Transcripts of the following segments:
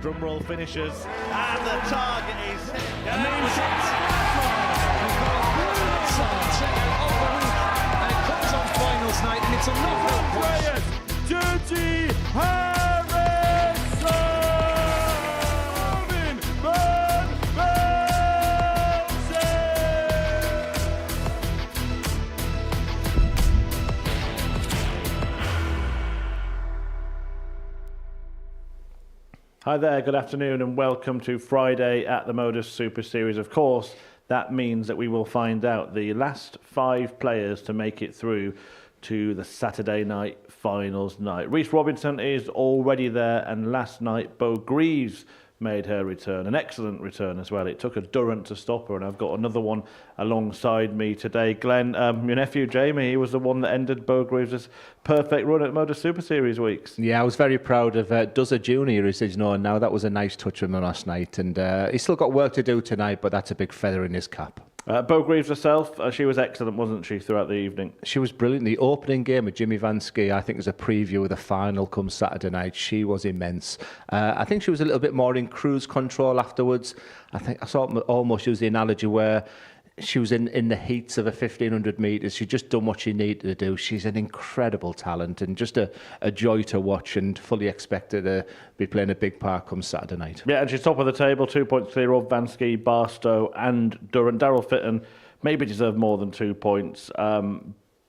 Drumroll finishes, and the target is hit. And it comes on finals night, and it's a knockout. Dirty Harrison! Van Velzen! Hi there, good afternoon, and welcome to Friday at the Modus Super Series. Of course, that means that we will find out the last 5 players to make it through to the Saturday night finals night. Reece Robinson is already there, and last night Bo Greaves made her return, an excellent return as well. It took a Durrant to stop her, and I've got another one alongside me today. Glenn, your nephew Jamie, he was the one that ended Bo Greaves' perfect run at Modus Super Series weeks. Yeah, I was very proud of Duzza Jr., as he's known now. That was a nice touch from him last night, and he's still got work to do tonight, but that's a big feather in his cap. Bo Greaves herself, she was excellent, wasn't she, throughout the evening? She was brilliant. The opening game with Jimmy Vansky, I think, is a preview of the final come Saturday night. She was immense. I think she was a little bit more in cruise control afterwards. I think I sort of almost use the analogy where she was in the heats of a 1,500 metres. She'd just done what she needed to do. She's an incredible talent and just a joy to watch, and fully expected to be playing a big part come Saturday night. Yeah, and she's top of the table, 2 points clear of Vansky, Barstow and Durrant. Daryl Fitton maybe deserved more than 2 points.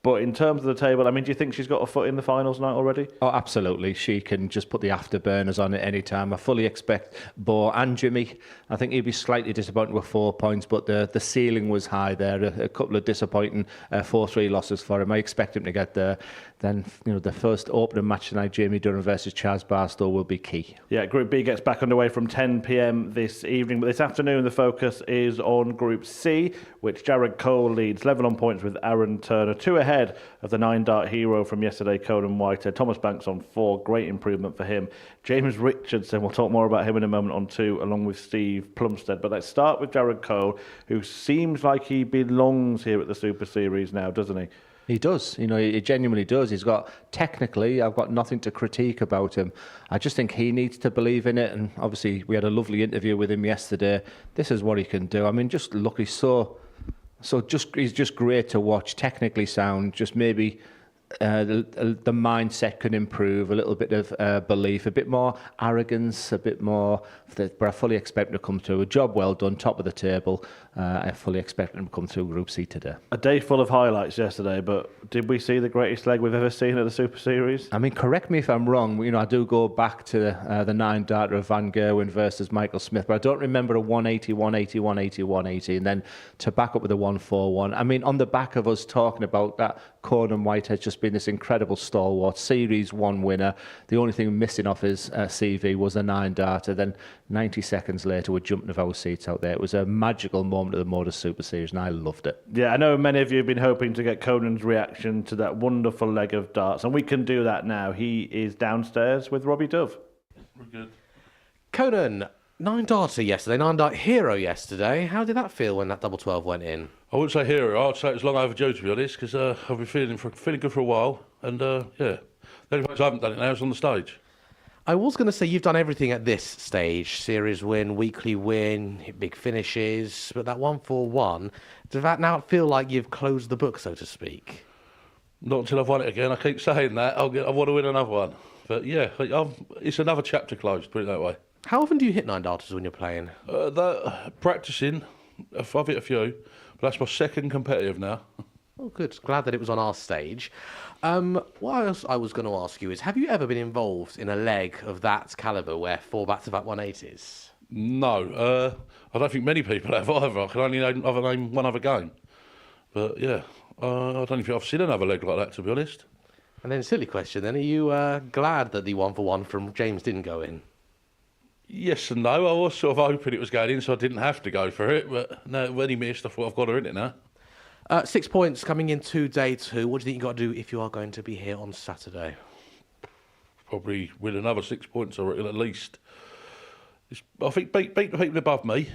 But in terms of the table, I mean, do you think she's got a foot in the finals night already? Oh, absolutely. She can just put the afterburners on at any time. I fully expect Bo and Jimmy. I think he'd be slightly disappointed with 4 points, but the ceiling was high there. A couple of disappointing 4-3 losses for him. I expect him to get there. Then, you know, the first opening match tonight, Jamie Durham versus Chaz Barstow, will be key. Yeah, Group B gets back underway from 10 p.m. this evening. But this afternoon, the focus is on Group C, which Jared Cole leads, level on points with Aaron Turner, 2 ahead of the 9-dart hero from yesterday, Conan Whitehead. Thomas Banks on 4, great improvement for him. James Richardson, we'll talk more about him in a moment, on 2, along with Steve Plumstead. But let's start with Jared Cole, who seems like he belongs here at the Super Series now, doesn't he? He does, you know, he genuinely does. He's got, technically, I've got nothing to critique about him. I just think he needs to believe in it, and obviously we had a lovely interview with him yesterday. This is what he can do. I mean, just look, he's just great to watch, technically sound, just maybe the mindset can improve, a little bit of belief, a bit more arrogance, a bit more, but I fully expect him to come through. A job well done, top of the table. I fully expect him to come through Group C today. A day full of highlights yesterday, but did we see the greatest leg we've ever seen at the Super Series? I mean, correct me if I'm wrong. You know, I do go back to the 9-darter of Van Gerwen versus Michael Smith, but I don't remember a 180, 180, 180, 180, and then to back up with a 141. I mean, on the back of us talking about that, Conan Whitehead just been this incredible stalwart, Series 1 winner. The only thing missing off his CV was a 9-darter. Then 90 seconds later, we're jumping of our seats out there. It was a magical moment at the Modus Super Series, and I loved it. Yeah, I know many of you have been hoping to get Conan's reaction to that wonderful leg of darts, and we can do that now. He is downstairs with Robbie Dove. We're good. Conan, 9-darter yesterday, 9-dart hero yesterday. How did that feel when that double 12 went in? I wouldn't say hero. I'd say it's long overdue, to be honest, because I've been feeling good for a while, and yeah, the only place I haven't done it now is on the stage. I was going to say you've done everything at this stage. Series win, weekly win, big finishes, but that 141, does that now feel like you've closed the book, so to speak? Not until I've won it again. I keep saying that. I want to win another one. But yeah, it's another chapter closed, put it that way. How often do you hit 9-darters when you're playing? Practising, I've hit a few, but that's my second competitive now. Oh, good. Glad that it was on our stage. What else I was going to ask you is, have you ever been involved in a leg of that calibre where 4 back-to-back 180s? No, I don't think many people have either. I can only name one other game. But yeah, I don't think I've seen another leg like that, to be honest. And then, silly question then, are you glad that the 1-for-1 from James didn't go in? Yes and no. I was sort of hoping it was going in, so I didn't have to go for it. But no, when he missed, I thought I've got her in it now. 6 points coming into day 2. What do you think you've got to do if you are going to be here on Saturday? Probably win another 6 points, I reckon, at least. I think beat the people above me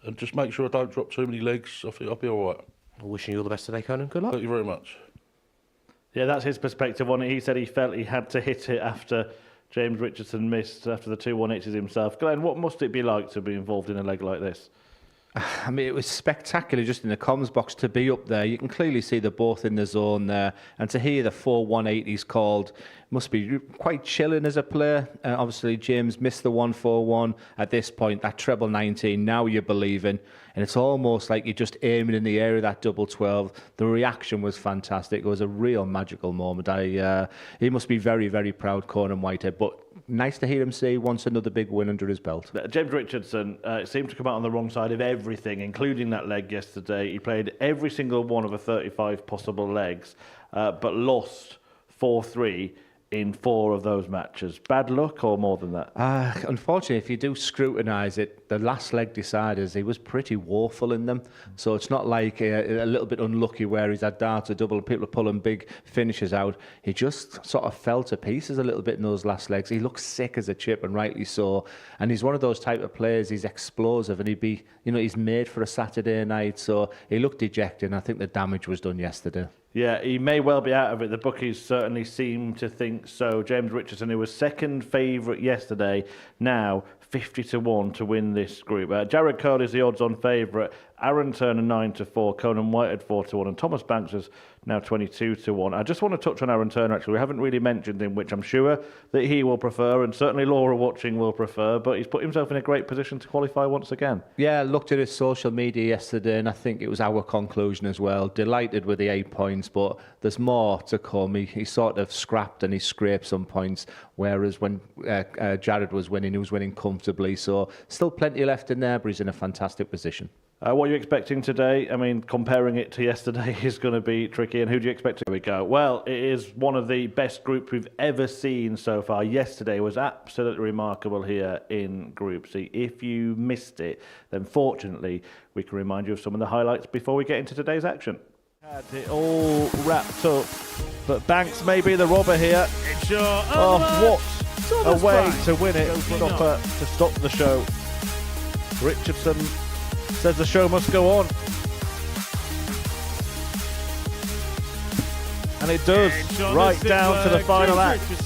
and just make sure I don't drop too many legs. I think I'll be all right. Wishing you all the best today, Conan. Good luck. Thank you very much. Yeah, that's his perspective on it. He said he felt he had to hit it after James Richardson missed after the 2-1 himself. Glenn, what must it be like to be involved in a leg like this? I mean, it was spectacular just in the comms box to be up there. You can clearly see they're both in the zone there. And to hear the 4-1-80s called must be quite chilling as a player. Obviously, James missed the 1-4-1 at this point, that treble 19. Now you're believing. And it's almost like you're just aiming in the air of that double 12. The reaction was fantastic. It was a real magical moment. He must be very, very proud, Conan Whitehead. But nice to hear him say he wants another big win under his belt. James Richardson seemed to come out on the wrong side of everything, including that leg yesterday. He played every single one of the 35 possible legs, but lost 4-3 in 4 of those matches. Bad luck or more than that? Unfortunately, if you do scrutinise it, the last leg deciders, he was pretty woeful in them. So it's not like a little bit unlucky where he's had darts or double, people are pulling big finishes out. He just sort of fell to pieces a little bit in those last legs. He looks sick as a chip, and rightly so. And he's one of those type of players, he's explosive, and he's made for a Saturday night. So he looked dejected, and I think the damage was done yesterday. Yeah, he may well be out of it. The bookies certainly seem to think so. James Richardson, who was second favourite yesterday, now 50-1 to win this group. Jared Cole is the odds-on favourite. Aaron Turner 9-4, Conan Whitehead 4-1, and Thomas Banks is now 22-1. I just want to touch on Aaron Turner, actually. We haven't really mentioned him, which I'm sure that he will prefer, and certainly Laura watching will prefer, but he's put himself in a great position to qualify once again. Yeah, I looked at his social media yesterday, and I think it was our conclusion as well. Delighted with the 8 points, but there's more to come. He sort of scrapped and he scraped some points, whereas when Jared was winning, he was winning comfortably. So still plenty left in there, but he's in a fantastic position. What are you expecting today? I mean, comparing it to yesterday is going to be tricky. And who do you expect to go? Well, it is one of the best groups we've ever seen so far. Yesterday was absolutely remarkable here in Group C. If you missed it, then fortunately, we can remind you of some of the highlights before we get into today's action. Had it all wrapped up, but Banks may be the robber here. What a way to win it. To stop the show. Richardson says the show must go on. And it does, right down to the final act. That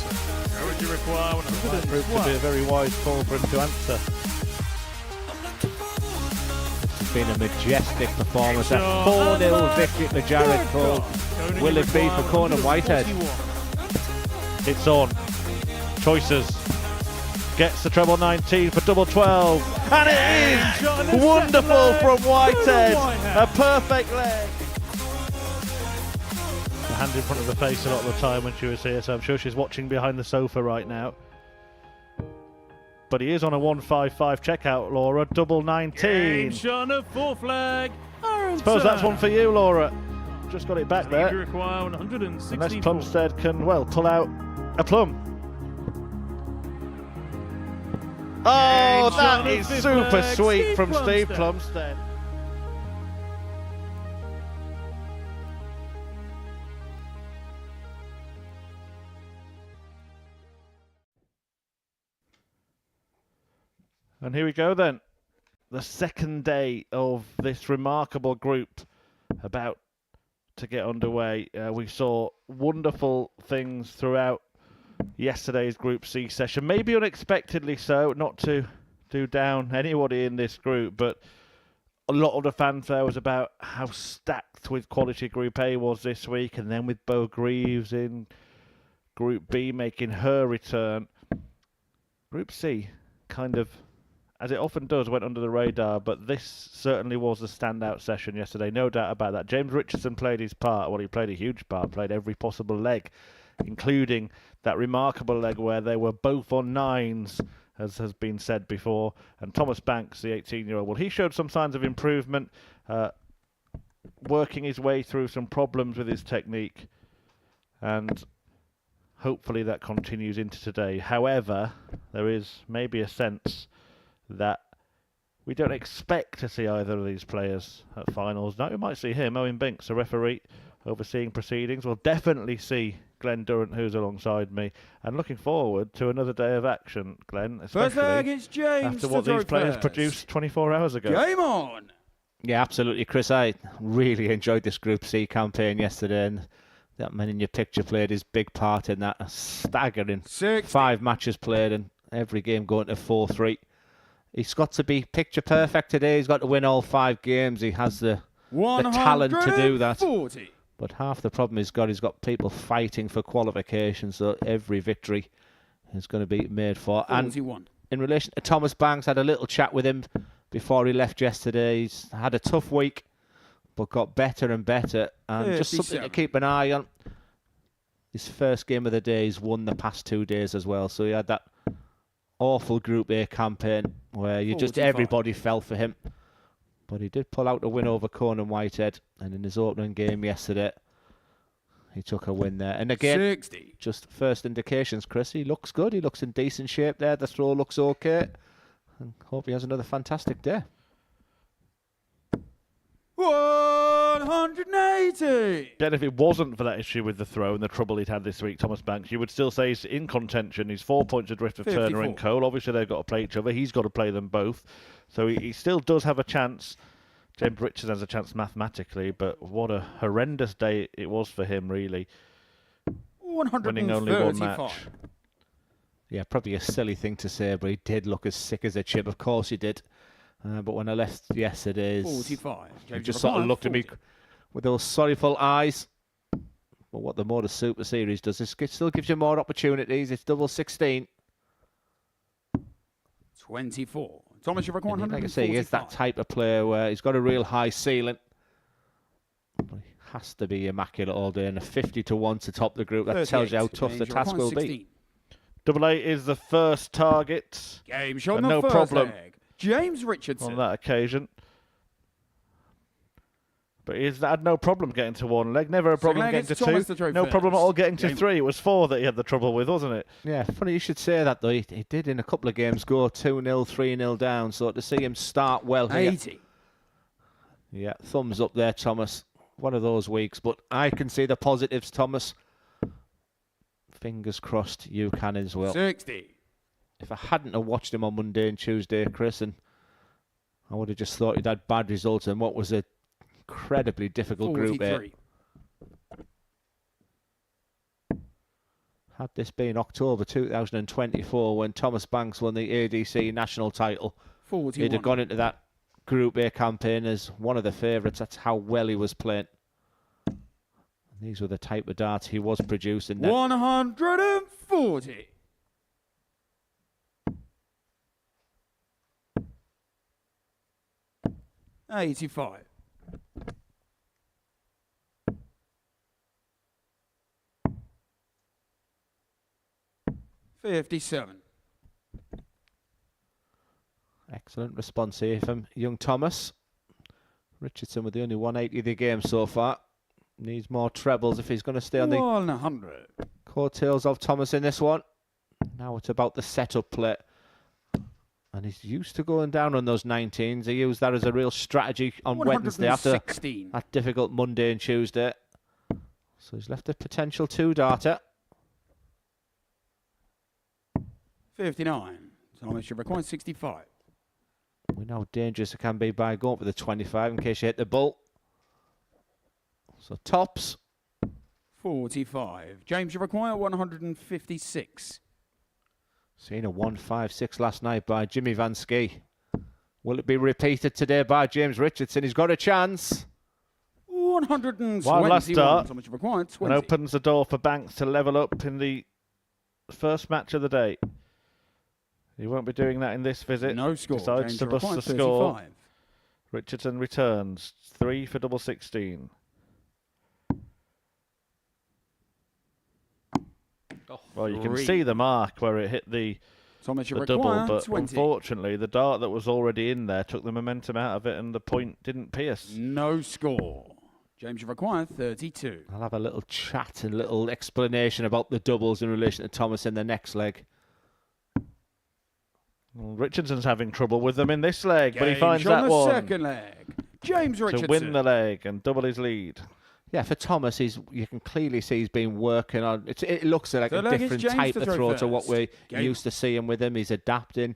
proved to be a very wise call for him to answer. It's been a majestic performance. A 4-0 victory to Jared Cole. Will it be for Conan Whitehead? It's on. Choices. Gets the treble 19 for double 12. And it is wonderful from Whitehead. A perfect leg. The hand in front of the face a lot of the time when she was here, so I'm sure she's watching behind the sofa right now. But he is on a 155 checkout, Laura. Double 19. Shot of fourth leg. Suppose that's one for you, Laura. Just got it back there. Require 164. Unless Plumstead can, well, pull out a plum. Oh, that is super sweet from Steve Plumstead. And here we go then. The second day of this remarkable group about to get underway. We saw wonderful things throughout yesterday's Group C session, maybe unexpectedly so, not to do down anybody in this group, but a lot of the fanfare was about how stacked with quality Group A was this week, and then with Bo Greaves in Group B making her return. Group C kind of, as it often does, went under the radar, but this certainly was a standout session yesterday, no doubt about that. James Richardson played his part. Well, he played a huge part, played every possible leg, including that remarkable leg where they were both on nines, as has been said before. And Thomas Banks, the 18-year-old, well, he showed some signs of improvement, working his way through some problems with his technique, and hopefully that continues into today. However, there is maybe a sense that we don't expect to see either of these players at finals. Now we might see him, Owen Binks, a referee overseeing proceedings. We'll definitely see Glenn Durrant, who's alongside me, and looking forward to another day of action, Glenn, First leg, especially it's James after what these players produced 24 hours ago. Game on! Yeah, absolutely, Chris. I really enjoyed this Group C campaign yesterday, and That man in your picture played his big part in that. A staggering 60. 5 matches played and every game going to 4-3. He's got to be picture perfect today. He's got to win all 5 games. He has the talent to do that. 140. But half the problem he's got people fighting for qualification, so every victory is going to be made for. And 41. in relation to Thomas Banks, had a little chat with him before he left yesterday. He's had a tough week, but got better and better. And just something to 37. keep an eye on. His first game of the day, he's won the past 2 days as well. So he had that awful Group A campaign where 45. everybody fell for him. But he did pull out a win over Conan Whitehead. And in his opening game yesterday, he took a win there. And again, 60. just first indications, Chris, he looks good. He looks in decent shape there. The throw looks okay. And hope he has another fantastic day. 180. Again, if it wasn't for that issue with the throw and the trouble he'd had this week, Thomas Banks, you would still say he's in contention. He's 4 points adrift of Turner and 54. Cole. Obviously, they've got to play each other. He's got to play them both. So he still does have a chance. James Richards has a chance mathematically, but what a horrendous day it was for him, really. Winning only one match. 135. Yeah, probably a silly thing to say, but he did look as sick as a chip. Of course he did. But when I left yesterday's, 45. he James just sort of Require, looked at me 40. with those sorrowful eyes. But what the Modus Super Series does is it still gives you more opportunities. It's double 16. 24. Thomas, you've required And 145. like I say, he is that type of player where he's got a real high ceiling. But he has to be immaculate all day. And a 50-1 to top the group, that tells you how 38. tough the James, you've task will required be. 16. Double A is the first target Game shot And on the no first problem. leg. James Richardson. on that occasion. But he's had no problem getting to one leg. Never a problem leg, getting to it's Thomas two. to throw No problem at first. all getting to Game- 3. It was 4 that he had the trouble with, wasn't it? Yeah, funny you should say that, though. He did in a couple of games go 2-0, 3-0 down. So to see him start well here. 80. Yeah, thumbs up there, Thomas. One of those weeks. But I can see the positives, Thomas. Fingers crossed you can as well. 60. If I hadn't have watched him on Monday and Tuesday, Chris, and I would have just thought he'd had bad results in what was a incredibly difficult Group A. 43. Had this been October 2024 when Thomas Banks won the ADC national title, 41. he'd have gone into that Group A campaign as one of the favourites. That's how well he was playing. And these were the type of darts he was producing then. 140. $85. $57. Excellent response here from young Thomas. Richardson with the only 180 of the game so far. Needs more trebles if he's going to stay on the 100. coattails of Thomas in this one. Now it's about the setup play. And he's used to going down on those 19s. He used that as a real strategy on Wednesday after 116. that difficult Monday and Tuesday. So he's left a potential 2-darter. 59. Thomas, you require 65. We know how dangerous it can be by going for the 25 in case you hit the bull. So tops. 45. James, you require 156. Seen a 156 last night by Jimmy Van Ski. Will it be repeated today by James Richardson? He's got a chance. 121. One last start. Thomas, you require And 20. opens the door for Banks to level up in the first match of the day. He won't be doing that in this visit. No score. Decides James, to you bust require the score. 35. Richardson returns. 3 for double 16. Well, you can 3. see the mark where it hit the Thomas, you double, require but 20. unfortunately, the dart that was already in there took the momentum out of it, and the point didn't pierce. No score. James, you require 32. I'll have a little chat and little explanation about the doubles in relation to Thomas in the next leg. Well, Richardson's having trouble with them in this leg, but he Game finds shot on that the one second leg. James to Richardson. win the leg and double his lead. Yeah, for Thomas, you can clearly see he's been working on. It looks like Third a leg is different James type to of throw throw to what first. we're Game. used to seeing with him. He's adapting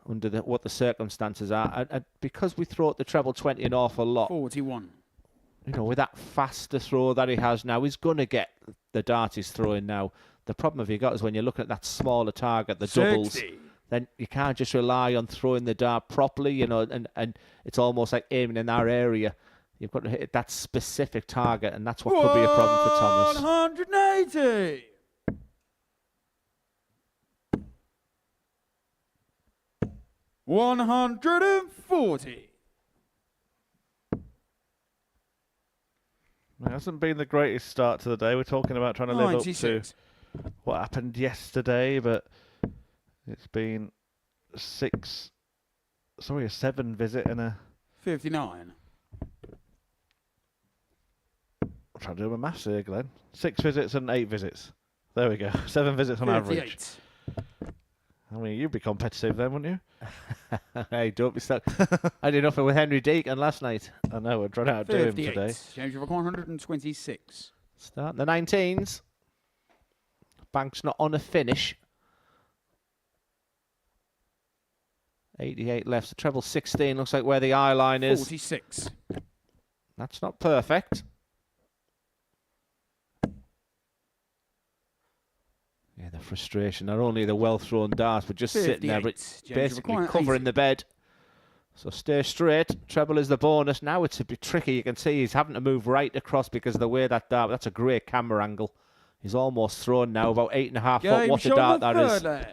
under what the circumstances are. And because we throw at the treble 20 an awful lot, 41. you know, with that faster throw that he has now, he's going to get the dart he's throwing now. The problem have you got is when you're looking at that smaller target, the doubles, then you can't just rely on throwing the dart properly, you know, and it's almost like aiming in our area. You've got to hit that specific target, and that's what could be a problem for Thomas. 180. $140. It hasn't been the greatest start to the day. We're talking about trying to live up to 96. what happened yesterday, but it's been a 7 visit and a... 59. I'm trying to do my maths here, Glenn. 6 visits and 8 visits. There we go. 7 visits on average. 58. I mean, you'd be competitive then, wouldn't you? Hey, don't be stuck. I did nothing with Henry Deacon last night. I know, we're trying to outdo him 58. today. James River 126. Start the 19s. Banks not on a finish. 88 left. The treble 16 looks like where the eye line is. 46. That's not perfect. Yeah, the frustration. Not only the well-thrown darts, but just sitting there, but 58. James basically River covering 80. the bed. So stay straight. Treble is the bonus. Now it's a bit tricky. You can see he's having to move right across because of the way that dart. That's a great camera angle. He's almost thrown now, about 8.5 foot. Game What a show dart the that is. third leg.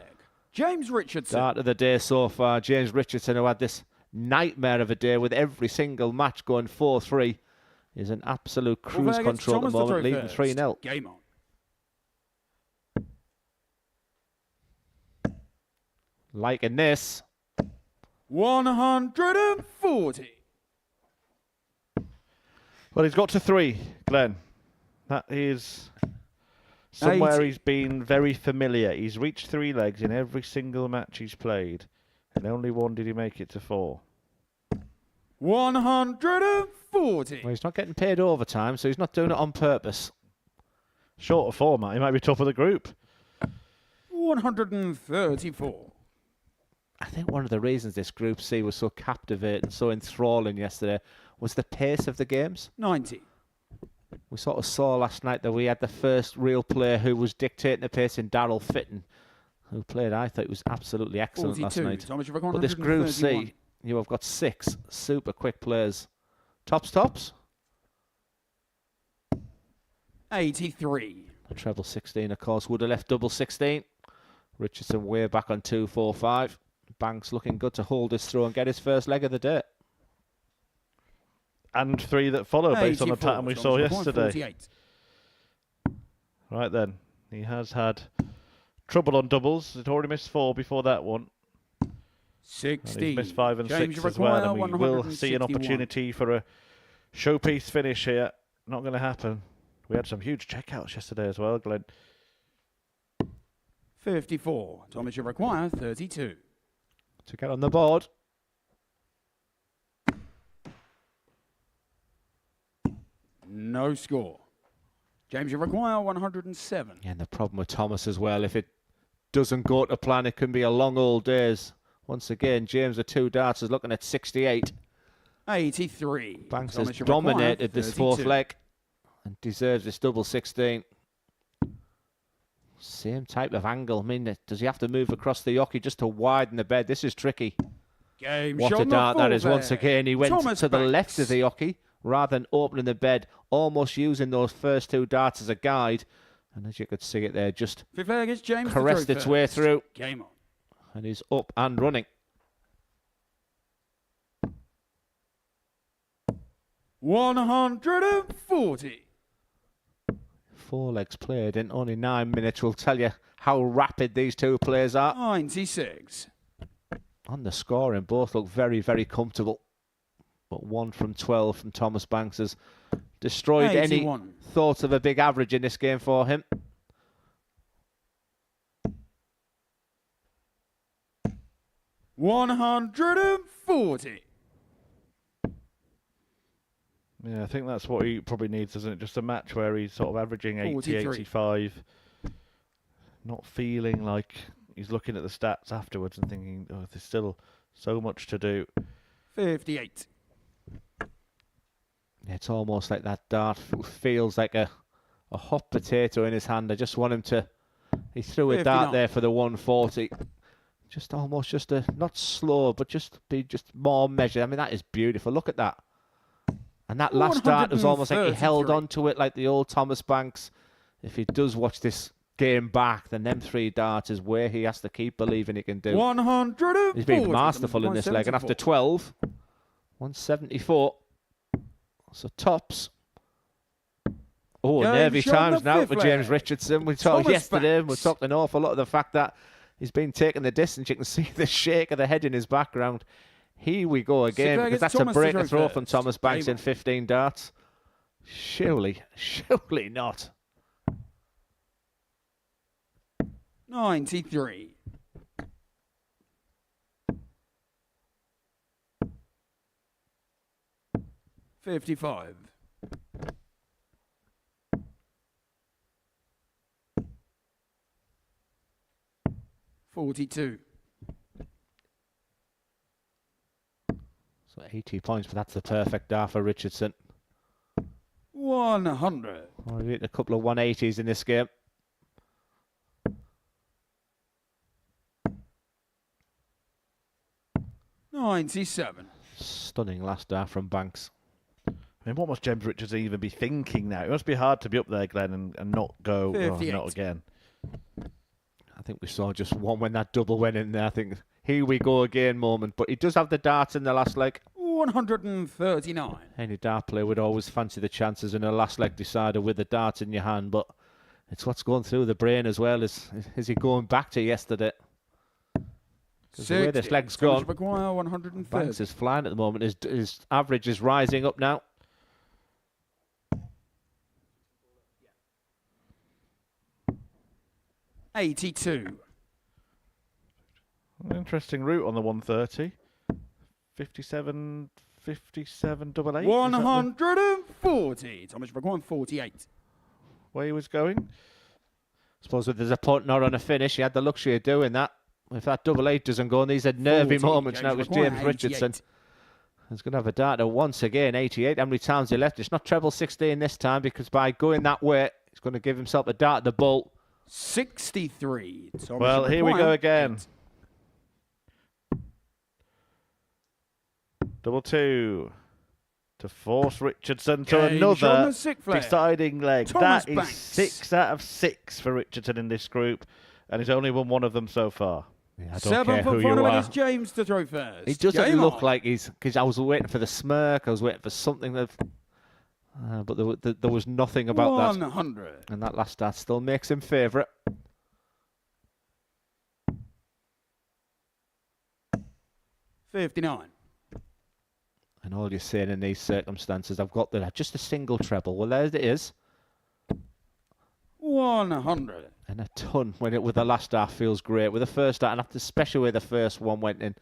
James Richardson. Dart of the day so far. James Richardson, who had this nightmare of a day with every single match going 4-3, is in absolute cruise Over against control at the Thomas moment, throw leading first. 3-0. Game on. Liking this. 140. Well, he's got to 3, Glenn. That is somewhere 80. he's been very familiar. He's reached 3 legs in every single match he's played, and only one did he make it to 4. 140. Well, he's not getting paid overtime, so he's not doing it on purpose. Shorter format, he might be top of the group. 134. I think one of the reasons this Group C was so captivating, so enthralling yesterday, was the pace of the games. 90. We sort of saw last night that we had the first real player who was dictating the pace in Darryl Fitton, who played, I thought, was absolutely excellent 42. last night. Thomas River But this Group C, 131. you have got 6 super quick players. Tops. 83. The treble 16, of course, would have left double 16. Richardson way back on 2-4-5. Banks looking good to hold his throw and get his first leg of the day. And 3 that follow based on the 84. pattern we Thomas saw River yesterday. 48. Right then, he has had trouble on doubles. He'd already missed 4 before that one. And 60. he's missed 5 and James 6 as well. And we Require, will see an 161. opportunity for a showpiece finish here. Not going to happen. We had some huge checkouts yesterday as well, Glenn. 54. Thomas Require 32. To get on the board. No score. James Require 107. Yeah, and the problem with Thomas as well, if it doesn't go to plan, it can be a long old days. Once again, James, the 2 darts, is looking at 68. 83. Banks Thomas has Require, dominated this 32. fourth leg and deserves this double 16. Same type of angle. I mean, does he have to move across the yockey just to widen the bed? This is tricky. Game What a shot dart that is. full Once there. again, he went Thomas to the left of Banks. the yockey rather than opening the bed, almost using those first 2 darts as a guide. And as you could see it there, just Fifth leg is James caressed the its throw way first. through. Game on. And he's up and running. 140. 4 legs played in only 9 minutes will tell you how rapid these 2 players are. 96. On the scoring, both look very, very comfortable. But 1 from 12 from Thomas Banks has destroyed 81. any thoughts of a big average in this game for him. $140. Yeah, I think that's what he probably needs, isn't it? Just a match where he's sort of averaging 80, 43. 85. Not feeling like he's looking at the stats afterwards and thinking, oh, there's still so much to do. 58. It's almost like that dart feels like a hot potato in his hand. I just want him to... He threw a dart 59. there for the 140. Just almost just a... Not slow, but just be just more measured. I mean, that is beautiful. Look at that. And that last dart was almost like he held 133. on to it like the old Thomas Banks. If he does watch this game back, then them 3 darts is where he has to keep believing he can do. 140. He's been masterful in this leg. And after 12, 174. So tops. Oh, James nervy Shaw, times the now fifth for James leg. Richardson. We talked Thomas yesterday, and we Banks. talked an awful lot of the fact that he's been taking the distance. You can see the shake of the head in his background. Here we go again, leg, because it's that's Thomas a to break throw to throw first. from Thomas Banks Game in on. 15 darts. Surely not. 93. $55. $42. So 80 points, but that's the perfect dart for Richardson. 100. Oh, we hit a couple of 180s in this game. $97. Stunning last dart from Banks. I mean, what must James Richardson even be thinking now? It must be hard to be up there, Glenn, and not go, oh, 58. not again. I think we saw just one when that double went in there. I think here we go again moment. But he does have the darts in the last leg. 139. Any dart player would always fancy the chances in a last leg decider with the darts in your hand. But it's what's going through the brain as well. Is he going back to yesterday? 'Cause the way this 60. leg's Thomas gone, Maguire, 130. Banks is flying at the moment. His average is rising up now. $82. An interesting route on the 130. 57, 57, double eight. Is that 140. Thomas Maguire, 48. where he was going? Suppose if there's a punt not on a finish, he had the luxury of doing that. If that double eight doesn't go, and these are nervy 40, moments now, James because James Maguire, Richardson 88. is going to have a darter once again. 88. How many times he left? It's not treble 16 this time, because by going that way, he's going to give himself a dart at the bull. 63. Thomas Well, here we go Maguire, again. 8. Double two to force Richardson to James on another the sixth leg. deciding leg. Thomas That is Banks. 6 out of 6 for Richardson in this group, and he's only won one of them so far. Yeah, I don't 7 care for who front you of it are. is James to throw first. He doesn't Game look on. like he's... Because I was waiting for the smirk, I was waiting for something that... but there was nothing about that. 100. And that last dart still makes him favourite. $59. And all you're saying in these circumstances, I've got just a single treble. Well, there it is. 100. And a ton with the last dart feels great. With the first dart, and after, especially where the first one went in,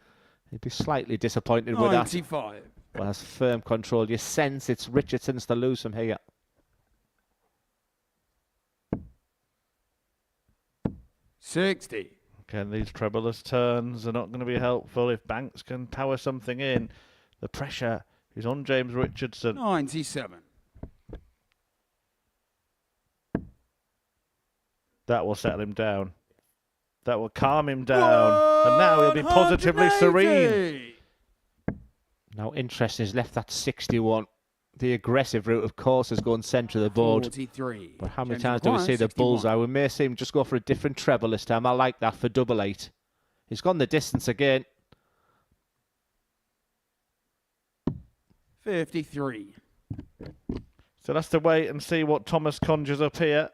he'd be slightly disappointed with that. 95. But that's firm control. You sense it's Richardson's to lose from here. $60. Again, these trebleless turns are not going to be helpful if Banks can tower something in. The pressure is on James Richardson. 97. That will settle him down. That will calm him down. And now he'll be positively serene. 180. Now, interesting, he's left that 61. The aggressive route, of course, has gone centre of the board. 43. But how many James times do we Maguire, see the 61. bullseye? We may see him just go for a different treble this time. I like that for double eight. He's gone the distance again. 53. So that's to wait and see what Thomas conjures up here.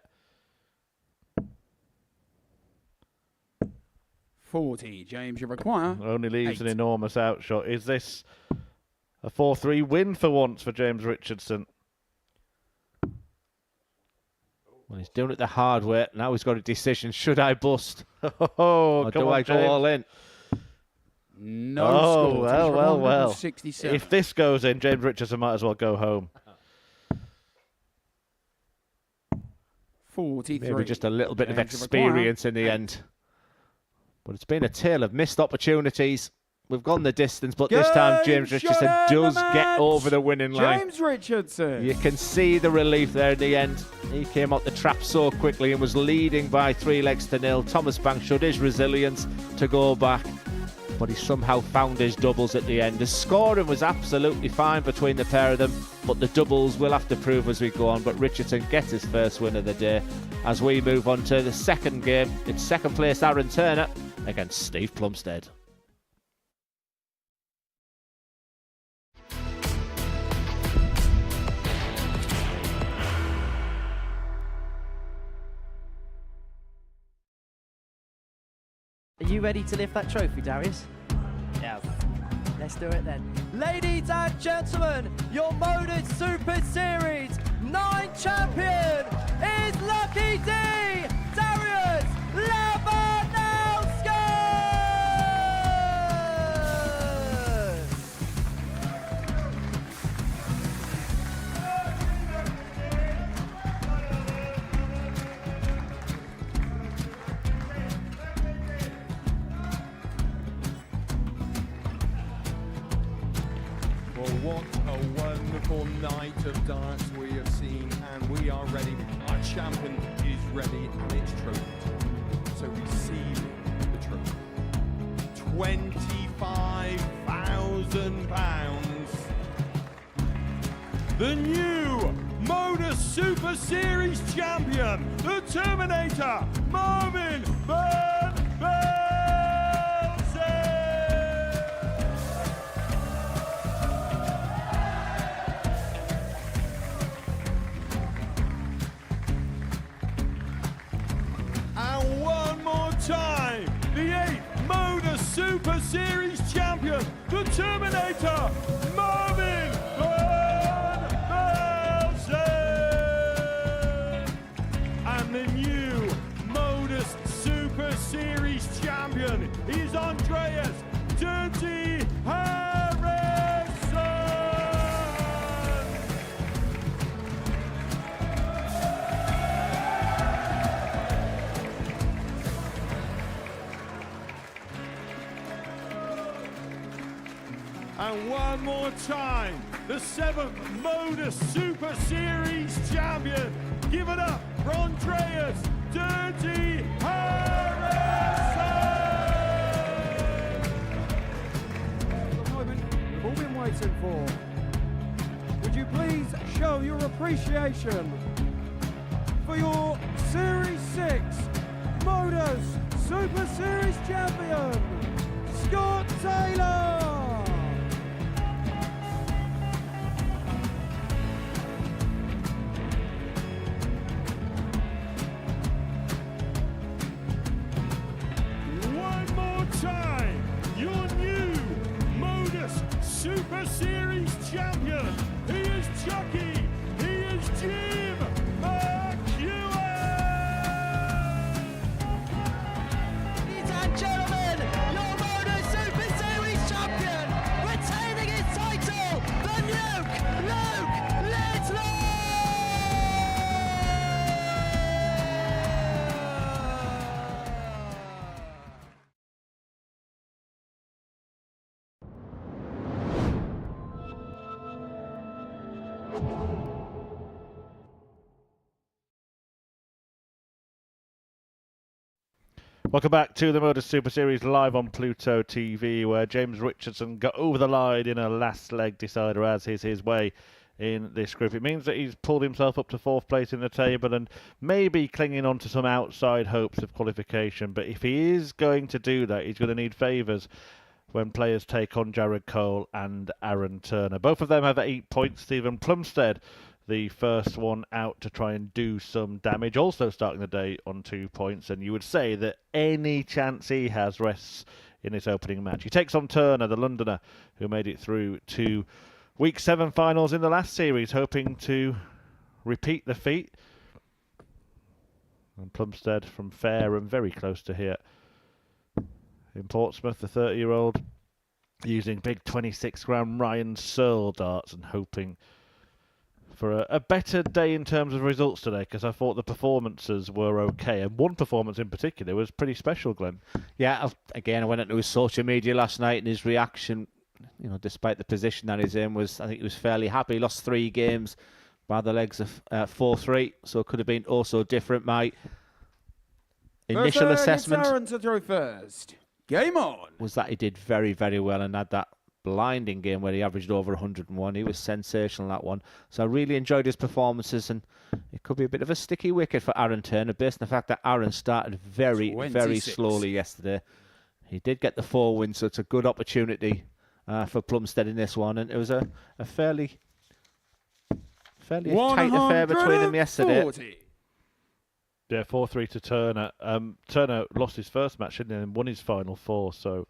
40. James, you require. Only leaves an 8. enormous outshot. Is this a 4-3 win for once for James Richardson? Well, he's doing it the hard way. Now he's got a decision. Should I bust? Oh, Or come do on, I go James. all in? No Oh, score. well, James well, Maguire, well. 167. If this goes in, James Richardson might as well go home. 43. Maybe just a little bit of James, you require. experience in the 8. end. But it's been a tale of missed opportunities We've gone the distance, but this time James Richardson does get over the winning line. James Richardson. You can see the relief there in the end. He came out the trap so quickly and was leading by 3-0. Thomas Banks showed his resilience to go back, but he somehow found his doubles at the end. The scoring was absolutely fine between the pair of them, but the doubles will have to prove as we go on. But Richardson gets his first win of the day. As we move on to the second game, it's second place Aaron Turner against Steve Plumstead. Are you ready to lift that trophy, Darius? Yes. Let's do it then. Ladies and gentlemen, your Modus Super Series 9 champion is Lucky D, Darius Labanowski! Well, what a wonderful night of darts we have seen, and we are ready. Our champion is ready, and it's trophy time. So receive the trophy. £25,000. The new Modus Super Series champion, the Terminator, Marvin Van Velzen. And one more time, the 8th Modus Super Series champion, the Terminator, Marvin Van Velzen. And the new Modus Super Series champion is Andreas Dirty Harrison. And one more time, the 7th Modus Super Series champion. Give it up for Andreas Dirty Harrison. The moment we've all been waiting for. Would you please show your appreciation for your Series 6 Modus Super Series champion, Scott Taylor? One more time, your new Modus Super Series champion. He is Chucky. He is Jim McEwen. Ladies and gentlemen, your Modus Super Series champion, retaining his title, the Luke Littler! Welcome back to the Modus Super Series live on Pluto TV, where James Richardson got over the line in a last leg decider, as is his way in this group. It means that he's pulled himself up to 4th place in the table and maybe clinging on to some outside hopes of qualification. But if he is going to do that, he's going to need favours when players take on Jared Cole and Aaron Turner. Both of them have 8 points. Stephen Plumstead, the first one out to try and do some damage, also starting the day on 2 points. And you would say that any chance he has rests in this opening match. He takes on Turner, the Londoner, who made it through to Week 7 finals in the last series, hoping to repeat the feat. And Plumstead from Fareham, very close to here in Portsmouth, the 30-year-old, using big 26-gram Ryan Searle darts and hoping for a better day in terms of results today, because I thought the performances were okay, and one performance in particular was pretty special, Glenn. Yeah, again, I went into his social media last night, and his reaction, despite the position that he's in, was, I think he was fairly happy. He lost 3 games by the legs of 4-3, so it could have been also different. My initial assessment Aaron to throw first. Game on. was that he did very, very well and had that blinding game where he averaged over 101. He was sensational, that one. So I really enjoyed his performances, and it could be a bit of a sticky wicket for Aaron Turner, based on the fact that Aaron started very, 26. very slowly yesterday. He did get the 4 wins, so it's a good opportunity for Plumstead in this one, and it was a fairly tight affair between them yesterday. 140. Yeah, 4-3 to Turner. Turner lost his first match, didn't he, and won his final 4, so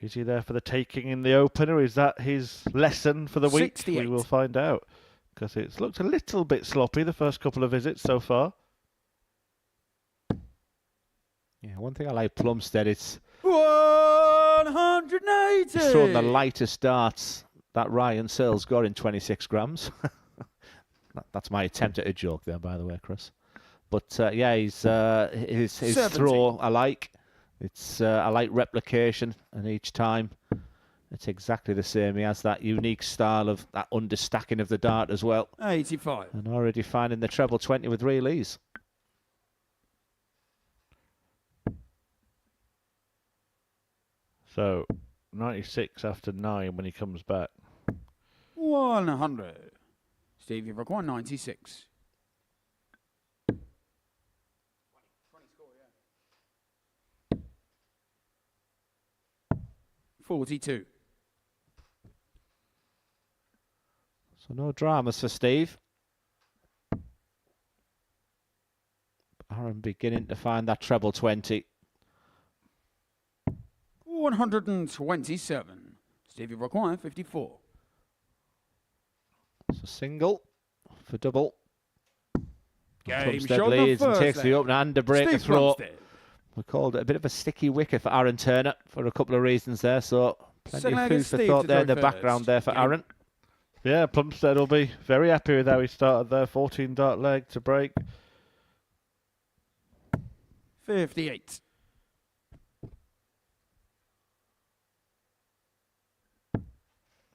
is he there for the taking in the opener? Is that his lesson for the week? 68. We will find out, because it's looked a little bit sloppy the first couple of visits so far. Yeah, one thing I like Plumstead, it's 180. he's thrown the lightest darts that Ryan Searles got in 26 grams. That's my attempt at a joke there, by the way, Chris. But yeah, his 70. throw I like. I like replication, and each time it's exactly the same. He has that unique style of that understacking of the dart as well. 85. And already finding the treble 20 with real ease. So 96 after 9 when he comes back. 100. Steve, you've required 96. 42. So no dramas for Steve. Aaron beginning to find that treble 20. 127. Steve, you've required 54. So single for double. Game Plumstead shot leads and first takes the then. opener and a break Steve throw. Plumstead. We called it a bit of a sticky wicket for Aaron Turner for a couple of reasons there. So plenty Second of leg food is for Steve thought to there in throw the first. background there for Game. Aaron. Yeah, Plumstead will be very happy with how he started there. 14 dart leg to break. 58.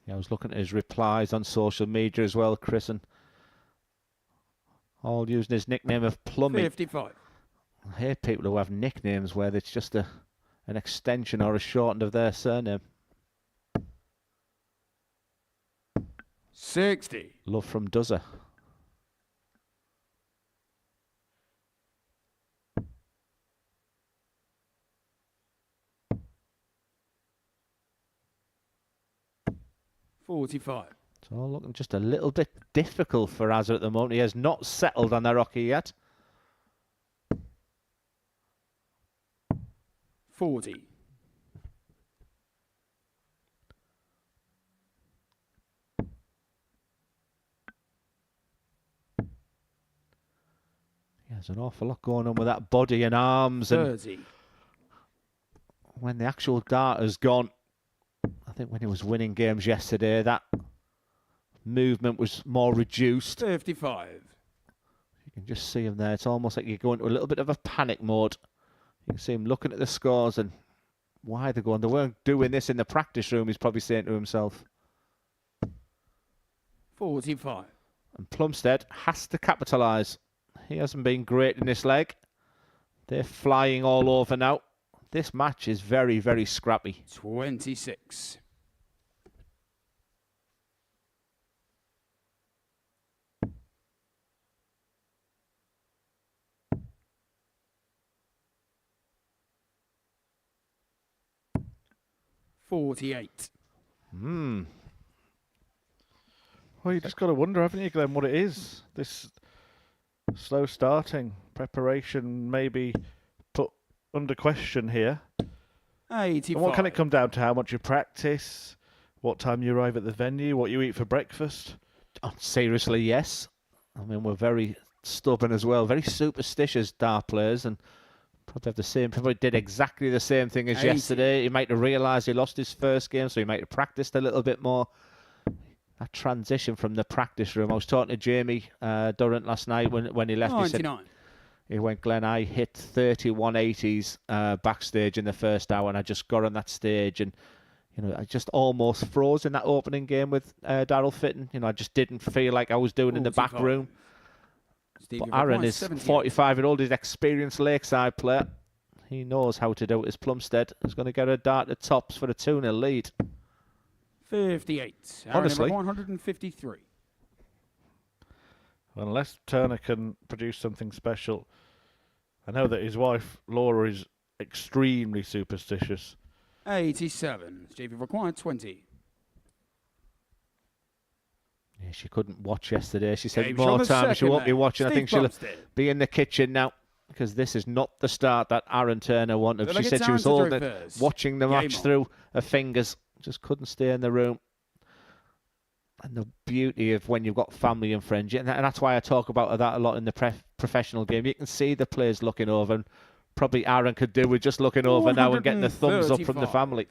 Yeah, I was looking at his replies on social media as well, Chris, and all using his nickname of Plummy. 55. I hate people who have nicknames where it's just an extension or a shortened of their surname. 60. Love from Duzzer. $45. It's all looking just a little bit difficult for Azza at the moment. He has not settled on the rocky yet. 40. There's an awful lot going on with that body and arms, and 30. when the actual dart has gone, I think when he was winning games yesterday, that movement was more reduced. 55. You can just see him there. It's almost like you go into a little bit of a panic mode. You can see him looking at the scores and why they're going. They weren't doing this in the practice room, he's probably saying to himself. 45. And Plumstead has to capitalise. He hasn't been great in this leg. They're flying all over now. This match is very, very scrappy. 26. $48. Well, you just got to wonder, haven't you, Glenn, what it is? This slow starting preparation maybe put under question here. 85. And what can it come down to? How much you practice, what time you arrive at the venue, what you eat for breakfast? Oh, seriously, yes. I mean, we're very stubborn as well, very superstitious dart players, and probably have the same. Probably did exactly the same thing as 80. yesterday. He might have realised he lost his first game, so he might have practiced a little bit more. that transition from the practice room. I was talking to Jamie Durrant last night when he left. 99. He went, Glenn, I hit 3180s backstage in the first hour, and I just got on that stage, and I just almost froze in that opening game with Daryl Fitton. I just didn't feel like I was doing in the back room. But Aaron is 45-year-old. He's an experienced Lakeside player. He knows how to do it. As Plumstead is going to get a dart at tops for a 2-0 lead. 58. Honestly. 153. Well, unless Turner can produce something special. I know that his wife, Laura, is extremely superstitious. 87. Stevie required 20. Yeah, she couldn't watch yesterday. She said Game's more on the time she second won't be then. watching. I Steve think she'll Plumstead. be in the kitchen now, because this is not the start that Aaron Turner wanted. They'll She look at said she was time to holding throw it, first. watching the Game match on. through her fingers. Just couldn't stay in the room. And the beauty of when you've got family and friends, and that's why I talk about that a lot in the professional game. You can see the players looking over, and probably Aaron could do with just looking over now and getting the thumbs up from the 135. family.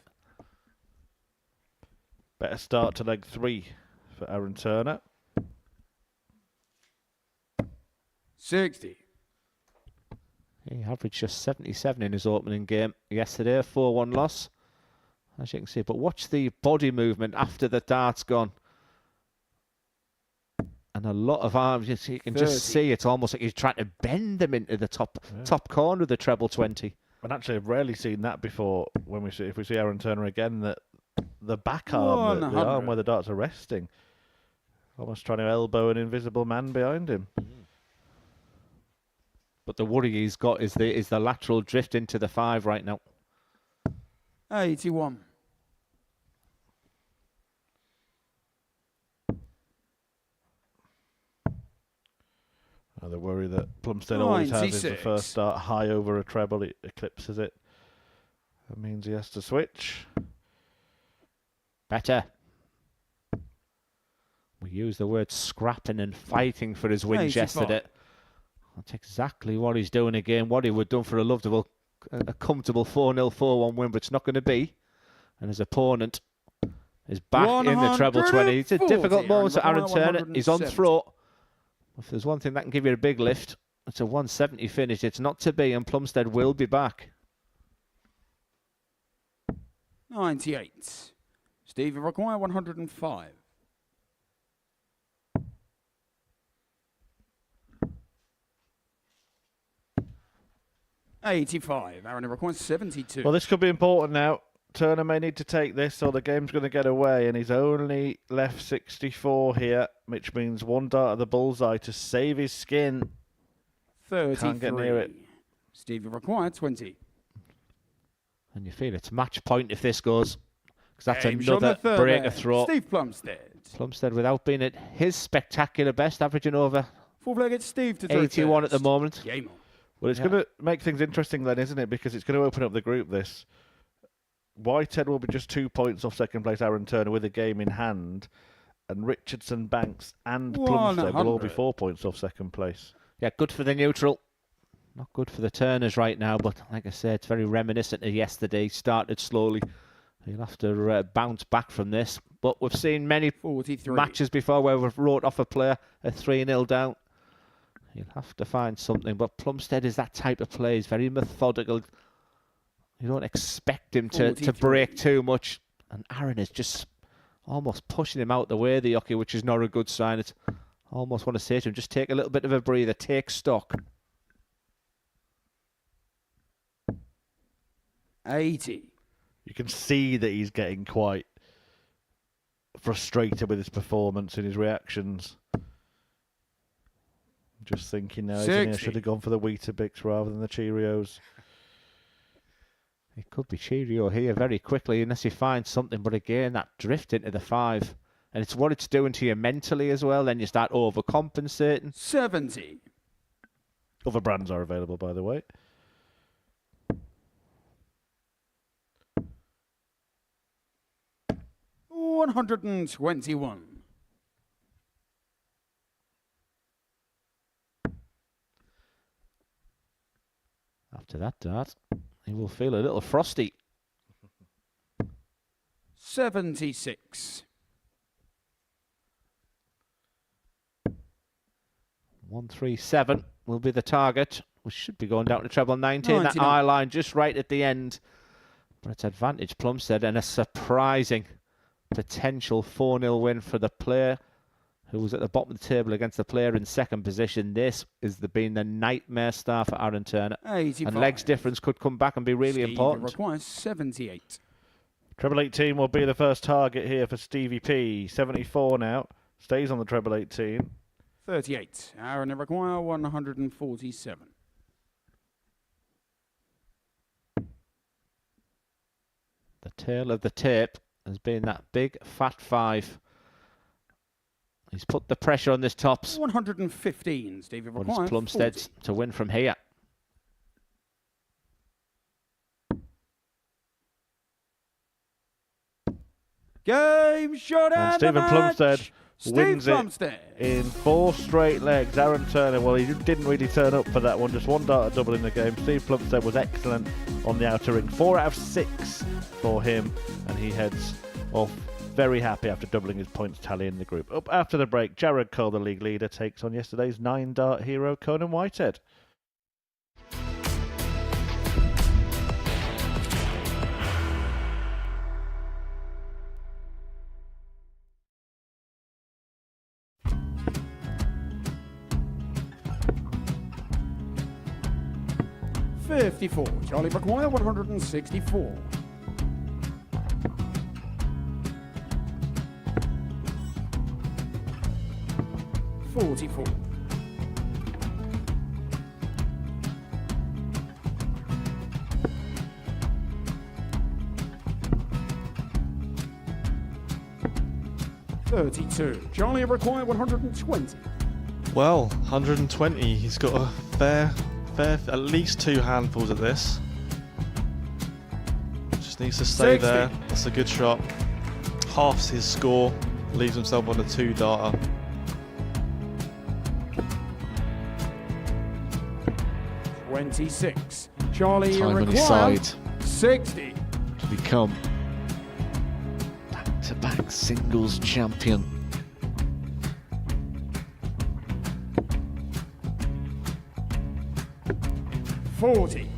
Better start to leg 3 for Aaron Turner. 60. He averaged just 77 in his opening game yesterday, a 4-1 loss, as you can see. But watch the body movement after the dart's gone. And a lot of arms, you can just 30. see it's almost like he's trying to bend them into the top corner of the treble 20. And actually, I've rarely seen that before. If we see Aaron Turner again, that the back arm, the arm 100. where the darts are resting, almost trying to elbow an invisible man behind him. But the worry he's got is the lateral drift into the 5 right now. 81. The worry that Plumstead always has is the 96. first start high over a treble, it eclipses it. That means he has to switch. Better. We used the word scrapping and fighting for his wins 85. yesterday. That's exactly what he's doing again, what he would have done for a comfortable 4-0, 4-1 win, but it's not going to be. And his opponent is back in the treble 20. It's a 140. difficult moment for Aaron Turner. He's on 170. throat. If there's one thing that can give you a big lift, it's a 170 finish. It's not to be, and Plumstead will be back. 98. Stevie required 105. $85. Aaron requires 72. Well, this could be important now. Turner may need to take this or the game's going to get away, and he's only left 64 here, which means one dart at the bullseye to save his skin. 33. Can't get near it. Stevie required 20. And you feel it's match point if this goes, because that's Game's on another the third break there. of throat. Steve Plumstead. Plumstead, without being at his spectacular best, averaging over Four-legged Steve to throw 81 at the first. moment. Game on. Well, it's going to make things interesting then, isn't it? Because it's going to open up the group, this. Whitehead will be just 2 points off second place Aaron Turner with a game in hand. And Richardson, Banks and Plumstead will all be 4 points off second place. Yeah, good for the neutral. Not good for the Turners right now, but like I said, it's very reminiscent of yesterday. Started slowly. He'll have to bounce back from this. But we've seen many 43. matches before where we've wrote off a player a 3-0 down. He'll have to find something. But Plumstead is that type of player. He's very methodical. You don't expect him to 43. break too much. And Aaron is just almost pushing him out the way, the Yoki, which is not a good sign. It's almost want to say to him, just take a little bit of a breather. Take stock. 80. You can see that he's getting quite frustrated with his performance and his reactions. Just thinking now, isn't he, I 60. should have gone for the Weetabix rather than the Cheerios. It could be Cheerio here very quickly unless you find something. But again, that drift into the 5. And it's what it's doing to you mentally as well. Then you start overcompensating. 70. Other brands are available, by the way. $121. After that dart, he will feel a little frosty. 76. 137 will be the target. We should be going down to treble 19. That 99. eye line just right at the end. But it's advantage Plumstead and a surprising potential 4-0 win for the player who was at the bottom of the table against the player in second position. This is been the nightmare start for Aaron Turner. 85. And legs difference could come back and be really Steve important. requires 78. Treble 18 will be the first target here for Stevie P. 74 now. Stays on the treble 18. 38. Aaron require 147. The tail of the tape has been that big fat 5. He's put the pressure on this tops. 115. Stevie But it's requires Plumstead's 40. to win from here. Game shot And and Stephen the match. Plumstead Steve wins Plumstead. it in 4 straight legs. Aaron Turner, well, he didn't really turn up for that one. Just one dart double in the game. Steve Plumstead was excellent on the outer ring. 4 out of 6 for him. And he heads off very happy after doubling his points tally in the group. Up after the break, Jared Cole, the league leader, takes on yesterday's 9-dart hero, Conan Whitehead. $54. Charlie require 164. $44. $32. Charlie require 120. Well, 120. He's got a fair, at least 2 handfuls at this. Just needs to stay 60. there. That's a good shot. Halves his score. Leaves himself on a 2-darter. $26. Charlie Time on his require side 60. to become back-to-back singles champion. $40.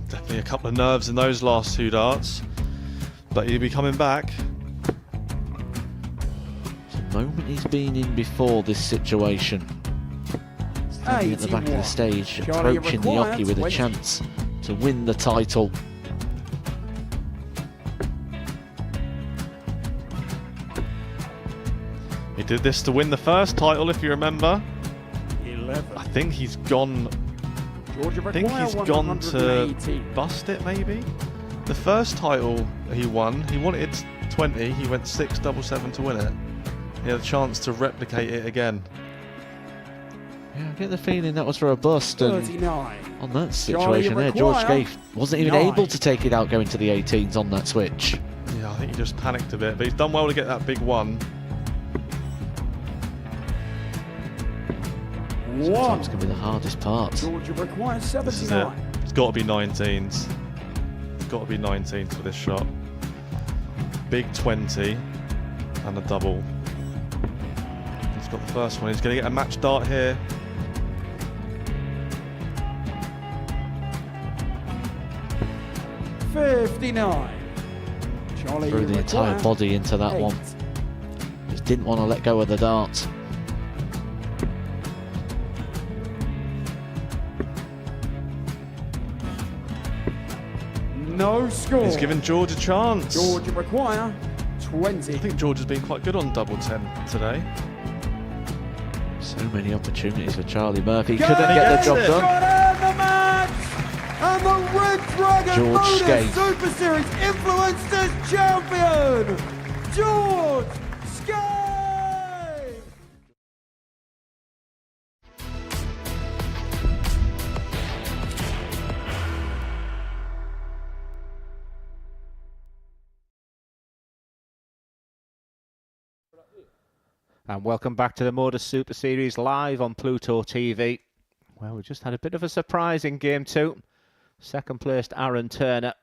Definitely a couple of nerves in those last 2 darts. But he'll be coming back. The moment he's been in before this situation. Standing at the back of the 81. stage, Charlie approaching the requires hockey with a 20. chance to win the title. He did this to win the first title, if you remember. 11. I think he's gone. Georgia I think require he's gone to 118. bust it, maybe. The first title he won, he wanted 20. He went 6-7-7 to win it. He had a chance to replicate it again. Yeah, I get the feeling that was for a bust. And 39. on that Charlie situation there, George require Scaife wasn't even 9. able to take it out going to the 18s on that switch. Yeah, I think he just panicked a bit, but he's done well to get that big one. Sometimes can be the hardest part. Georgia requires This is it. 79. It's got to be 19s. It's got to be 19s for this shot. Big 20 and a double. He's got the first one. He's going to get a match dart here. $59. Charlie Threw the entire require body into that 8. one. Just didn't want to let go of the dart. No score. He's given George a chance. Georgia require 20. I think George has been quite good on double 10 today. So many opportunities for Charlie Murphy. Game Couldn't get the job it. done. shot and the match! And the Red Dragon George Modus Scaife. Super Series Influencers Champion, George Scaife! And welcome back to the Modus Super Series live on Pluto TV. Well, we just had a bit of a surprise in Game 2. Second placed Aaron Turner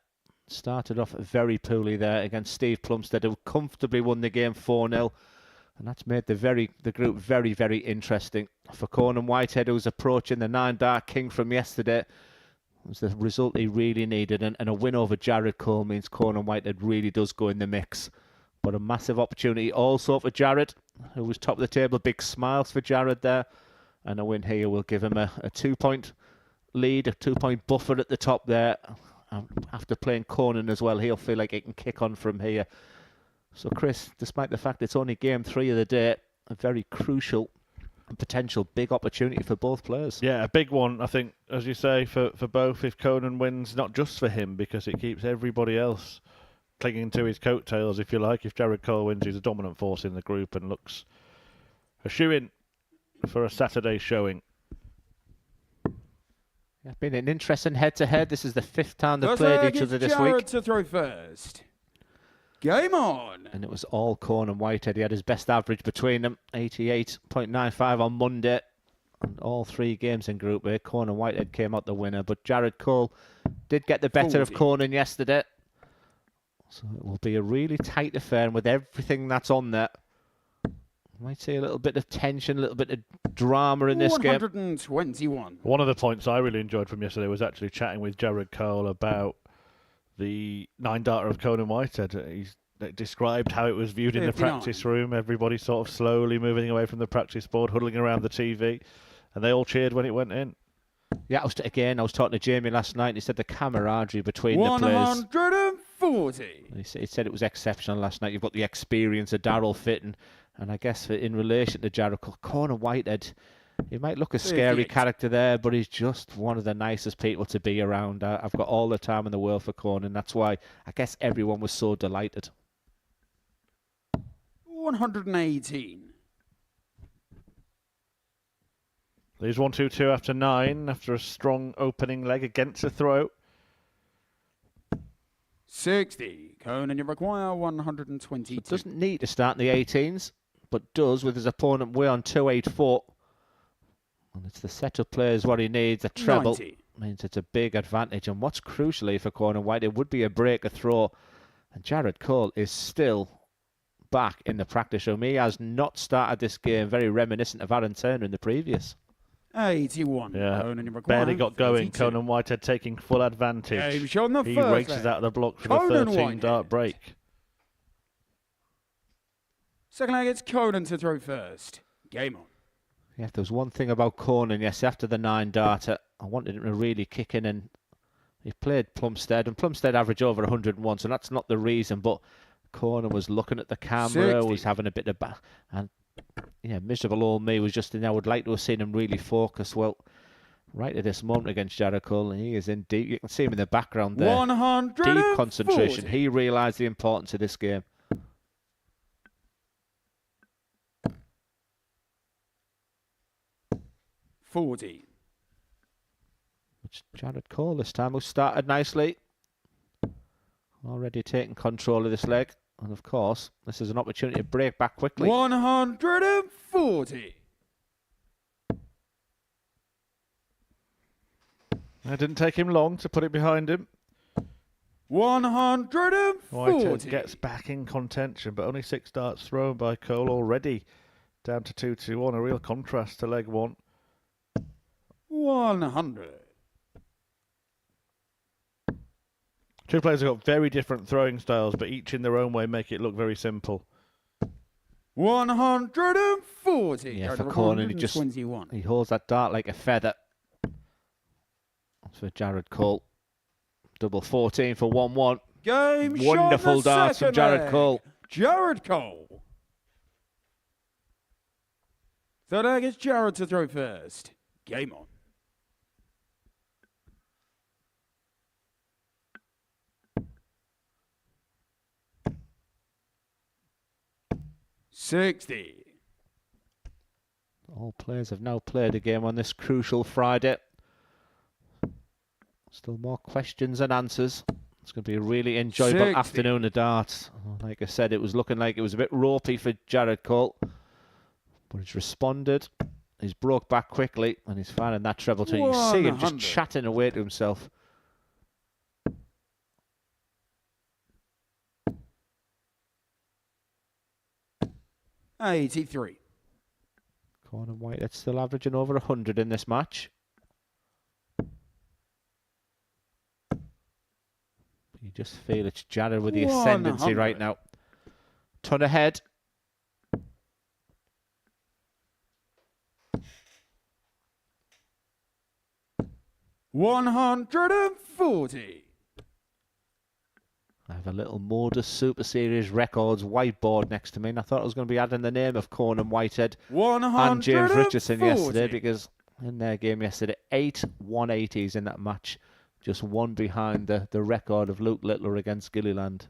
started off very poorly there against Steve Plumstead, who comfortably won the game 4-0. And that's made the group very, very interesting. For Conan Whitehead, who's approaching the 9-dart king from yesterday, it was the result he really needed. And a win over Jared Cole means Conan Whitehead really does go in the mix. But a massive opportunity also for Jared, who was top of the table. Big smiles for Jared there. And a win here will give him a 2-point lead, a 2-point buffer at the top there. After playing Conan as well, he'll feel like he can kick on from here. So, Chris, despite the fact it's only game 3 of the day, a very crucial and potential big opportunity for both players. Yeah, a big one, I think, as you say, for both. If Conan wins, not just for him, because it keeps everybody else clinging to his coattails, if you like. If Jared Cole wins, he's a dominant force in the group and looks a shoo-in for a Saturday showing. Yeah, been an interesting head-to-head. This is the 5th time they've played each other this Jared week. to throw first. Game on. And it was all Conan Whitehead. He had his best average between them, 88.95 on Monday. And all 3 games in Group A, Conan Whitehead came out the winner. But Jared Cole did get the better of Conan yesterday. So it will be a really tight affair. And with everything that's on there, might see a little bit of tension, a little bit of drama in this game. 121. One of the points I really enjoyed from yesterday was actually chatting with Jared Cole about the 9-darter of Conan Whitehead. He's described how it was viewed in the 59. practice room. Everybody sort of slowly moving away from the practice board, huddling around the TV, and they all cheered when it went in. Yeah, I was talking to Jamie last night, and he said the camaraderie between the players. 140. He said it was exceptional last night. You've got the experience of Darryl Fitton, and I guess in relation to Jared Cole, Conan Whitehead, he might look a scary character there, but he's just one of the nicest people to be around. I've got all the time in the world for Conan. That's why I guess everyone was so delighted. 118. Leaves 1-2-2 after 9, after a strong opening leg against a throw. 60. Conan, you require 122. So doesn't need to start in the 18s, but does with his opponent way on 2-8-4. And it's the set of players what he needs. A treble 90. means it's a big advantage. And what's crucially for Conan White, it would be a break, a throw. And Jared Cole is still back in the practice room. He has not started this game, very reminiscent of Aaron Turner in the previous. 81. Yeah, Conan, you require barely got going. 32. Conan Whitehead taking full advantage. Game shown the He first races leg. out of the block for Conan the 13-dart break. Second leg, it's Conan to throw first. Game on. Yeah, if there was one thing about Conan, yes, after the 9-darter, I wanted him to really kick in, and he played Plumstead, and Plumstead averaged over 101, so that's not the reason, but Conan was looking at the camera, 60. was having a bit of and yeah, miserable old me was just in there. I would like to have seen him really focus. Well, right at this moment against Jared Cole, he is in deep. You can see him in the background there. 140. Deep concentration. He realised the importance of this game. $40. Which Jared Cole this time, who started nicely. Already taking control of this leg. And of course, this is an opportunity to break back quickly. 140. It didn't take him long to put it behind him. 140. Whitehead gets back in contention, but only 6 darts thrown by Cole already. Down to 2-2-1, a real contrast to leg 1. 100. Two players have got very different throwing styles, but each in their own way make it look very simple. 140. Yeah, for Conan, he holds that dart like a feather. That's for Jared Cole. Double 14 for 1-1. Game Wonderful shot the darts from second Jared leg. Cole. Jared Cole. Third leg is Jared to throw first. Game on. 60. All players have now played a game on this crucial Friday. Still more questions and answers. It's going to be a really enjoyable 60. afternoon of darts. Like I said, it was looking like it was a bit ropey for Jared Cole. But he's responded. He's broke back quickly and he's finding that treble too. You can see him just 100. chatting away to himself. 83. Corner White, that's still averaging over 100 in this match. You just feel it's Jared with the ascendancy right now. Ton ahead. $140. I have a little Modus Super Series Records whiteboard next to me, and I thought I was going to be adding the name of Conan Whitehead and James Richardson yesterday, because in their game yesterday, 8 180s in that match, just one behind the record of Luke Littler against Gilliland.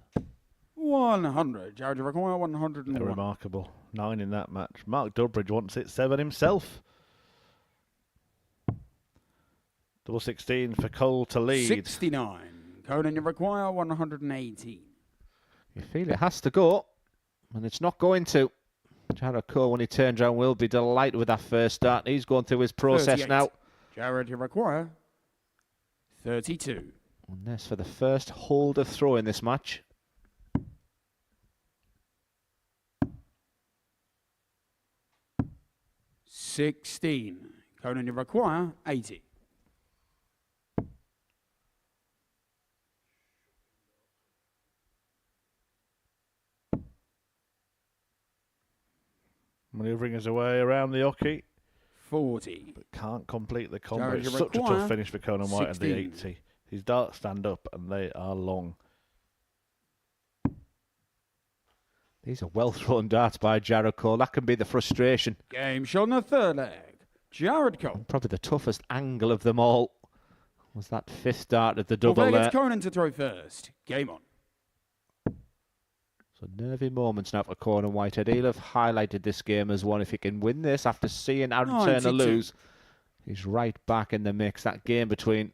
100. Jared, you require 101. They're remarkable. 9 in that match. Mark Dubridge wants it 7 himself. Double 16 for Cole to lead. 69. Conan, you require 118. You feel it has to go, and it's not going to. Jared Cole, when he turns around, will be delighted with that first start. He's going through his process 38. now. Jared, you require 32. And this for the first hold of throw in this match. $16. Conan, you require 80. Manoeuvring his way around the hockey. 40. But can't complete the combo. Jared, It's you such a require tough finish for Conan White at the 16. 80. His darts stand up and they are long. These are well thrown darts by Jared Cole. That can be the frustration. Game shot on the third leg. Jared Cole. Probably the toughest angle of them all was that fifth dart at the double Well, there. it's Conan to throw first. Game on. So nervy moments now for Conan Whitehead. He'll have highlighted this game as one. If he can win this after seeing Aaron Turner 92. lose, he's right back in the mix. That game between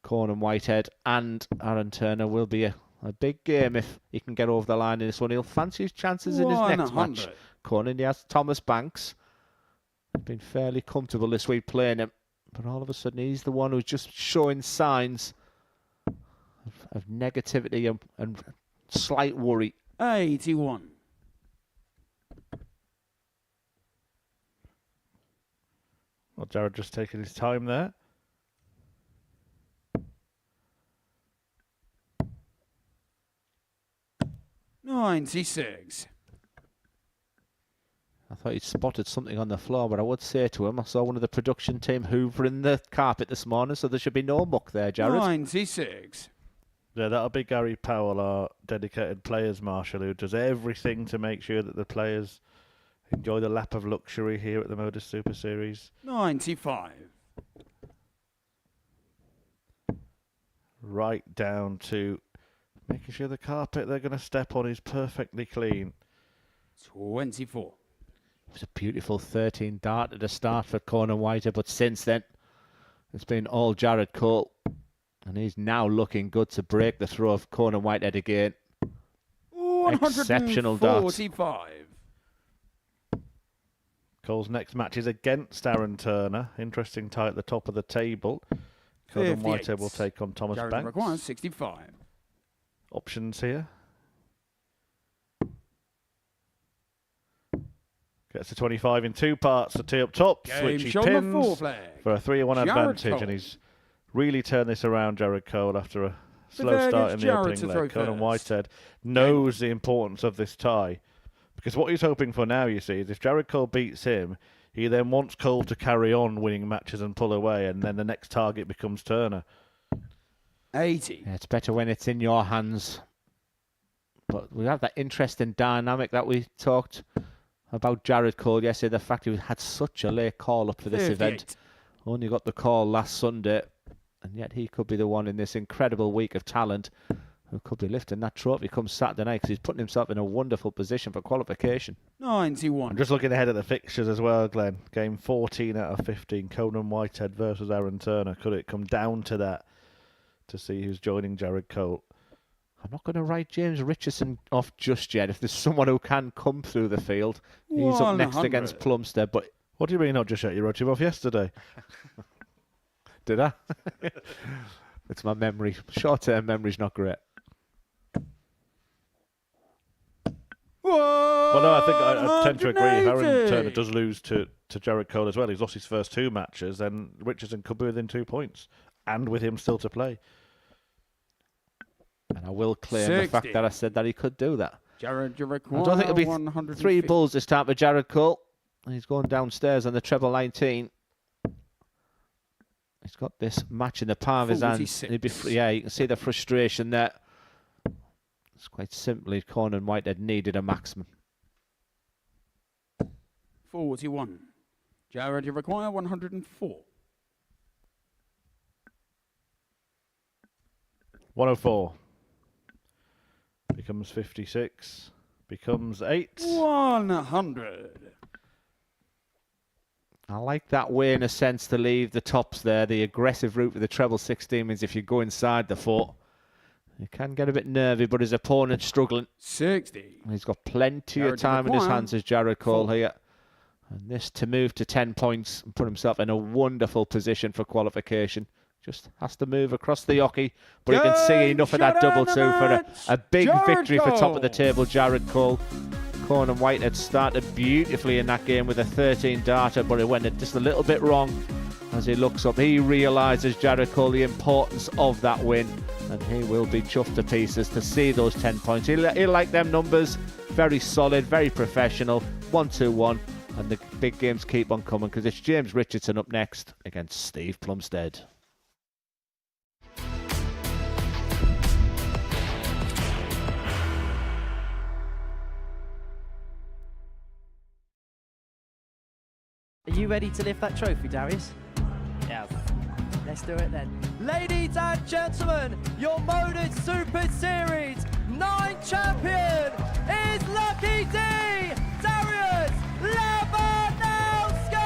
Conan Whitehead and Aaron Turner will be a big game if he can get over the line in this one. He'll fancy his chances in his next 100. match. Conan, he has Thomas Banks. Been fairly comfortable this week playing him, but all of a sudden he's the one who's just showing signs of negativity and slight worry. 81. Well, Jared just taking his time there. $96. I thought he'd spotted something on the floor, but I would say to him, I saw one of the production team hoovering the carpet this morning, so there should be no muck there, Jared. 96. Yeah, that'll be Gary Powell, our dedicated players marshal, who does everything to make sure that the players enjoy the lap of luxury here at the Modus Super Series. 95. Right down to making sure the carpet they're going to step on is perfectly clean. 24. It was a beautiful 13 dart at the start for Conan Whitehead, but since then, it's been all Jared Cole. And he's now looking good to break the throw of Conan Whitehead again. Exceptional darts. 145. Cole's next match is against Aaron Turner. Interesting tie at the top of the table. Conan 58. Whitehead will take on Thomas Jared Banks. requires 65. Options here. Gets to 25 in 2 parts to tee up top. Game Switchy shot on the pins fourth leg. for a 3-1 Jared advantage. Cole. And he's really turned this around, Jared Cole, after a slow there start in gets the Jared opening to leg. throw Conan first. Whitehead knows the importance of this tie. Because what he's hoping for now, you see, is if Jared Cole beats him, he then wants Cole to carry on winning matches and pull away, and then the next target becomes Turner. 80. Yeah, it's better when it's in your hands. But we have that interesting dynamic that we talked about Jared Cole yesterday. The fact he had such a late call up for this 58. event. Only got the call last Sunday. And yet he could be the one in this incredible week of talent who could be lifting that trophy come Saturday night, because he's putting himself in a wonderful position for qualification. 91. I'm just looking ahead at the fixtures as well, Glenn. Game 14 out of 15, Conan Whitehead versus Aaron Turner. Could it come down to that to see who's joining Jared Cole? I'm not going to write James Richardson off just yet. If there's someone who can come through the field, he's up next 100. against Plumstead. But What do you mean not just yet? You wrote him off yesterday. did I? It's my memory. Short-term memory's not great. Well, no, I think I tend to agree. Aaron Turner does lose to Jared Cole as well. He's lost his first 2 matches, and Richardson could be within 2 points, and with him still to play. And I will claim the fact that I said that he could do that. Jared, you require I don't think it'll be 150. 3 bulls this time for Jared Cole. He's going downstairs on the treble 19. He's got this match in the palm of his hands. Yeah, you can see the frustration there. It's quite simply Conan Whitehead needed a maximum. 41. Jared, you require 104. 104. Becomes 56. Becomes 8. 100. I like that way in a sense to leave the tops there. The aggressive route with the treble 16 means if you go inside the foot, you can get a bit nervy, but his opponent's struggling. 60. He's got plenty of time in his hands as Jared Cole here. And this to move to 10 points and put himself in a wonderful position for qualification. Just has to move across the hockey, but you can see enough of that double 2 for a big victory for top of the table, Jared Cole. Conan Whitehead started beautifully in that game with a 13 darter, but it went just a little bit wrong. As he looks up, he realises, Jared Cole, the importance of that win, and he will be chuffed to pieces to see those 10 points. He'll like them numbers. Very solid, very professional. 1-2-1, and the big games keep on coming because it's James Richardson up next against Steve Plumstead. Are you ready to lift that trophy, Darius? Yes. Let's do it then. Ladies and gentlemen, your Modus Super Series 9 champion is Lucky D, Darius Lewandowski!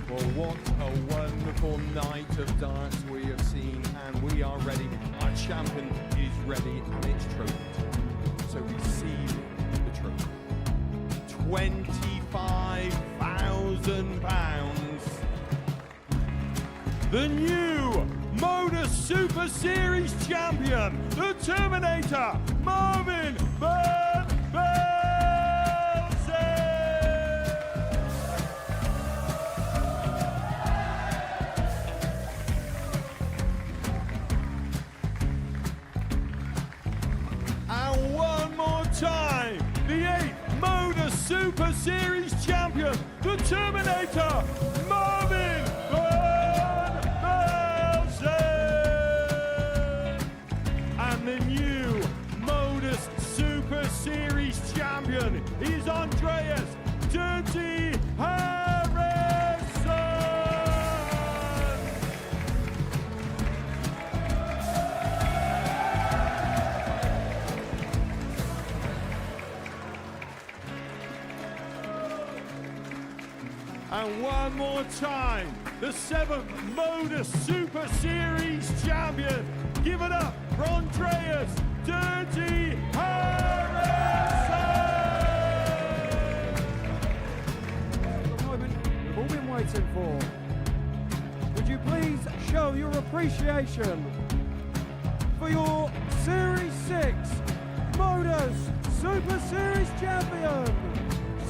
Well, what a wonderful night of darts we have seen, and we are ready. Our champion is ready, and it's trophy. So receive the trophy. £25,000. The new Modus Super Series champion, the Terminator, Marvin Van Velzen. And one more time, the 8th Modus Super Series champion, the Terminator, Marvin Van Velzen. And the new Modus Super Series champion is Andreas Dirty Harrison. And one more time, the 7th Modus Super Series champion. Give it up for Andreas Dirty Harrison! The moment we've all been waiting for. Would you please show your appreciation for your Series 6 Modus Super Series champion,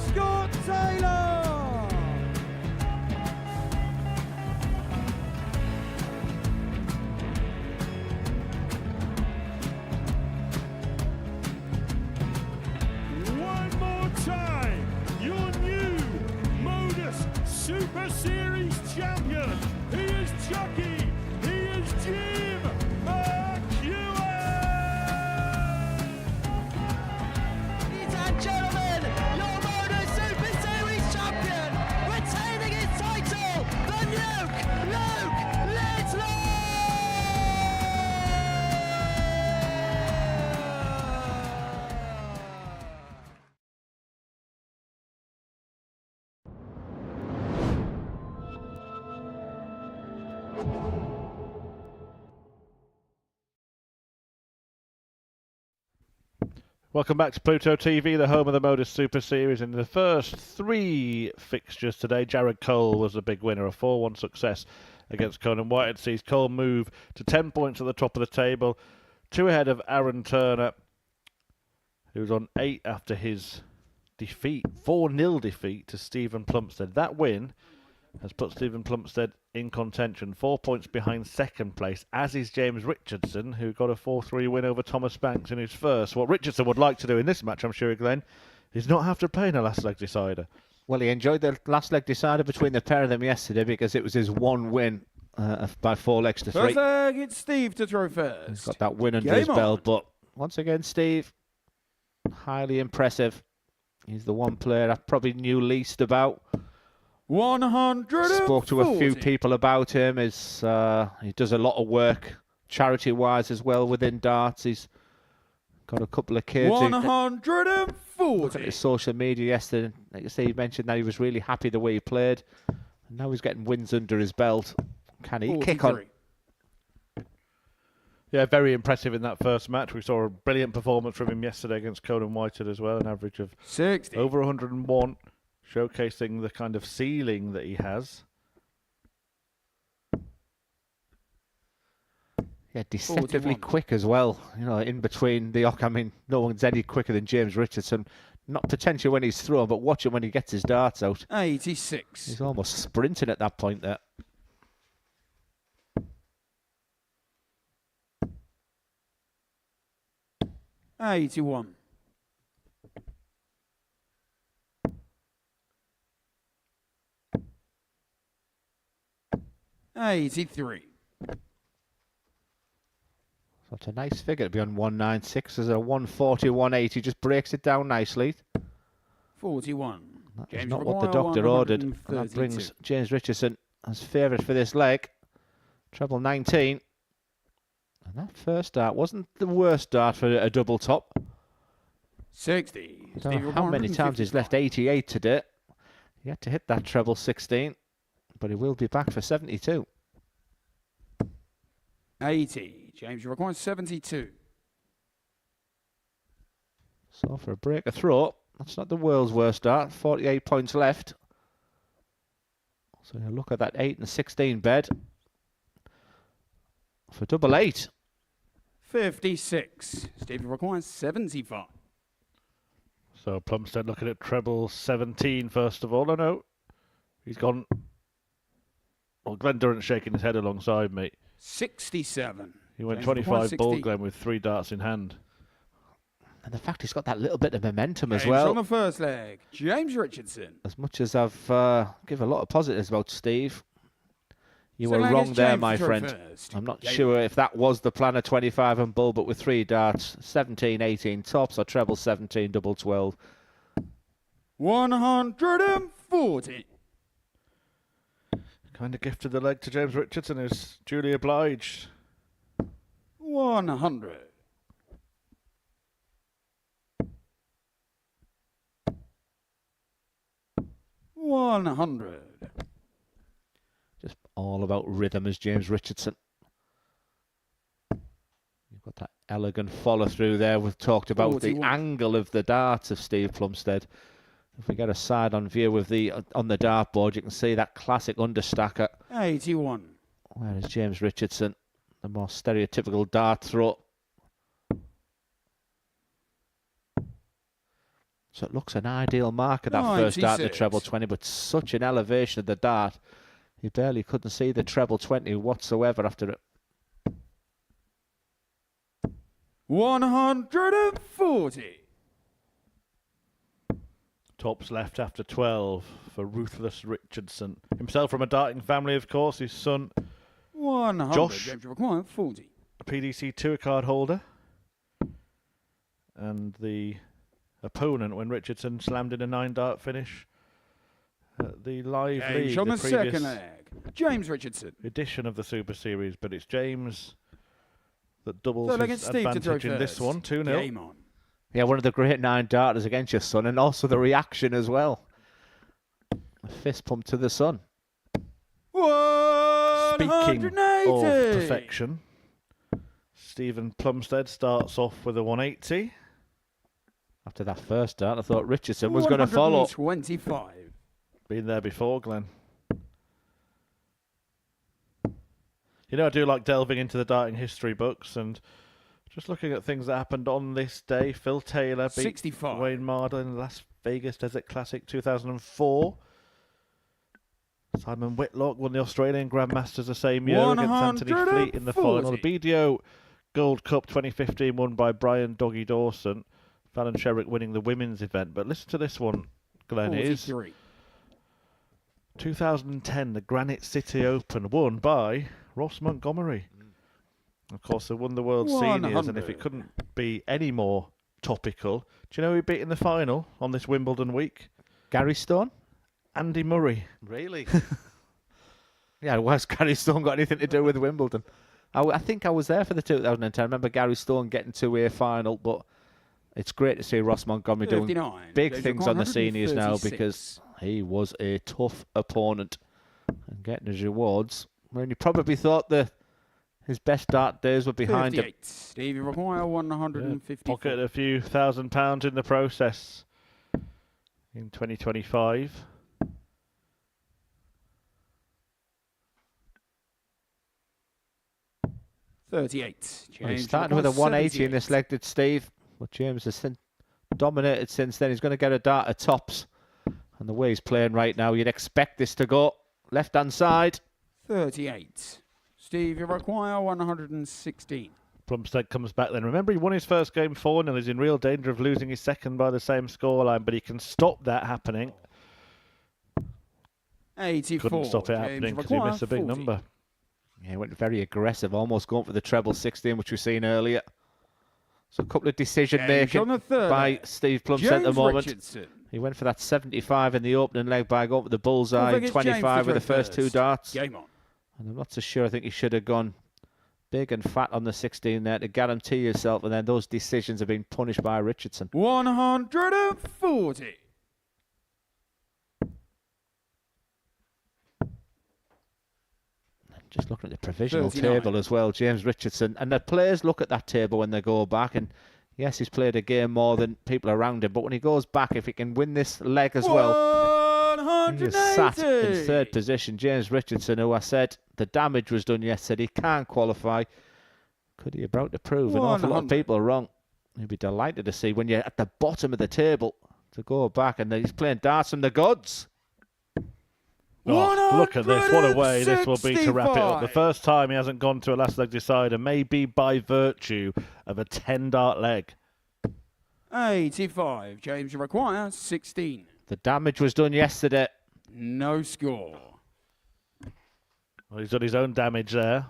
Scott Taylor! One more time, your new Modus Super Series champion. He is Chucky. He is Jim McEwen. Ladies and gentlemen, your Modus Super Series champion, retaining his title, the Luke Littler! Welcome back to Pluto TV, the home of the Modus Super Series. In the first 3 fixtures today, Jared Cole was the big winner, a 4-1 success against Conan White. It sees Cole move to 10 points at the top of the table, 2 ahead of Aaron Turner, who was on 8 after his defeat, 4-0 defeat to Stephen Plumstead. That win has put Stephen Plumstead in contention, 4 points behind second place, as is James Richardson, who got a 4-3 win over Thomas Banks in his first. What Richardson would like to do in this match, I'm sure, Glenn, is not have to play in a last leg decider. Well, he enjoyed the last leg decider between the pair of them yesterday because it was his one win by 4 legs to 3. First leg, it's Steve to throw first. He's got that win under Game his belt, but once again, Steve, highly impressive. He's the one player I probably knew least about. 140. Spoke to a few people about him. He does a lot of work charity-wise as well within darts. He's got a couple of kids. 140. Look at his social media yesterday. Like you say, he mentioned that he was really happy the way he played. And now he's getting wins under his belt. Can he kick on? Yeah, very impressive in that first match. We saw a brilliant performance from him yesterday against Conan Whitehead as well, an average of 60. over 101. Showcasing the kind of ceiling that he has. Yeah, deceptively quick as well. You know, in between the I mean, no one's any quicker than James Richardson. Not potentially when he's thrown, but watch him when he gets his darts out. 86. He's almost sprinting at that point there. $81. 83. So it's a nice figure to be on 196. There's a 140, 180. Just breaks it down nicely. 41. That's not what the doctor ordered. And that brings James Richardson as favourite for this leg. Treble 19. And that first dart wasn't the worst dart for a double top. 60. I don't know how many times he's left 88 today. He had to hit that treble 16. But he will be back for 72. 80. James, you require 72. So for a breaker throw, that's not the world's worst dart. 48 points left. So you look at that 8 and 16 bed. For double 8. 56. Steve, you require 75. So Plumstead looking at treble 17 first of all. Oh no, he's gone. Well, Glenn Durrant's shaking his head alongside me. 67. He went James 25 ball, Glenn, with 3 darts in hand. And the fact he's got that little bit of momentum as James well. on the first leg. James Richardson. As much as I've given a lot of positives about Steve, you were Second leg wrong is there, James my to throw friend. first. I'm not James. sure if that was the plan of 25 and bull, but with 3 darts, 17, 18 tops, or treble 17, double 12. 140. Kind of gifted the leg to James Richardson, who's duly obliged. 100. $100. Just all about rhythm as James Richardson. You've got that elegant follow through there. We've talked about 41. the angle of the darts of Steve Plumstead. If we get a side on view with the on the dartboard, you can see that classic understacker. 81. Whereas James Richardson, the more stereotypical dart throw. So it looks an ideal mark of that first dart, the 96. treble 20, but such an elevation of the dart. You barely couldn't see the treble 20 whatsoever after it. 140. Tops left after 12 for Ruthless Richardson. Himself from a darting family, of course. His son, 100. Josh. James require 40. a PDC tour card holder. And the opponent when Richardson slammed in a 9-dart finish at the live James league, on the second previous leg. James Richardson. edition of the Super Series, but it's James that doubles Third leg his against Steve to throw advantage in this first. one, 2-0. Game on. Yeah, one of the great 9-darters against your son, and also the reaction as well. A fist pump to the son. Speaking 180. of perfection, Stephen Plumstead starts off with a 180. After that first dart, I thought Richardson was going to follow. 125. Been there before, Glenn. You know, I do like delving into the darting history books and just looking at things that happened on this day. Phil Taylor beat 65. Wayne Mardle in the Las Vegas Desert Classic 2004. Simon Whitlock won the Australian Grandmasters the same year against Anthony Fleet in the final. The BDO Gold Cup 2015 won by Brian Doggy Dawson. Fallon Sherrick winning the women's event. But listen to this one, Glenn. It is 2010, the Granite City Open, won by Ross Montgomery. Of course, they won the World Seniors, and if it couldn't be any more topical, do you know who he beat in the final on this Wimbledon week? Gary Stone? Andy Murray. Really? Yeah, what's Gary Stone got anything to do with Wimbledon? I think I was there for the 2010. I remember Gary Stone getting to a final, but it's great to see Ross Montgomery doing big things on the seniors now, because he was a tough opponent and getting his rewards when you probably thought his best dart days were behind him. Stevie Maguire, 150. Pocketed a few £1,000 in the process in 2025. He started with a 180 in this leg, did Steve? But James has dominated since then. He's going to get a dart at tops. And the way he's playing right now, you'd expect this to go left-hand side. 38. Steve, you require 116. Plumstead comes back then. Remember, he won his first game 4-0. He's in real danger of losing his second by the same scoreline, but he can stop that happening. 84. Couldn't stop it happening because he missed a big number. Yeah, he went very aggressive, almost going for the treble 16, which we've seen earlier. So a couple of decision-making by Steve Plumstead at the moment. Richardson. He went for that 75 in the opening leg by going for the bullseye, 25 with the first two darts. Game on. And I'm not so sure. I think he should have gone big and fat on the 16 there to guarantee yourself, and then those decisions have been punished by Richardson. 140. Just looking at the provisional 39. table as well, James Richardson. And the players look at that table when they go back, and yes, he's played a game more than people around him, but when he goes back, if he can win this leg as well, he is sat in third position. James Richardson, who I said the damage was done yesterday, he can't qualify. Could he about to prove an awful lot of people wrong? He'd be delighted to see when you're at the bottom of the table to go back, and then he's playing darts from the gods. Oh, look at this. What a way this will be to wrap it up. The first time he hasn't gone to a last leg decider, maybe by virtue of a 10-dart leg. 85. James, you require 16. The damage was done yesterday. No score. Well, he's done his own damage there.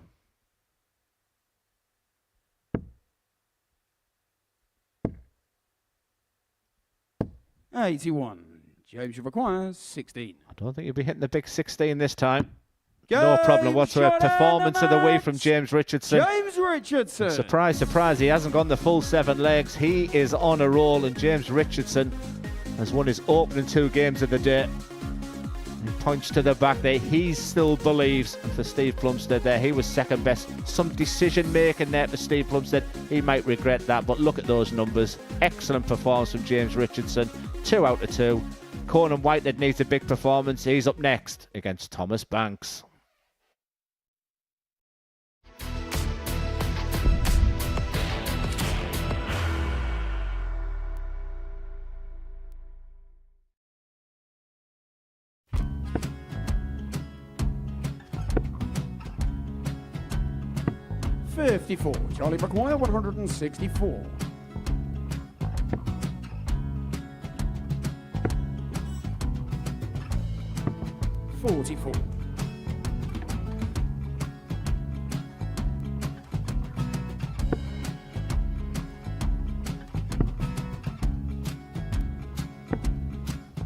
$81. James, you require 16. I don't think he'll be hitting the big 16 this time. No problem whatsoever. Performance of the week from James Richardson. James Richardson. Surprise, surprise, he hasn't gone the full 7 legs. He is on a roll, and James Richardson has won his opening 2 games of the day. He points to the back there. He still believes, and for Steve Plumstead there, he was second best. Some decision making there for Steve Plumstead. He might regret that, but look at those numbers. Excellent performance from James Richardson. 2 out of 2. Conan Whitehead needs a big performance. He's up next against Thomas Banks. $54. Charlie Maguire, 164. $44.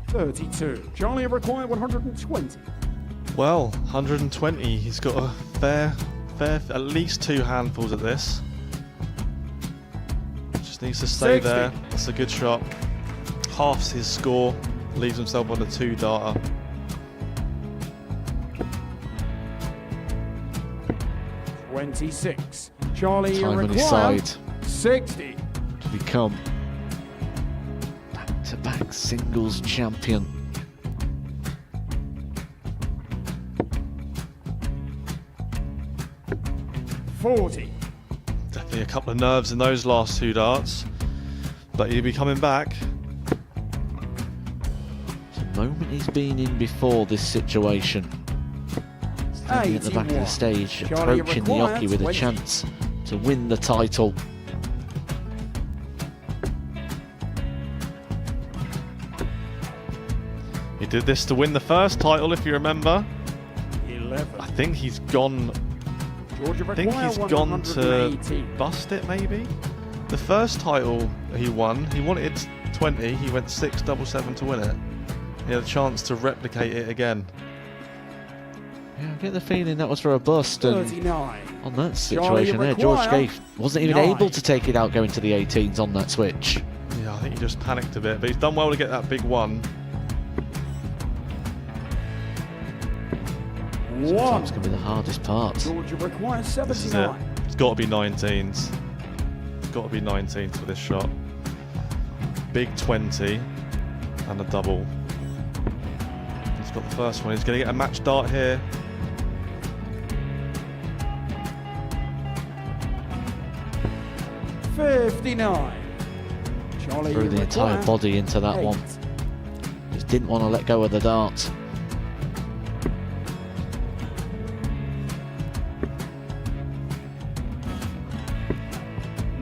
$32. Charlie required 120. Well, 120. He's got a fair, at least 2 handfuls at this. Just needs to stay 60. there. That's a good shot. Halves his score. Leaves himself on a 2-darter. $26. Charlie Time on his required side 60. to become back-to-back singles champion. Definitely a couple of nerves in those last two darts, but he'll be coming back. The moment he's been in before this situation. Standing at the back of the stage, approaching the hockey with a chance to win the title. He did this to win the first title, if you remember. 11. I think he's gone. I think he's gone to bust it, maybe. The first title he wanted 20. He went 6-7-7 to win it. He had a chance to replicate it again. Yeah, I get the feeling that was for a bust. And 39. on that situation there, George Gave wasn't even able to take it out going to the 18s on that switch. Yeah, I think he just panicked a bit, but he's done well to get that big one. Sometimes can be the hardest part. Georgia requires This is it. 79. It's got to be 19s. It's got to be 19s for this shot. Big 20 and a double. He's got the first one. He's going to get a match dart here. $59. Charlie Threw the entire requires body into that 8. one. Just didn't want to let go of the dart.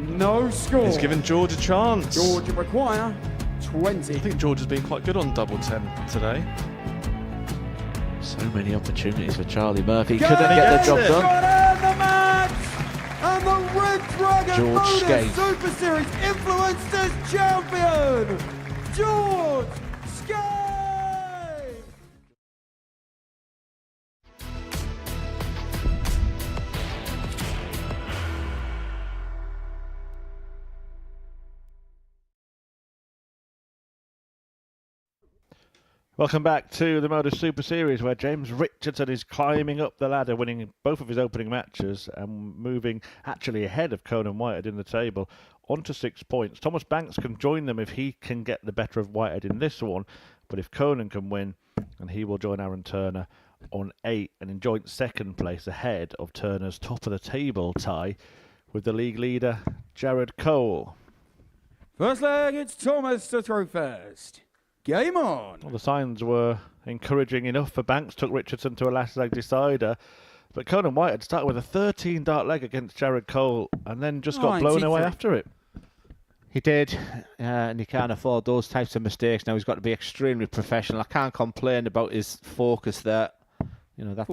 No score. He's given George a chance. Georgia require 20. I think George has been quite good on double 10 today. So many opportunities for Charlie Murphy. Go Couldn't get the job Got done. in the match! And the Red Dragon George Modus Skate. Super Series Influencers Champion, George Skate! Welcome back to the Modus Super Series, where James Richardson is climbing up the ladder, winning both of his opening matches and moving actually ahead of Conan Whitehead in the table onto 6 points. Thomas Banks can join them if he can get the better of Whitehead in this one, but if Conan can win, and he will join Aaron Turner on 8 and in joint second place ahead of Turner's top of the table tie with the league leader Jared Cole. First leg, it's Thomas to throw first. Game on. Well, the signs were encouraging enough for Banks, took Richardson to a last leg decider, but Conan Whitehead started with a 13 dart leg against Jared Cole and then just got blown away after it. He did, and he can't afford those types of mistakes. Now he's got to be extremely professional. I can't complain about his focus there. You know, that's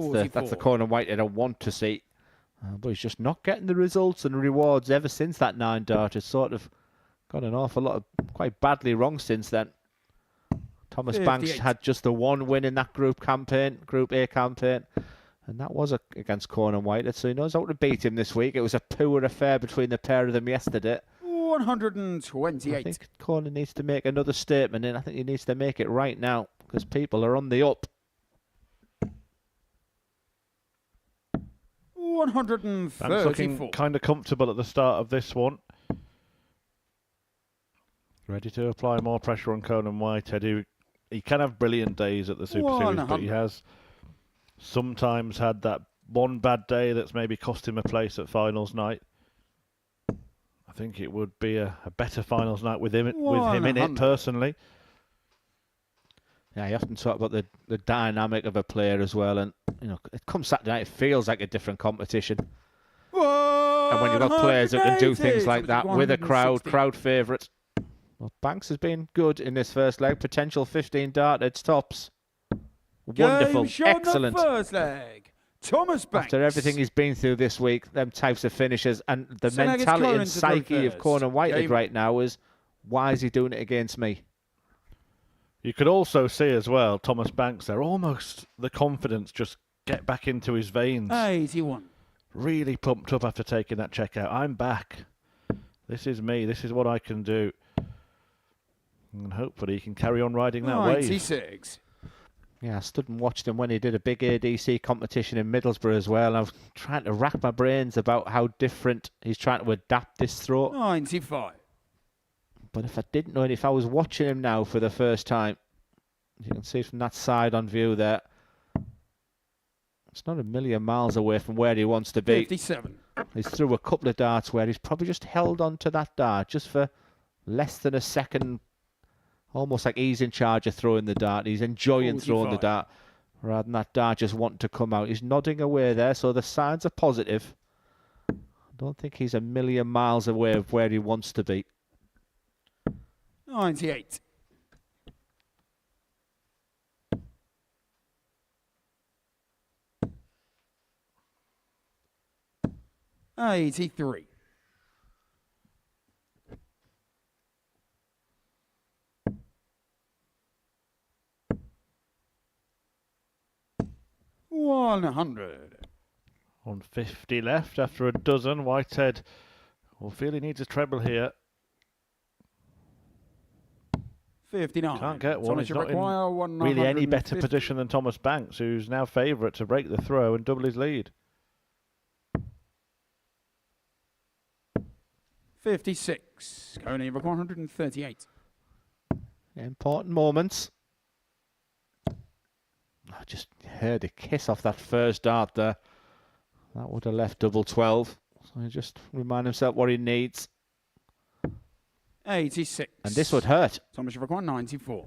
the Conan Whitehead I want to see. But he's just not getting the results and rewards ever since that 9 dart. It's sort of got an awful lot of quite badly wrong since then. Thomas Banks had just the one win in that Group A campaign, and that was against Conan Whitehead, so he knows how to beat him this week. It was a poor affair between the pair of them yesterday. 128. I think Conan needs to make another statement, and I think he needs to make it right now, because people are on the up. 134. Banks looking kind of comfortable at the start of this one. Ready to apply more pressure on Conan Whitehead. He can have brilliant days at the Super Series, but he has sometimes had that one bad day that's maybe cost him a place at finals night. I think it would be a better finals night with him in it, personally. Yeah, you often talk about the dynamic of a player as well, and you know, it comes Saturday night, it feels like a different competition. And when you've got players that can do things like that with a crowd favourites. Well, Banks has been good in this first leg. Potential 15 darted tops. Wonderful, excellent. First leg. Thomas Banks. After everything he's been through this week, them types of finishes, and the mentality and psyche of Conan Whitehead right now is, why is he doing it against me? You could also see as well, Thomas Banks there, almost the confidence just get back into his veins. 81. Really pumped up after taking that check out. I'm back. This is me. This is what I can do. And hopefully he can carry on riding that wave. 96. Yeah, I stood and watched him when he did a big ADC competition in Middlesbrough as well. I was trying to rack my brains about how different he's trying to adapt this throw. 95. But if I didn't know it, if I was watching him now for the first time, you can see from that side on view there, it's not a million miles away from where he wants to be. 57. He's threw a couple of darts where he's probably just held on to that dart just for less than a second, almost like he's in charge of throwing the dart. He's enjoying throwing the 45. dart rather than that dart just wanting to come out. He's nodding away there, so the signs are positive. I don't think he's a million miles away of where he wants to be. 98. $83. $100. 150 left after a dozen. Whitehead will feel he needs a treble here. 59. Can't get one. Thomas, He's you not require in really any better 150. position than Thomas Banks, who's now favourite to break the throw and double his lead. 56. Conan, you require 138. Important moments. I just heard a kiss off that first dart there. That would have left double 12. So he just remind himself what he needs. 86. And this would hurt. Thomas, you require 94.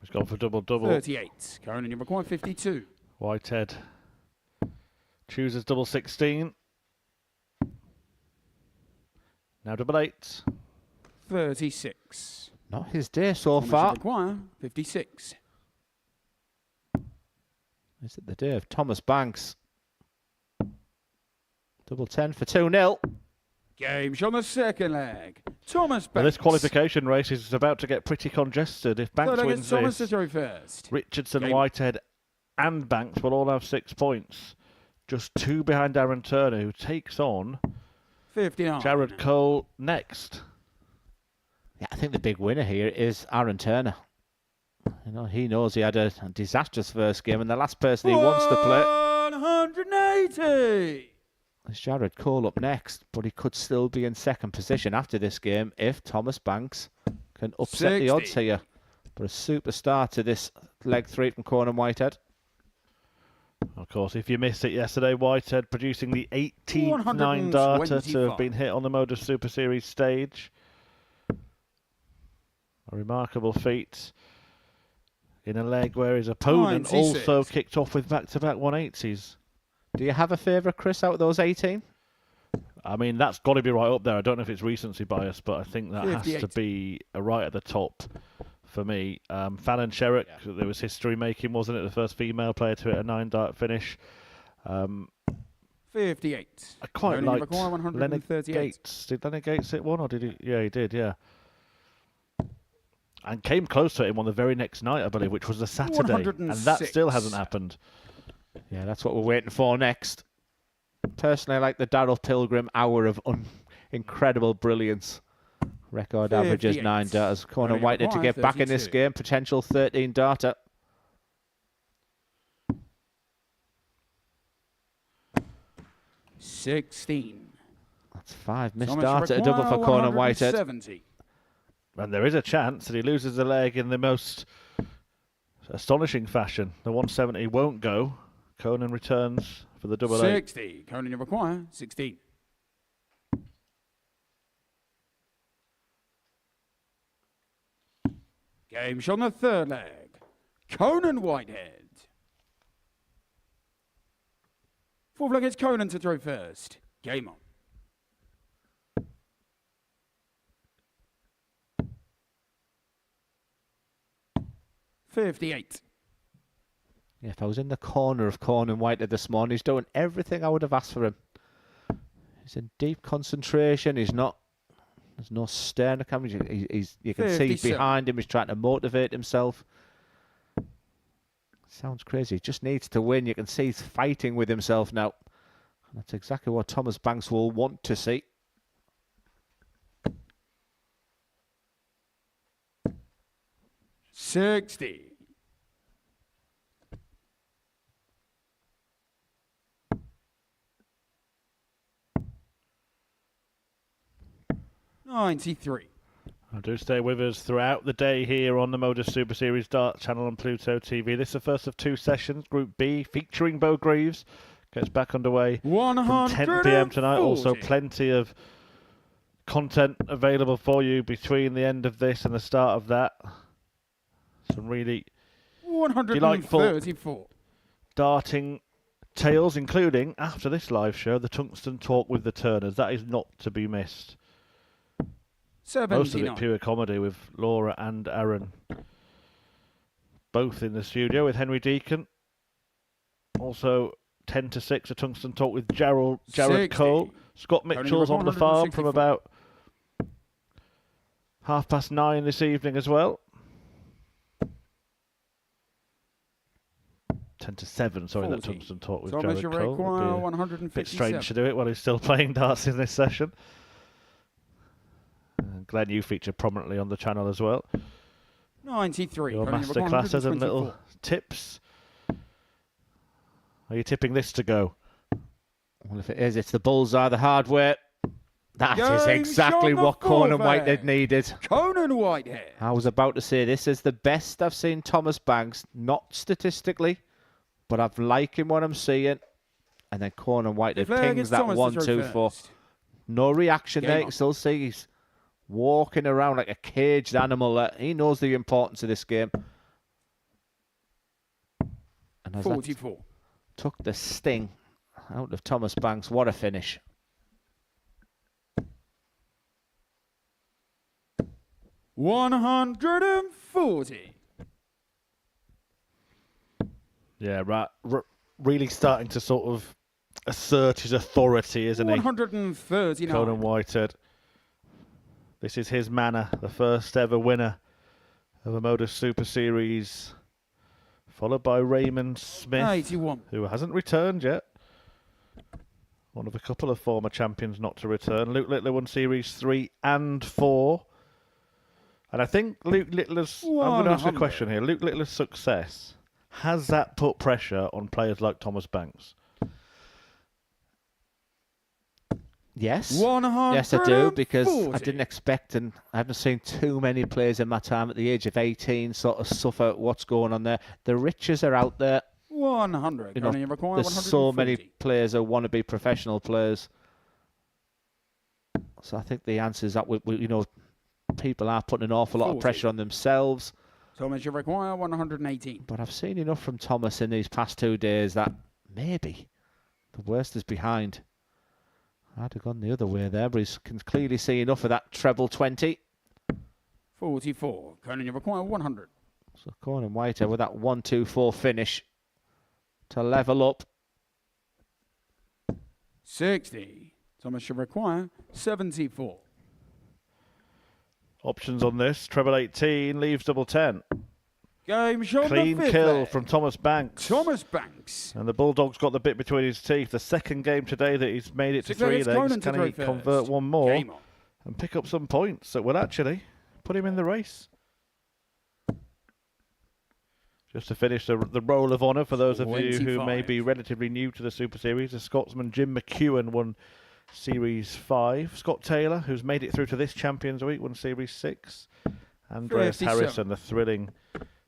He's gone for double-double. 38. Conan, you require 52. Whitehead chooses double 16. Now double 8. 36. Not his day so Thomas, far. you require 56. Is it the day of Thomas Banks? Double 10 for 2-0. Game on the second leg. Thomas Banks. Well, this qualification race is about to get pretty congested. If Banks Third leg, wins it's Thomas to this, throw first. Richardson, Game. Whitehead and Banks will all have 6 points. Just 2 behind Aaron Turner, who takes on 59. Jared Cole next. Yeah, I think the big winner here is Aaron Turner. You know, he knows he had a disastrous first game, and the last person he wants to play 180. is Jared Cole up next, but he could still be in second position after this game if Thomas Banks can upset 60. the odds here. But a superstar to this leg 3 from Conan Whitehead. Of course, if you missed it yesterday, Whitehead producing the 18th 9-darter to have been hit on the Modus Super Series stage. A remarkable feat in a leg where his opponent 96. also kicked off with back-to-back 180s. Do you have a favourite, Chris, out of those 18? I mean, that's got to be right up there. I don't know if it's recency bias, but I think that has 58. to be right at the top for me. Fallon Sherrick, there was history making, wasn't it? The first female player to hit a 9-dart finish. 58. I quite Conan, you liked require Leonard 138. Gates. Did Leonard Gates hit one, or did he? Yeah, he did, yeah. And came close to him on the very next night, I believe, which was the Saturday. And that 106. still hasn't happened. Yeah, that's what we're waiting for next. Personally, I like the Darryl Pilgrim hour of incredible brilliance. Record averages 58. 9 darters. Conan Conan, you Whitehead to require get back in this 32. game. Potential 13 darter. $16. That's 5 missed Thomas, you darter. A double for require Conan Whitehead. 170. And there is a chance that he loses a leg in the most astonishing fashion. The 170 won't go. Conan returns for the double 8. 60. Conan, you require 16. Game on the third leg. Conan Whitehead. Fourth leg, it's Conan to throw first. Game on. $58. Yeah, if I was in the corner of Conan Whitehead this morning, he's doing everything I would have asked for him. He's in deep concentration. He's not. There's no stern at camera. You can see 57. behind him. He's trying to motivate himself. Sounds crazy. He just needs to win. You can see he's fighting with himself now. And that's exactly what Thomas Banks will want to see. $60. 93. Do stay with us throughout the day here on the Modus Super Series Dart channel on Pluto TV. This is the first of 2 sessions. Group B featuring Bo Greaves gets back underway from 10 p.m. tonight. Also plenty of content available for you between the end of this and the start of that. Some really delightful darting tales, including, after this live show, the Tungsten Talk with the Turners. That is not to be missed. 79. Most of it pure comedy with Laura and Aaron. Both in the studio with Henry Deacon. Also 10 to 6, a Tungsten Talk with Jared 60. Cole. Scott Mitchell's on the farm from about 9:30 this evening as well. 10 to 7, sorry, 40. that Tungsten Talk with Thomas Jared Cole. Require Would be a 157. bit strange to do it while he's still playing darts in this session. Glenn, you feature prominently on the channel as well. 93. Your master classes and little tips. Are you tipping this to go? Well, if it is, it's the bullseye, the hardware. That is Game exactly shot what number Conan 4 Whitehead needed. Conan Whitehead. I was about to say this is the best I've seen Thomas Banks, not statistically, but I've liking what I'm seeing. And then Conan Whitehead pings that 1-2-4. No reaction there. You can still see he's walking around like a caged animal. He knows the importance of this game. And as 44. Took the sting out of Thomas Banks. What a finish. $140. Yeah, right. Really starting to sort of assert his authority, isn't he? 139. Conan Whitehead. This is his manner, the first ever winner of a Modus Super Series, followed by Raymond Smith, 81. who hasn't returned yet. One of a couple of former champions not to return. Luke Littler won Series 3 and 4. And I think Luke Littler's... I'm going to ask a question here. Luke Littler's success, has that put pressure on players like Thomas Banks? Yes. Yes, I do, because I didn't expect, and I haven't seen too many players in my time at the age of 18 sort of suffer what's going on there. The riches are out there. 100. You know, there's so many players who want to be professional players. So I think the answer is that, you know, people are putting an awful lot of pressure on themselves. Thomas, you require 118. But I've seen enough from Thomas in these past 2 days that maybe the worst is behind. I'd have gone the other way there, but he can clearly see enough of that treble 20. 44. Conan, you require 100. So Conan Whitehead with that 1-2-4 finish to level up. 60. Thomas, you require 74. Options on this. Treble 18 leaves double 10. Game shot Clean kill from Thomas Banks. Thomas Banks. And the Bulldog's got the bit between his teeth. The second game today that he's made it to 3 legs. Can he convert one more and pick up some points that will actually put him in the race? Just to finish the roll of honour for those of you who may be relatively new to the Super Series, the Scotsman Jim McEwen won Series 5. Scott Taylor, who's made it through to this Champions Week, won Series 6. Andreas Harrison, the thrilling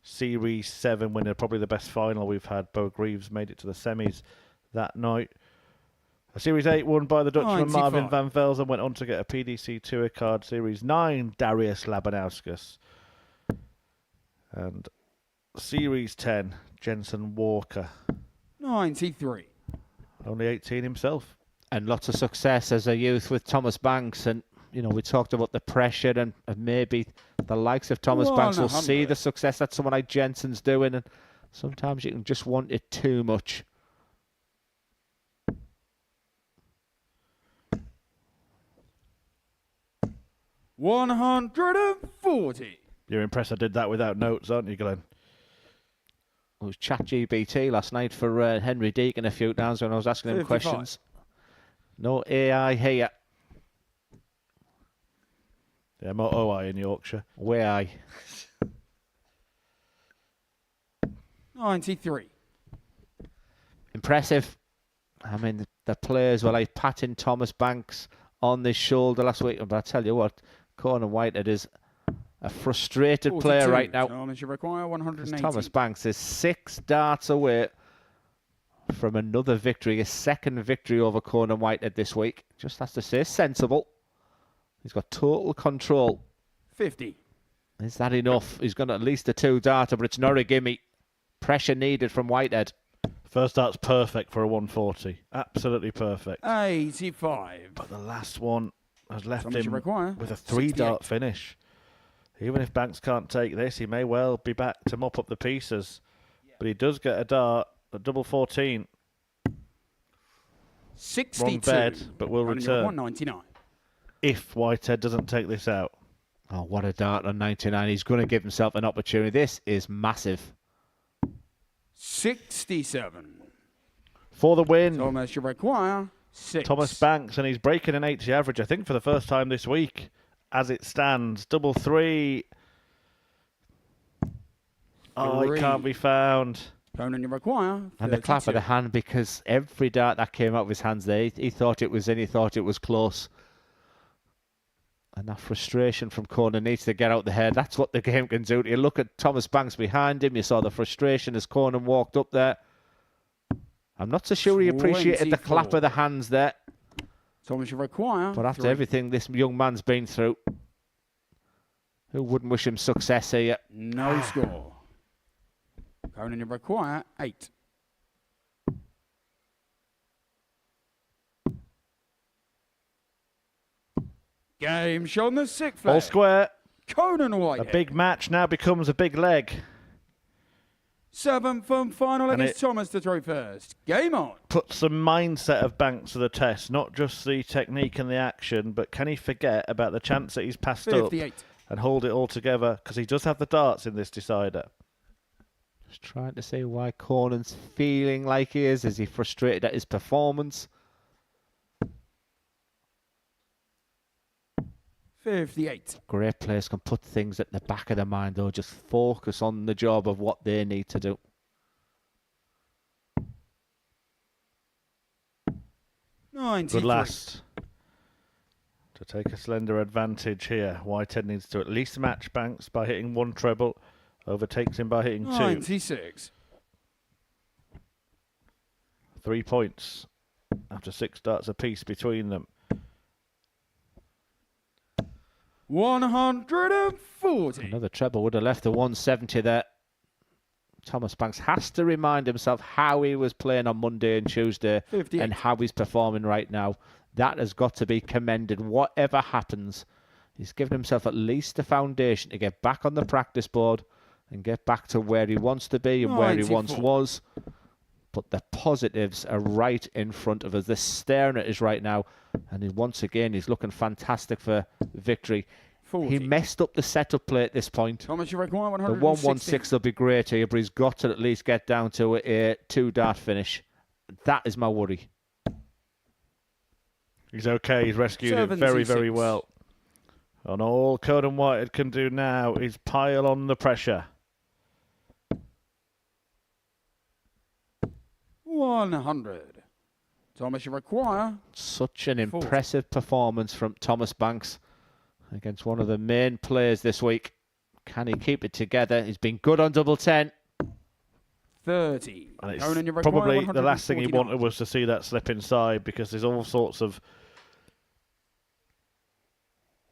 Series 7 winner, probably the best final we've had. Bo Greaves made it to the semis that night. A Series 8 won by the Dutchman Marvin van Velzen, went on to get a PDC Tour card. Series 9, Darius Labanauskas. And Series 10, Jensen Walker. 93. Only 18 himself. And lots of success as a youth with Thomas Banks. And, you know, we talked about the pressure and maybe the likes of Thomas Banks will see the success that someone like Jensen's doing. And sometimes you can just want it too much. $140. You're impressed I did that without notes, aren't you, Glenn? It was ChatGPT last night for Henry Deacon a few times when I was asking him 55. questions. No AI here. Yeah, more OI in Yorkshire. Where I? 93. Impressive. I mean, the players were like patting Thomas Banks on the shoulder last week. But I tell you what, Conan Whitehead is a frustrated 42. player right now. Thomas, you require 180. Thomas Banks is 6 darts away from another victory, a second victory over Conan Whitehead this week. Just has to say, sensible. He's got total control. 50. Is that enough? He's got at least a 2-darter, but it's not a gimme. Pressure needed from Whitehead. First dart's perfect for a 140. Absolutely perfect. 85. But the last one has left Thomas, you him require with a 3-dart 68. finish. Even if Banks can't take this, he may well be back to mop up the pieces. But he does get a dart at double 14. 62. Wrong bed, but will Conan, you're at return. 199. If Whitehead doesn't take this out. Oh, what a dart on 99. He's going to give himself an opportunity. This is massive. 67. For the win. Thomas, you require 6. Thomas Banks, and he's breaking an 80 average, I think, for the first time this week. As it stands, double 3. Oh, it can't be found. Conan, you require 32. And the clap of the hand, because every dart that came out of his hands there, he thought it was in, he thought it was close. And that frustration from Conan needs to get out the head. That's what the game can do. You look at Thomas Banks behind him, you saw the frustration as Conan walked up there. I'm not so sure he appreciated the clap of the hands there. Thomas, you require But after 3. everything this young man's been through, who wouldn't wish him success here? No score. Conan, you require 8. Game shown the 6th All leg. square. Conan A Whitehead. big match now becomes a big leg. 7th and final And against Thomas to throw first. Game on. Put some mindset of Banks to the test, not just the technique and the action, but can he forget about the chance that he's passed 58. up and hold it all together? Because he does have the darts in this decider. Just trying to see why Conan's feeling like he is. Is he frustrated at his performance? 58. Great players can put things at the back of their mind, though. Just focus on the job of what they need to do. 93. Good last. To take a slender advantage here, Whitehead needs to at least match Banks by hitting 1 treble. Overtakes him by hitting 2. 96. 3 points after 6 darts apiece between them. 140. Another treble would have left the 170 there. Thomas Banks has to remind himself how he was playing on Monday and Tuesday 58. and how he's performing right now. That has got to be commended. Whatever happens, he's given himself at least a foundation to get back on the practice board and get back to where he wants to be and where he 94. once was. But the positives are right in front of us. They're staring at us right now. And once again, he's looking fantastic for victory. 40. He messed up the setup play at this point. Thomas, you require The 116. 116 will be great here, but he's got to at least get down to a 2-dart finish. That is my worry. He's okay. He's rescued it very, 76. very well. And all Conan Whitehead can do now is pile on the pressure. 100. Thomas, you require Such an 40. impressive performance from Thomas Banks against one of the main players this week. Can he keep it together? He's been good on double 10. 30. And it's Conan, you require probably the last thing he 149. wanted was to see that slip inside, because there's all sorts of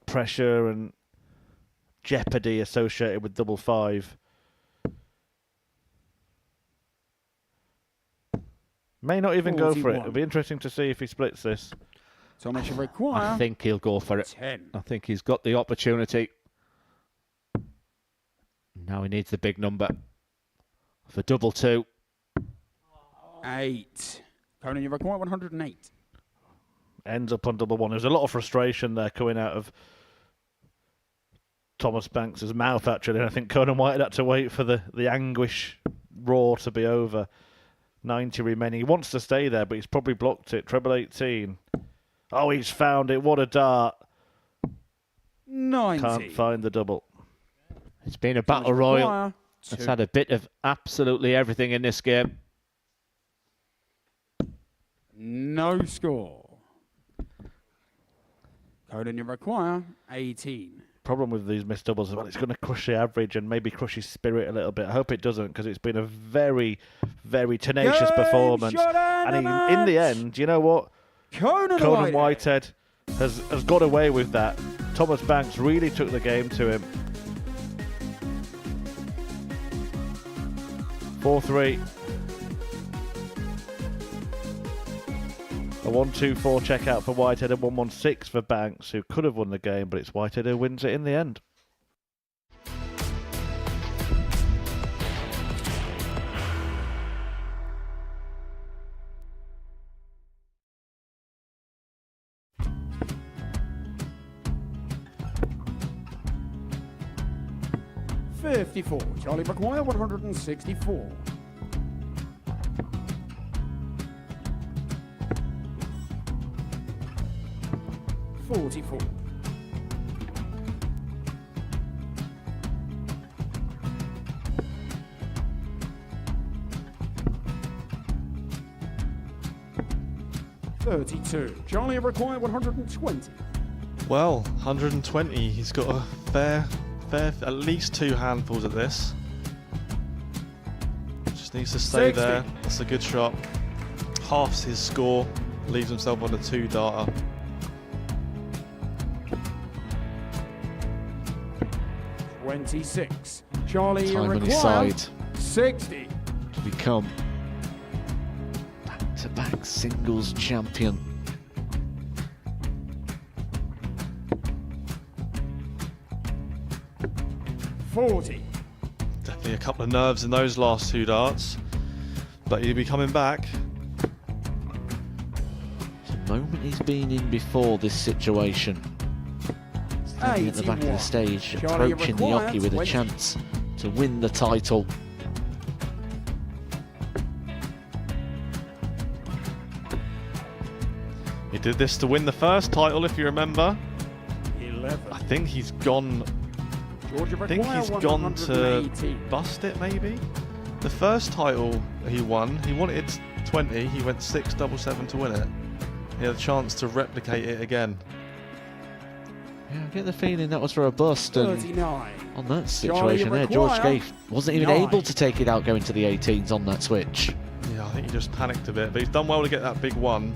pressure and jeopardy associated with double 5. May not even go for it. 41. It'll be interesting to see if he splits this. Thomas, you require I think he'll go for it. 10. I think he's got the opportunity. Now he needs the big number for double 2. 8. Conan, you require 108. Ends up on double 1. There's a lot of frustration there coming out of Thomas Banks' mouth, actually. And I think Conan Whitehead had to wait for the anguish roar to be over. 90 remaining. He wants to stay there, but he's probably blocked it. Treble 18. Oh, he's found it. What a dart. 90. Can't find the double. It's been a battle royal. It's had a bit of absolutely everything in this game. No score. Conan, you require 18. Problem with these missed doubles is, well, it's going to crush the average and maybe crush his spirit a little bit. I hope it doesn't, because it's been a very, very tenacious performance. And in the end, you know what? Conan Whitehead has got away with that. Thomas Banks really took the game to him. 4-3. A 1-2-4 checkout for Whitehead and 1-1-6 for Banks, who could have won the game, but it's Whitehead who wins it in the end. $54. Charlie require 164. $44. $32. Charlie require 120. Well, 120. He's got a fair, at least 2 handfuls at this. Just needs to stay 60. there. That's a good shot. Halves his score. Leaves himself on a 2-darter. $26. Charlie Time on his require side 60. to become back-to-back singles champion. $40. Definitely a couple of nerves in those last 2 darts. But he'll be coming back. The moment he's been in before this situation. Standing at the back of the stage, Charlie approaching the require Yoki with a 20. chance to win the title. He did this to win the first title, if you remember. 11. I think he's gone. Georgia I think require he's gone to 118. bust it, maybe. The first title he wanted 20. He went 6-7-7 to win it. He had a chance to replicate it again. Yeah, I get the feeling that was for a bust. And 39. on that situation there, George require Gave wasn't even 9. able to take it out going to the 18s on that switch. Yeah, I think he just panicked a bit, but he's done well to get that big one.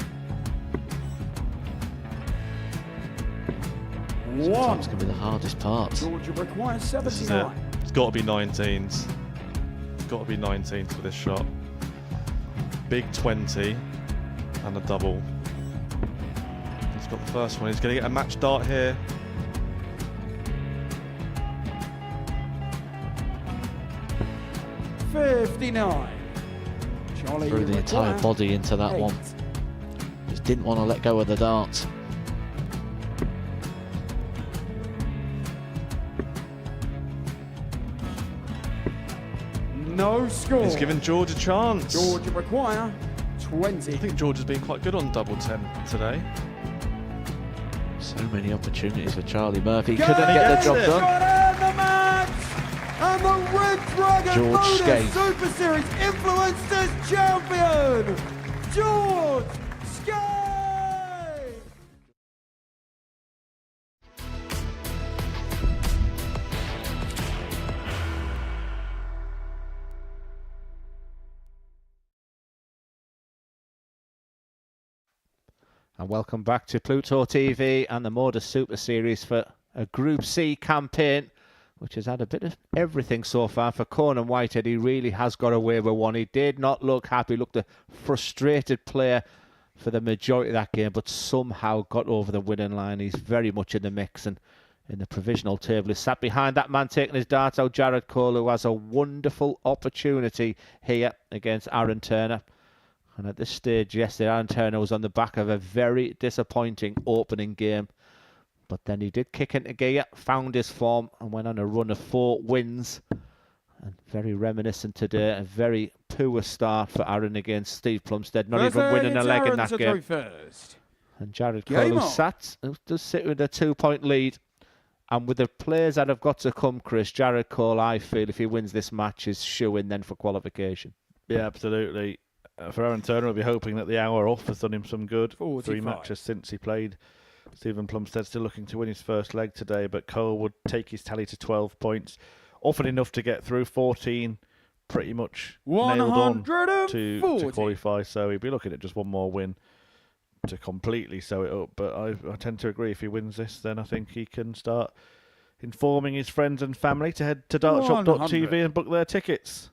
Sometimes can be the hardest part. Georgia requires This is it. 79. It's got to be 19s. It's got to be 19s for this shot. Big 20 and a double. He's got the first one. He's going to get a match dart here. $59. Charlie Threw the entire require body into that 8. one. Just didn't want to let go of the dart. No score. He's given George a chance. Georgia require 20. I think George has been quite good on double 10 today. So many opportunities for Charlie Murphy. Go Couldn't get the job it. done. Got in the match. And the Red Dragon George Modus Skate. Super Series Influencers Champion, George Skate. And welcome back to Pluto TV and the Modus Super Series for a Group C campaign, which has had a bit of everything so far. For Conan Whitehead, he really has got away with one. He did not look happy, looked a frustrated player for the majority of that game, but somehow got over the winning line. He's very much in the mix, and in the provisional table is sat behind that man taking his darts out, Jared Cole, who has a wonderful opportunity here against Aaron Turner. And at this stage yesterday, Aaron Turner was on the back of a very disappointing opening game. But then he did kick into gear, found his form, and went on a run of 4 wins. And very reminiscent today, a very poor start for Aaron against Steve Plumstead, not even winning a leg in that game. And Jared Cole, who does sit with a 2-point lead. And with the players that have got to come, Chris, Jared Cole, I feel, if he wins this match, is shoo-in then for qualification. Yeah, absolutely. For Aaron Turner, we'll be hoping that the hour off has done him some good. 45. 3 matches since he played Stephen Plumstead still looking to win his first leg today, but Cole would take his tally to 12 points. Often enough to get through. 14 pretty much nailed on to qualify, so he'd be looking at just one more win to completely sew it up. But I tend to agree, if he wins this, then I think he can start informing his friends and family to head to dartshop.tv and book their tickets.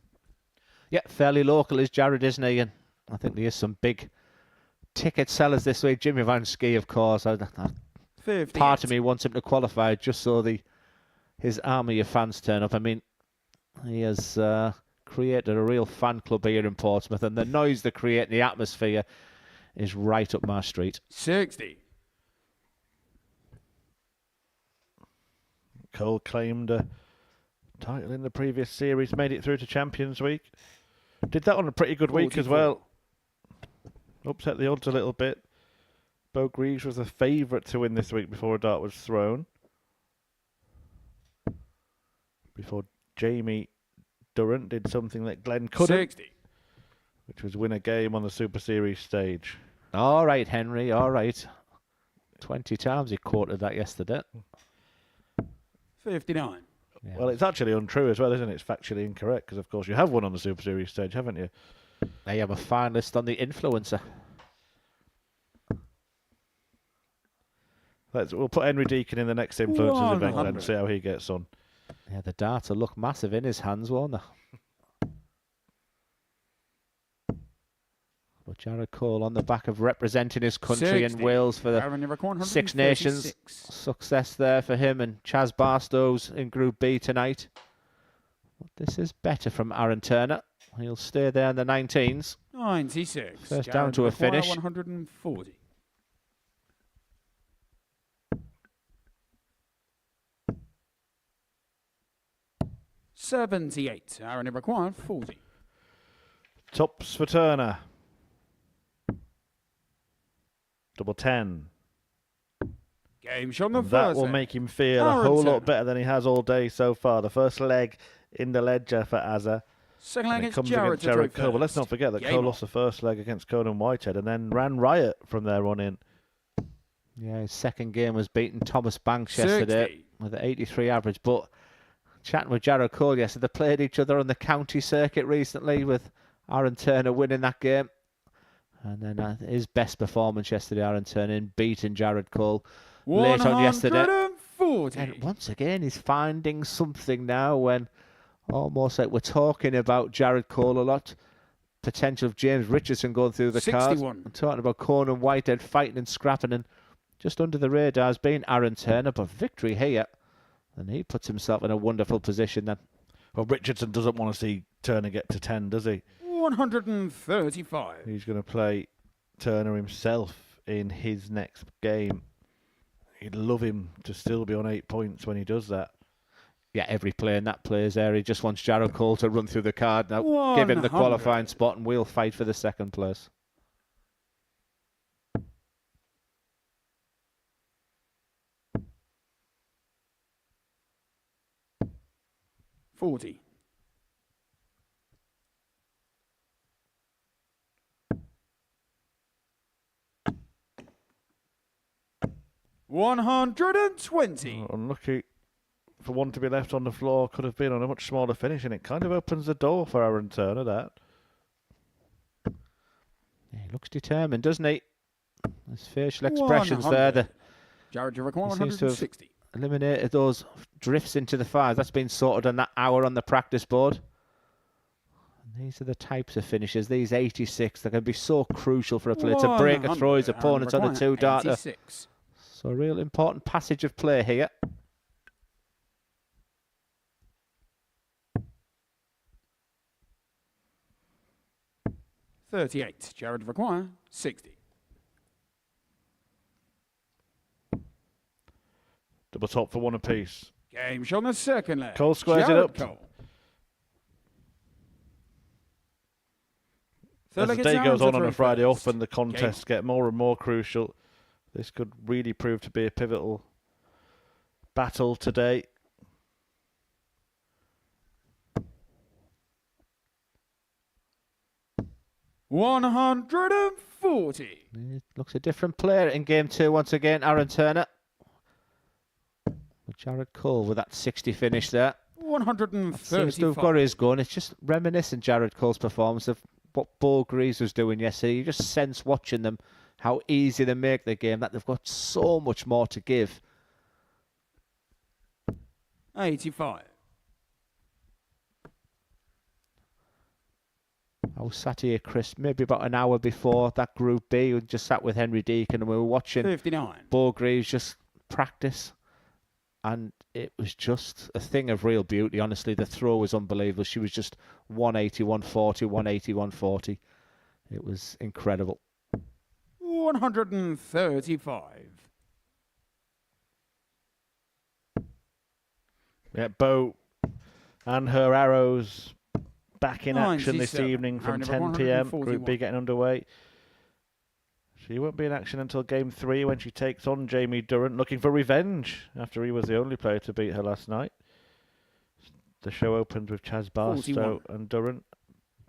Yeah, fairly local is Jared, isn't he? And I think there is some big ticket sellers this week. Jimmy Van Ski, of course. Part of me wants him to qualify just so his army of fans turn up. I mean, he has created a real fan club here in Portsmouth, and the noise they create, the atmosphere, is right up my street. 60. Cole claimed a title in the previous series, made it through to Champions Week. Did that on a pretty good week as well. Upset the odds a little bit. Bo Greaves was the favourite to win this week before a dart was thrown. Before Jamie Durrant did something that Glenn couldn't. 60. Which was win a game on the Super Series stage. All right, Henry, all right. 20 times he quoted that yesterday. 59. Yeah. Well, it's actually untrue as well, isn't it? It's factually incorrect, because, of course, you have won on the Super Series stage, haven't you? They have a finalist on the Influencer. We'll put Henry Deacon in the next Influencers event and see how he gets on. Yeah, the darts will look massive in his hands, won't they? But Jared Cole on the back of representing his country in Wales for the Six Nations. Success there for him and Chaz Barstow's in Group B tonight. But this is better from Aaron Turner. He'll stay there in the 19s. 96. First down to a finish. 140. $78. Aaron required 40. Tops for Turner. Double 10. Game shot on the And first that will leg. make him feel Aaron a whole Turner. lot better than he has all day so far. The first leg in the ledger for Azza. Second leg And it against comes Jared against Jared to Cole. But let's not forget that Cole lost the first leg against Conan Whitehead and then ran riot from there on in. Yeah, his second game was beating Thomas Banks yesterday 60. with an 83 average. But chatting with Jared Cole yesterday, they played each other on the county circuit recently with Aaron Turner winning that game. And then his best performance yesterday, Aaron Turner, in beating Jared Cole late on yesterday. 140. And once again, he's finding something now when almost like we're talking about Jared Cole a lot. Potential of James Richardson going through the cards. 61. I'm talking about Conan Whitehead fighting and scrapping, and just under the radar has been Aaron Turner, but victory here. And he puts himself in a wonderful position then. Well, Richardson doesn't want to see Turner get to 10, does he? 135. He's going to play Turner himself in his next game. He'd love him to still be on 8 points when he does that. Yeah, every player in that player's area just wants Jared Cole to run through the card now. Give him the 100. qualifying spot and we'll fight for the second place. $40. $120. Unlucky for one to be left on the floor. Could have been on a much smaller finish, and it kind of opens the door for Aaron Turner, that. Yeah, he looks determined, doesn't he? His facial expressions there. Jared Jericho, He seems to have 160. eliminated those drifts into the fives. That's been sorted on that hour on the practice board. And these are the types of finishes. These 86, they're going to be so crucial for a player to break and throw his opponents on a two-darter. 86. So a real important passage of play here. $38. Jared require 60. Double top for one apiece. Game shot on the second leg. Cole squares Jared it up. Cole. As the Third day leg goes is on a Friday, first. often the contests get more and more crucial. This could really prove to be a pivotal battle today. 140. It looks a different player in game 2 once again, Aaron Turner. With Jared Cole with that 60 finish there. 135. Seems to have got his gun. It's just reminiscent, Jared Cole's performance, of what Bo Greaves was doing yesterday. You just sense watching them how easy they make the game, that they've got so much more to give. 85. I was sat here, Chris, maybe about an hour before that Group B. We just sat with Henry Deacon and we were watching 59. Bo Greaves just practice. And it was just a thing of real beauty, honestly. The throw was unbelievable. She was just 180, 140, 180, 140. It was incredible. 135. Yeah, Bo and her arrows back in action this 97. evening from Arrow 10 number p.m. 141. Group B getting underway. She won't be in action until game 3 when she takes on Jamie Durrant, looking for revenge after he was the only player to beat her last night. The show opens with Chaz Barstow 41. and Durrant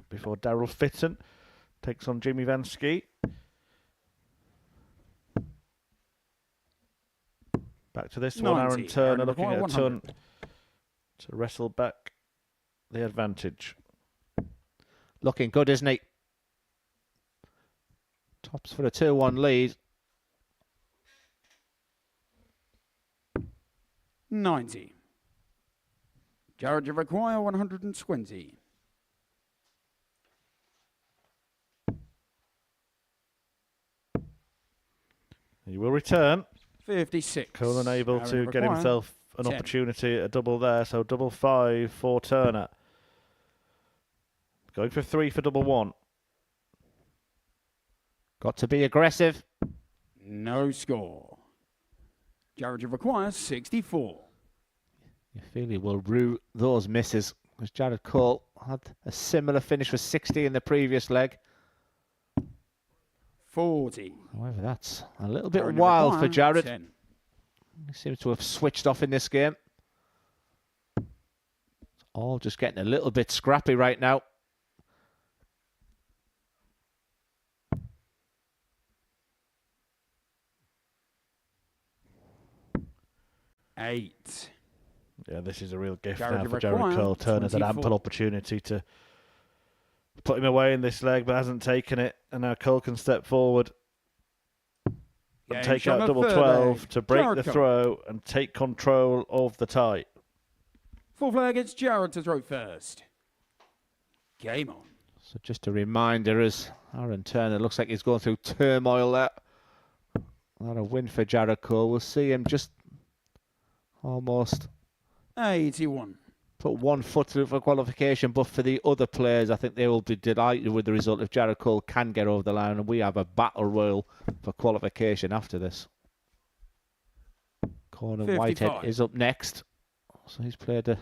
before Daryl Fitton takes on Jimmy Van Ski. Back to this one, 90. Aaron Turner Aaron looking at a 100. ton to wrestle back the advantage. Looking good, isn't he? Tops for a 2-1 lead. 90. Jared, you require 120. He will return. 56. Cole unable Aaron to get require himself an 10. opportunity at a double there, so double 5 for Turner. Going for 3 for double 1. Got to be aggressive. No score. Jared, you require 64. You feel he will rue those misses, because Jared Cole had a similar finish for 60 in the previous leg. 40. However, that's a little bit Aaron, you wild for require Jared. 10. He seems to have switched off in this game. It's all just getting a little bit scrappy right now. Eight. Yeah, this is a real gift Jared, now you for Jared require Cole. Turner's had 24. ample opportunity to put him away in this leg, but hasn't taken it. And now Cole can step forward and Game take out shot double of 12 30. to break Jared the Cole. throw and take control of the tie. Full flag, it's Jared to throw first. Game on. So just a reminder, as Aaron Turner looks like he's going through turmoil there. Not a win for Jared Cole. We'll see him just almost 81. put 1 foot through for qualification, but for the other players, I think they will be delighted with the result if Jared Cole can get over the line, and we have a battle royal for qualification after this. Conan 55. Whitehead is up next. So he's played a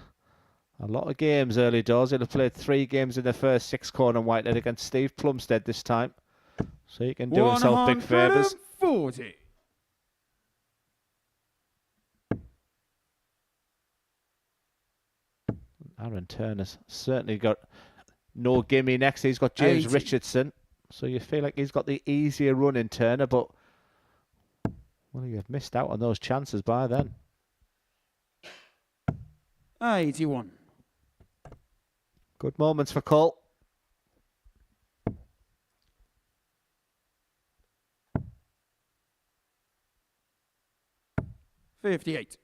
lot of games early doors. He'll have played 3 games in the first 6, Conan Whitehead, against Steve Plumstead this time. So he can do himself big favours. 140. Aaron Turner's certainly got no gimme next. He's got James 80. Richardson. So you feel like he's got the easier run in Turner, but well, you've missed out on those chances by then. 81. Good moments for Cole. $58.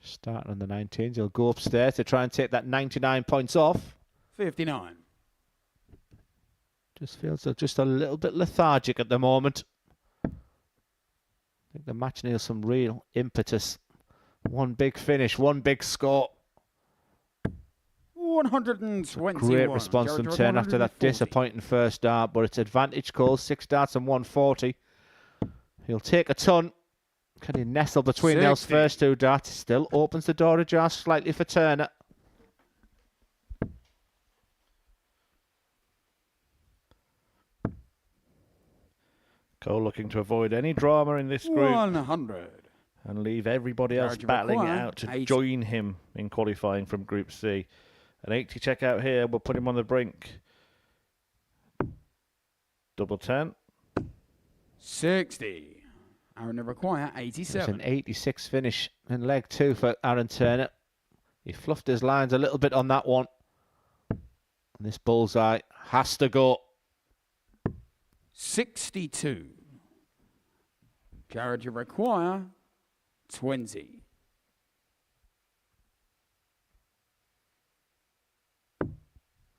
Starting on the 19s. He'll go upstairs to try and take that 99 points off. 59. Just feels just a little bit lethargic at the moment. I think the match needs some real impetus. One big finish, one big score. 121. Great response from Jared, Turner after that 140. disappointing first dart, but it's advantage Cole, 6 darts and 140. He'll take a ton. Can he nestle between those 60. first 2 darts? Still opens the door ajar slightly for Turner. Cole looking to avoid any drama in this group 100. and leave everybody else Jared, you battling it require out to 80. join him in qualifying from Group C. An 80 check out here will put him on the brink. Double 10. 60. Aaron require It's 87. an 86 finish in leg 2 for Aaron Turner. He fluffed his lines a little bit on that one. And this bullseye has to go. 62. Jared, you require 20.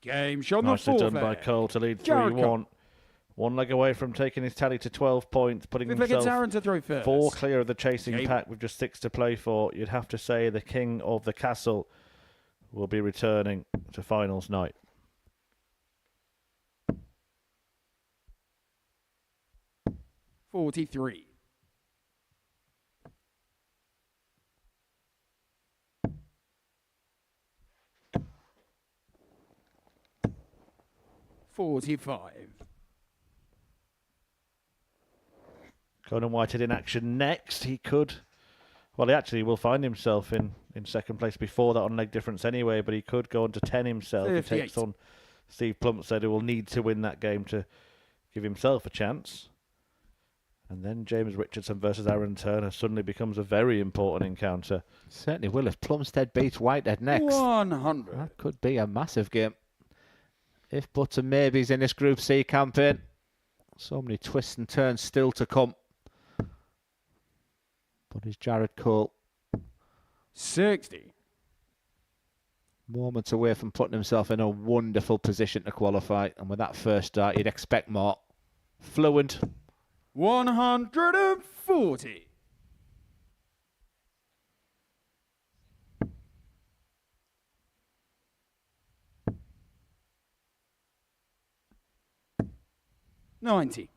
Game shot on the Nicely fourth done by leg. Cole to lead Jared 3-1. One leg away from taking his tally to 12 points, putting Fifth leg, it's himself Aaron to throw first. 4 clear of the chasing Game. pack with just 6 to play for. You'd have to say the king of the castle will be returning to finals night. $43. $45. Conan Whitehead in action next. He could, well, he actually will find himself in second place before that on leg difference anyway, but he could go on to 10 himself. He 58. takes on Steve Plumstead, who will need to win that game to give himself a chance. And then James Richardson versus Aaron Turner suddenly becomes a very important encounter. Certainly will if Plumstead beats Whitehead next. 100. That could be a massive game. If buts and maybes in this Group C campaign. So many twists and turns still to come. But is Jared Cole 60. moments away from putting himself in a wonderful position to qualify? And with that first start, you'd expect more. Fluent. 140. $90.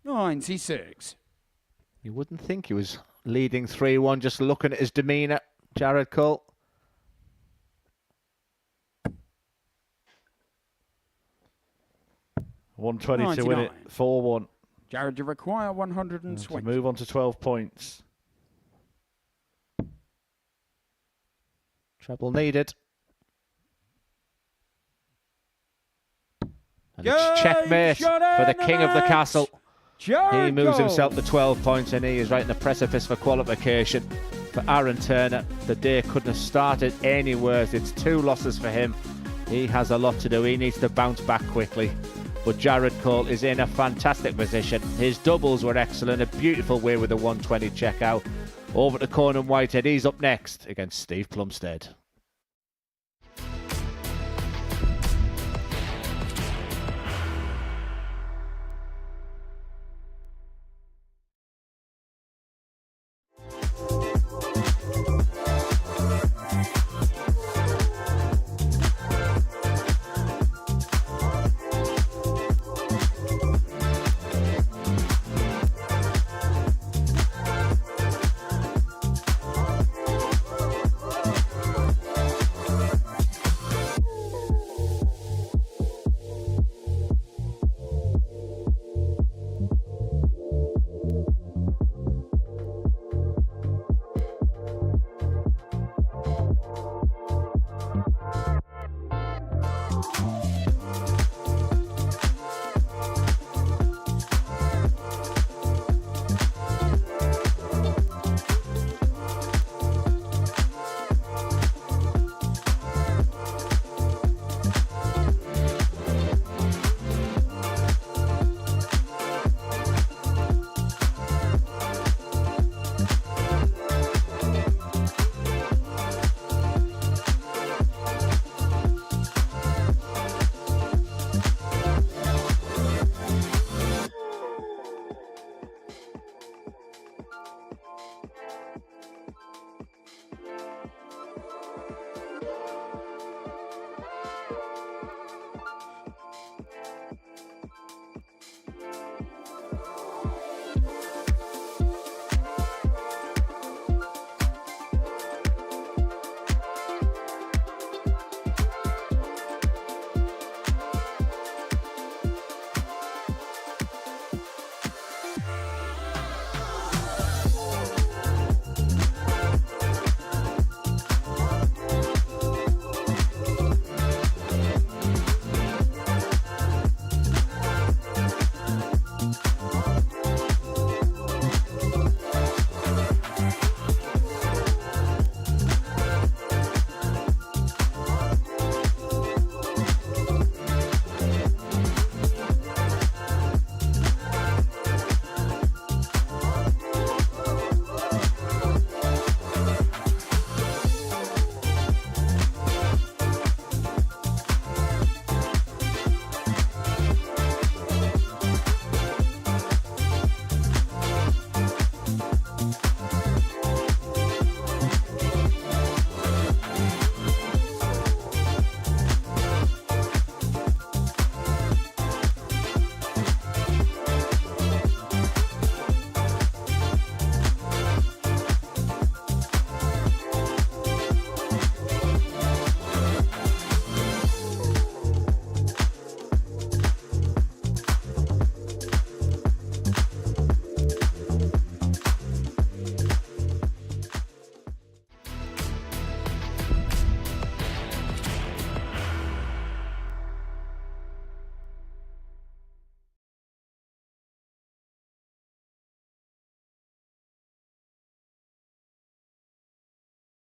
$96. You wouldn't think he was leading 3-1 just looking at his demeanour, Jared Cole. $120 to win it, 4-1. Jared, you require To 120. move on to 12 points. Treble needed. And Game it's checkmate shot for the and king of the an castle. Jared He moves Cole. himself to 12 points and he is right in the precipice for qualification. For Aaron Turner, the day couldn't have started any worse. It's 2 losses for him. He has a lot to do. He needs to bounce back quickly. But Jared Cole is in a fantastic position. His doubles were excellent. A beautiful way with a 120 checkout. Over to Conan Whitehead. He's up next against Steve Plumstead.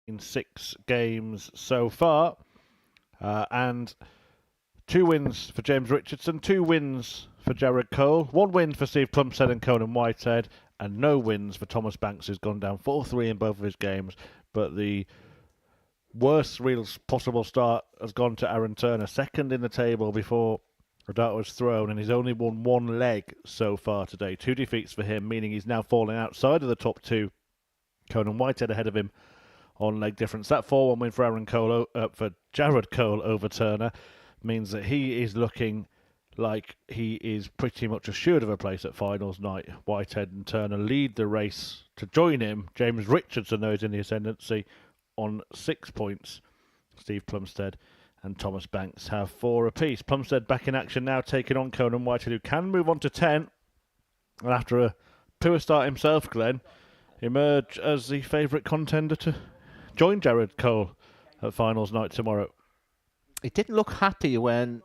in 6 games so far. And 2 wins for James Richardson, 2 wins for Jared Cole, 1 win for Steve Plumstead and Conan Whitehead, and no wins for Thomas Banks, who's gone down 4-3 in both of his games. But the worst real possible start has gone to Aaron Turner, second in the table before a dart was thrown, and he's only won 1 leg so far today. 2 defeats for him, meaning he's now falling outside of the top 2. Conan Whitehead ahead of him on leg difference. That 4-1 win for Jared Cole over Turner means that he is looking like he is pretty much assured of a place at finals night. Whitehead and Turner lead the race to join him. James Richardson, though, is in the ascendancy on 6 points. Steve Plumstead and Thomas Banks have 4 apiece. Plumstead back in action now, taking on Conan Whitehead, who can move on to 10. And after a poor start himself, Glenn, emerge as the favourite contender to join Jared Cole at finals night tomorrow. He didn't look happy when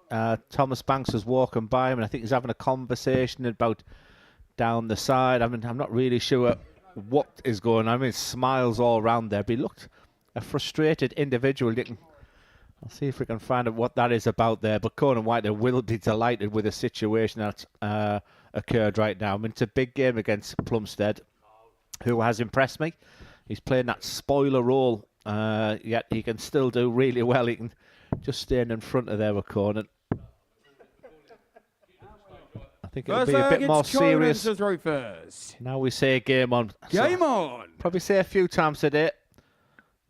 Thomas Banks was walking by him, and I think he's having a conversation about down the side. I mean, I'm not really sure what is going on. I mean, smiles all around there, but he looked a frustrated individual. I'll see if we can find out what that is about there. But Conan Whitehead will be delighted with the situation that's occurred right now. I mean, it's a big game against Plumstead, who has impressed me. He's playing that spoiler role, yet he can still do really well. He can just stand in front of there with Conan. I think it'll be a bit more serious. To throw first. Now we say game on. Game on. Probably say a few times today.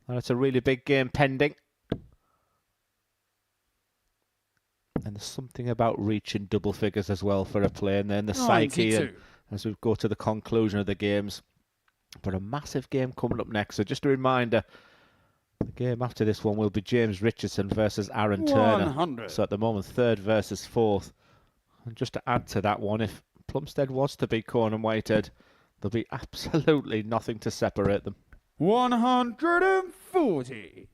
And it's a really big game pending. And there's something about reaching double figures as well for a player, and then the psyche and as we go to the conclusion of the games. But a massive game coming up next. So just a reminder, the game after this one will be James Richardson versus Aaron Turner. 100. So at the moment, 3rd versus 4th. And just to add to that one, if Plumstead was to beat Conan Whitehead, there'll be absolutely nothing to separate them. 140.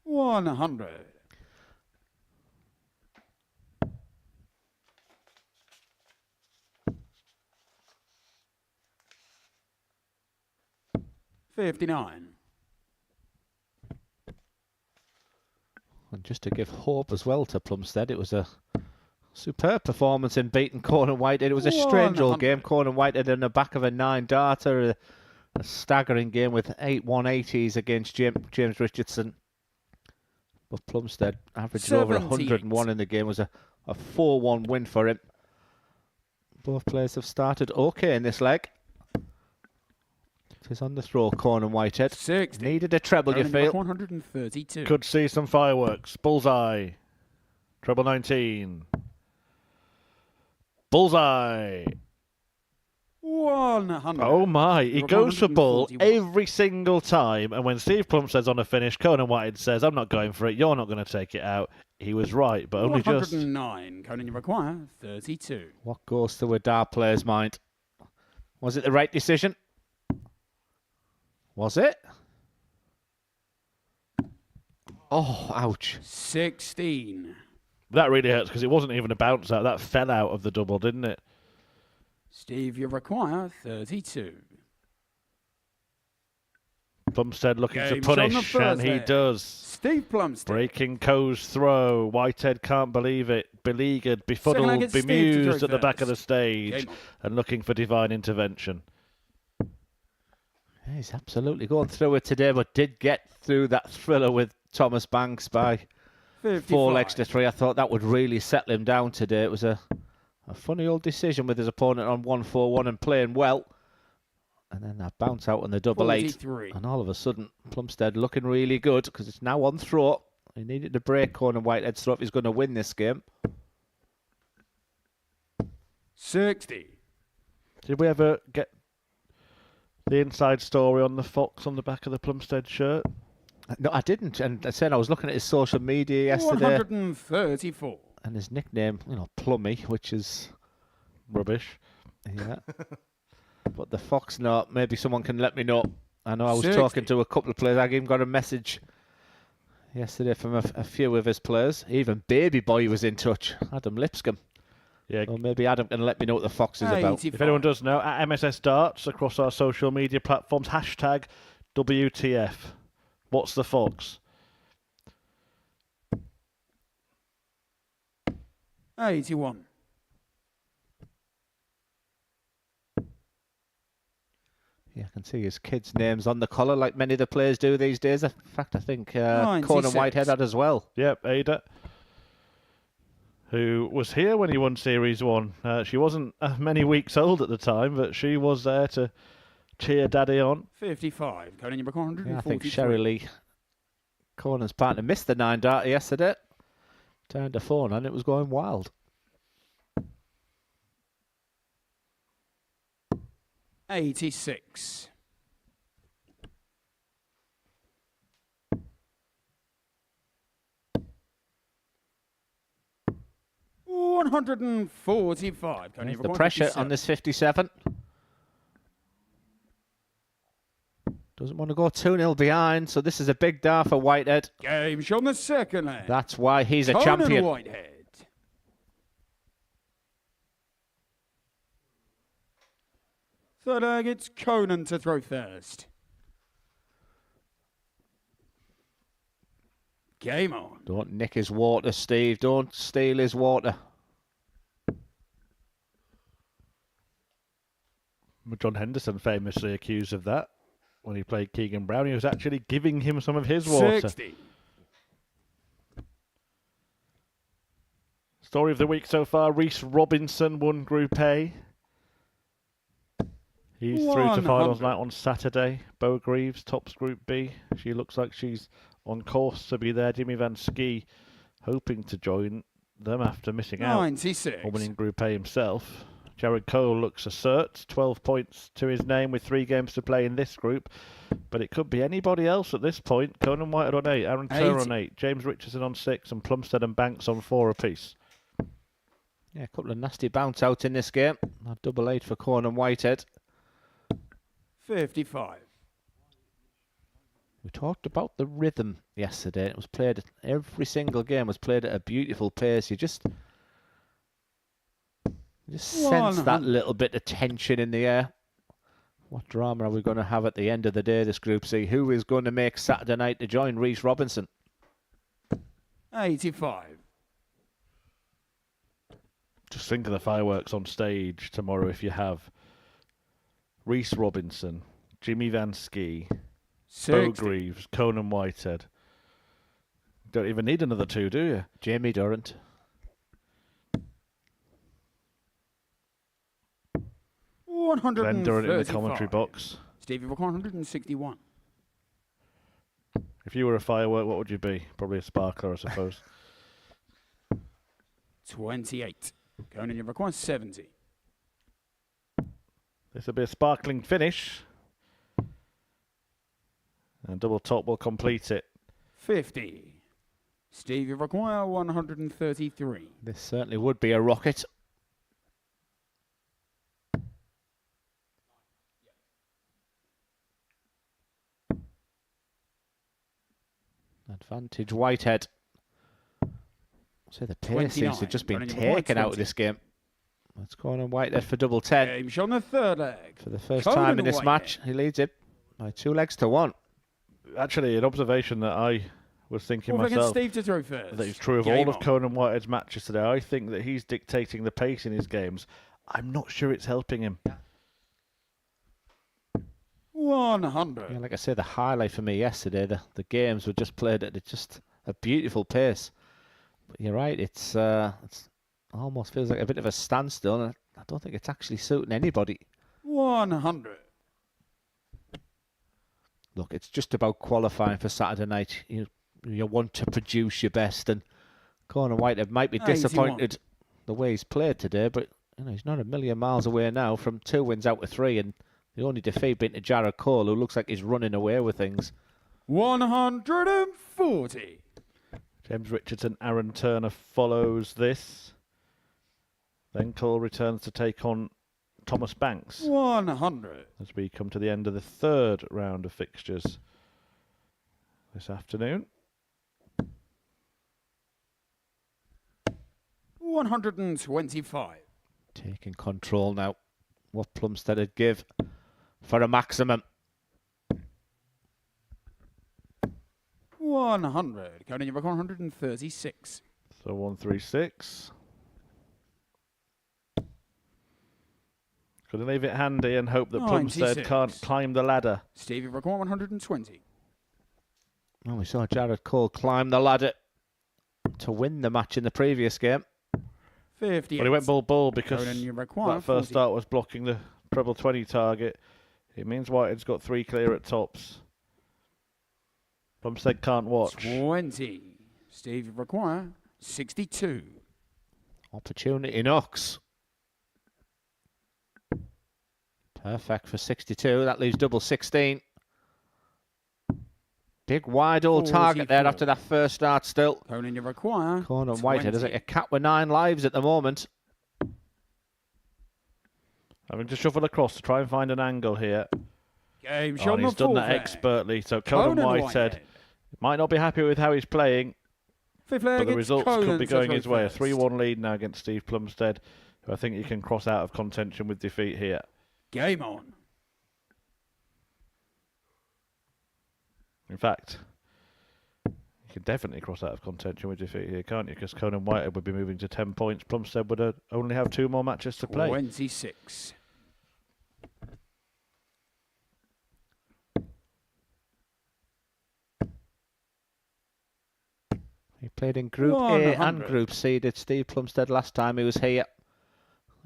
$100. $59. And just to give hope as well to Plumstead, it was a superb performance in beating Conan Whitehead. It was a strange old game. Conan Whitehead in the back of a 9-darter, a staggering game with 8 180s against James Richardson. But Plumstead averaging over 101 in the game. Was a 4-1 win for him. Both players have started okay in this leg. He's on the throw, Conan Whitehead. 60. Needed a treble, you feel. 132. Could see some fireworks. Bullseye. Treble 19. Bullseye. 100. Oh my, he goes for bull every single time. And when Steve Plumstead's on a finish, Conan Whitehead says, I'm not going for it. You're not going to take it out. He was right, but only just. 109. Conan, you require 32. What goes through a dart player's mind? Was it the right decision? Was it? Oh, ouch. 16. That really hurts because it wasn't even a bounce out. That fell out of the double, didn't it? Steve, you require 32. Plumstead looking Game's to punish, and he does. Steve Plumstead. Breaking Coe's throw. Whitehead can't believe it. Beleaguered, befuddled, bemused at the back of the stage, and looking for divine intervention. Yeah, he's absolutely going through it today, but did get through that thriller with Thomas Banks by 55. 4 legs to 3. I thought that would really settle him down today. It was a funny old decision with his opponent on 1-4-1 and playing well. And then that bounce out on the double 43. 8. And all of a sudden, Plumstead looking really good because it's now on throw. He needed to break Conan Whitehead's throw if he's going to win this game. 60. Did we ever get the inside story on the fox on the back of the Plumstead shirt? No, I didn't. And I said I was looking at his social media yesterday. 134. And his nickname, Plummy, which is rubbish. Yeah. But the fox, no, maybe someone can let me know. I know I was 60. talking to a couple of players. I even got a message yesterday from a few of his players. Even Baby Boy was in touch. Adam Lipscomb Yeah. Or maybe Adam can let me know what the Fox is about. If anyone does know, at MSS Darts across our social media platforms, hashtag WTF. What's the Fox? 81. Yeah, I can see his kids' names on the collar like many of the players do these days. In fact, I think Conan Whitehead had as well. Yep, Ada, who was here when he won Series 1. She wasn't many weeks old at the time, but she was there to cheer Daddy on. 55. Conan number 143. Yeah, I think Sherry Lee, Conan's partner, missed the 9-darter yesterday. Turned her phone on, it was going wild. 86. $145. There's the pressure on this 57. Doesn't want to go 2-0 behind, so this is a big dar for Whitehead. Game shown the second leg. That's why he's a Conan champion. Whitehead. Third leg, it's Conan to throw first. Game on. Don't nick his water, Steve. Don't steal his water. John Henderson famously accused of that when he played Keegan Brown. He was actually giving him some of his water. 60. Story of the week so far, Reece Robinson won Group A. He's through to finals night on Saturday. Bo Greaves tops Group B. She looks like she's on course to be there. Jimmy Van Ski hoping to join them after missing out 96. on winning Group A himself. Jared Cole looks assert, 12 points to his name with 3 games to play in this group. But it could be anybody else at this point. Conan Whitehead on 8, Aaron Turner on 8, James Richardson on 6, and Plumstead and Banks on 4 apiece. Yeah, a couple of nasty bounce outs in this game. A double 8 for Conan Whitehead. 55. We talked about the rhythm yesterday. It was played, every single game was played at a beautiful pace. You just sense that little bit of tension in the air. What drama are we going to have at the end of the day, this Group C? Who is going to make Saturday night to join Reece Robinson? 85. Just think of the fireworks on stage tomorrow if you have Reece Robinson, Jimmy Van Ski, Bo Greaves, Conan Whitehead. Don't even need another 2, do you? Jamie Durrant. Glenn Durrant in the commentary box. Stevie Rook 161. If you were a firework, what would you be? Probably a sparkler, I suppose. 28. Conan, you require 70. This will be a sparkling finish. And double top will complete it. 50. Steve, you require 133. This certainly would be a rocket. Advantage Whitehead. So the pace seems to have just been taken out of this game. Let's go on Whitehead for double 10. Game shown the third leg. For the first time in this match, he leads it by 2 legs to 1. Actually, an observation that I was thinking myself, Steve to throw first. that is true of all of Conan Whitehead's matches today. I think that he's dictating the pace in his games. I'm not sure it's helping him. 100. Yeah, like I say, the highlight for me yesterday, the games were just played at just a beautiful pace. But you're right, it's almost feels like a bit of a standstill, and I don't think it's actually suiting anybody. 100. Look, it's just about qualifying for Saturday night. You want to produce your best, and Conan Whitehead might be disappointed the way he's played today, but he's not a million miles away now from 2 wins out of 3, and the only defeat being to Jared Cole, who looks like he's running away with things. 140. James Richardson, Aaron Turner follows this. Then Cole returns to take on Thomas Banks. 100. As we come to the end of the third round of fixtures this afternoon. 125. Taking control now. What Plumstead would give for a maximum. 100. Counting your record, 136. So 136. Gonna leave it handy and hope that Plumstead 96. can't climb the ladder. Stevie record, 120. Well, we saw Jared Cole climb the ladder to win the match in the previous game. 58. But he went bull because Conan, you require that first 40. start was blocking the treble 20 target. It means Whitehead's got 3 clear at tops. Plumstead can't watch. 20. Stevie require 62. Opportunity knocks. Perfect for 62. That leaves double 16. Big wide old target there 44. after that first start still. Conan, you require Conan Whitehead, isn't it? 20. A cat with 9 lives at the moment. Having to shuffle across to try and find an angle here. Game Oh, shot and he's done that expertly. So Conan Whitehead might not be happy with how he's playing, Fifth but leg, the it's results Conan could be to going throw his way. A first. 3-1 lead now against Steve Plumstead, who I think he can cross out of contention with defeat here. Game on. In fact, you can definitely cross out of contention with defeat here, can't you? Because Conan Whitehead would be moving to 10 points. Plumstead would only have 2 more matches to play. 26. He played in Group A 100. and Group C. Did Steve Plumstead last time he was here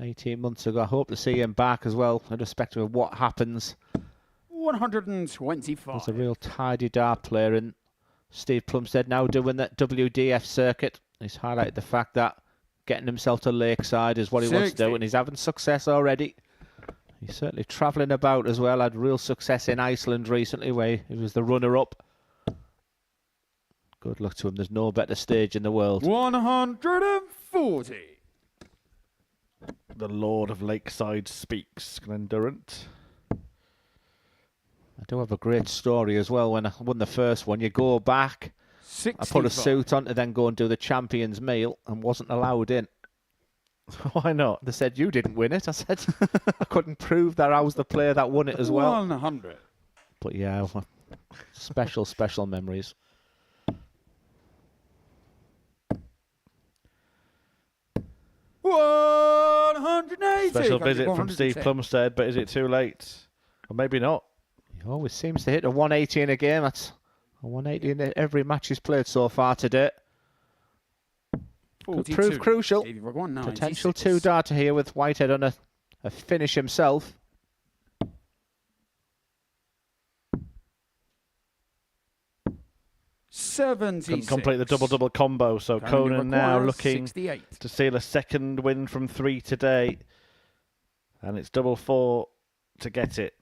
18 months ago. I hope to see him back as well, irrespective of what happens. 125. He's a real tidy dart player, and Steve Plumstead now doing that WDF circuit. He's highlighted the fact that getting himself to Lakeside is what he wants to do, 60. and he's having success already. He's certainly travelling about as well. Had real success in Iceland recently, where he was the runner-up. Good luck to him. There's no better stage in the world. 140. The Lord of Lakeside speaks, Glenn Durrant. I do have a great story as well. When I won the first one, you go back. 65. I put a suit on to then go and do the champions meal and wasn't allowed in. Why not? They said, you didn't win it. I said, I couldn't prove that I was the player that won it as well. 100. But yeah, special, special memories. Special visit from Steve Plumstead, but is it too late? Or maybe not. He always seems to hit a 180 in a game. That's a 180 in every match he's played so far today. Could prove crucial. Potential 2-darter here with Whitehead on a finish himself. Couldn't complete the double-double combo, so Conan now looking to steal a second win from 3 today. And it's double 4 to get it.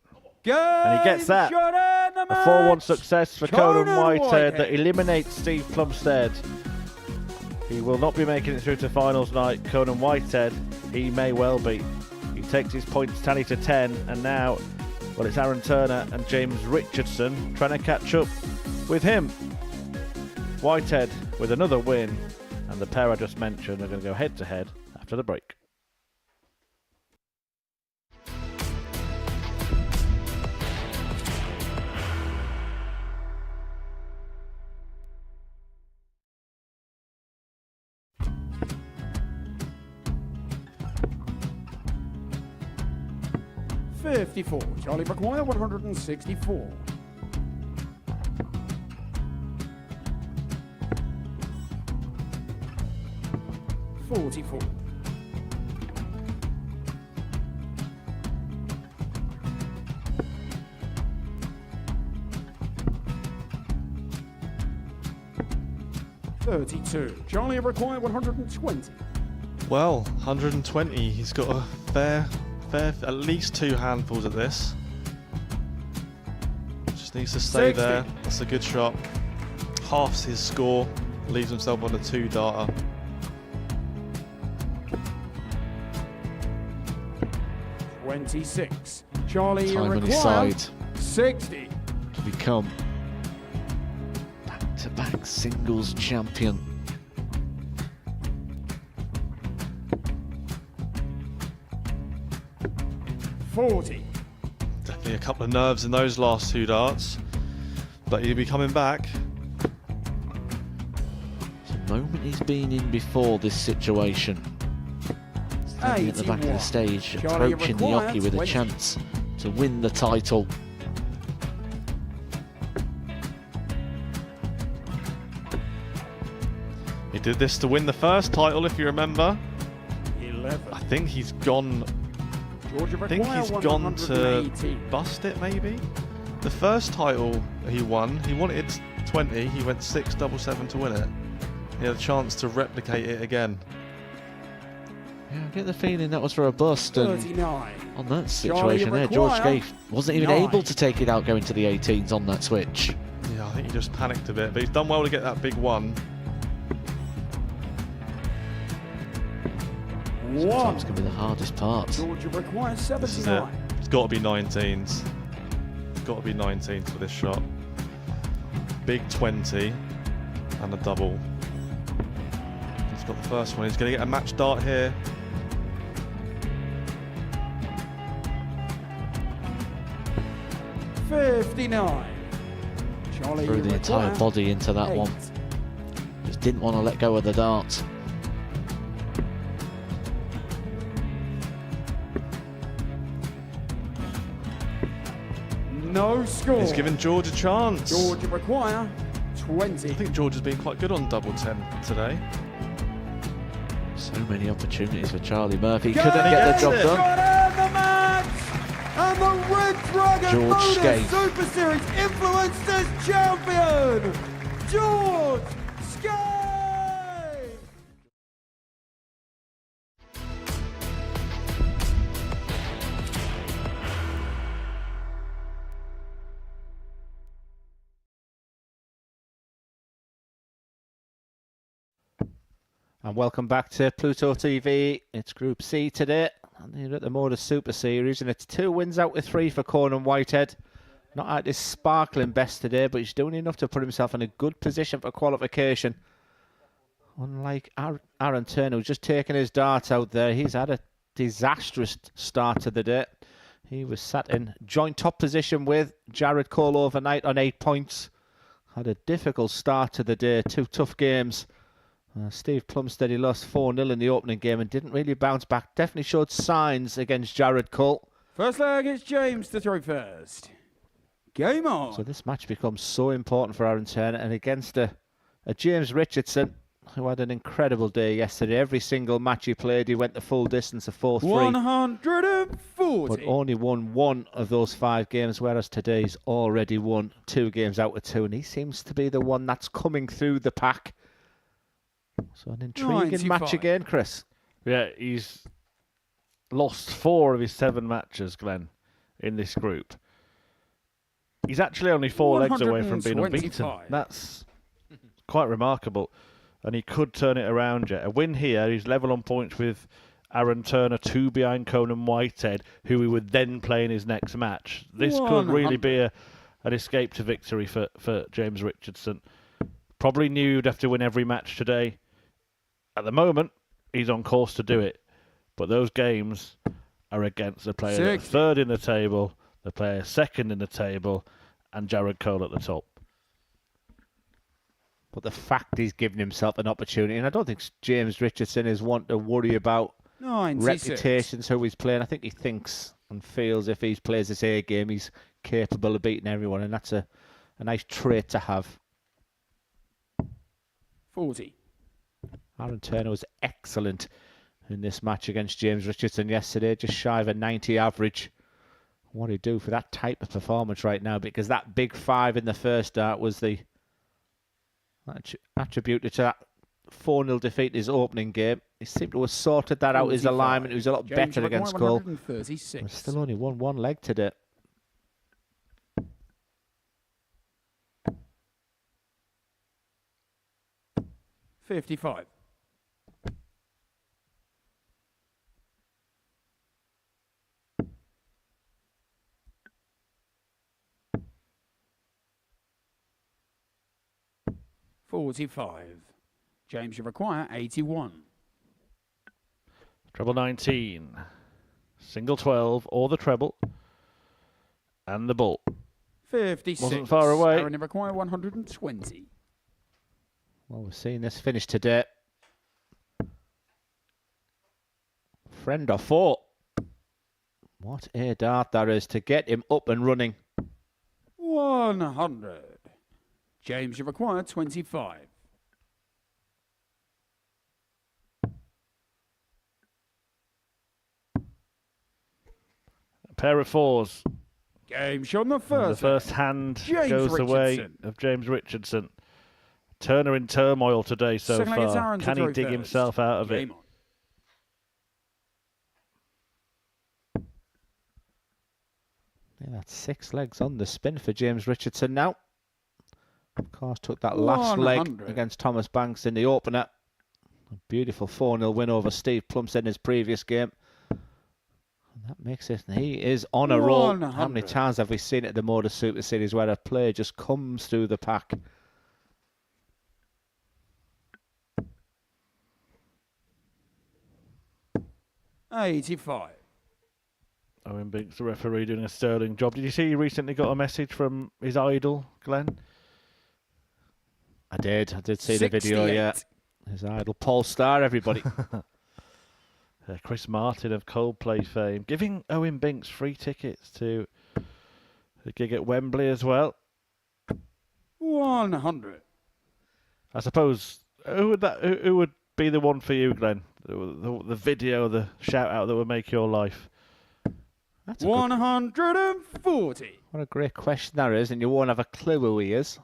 And he gets that. A 4-1 success for Conan Whitehead that eliminates Steve Plumstead. He will not be making it through to finals night. Conan Whitehead, he may well be. He takes his points tally to 10, and now, well, it's Aaron Turner and James Richardson trying to catch up with him. Whitehead with another win, and the pair I just mentioned are going to go head-to-head after the break. $54. Charlie McGuire, 164. $44. $32. Charlie required 120. Well, 120. He's got a fair, at least 2 handfuls at this. Just needs to stay 60. there. That's a good shot. Halves his score. Leaves himself on a 2-darter. $26. Charlie Time on his required side 60. to become back-to-back singles champion. 40. Definitely a couple of nerves in those last two darts, but he'll be coming back. The moment he's been in before this situation. Standing at the back of the stage, approaching the jockey with a chance to win the title. He did this to win the first title, if you remember. 11. I think he's gone. I think he's gone to bust it, maybe. The first title he wanted 20. He went 6-7-7 to win it. He had a chance to replicate it again. Yeah, I get the feeling that was for a bust. And 39. on that situation there, George Scaife wasn't even able to take it out going to the 18s on that switch. Yeah, I think he just panicked a bit, but he's done well to get that big one. Sometimes can be the hardest part. Georgia requires 79. This is it. It's got to be 19s. It's got to be 19s for this shot. Big 20 and a double. He's got the first one. He's going to get a match dart here. $59. Charlie, Threw the entire body into that 8. one. Just didn't want to let go of the dart. No score. He's given George a chance. Georgia require 20. I think George has been quite good on double 10 today. So many opportunities for Charlie Murphy. Couldn't get the job done. And the match! And the Red Dragon George Modus Scaife. Super Series Influencers Champion, George Scaife! And welcome back to Pluto TV. It's Group C today, and you're at the Modus Super Series, and it's 2 wins out of 3 for Conan Whitehead. Not at his sparkling best today, but he's doing enough to put himself in a good position for qualification. Unlike Aaron Turner, who's just taken his dart out there, he's had a disastrous start to the day. He was sat in joint top position with Jared Cole overnight on 8 points. Had a difficult start to the day, 2 tough games. Steve Plumstead, he lost 4-0 in the opening game and didn't really bounce back. Definitely showed signs against Jared Cole. First leg, it's James to throw first. Game on. So this match becomes so important for Aaron Turner, and against a James Richardson, who had an incredible day yesterday. Every single match he played, he went the full distance of 4-3. 140. But only won 1 of those 5 games, whereas today's already won 2 games out of 2. And he seems to be the one that's coming through the pack. So an intriguing match again, Chris. Yeah, he's lost 4 of his 7 matches, Glenn, in this group. He's actually only 4 legs away from being unbeaten. That's quite remarkable. And he could turn it around yet. A win here, he's level on points with Aaron Turner, 2 behind Conan Whitehead, who he would then play in his next match. This could really be an escape to victory for James Richardson. Probably knew he'd have to win every match today. At the moment, he's on course to do it. But those games are against the player that's 3rd in the table, the player 2nd in the table, and Jared Cole at the top. But the fact he's given himself an opportunity, and I don't think James Richardson is one to worry about 96. reputations, who he's playing. I think he thinks and feels if he plays this A game, he's capable of beating everyone, and that's a nice trait to have. 40. Aaron Turner was excellent in this match against James Richardson yesterday, just shy of a 90 average. What do you do for that type of performance right now? Because that big 5 in the first dart was the attributed to that 4-0 defeat in his opening game. He seemed to have sorted that out, his alignment. He was a lot better against Cole. But still only won 1 leg today. $55. $45. James, you require 81. Treble 19. Single 12 or the treble. And the bull. 56. Wasn't far away. Aaron require 120. Well, we've seen this finish today. Friend or four. What a dart that is to get him up and running. 100. James, you require 25. A pair of fours. James, on the And first. the first hand James goes the way Richardson. of James Richardson. Turner in turmoil today so Second leg, it's far. Aaron to Can he throw dig first. himself out of it? Game on. Yeah, that's 6 legs on the spin for James Richardson now. Of course, took that last leg 100. against Thomas Banks in the opener. A beautiful 4-0 win over Steve Plumstead in his previous game. And that makes it, he is on a roll. How many 100. times have we seen it at the Modus Super Series where a player just comes through the pack? $85. Owen Binks, the referee, doing a sterling job. Did you see he recently got a message from his idol, Glenn? I did see the video, yeah. His idol, Paul Starr, everybody. Chris Martin of Coldplay fame, giving Owen Binks free tickets to the gig at Wembley as well. 100. I suppose, who would be the one for you, Glenn? The video, the shout out that would make your life. That's a 140. What a great question that is, and you won't have a clue who he is.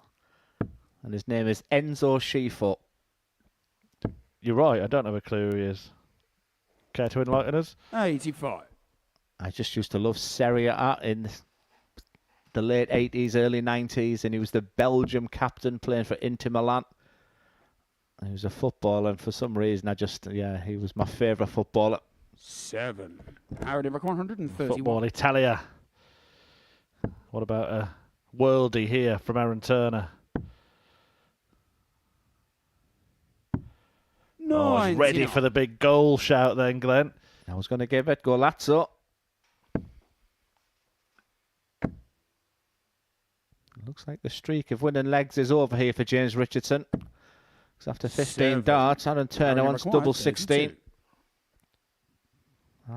And his name is Enzo Schifo. You're right, I don't have a clue who he is. Care to enlighten us? 85. I just used to love Serie A in the late 80s, early 90s, and he was the Belgium captain playing for Inter Milan. He was a footballer, and for some reason, he was my favourite footballer. 7. Aaron require 131. Football Italia. What about a worldie here from Aaron Turner? Oh, he's ready for the big goal shout then, Glenn. I was going to give it Golazzo. Looks like the streak of winning legs is over here for James Richardson. Because after 15 darts, Aaron Turner wants double 16.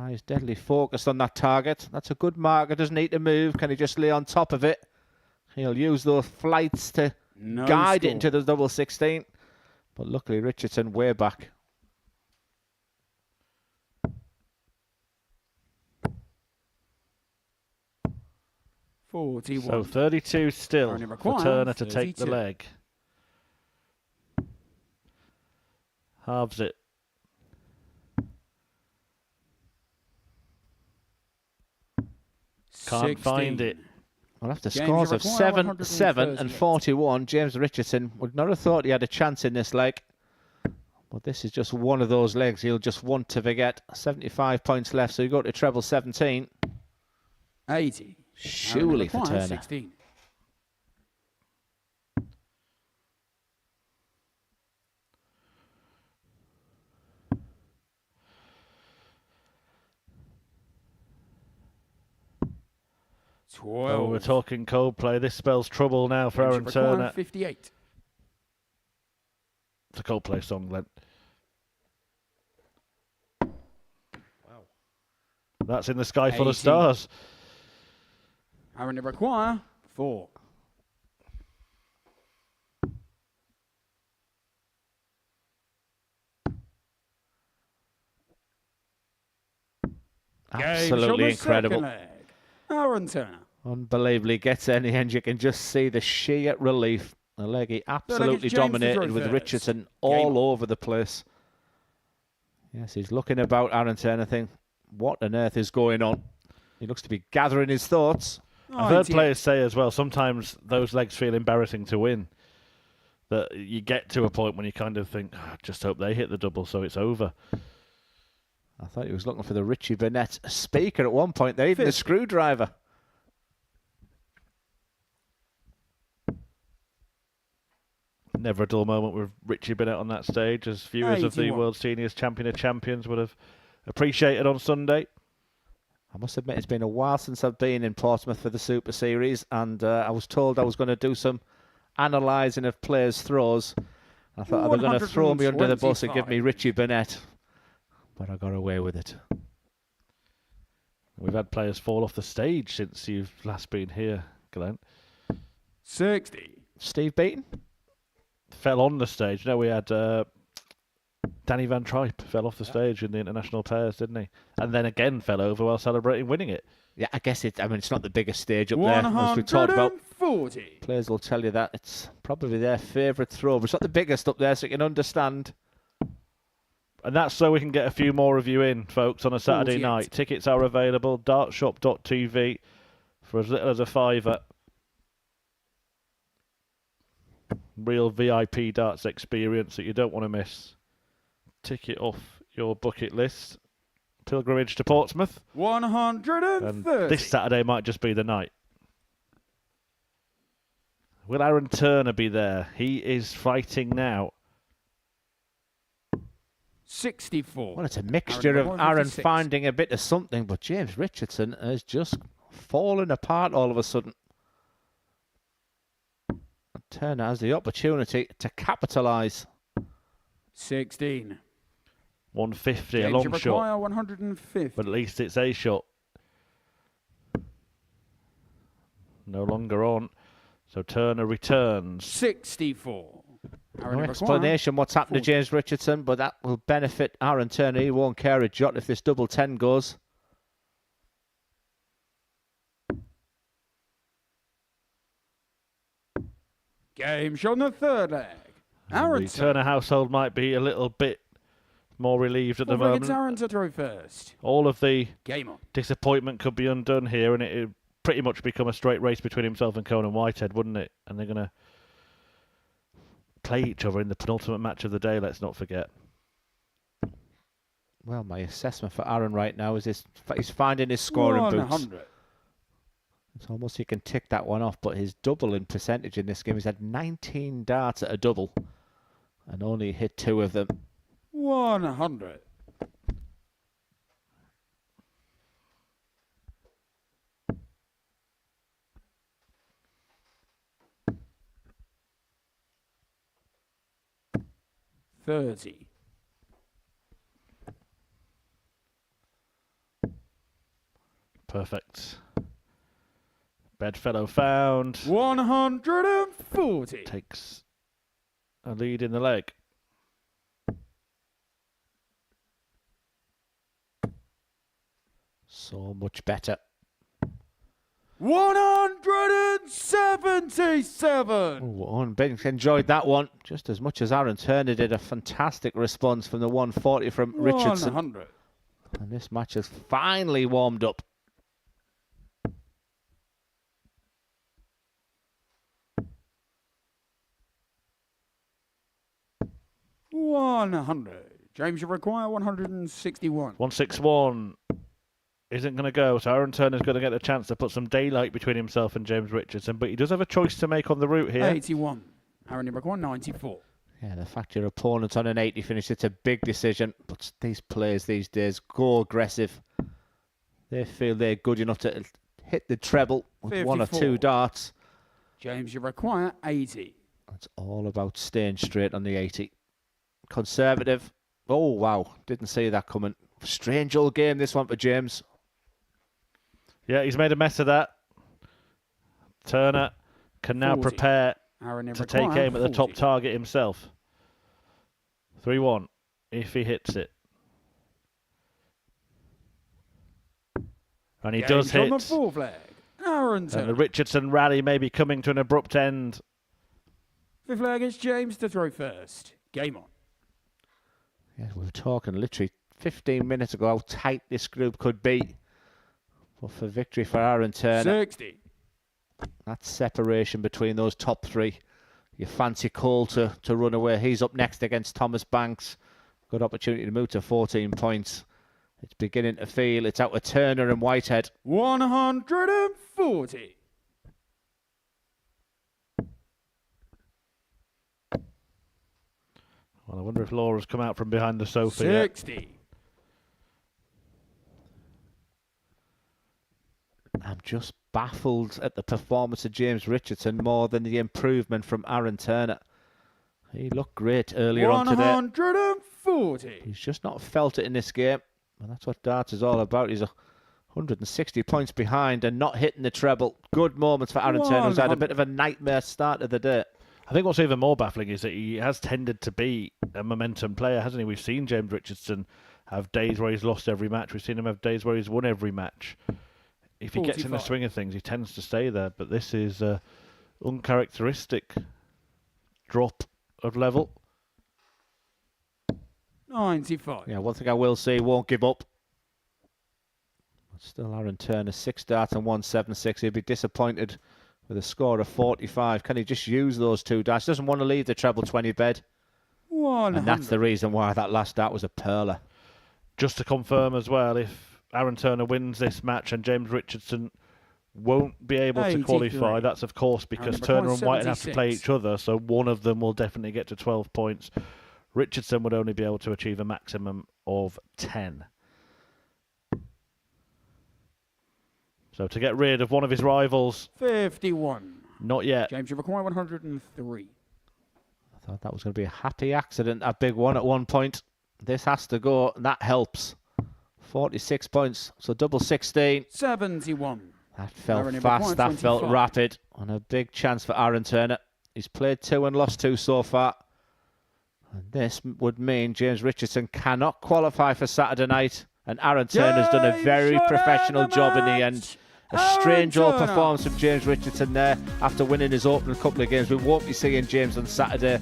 He's deadly focused on that target. That's a good marker. Doesn't need to move. Can he just lay on top of it? He'll use those flights to guide it into the double 16. But luckily, Richardson way back. $41. So 32 still Only for require Turner to take the 32. leg. Halves it. Can't find it. Well, after James, scores you of require 7, 7 and 138. 41, James Richardson would not have thought he had a chance in this leg. But this is just one of those legs he'll just want to forget. 75 points left, so you go to treble 17. 80. Surely for Require Turner. 16. Oh, we're talking Coldplay. This spells trouble now for Aaron Turner. 58. It's a Coldplay song, Glenn. Wow. That's In the Sky Full of 80. Stars. Aaron require 4. Absolutely incredible. Aaron Turner. Unbelievably gets in the end. You can just see the sheer relief. The leg he absolutely James to dominated throw with first. Richardson all over the place. Yes, he's looking about Aaron Turner thinking, what on earth is going on? He looks to be gathering his thoughts. I've heard players say as well, sometimes those legs feel embarrassing to win. That you get to a point when you kind of think, "Oh, I just hope they hit the double so it's over. I thought he was looking for the Richie Burnett speaker at one point there, even the screwdriver. Never a dull moment with Richie Bennett on that stage, as viewers of the 81. World Seniors Champion of Champions would have appreciated on Sunday. I must admit, it's been a while since I've been in Portsmouth for the Super Series, and I was told I was going to do some analysing of players' throws. I thought they were going to throw me under the bus and give me Richie Burnett, but I got away with it. We've had players fall off the stage since you've last been here, Glenn. 60. Steve Beaton? Fell on the stage. No, we had Danny Van Tripe fell off the stage in the international pairs, didn't he? And then again fell over while celebrating winning it. Yeah, I guess it's not the biggest stage up there, as we talked about. 140. Players will tell you that. It's probably their favourite throw, but it's not the biggest up there, so you can understand. And that's so we can get a few more of you in, folks, on a Saturday 48. night. Tickets are available, dartshop.tv, for as little as a £5. Real VIP darts experience that you don't want to miss. Tick it off your bucket list. Pilgrimage to Portsmouth. 130. And this Saturday might just be the night. Will Aaron Turner be there? He is fighting now. 64. Well, it's a mixture of Aaron finding a bit of something, but James Richardson has just fallen apart all of a sudden. And Turner has the opportunity to capitalise. 16. 150, a James, long you shot. require 150. But at least it's a shot. No longer on. So Turner returns. 64. No explanation what's happened to James Richardson, but that will benefit Aaron Turner. He won't care a jot if this double 10 goes. Game shot on the third leg. Aaron The Turner household might be a little bit more relieved at the moment. It's Aaron to throw first. All of the Game on. disappointment could be undone here, and it would pretty much become a straight race between himself and Conan Whitehead, wouldn't it? And they're going to play each other in the penultimate match of the day, let's not forget. Well, my assessment for Aaron right now is he's finding his scoring 100. boots. It's almost you can tick that one off, but his double in percentage in this game, he's had 19 darts at a double and only hit 2 of them. 100. $30. Perfect. Bedfellow found. 140. Takes a lead in the leg. So much better. 177. Oh, Ben enjoyed that one just as much as Aaron Turner did. A fantastic response from the 140 from Richardson. 100. And this match has finally warmed up. $100. James, you require 161. 161 isn't going to go, so Aaron Turner's going to get a chance to put some daylight between himself and James Richardson, but he does have a choice to make on the route here. 81. Aaron, you require 94. Yeah, the fact your opponent's on an 80 finish, it's a big decision, but these players these days go aggressive. They feel they're good enough to hit the treble with 54. 1 or 2 darts. James, you require 80. It's all about staying straight on the 80. Conservative. Oh, wow. Didn't see that coming. Strange old game, this one for James. Yeah, he's made a mess of that. Turner can now 40. prepare Aaron, you to take require aim at the top 40. target himself. 3-1, if he hits it. And he Game does shot hit. on the fourth leg. Aaron And Turner. the Richardson rally may be coming to an abrupt end. Fifth leg is James to throw first. Game on. Yeah, we were talking literally 15 minutes ago how tight this group could be. But for victory for Aaron Turner. 60. That separation between those top 3. You fancy Cole to run away. He's up next against Thomas Banks. Good opportunity to move to 14 points. It's beginning to feel it's out with Turner and Whitehead. 140. Well, I wonder if Laura's come out from behind the sofa yet. 60. just baffled at the performance of James Richardson more than the improvement from Aaron Turner. He looked great earlier on today. 140. He's just not felt it in this game. And that's what darts is all about. He's 160 points behind and not hitting the treble. Good moments for Aaron Turner, who's had a bit of a nightmare start of the day. I think what's even more baffling is that he has tended to be a momentum player, hasn't he? We've seen James Richardson have days where he's lost every match. We've seen him have days where he's won every match. If he gets in the swing of things, he tends to stay there. But this is uncharacteristic drop of level. 95. Yeah, one thing I will say, won't give up. Still Aaron Turner, 6 darts and 176. He'll be disappointed with a score of 45. Can he just use those 2 darts? He doesn't want to leave the treble 20 bed. 100. And that's the reason why that last dart was a perler. Just to confirm as well, if Aaron Turner wins this match and James Richardson won't be able to qualify, that's of course because Turner and White have to play each other, so one of them will definitely get to 12 points. Richardson would only be able to achieve a maximum of 10. So to get rid of one of his rivals... 51. Not yet. James, you require 103. I thought that was going to be a happy accident, that big one at one point. This has to go, and that helps. 46 points, so double 16. 71. That felt fast, that felt rapid, and a big chance for Aaron Turner. He's played 2 and lost 2 so far. And this would mean James Richardson cannot qualify for Saturday night, and Aaron Turner's done a very professional job in the end. A strange old performance from James Richardson there after winning his opening couple of games. We won't be seeing James on Saturday,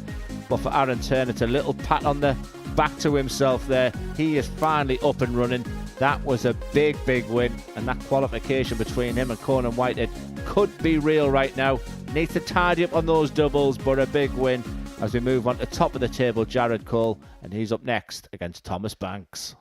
but for Aaron Turner, it's a little pat on the back to himself there. He is finally up and running. That was a big, big win, and that qualification between him and Conan Whitehead could be real right now. Needs to tidy up on those doubles, but a big win as we move on to top of the table, Jared Cole, and he's up next against Thomas Banks.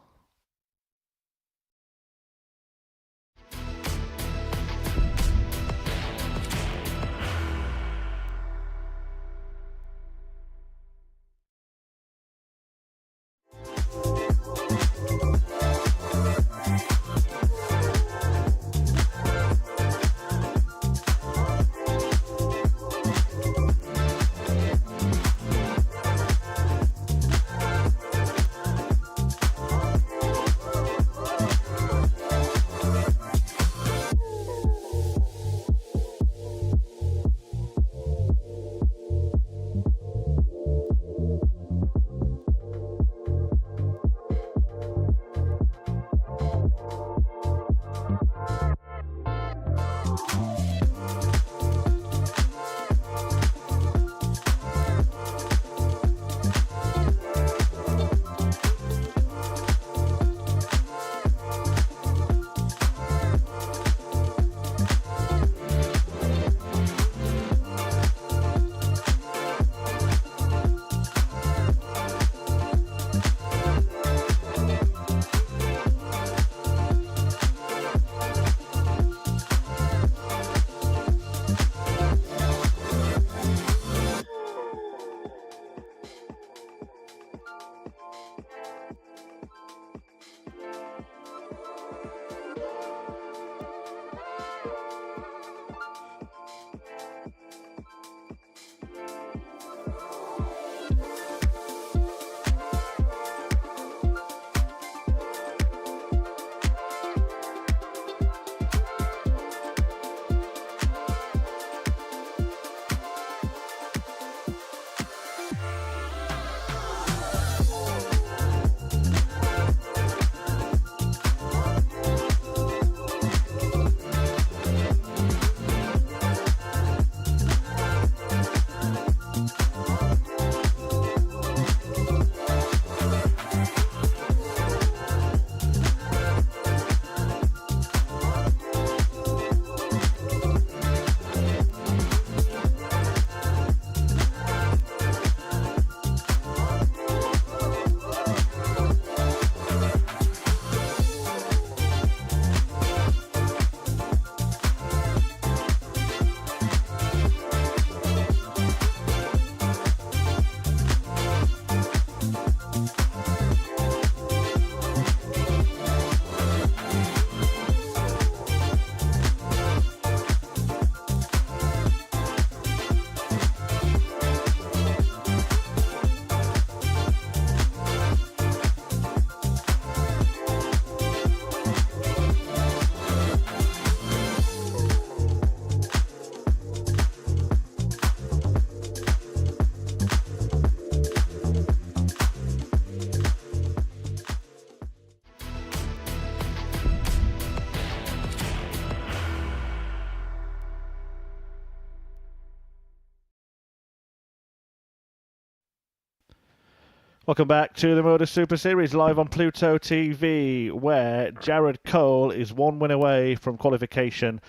Welcome back to the Modus Super Series live on Pluto TV, where Jared Cole is one win away from qualification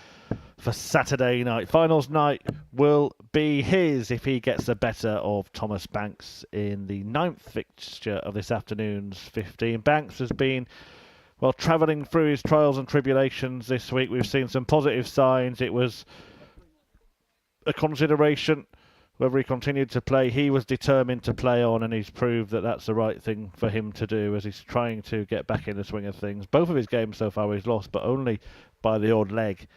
for Saturday night. Finals night will be his if he gets the better of Thomas Banks in the 9th fixture of this afternoon's 15. Banks has been, well, travelling through his trials and tribulations this week. We've seen some positive signs. It was a consideration whether he continued to play. He was determined to play on, and he's proved that that's the right thing for him to do as he's trying to get back in the swing of things. Both of his games so far he's lost, but only by the odd leg.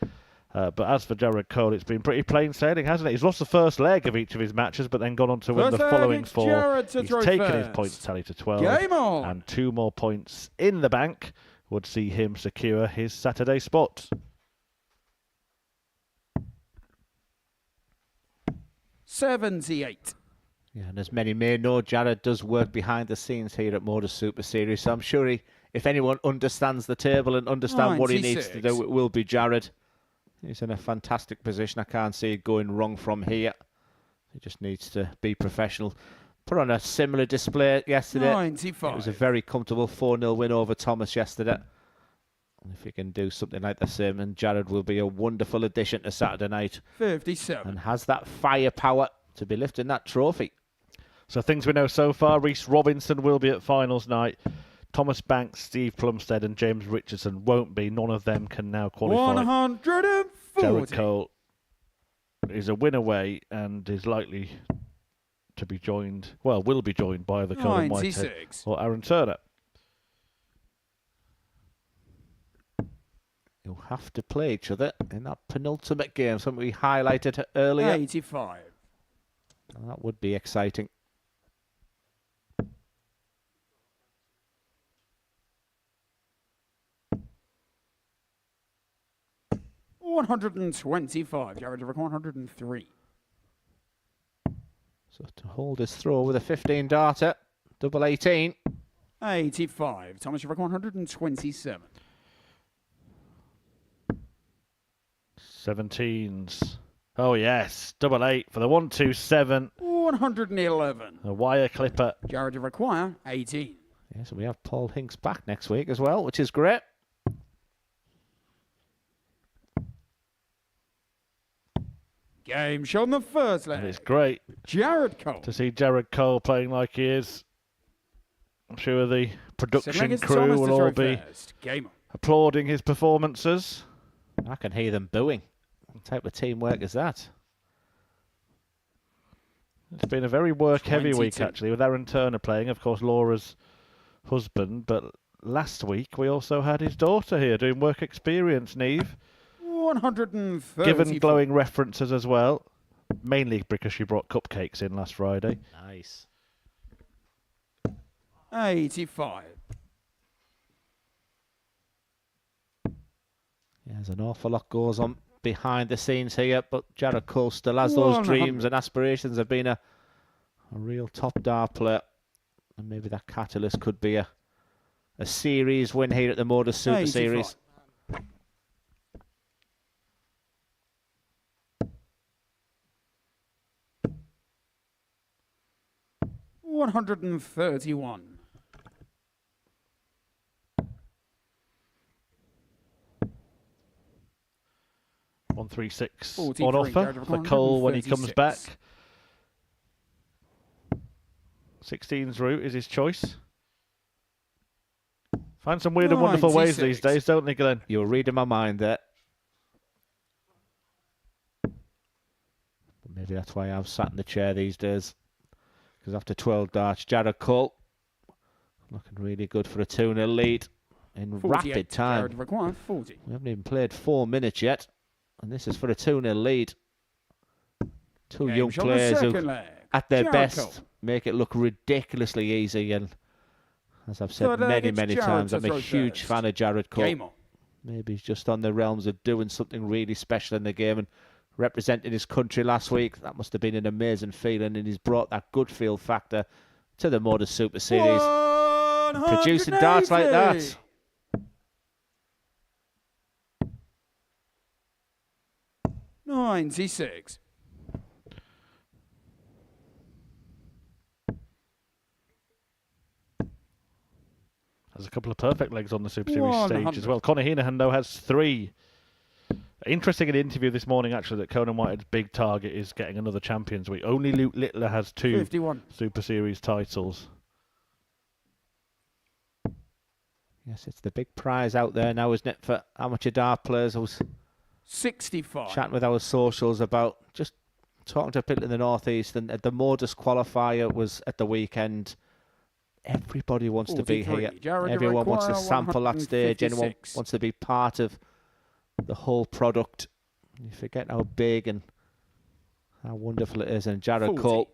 But as for Jared Cole, it's been pretty plain sailing, hasn't it? He's lost the first leg of each of his matches, but then gone on to win the following 4. He's taken his points tally to 12, and 2 more points in the bank would see him secure his Saturday spot. 78. Yeah, and as many may know, Jared does work behind the scenes here at Modus Super Series, so I'm sure if anyone understands the table and understands what he needs to do, it will be Jared. He's in a fantastic position. I can't see it going wrong from here. He just needs to be professional. Put on a similar display yesterday. 95. It was a very comfortable 4-0 win over Thomas yesterday. And if he can do something like the same, and Jared will be a wonderful addition to Saturday night. 57. And has that firepower to be lifting that trophy. So things we know so far, Reece Robinson will be at finals night. Thomas Banks, Steve Plumstead and James Richardson won't be. None of them can now qualify. 140. Jared Cole is a win away and is likely to be joined, well, will be joined by the Colin Whitehead or Aaron Turner. You'll have to play each other in that penultimate game, something we highlighted earlier. 85. And that would be exciting. 125. Jared Rick 103. So to hold his throw with a 15 darter, double 18. 85. Thomas Rick 127. 17s. Oh yes, double 8 for the 127. 111. A wire clipper. Jared require 18. Yes, we have Paul Hinks back next week as well, which is great. Game shot on the first leg. And it's great Jared Cole to see Jared Cole playing like he is. I'm sure the production crew will all be applauding his performances. I can hear them booing. What type of teamwork is that? It's been a very work-heavy week, actually, with Aaron Turner playing, of course, Laura's husband. But last week, we also had his daughter here doing work experience, Neve. 130. Given glowing references as well, mainly because she brought cupcakes in last Friday. Nice. 85. Yeah, there's an awful lot goes on behind the scenes here, but Jared Cole still has those dreams and aspirations of being a real top dart player. And maybe that catalyst could be a series win here at the Modus Super 85. Series. 131. 136 on offer for Cole when he comes back. 16's route is his choice. Find some weird and wonderful ways these days, don't they, Glenn? You're reading my mind there. Maybe that's why I've sat in the chair these days. Because after 12 darts, Jared Cole looking really good for a 2-0 lead in rapid time. Required 40. We haven't even played 4 minutes yet. And this is for a 2-0 lead. Two young players who, at their best, make it look ridiculously easy. And as I've said many times, I'm a huge fan of Jared Cole. Maybe he's just on the realms of doing something really special in the game and representing his country last week. That must have been an amazing feeling, and he's brought that good feel factor to the Modus Super Series. Producing darts like that. 96. Has a couple of perfect legs on the Super Series stage as well. Conor Heenan, though, has 3. Interesting in the interview this morning, actually, that Conan Whitehead's big target is getting another Champions Week. Only Luke Littler has 2 51. Super Series titles. Yes, it's the big prize out there now, isn't it, for amateur dart players? I was 65. chatting with our socials about just talking to people in the Northeast, and the Modus qualifier was at the weekend. Everybody wants to be here. Everyone wants to sample that stage. Anyone wants to be part of the whole product. You forget how big and how wonderful it is. And Jared Cole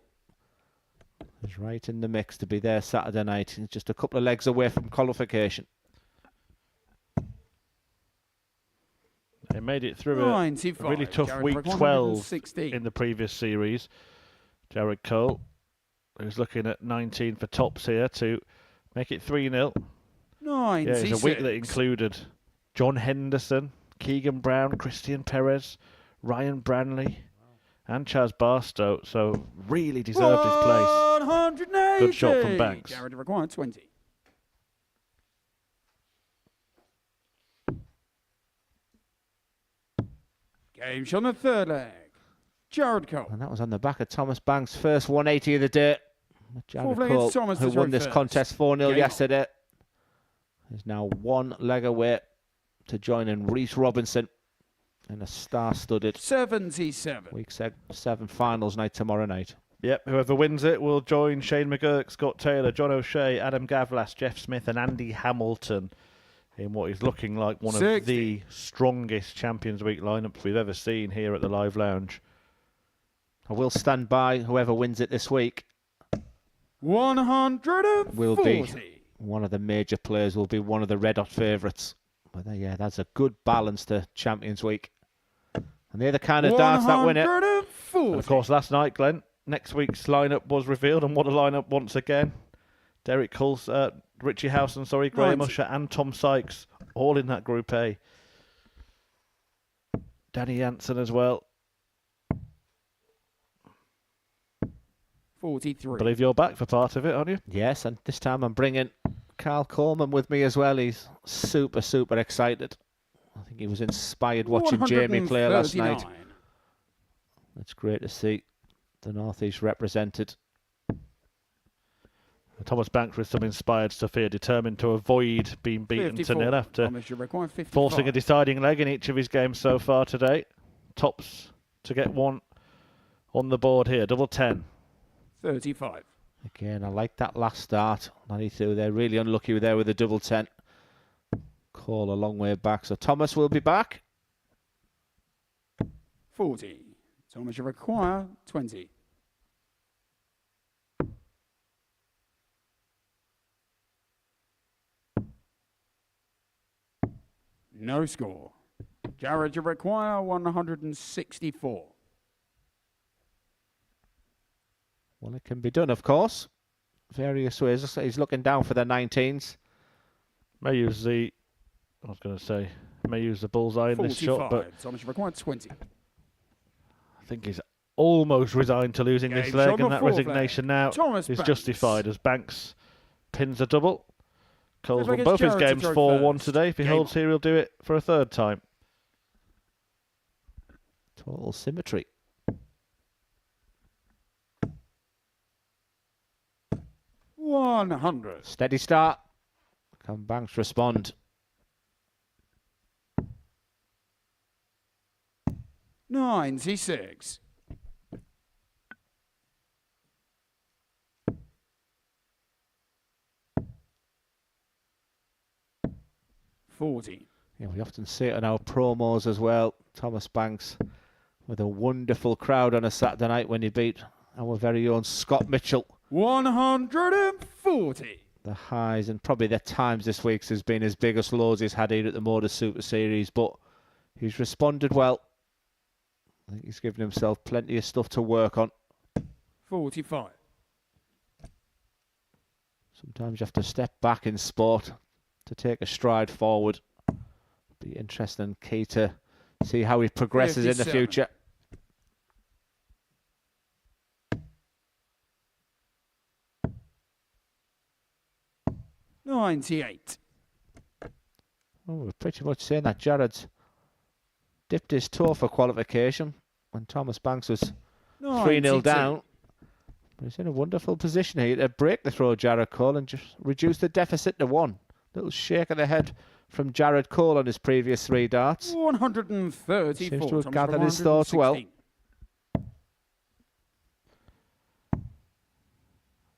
is right in the mix to be there Saturday night. He's just a couple of legs away from qualification. They made it through a really tough week 12 in the previous series. Jared Cole, who's looking at 19 for tops here to make it 3-0. Yeah, it's a week that included John Henderson, Keegan Brown, Christian Perez, Ryan Branley, and Chaz Barstow. So really deserved his place. 180. Good shot from Banks. Jared required 20. Game shot on the third leg. Jared Cole. And that was on the back of Thomas Banks' first 180 of the day. Jared Cole, who won this contest 4-0 yesterday, is now 1 leg away to join in Reece Robinson in a star-studded 77 week 7 finals night tomorrow night. Yep, whoever wins it will join Shane McGurk, Scott Taylor, John O'Shea, Adam Gavlas, Jeff Smith and Andy Hamilton in what is looking like one of the strongest Champions Week lineups we've ever seen here at the Live Lounge. I will stand by whoever wins it this week. 140. Will be one of the major players, will be one of the red hot favourites. But yeah, that's a good balance to Champions Week. And they're the kind of darts that win it. And of course, last night, Glenn, next week's lineup was revealed, and what a lineup once again. Derek Coulson, Richie Howson, Graham Usher and Tom Sykes, all in that Group A. Danny Jansen as well. 43. I believe you're back for part of it, aren't you? Yes, and this time I'm bringing Carl Coleman with me as well. He's super, super excited. I think he was inspired watching Jamie play last night. It's great to see the North East represented. Thomas Banks with some inspired stuff here, determined to avoid being beaten 2-0 after forcing a deciding leg in each of his games so far today. Tops to get one on the board here, double 10. 35. Again, I like that last start. 92, they're really unlucky there with the double 10. Call a long way back, so Thomas will be back. 40. Thomas, you require 20. No score. Jared, you require 164. Well, it can be done, of course. Various ways. He's looking down for the 19s. May use the bullseye in this shot, but Thomas, you require 20. I think he's almost resigned to losing this leg, and that resignation now is justified as Banks pins a double. Cole's won both his games 4-1 today. If he holds here, he'll do it for a third time. Total symmetry. $100. Steady start. Can Banks respond? 96. $40. Yeah, we often see it in our promos as well. Thomas Banks with a wonderful crowd on a Saturday night when he beat our very own Scott Mitchell. 140. The highs and probably the times this week's has been his biggest lows he's had here at the Modus Super Series, but he's responded well. I think he's given himself plenty of stuff to work on. 45. Sometimes you have to step back in sport to take a stride forward. Be interesting and key to see how he progresses 57. In the future. 98. Oh, we're pretty much saying that Jared's dipped his toe for qualification when Thomas Banks was 3-0 down. But he's in a wonderful position here to break the throw, Jared Cole, and just reduce the deficit to 1. Little shake of the head from Jared Cole on his previous 3 darts. 134. Seems to have gathered his thoughts well.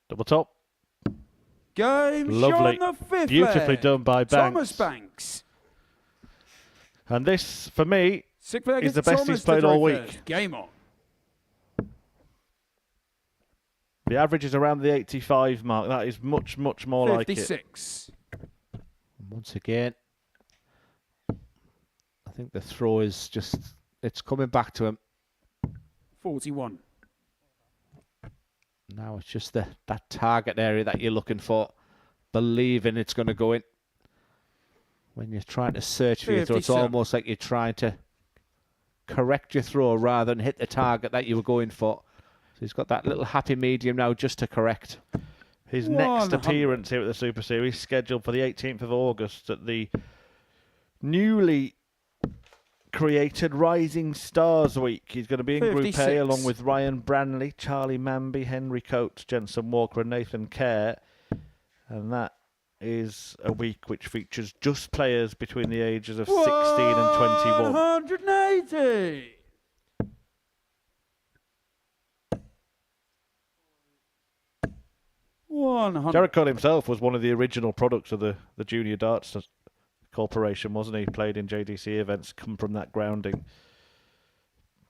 Double top. Game Lovely. shot on the 5th Beautifully leg. done by Banks. Thomas Banks. And this, for me, Sixth leg is the is best Thomas he's played to all throw week. first. Game on. The average is around the 85 mark. That is much, much more like it. 56. Once again, I think the throw is just, it's coming back to him. 41. Now it's just that target area that you're looking for, believing it's going to go in. When you're trying to search for your throw, it's almost like you're trying to correct your throw rather than hit the target that you were going for. So he's got that little happy medium now just to correct. His next appearance here at the Super Series scheduled for the 18th of August at the newly created Rising Stars Week. He's going to be in Group 56. A along with Ryan Branley, Charlie Manby, Henry Coates, Jensen Walker and Nathan Kerr. And that is a week which features just players between the ages of 16 and 21. 180. Jared Cole himself was one of the original products of the Junior Darts Corporation, wasn't he? Played in JDC events, come from that grounding.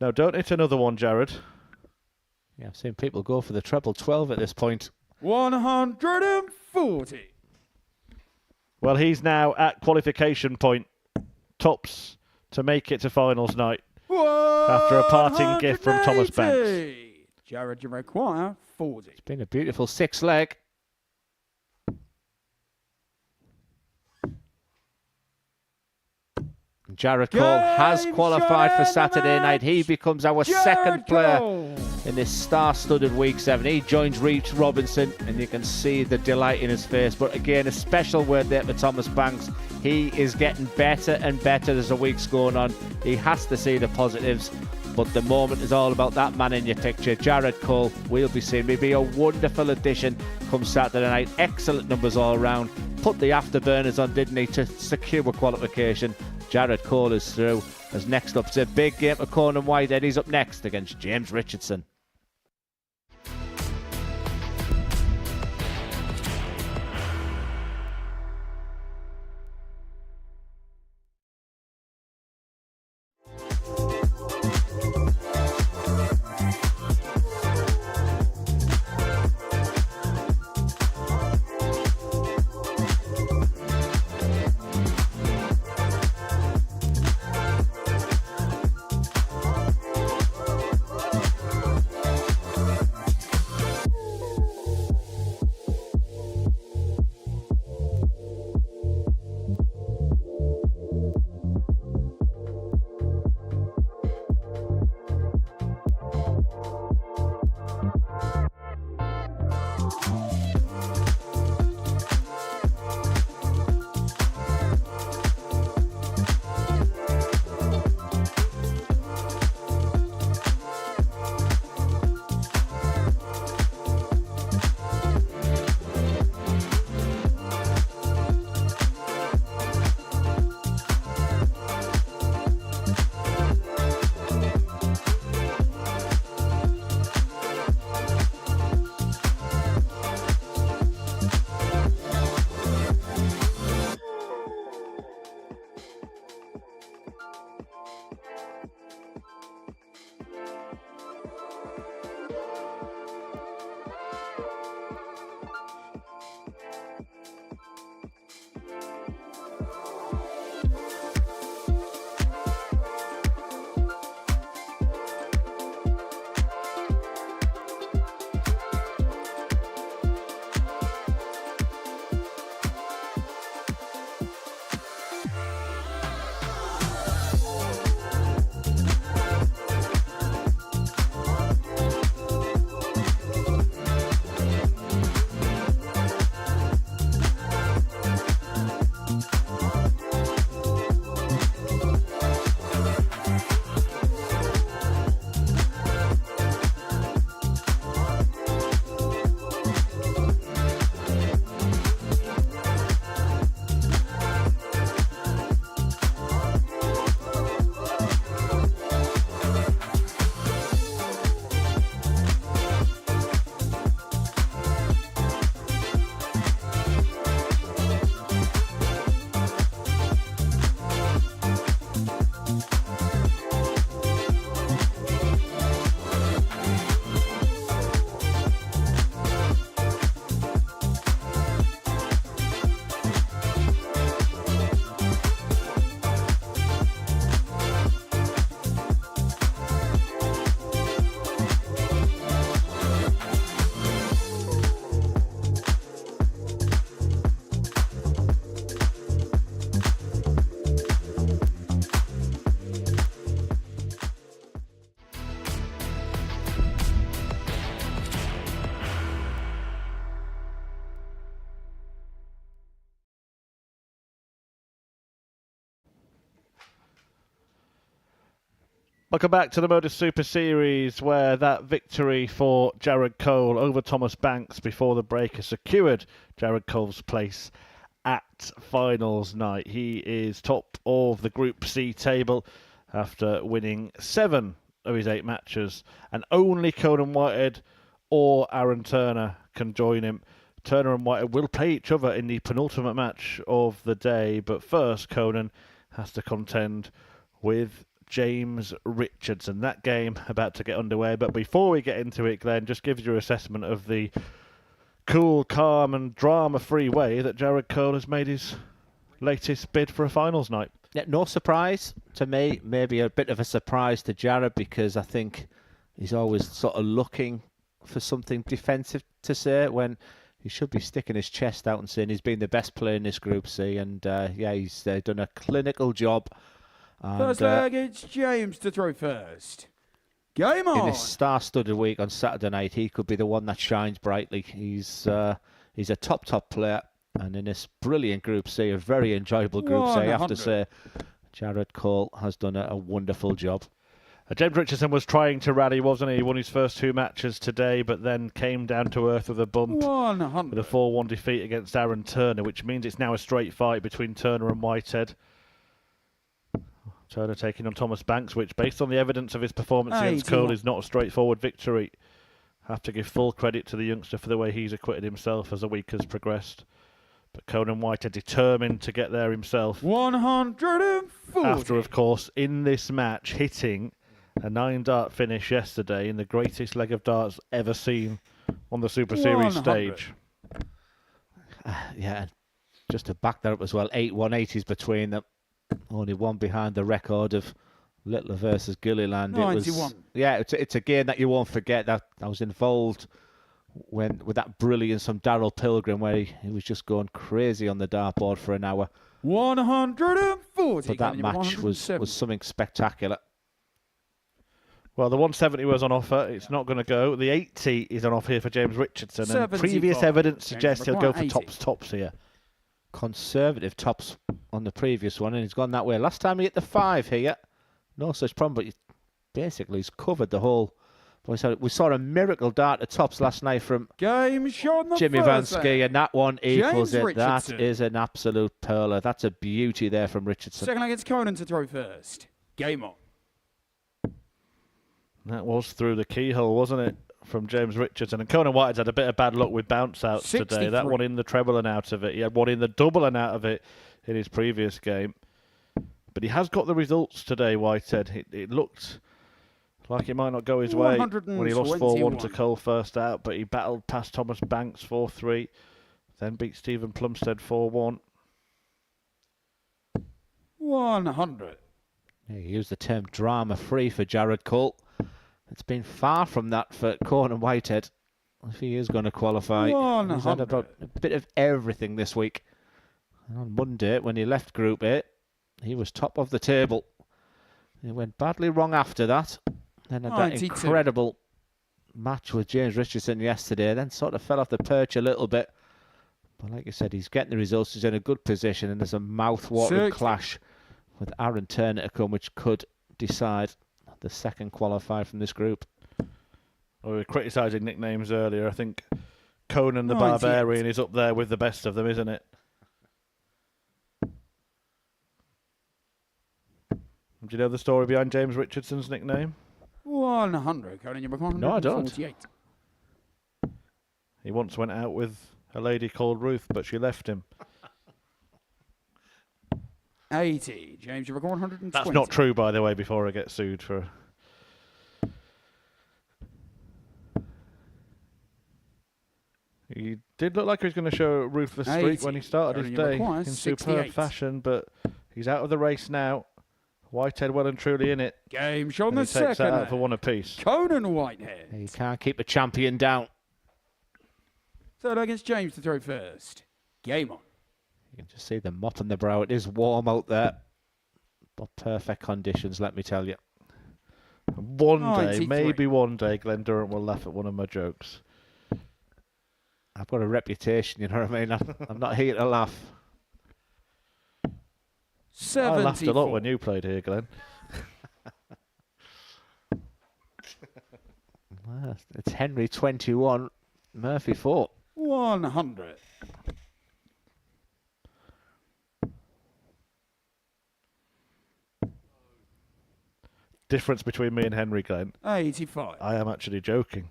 Now, don't hit another one, Jared. Yeah, I've seen people go for the treble 12 at this point. 140. Well, he's now at qualification point, tops to make it to finals night after a parting gift from Thomas Banks. Jared, you require 40. It's been a beautiful 6 leg. Jared Cole has qualified for Saturday night. He becomes our second player in this star-studded Week 7. He joins Reece Robinson, and you can see the delight in his face. But again, a special word there to Thomas Banks. He is getting better and better as the week's going on. He has to see the positives. But the moment is all about that man in your picture, Jared Cole. We'll be seeing. Maybe a wonderful addition come Saturday night. Excellent numbers all around. Put the afterburners on, didn't he, to secure qualification. Jared Cole is through. As next up, it's a big game for Conan White. Eddie's up next against James Richardson. Welcome back to the Modus Super Series, where that victory for Jared Cole over Thomas Banks before the break has secured Jared Cole's place at finals night. He is top of the Group C table after winning 7 of his 8 matches, and only Conan Whitehead or Aaron Turner can join him. Turner and Whitehead will play each other in the penultimate match of the day, but first Conan has to contend with James Richardson. That game about to get underway, but before we get into it, Glenn, just give your assessment of the cool, calm and drama-free way that Jared Cole has made his latest bid for a finals night. Yeah, no surprise to me, maybe a bit of a surprise to Jared, because I think he's always sort of looking for something defensive to say when he should be sticking his chest out and saying he's been the best player in this Group C, and he's done a clinical job. And, first leg, it's James to throw first. Game on! In this star-studded week on Saturday night, he could be the one that shines brightly. He's a top player, and in this brilliant Group C, a very enjoyable Group C, I have to say, Jared Cole has done a wonderful job. James Richardson was trying to rally, wasn't he? He won his first 2 matches today, but then came down to earth with a bump 100. with a 4-1 defeat against Aaron Turner, which means it's now a straight fight between Turner and Whitehead. Turner taking on Thomas Banks, which, based on the evidence of his performance against Cole, is not a straightforward victory. Have to give full credit to the youngster for the way he's acquitted himself as the week has progressed. But Conan Whitehead determined to get there himself. 140. After, of course, in this match, hitting a 9-dart finish yesterday in the greatest leg of darts ever seen on the Super Series 100. stage. Yeah, just to back that up as well, 8 180s between them. Only one behind the record of Littler versus Gilliland. 91. It's a game that you won't forget. That I was involved with that brilliance from Darryl Pilgrim, where he was just going crazy on the dartboard for an hour. 140. But that match was something spectacular. Well, the 170 was on offer. It's not going to go. The 80 is on offer here for James Richardson. And 75. previous evidence suggests he'll go for 80. tops here. Conservative tops on the previous one, and he's gone that way. Last time he hit the 5 here, no such problem, but he's covered the whole. We saw a miracle dart at tops last night from Game shot on Jimmy Vansky, and that one equals James it. That Richardson. is an absolute pearler. That's a beauty there from Richardson. Second leg, it's Conan to throw first. Game on. That was through the keyhole, wasn't it, from James Richardson? And Conan Whitehead's had a bit of bad luck with bounce outs today. That one in the treble and out of it. He had one in the double and out of it in his previous game. But he has got the results today, Whitehead. It looked like it might not go his way when he lost 4-1 to Cole first out, but he battled past Thomas Banks 4-3, then beat Stephen Plumstead 4-1. 100. Yeah, he used the term drama-free for Jared Cole. It's been far from that for Conan Whitehead. If he is going to qualify, he's had about a bit of everything this week. And on Monday, when he left Group A, he was top of the table. He went badly wrong after that. Then had that 92. incredible match with James Richardson yesterday. Then sort of fell off the perch a little bit. But like I said, he's getting the results. He's in a good position, and there's a mouth-watering clash with Aaron Turner to come, which could decide the second qualifier from this group. Well, we were criticising nicknames earlier. I think Conan the Barbarian is up there with the best of them, isn't it? Do you know the story behind James Richardson's nickname? 100. Conan, you're 148. No, I don't. He once went out with a lady called Ruth, but she left him. 80. James, you're 120. That's not true, by the way, before I get sued for... He did look like he was going to show a ruthless streak when he started his day in superb fashion, but he's out of the race now. Whitehead well and truly in it. Game shot on the second. Takes that out for one apiece. Conan Whitehead. He can't keep a champion down. Third against James to throw first. Game on. You can just see the mop on the brow. It is warm out there, but perfect conditions, let me tell you. One day, maybe one day, Glenn Durant will laugh at one of my jokes. I've got a reputation, you know what I mean? I'm not here to laugh. 74. I laughed a lot when you played here, Glenn. It's Henry 21, Murphy 4. 100. Difference between me and Henry, Glenn. 85. I am actually joking.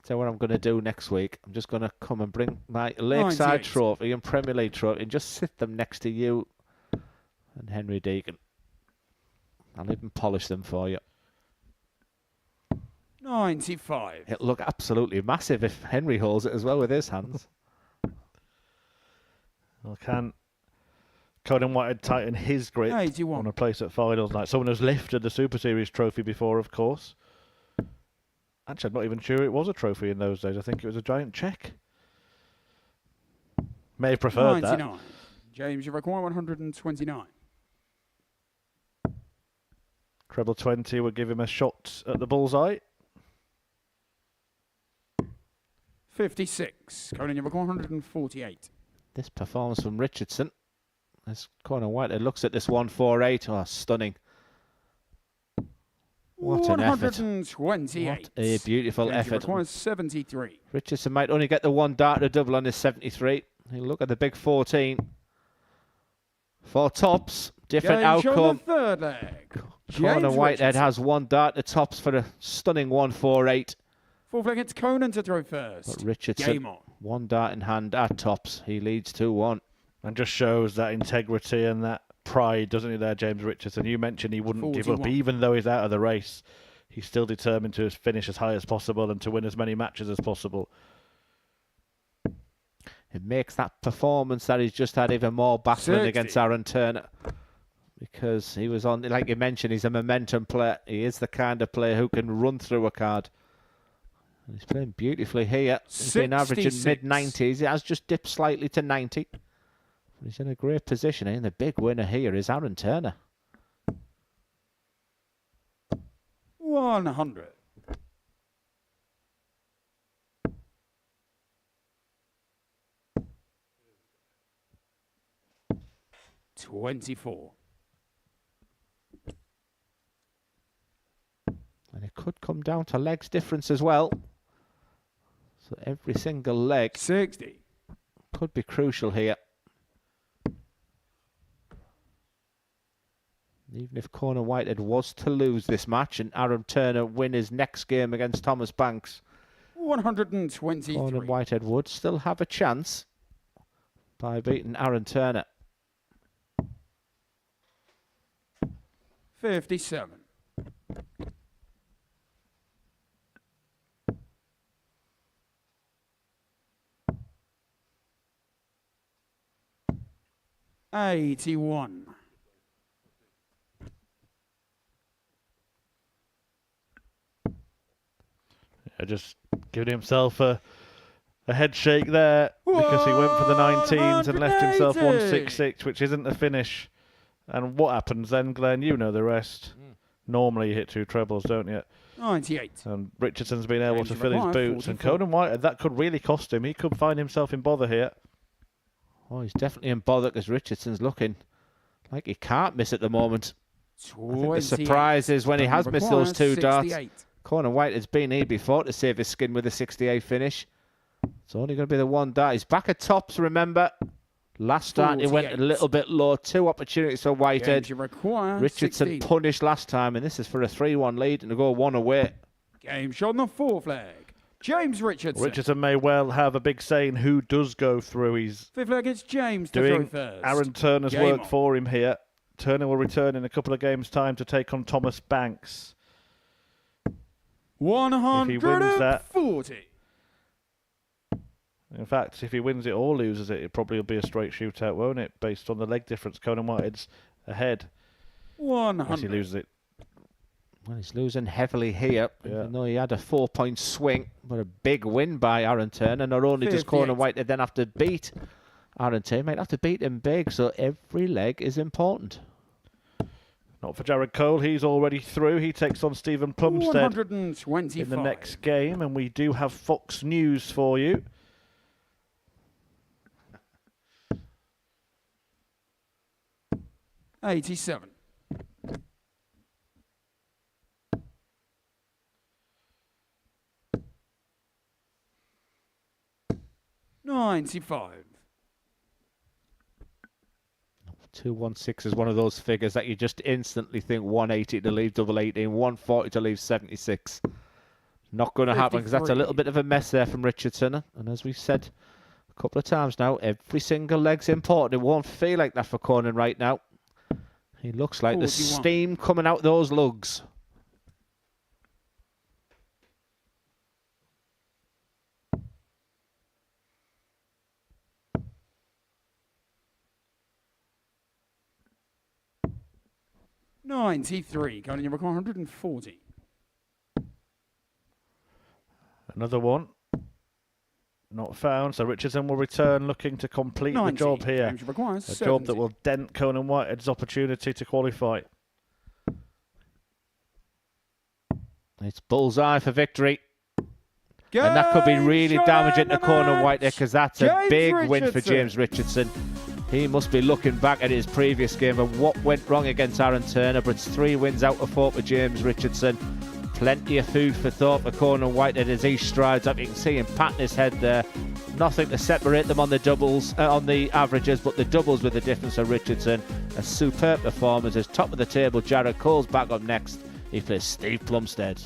So what I'm going to do next week, I'm just going to come and bring my Lakeside 98. Trophy and Premier League Trophy and just sit them next to you and Henry Deacon. I'll even polish them for you. 95. It'll look absolutely massive if Henry holds it as well with his hands. Well, can Conan Whitehead tighten his grip 81. on a place at finals night? Someone who's lifted the Super Series trophy before, of course. Actually, I'm not even sure it was a trophy in those days. I think it was a giant check. May have preferred 99. that. James, you require 129. Treble 20 would give him a shot at the bullseye. 56. Conan, you require 148. This performance from Richardson. As Conan Whitehead looks at this 148. Oh, stunning. What an effort. 128. What a beautiful James, you effort. require 73. Richardson might only get the one dart to double on his 73. He'll look at the big 14. 4 tops. Different James on outcome. the third leg. Conan James Whitehead Richardson. has one dart to tops for a stunning 148. Fourth leg, it's Conan to throw first. But Richardson, Game on. one dart in hand at tops. He leads 2-1. And just shows that integrity and that pride, doesn't he there, James Richardson? You mentioned he wouldn't give up, 41. even though he's out of the race. He's still determined to finish as high as possible and to win as many matches as possible. It makes that performance that he's just had even more baffling 60. against Aaron Turner. Because he was on, like you mentioned, he's a momentum player. He is the kind of player who can run through a card. And he's playing beautifully here. He's been averaging 66. mid-90s. He has just dipped slightly to 90. But he's in a great position. And the big winner here is Aaron Turner. 100. $24. And it could come down to legs difference as well. So every single leg 60. could be crucial here. Even if Conan Whitehead was to lose this match and Aaron Turner win his next game against Thomas Banks, 123. Conan Whitehead would still have a chance by beating Aaron Turner. 57. $81. Just giving himself a head shake there because he went for the 19s and left himself 166, which isn't the finish. And what happens then, Glenn? You know the rest. Normally you hit 2 trebles, don't you? 98. And Richardson's been able James to fill his required boots. And 44. Conan Whitehead, that could really cost him. He could find himself in bother here. Oh, he's definitely in bother because Richardson's looking like he can't miss at the moment. I think the surprise is when he has missed those 2 darts. Conan Whitehead's been here before to save his skin with a 68 finish. It's only going to be the 1 dart. He's back at tops, remember. Last start, he went a little bit low. 2 opportunities for Whitehead. James, you require Richardson 16. punished last time, and this is for a 3-1 lead and to go 1 away. Game shot on the fourth leg. James Richardson. Richardson may well have a big say in who does go through. He's Fifth leg, it's James to throw doing first. Aaron Turner's Game work on. for him here. Turner will return in a couple of games' time to take on Thomas Banks. 140. In fact, if he wins it or loses it, it probably will be a straight shootout, won't it? Based on the leg difference, Conan Whitehead's ahead. 100. Unless he loses it. Well, he's losing heavily here, even though he had a 4-point swing, but a big win by Aaron Turner. Not only does 58. Conan Whitehead then have to beat Aaron Turner, he might have to beat him big, so every leg is important. Not for Jared Cole. He's already through. He takes on Stephen Plumstead 125. in the next game, and we do have Fox News for you. $87. 95. 216 is one of those figures that you just instantly think 180 to leave double 18, 140 to leave 76. Not going to happen because that's a little bit of a mess there from Richardson. And as we've said a couple of times now, every single leg's important. It won't feel like that for Conan right now. He looks like there's steam coming out those lugs. $93. Conan, you require 140. Another one. Not found, so Richardson will return looking to complete the job here. A job that will dent Conan Whitehead's opportunity to qualify. It's bullseye for victory. And that could be really damaging to Conan Whitehead because that's a big win for James Richardson. He must be looking back at his previous game and what went wrong against Aaron Turner, but it's 3 wins out of 4 for James Richardson. Plenty of food for thought for Conan Whitehead as he strides up. You can see him patting his head there. Nothing to separate them on the doubles, on the averages, but the doubles with the difference for Richardson. A superb performance. As top of the table, Jared Cole's back up next. He plays Steve Plumstead.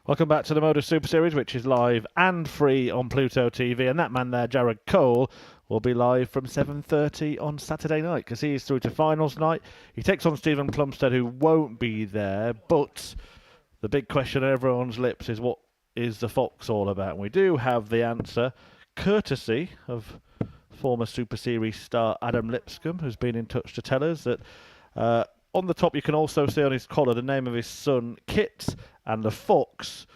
Welcome back to the Modus Super Series, which is live and free on Pluto TV. And that man there, Jared Cole, will be live from 7:30 on Saturday night because he is through to finals night. He takes on Stephen Plumstead, who won't be there. But the big question on everyone's lips is, what is the Fox all about? And we do have the answer, courtesy of former Super Series star Adam Lipscomb, who's been in touch to tell us that on the top you can also see on his collar the name of his son, Kit, and the fox,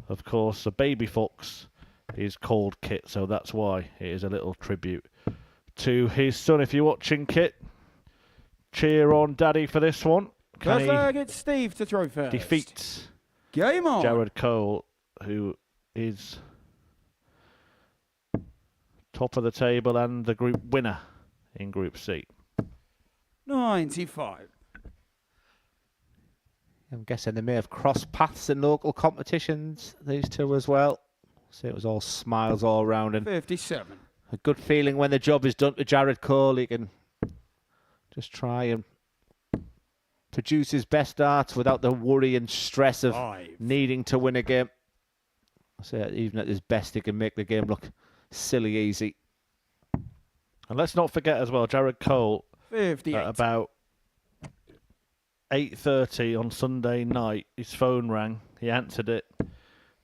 of course, the baby fox, is called Kit, so that's why it is a little tribute to his son. If you're watching, Kit, cheer on Daddy for this one. First leg, it's Steve to throw first. Defeat Game on. Jared Cole, who is top of the table and the group winner in Group C. 95. I'm guessing they may have crossed paths in local competitions, these two as well. See, it was all smiles all around. And 57. A good feeling when the job is done to Jared Cole. He can just try and produce his best darts without the worry and stress of needing to win a game. I say even at his best, he can make the game look silly easy. And let's not forget as well, Jared Cole, 58. at about 8:30 on Sunday night, his phone rang. He answered it.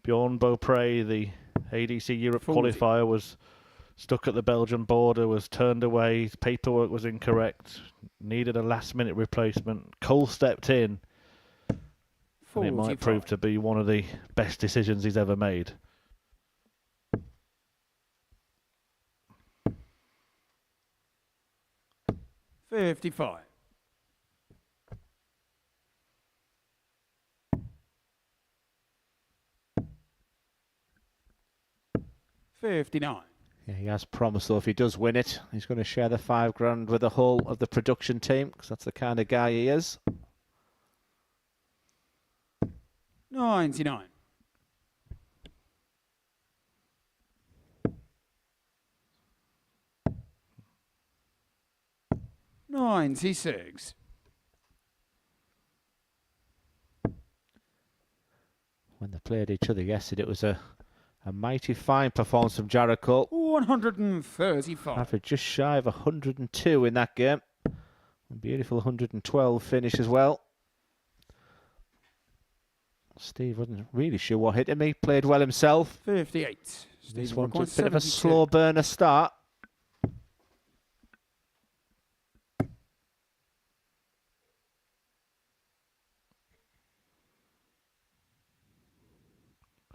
Bjorn Beaupre, the ADC Europe 40. qualifier, was stuck at the Belgian border, was turned away. His paperwork was incorrect. Needed a last-minute replacement. Cole stepped in. And it might prove to be one of the best decisions he's ever made. $55. $59. Yeah, he has promised, though, if he does win it, he's going to share the $5,000 with the whole of the production team, because that's the kind of guy he is. 99. $96. When they played each other yesterday, it was a mighty fine performance from Jared Cole. 135. Average just shy of 102 in that game. A beautiful 112 finish as well. Steve wasn't really sure what hit him. He played well himself. 58. This one took a bit of a slow burner start.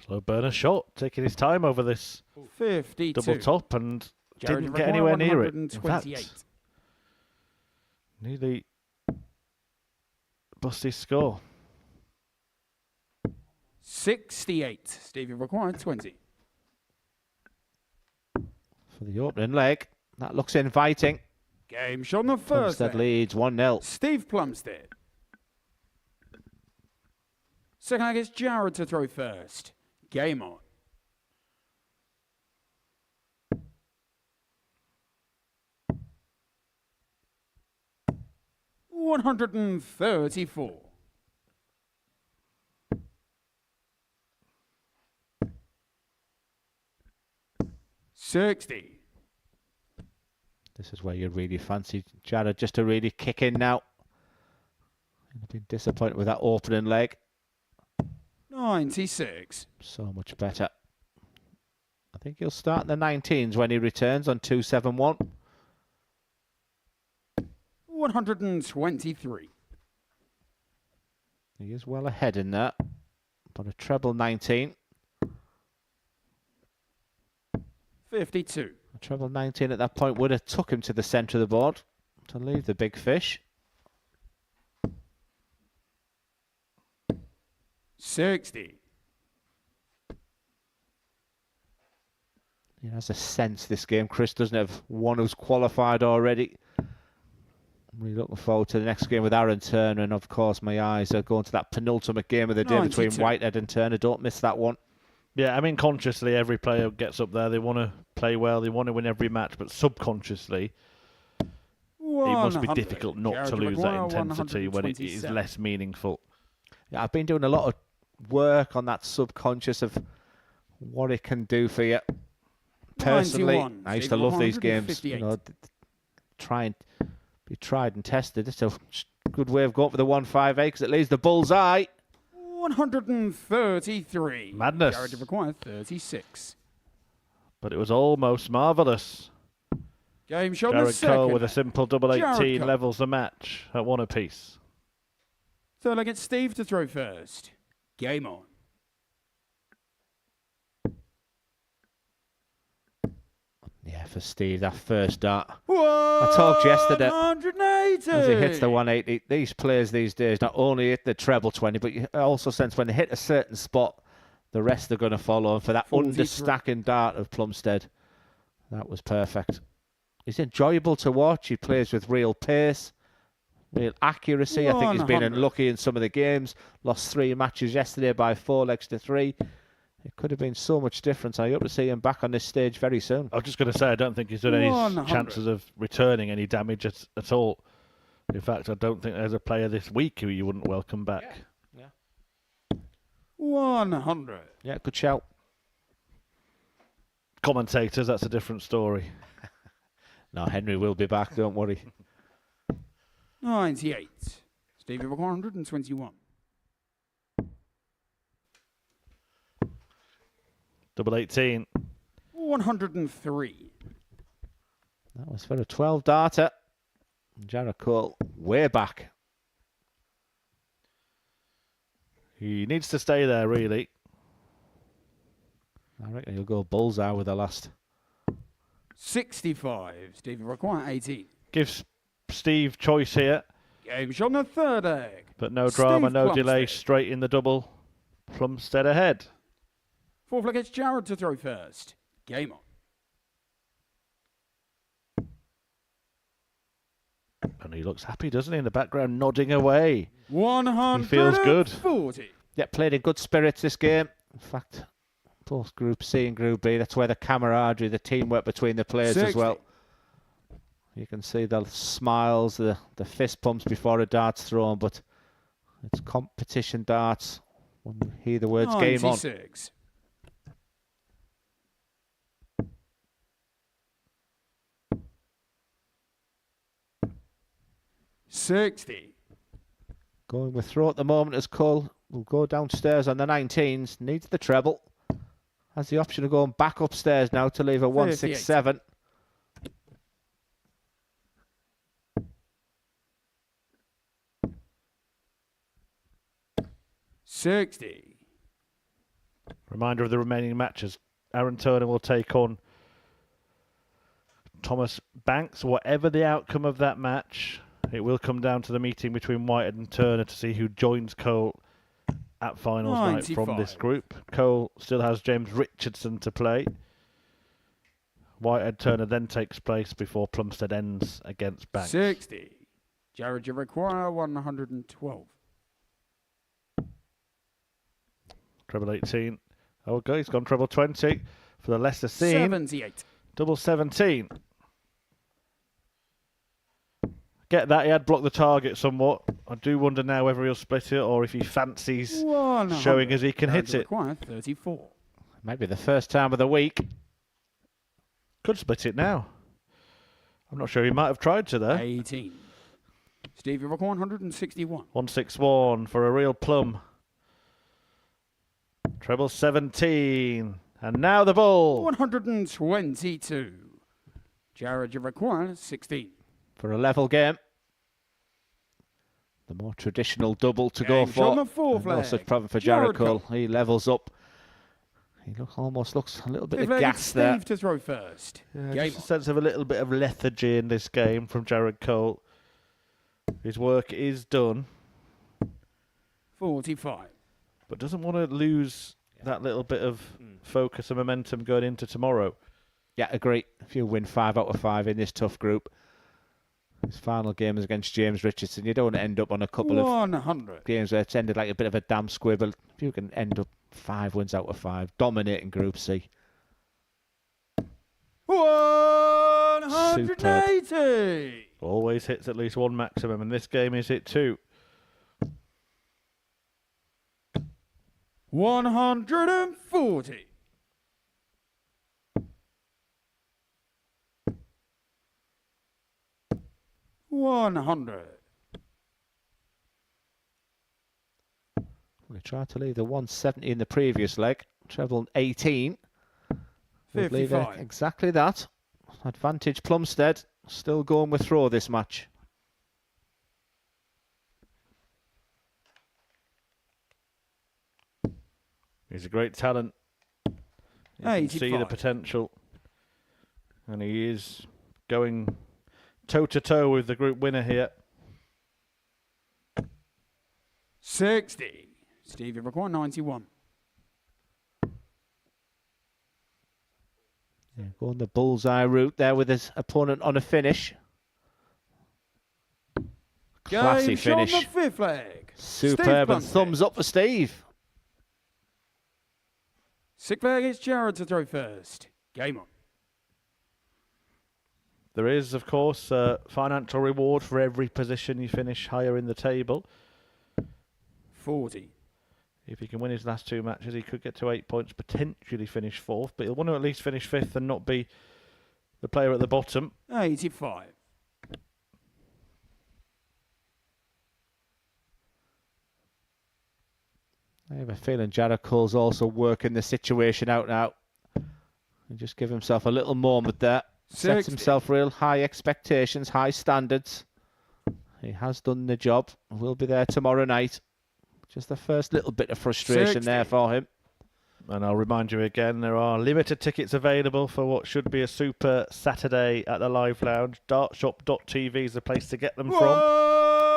Slow burner shot, taking his time over this 52. double top and Jared didn't get Maguire, anywhere near it. In 128. fact, nearly bust his score. 68. Stevie required 20. For the opening leg. That looks inviting. Game shot on the first Plumstead leg. leads 1-0. Steve Plumstead. Second leg is Jared to throw first. Game on. $134. $60. This is where you really fancy Jared just to really kick in now. I've been disappointed with that opening leg. 96. So much better. I think he'll start in the 19s when he returns on 271. 123. He is well ahead in that. But a treble 19. 52. A treble 19 at that point would have took him to the centre of the board to leave the big fish. 60. He has a sense this game, Chris, doesn't have one who's qualified already. I'm really looking forward to the next game with Aaron Turner, and of course my eyes are going to that penultimate game of the day between Whitehead and Turner. Don't miss that one. Yeah, I mean, consciously, every player gets up there. They want to play well. They want to win every match. But subconsciously, it must be difficult not to lose that intensity when it is less meaningful. Yeah, I've been doing a lot of work on that subconscious of what it can do for you. Personally, 91, I used to love these games. 158. Try and be tried and tested. It's a good way of going for the 158 because it leaves the bullseye. 133. Madness. Jared required 36. But it was almost marvellous. Game shot in the Jared second. Cole with a simple double Jared 18 Cole. levels the match at one apiece. Third against Steve to throw first. Game on. Yeah, for Steve, that first dart. I talked yesterday. 180. As he hits the 180, these players these days not only hit the treble 20, but you also sense when they hit a certain spot, the rest are going to follow. And for that 43. understacking dart of Plumstead, that was perfect. He's enjoyable to watch. He plays with real pace, real accuracy. I think he's been 100. unlucky in some of the games. Lost 3 matches yesterday by 4 legs to 3. It could have been so much different. I hope to see him back on this stage very soon. I was just going to say, I don't think he's done any 100. chances of returning any damage at all. In fact, I don't think there's a player this week who you wouldn't welcome back. 100. Yeah, good shout. Commentators, that's a different story. No, Henry will be back, don't worry. 98. Stevie required 121. Double 18. 103. That was for a 12 darter. Jared Cole way back. He needs to stay there, really. I reckon he'll go bullseye with the last. 65. Stevie required 18. Gives Steve choice here, Game shot on the third egg. but no drama, Steve no delay, Plumstead. straight in the double. Plumstead ahead. Fourth leg, it's Jared to throw first. Game on. And he looks happy, doesn't he, in the background, nodding away. 140. He feels good. Yeah, played in good spirits this game. In fact, both Group C and Group B, that's where the camaraderie, the teamwork between the players 60. as well. You can see the smiles, the fist pumps before a dart's thrown, but it's competition darts. When you hear the words game on. 96. $60. Going with throw at the moment as Cole will go downstairs on the 19s. Needs the treble. Has the option of going back upstairs now to leave a 167. $60. Reminder of the remaining matches. Aaron Turner will take on Thomas Banks. Whatever the outcome of that match, it will come down to the meeting between Whitehead and Turner to see who joins Cole at finals night from 95. this group. Cole still has James Richardson to play. Whitehead Turner then takes place before Plumstead ends against Banks. 60. Jared, you require 112. Treble 18. Okay, he's gone treble 20 for the lesser scene. 78. Double 17. Get that, he had blocked the target somewhat. I do wonder now whether he'll split it or if he fancies 100. showing as he can Jared, hit you it. require 34. Might be the first time of the week. Could split it now. I'm not sure, he might have tried to there. 18. Steve, you require 161. 161 for a real plum. Treble 17. And now the bull. 122. Jared, you require 16. For a level game. The more traditional double to go Game shot on for. the fourth No leg. such problem for Jared Jared Cole. Cole. He levels up. He almost looks a little bit Fifth of leg, gas it's there. Steve to throw first. Yeah, Game just a sense of a little bit of lethargy in this game from Jared Cole. His work is done, 45. but doesn't want to lose that little bit of focus and momentum going into tomorrow. Yeah, agree. If you win 5 out of 5 in this tough group, his final game is against James Richardson. You don't want to end up on a couple of 100. games where it's ended like a bit of a damn squibble. If you can end up 5 wins out of 5, dominating Group C. 180. Always hits at least one maximum, and this game is hit 2. 140. $100. We tried to leave the 170 in the previous leg. Treble 18. Would leave it 55. exactly that. Advantage Plumstead. Still going with throw this match. He's a great talent. You can see the 85. potential. And he is going toe-to-toe with the group winner here. 60. Stevie require 91. Yeah, going the bullseye route there with his opponent on a finish. Classy Game shot on finish. the fifth leg. Superb, Steve and Plumstead. thumbs up for Steve. Sixth leg, it's Jared to throw first. Game on. There is, of course, a financial reward for every position you finish higher in the table. 40. If he can win his last two matches, he could get to 8 points, potentially finish fourth, but he'll want to at least finish fifth and not be the player at the bottom. 85. I have a feeling Jared Cole's also working the situation out now. And just give himself a little moment there. Sets 60. himself real high expectations, high standards. He has done the job. Will be there tomorrow night. Just the first little bit of frustration 60. there for him. And I'll remind you again, there are limited tickets available for what should be a super Saturday at the Live Lounge. Dartshop.tv is the place to get them from.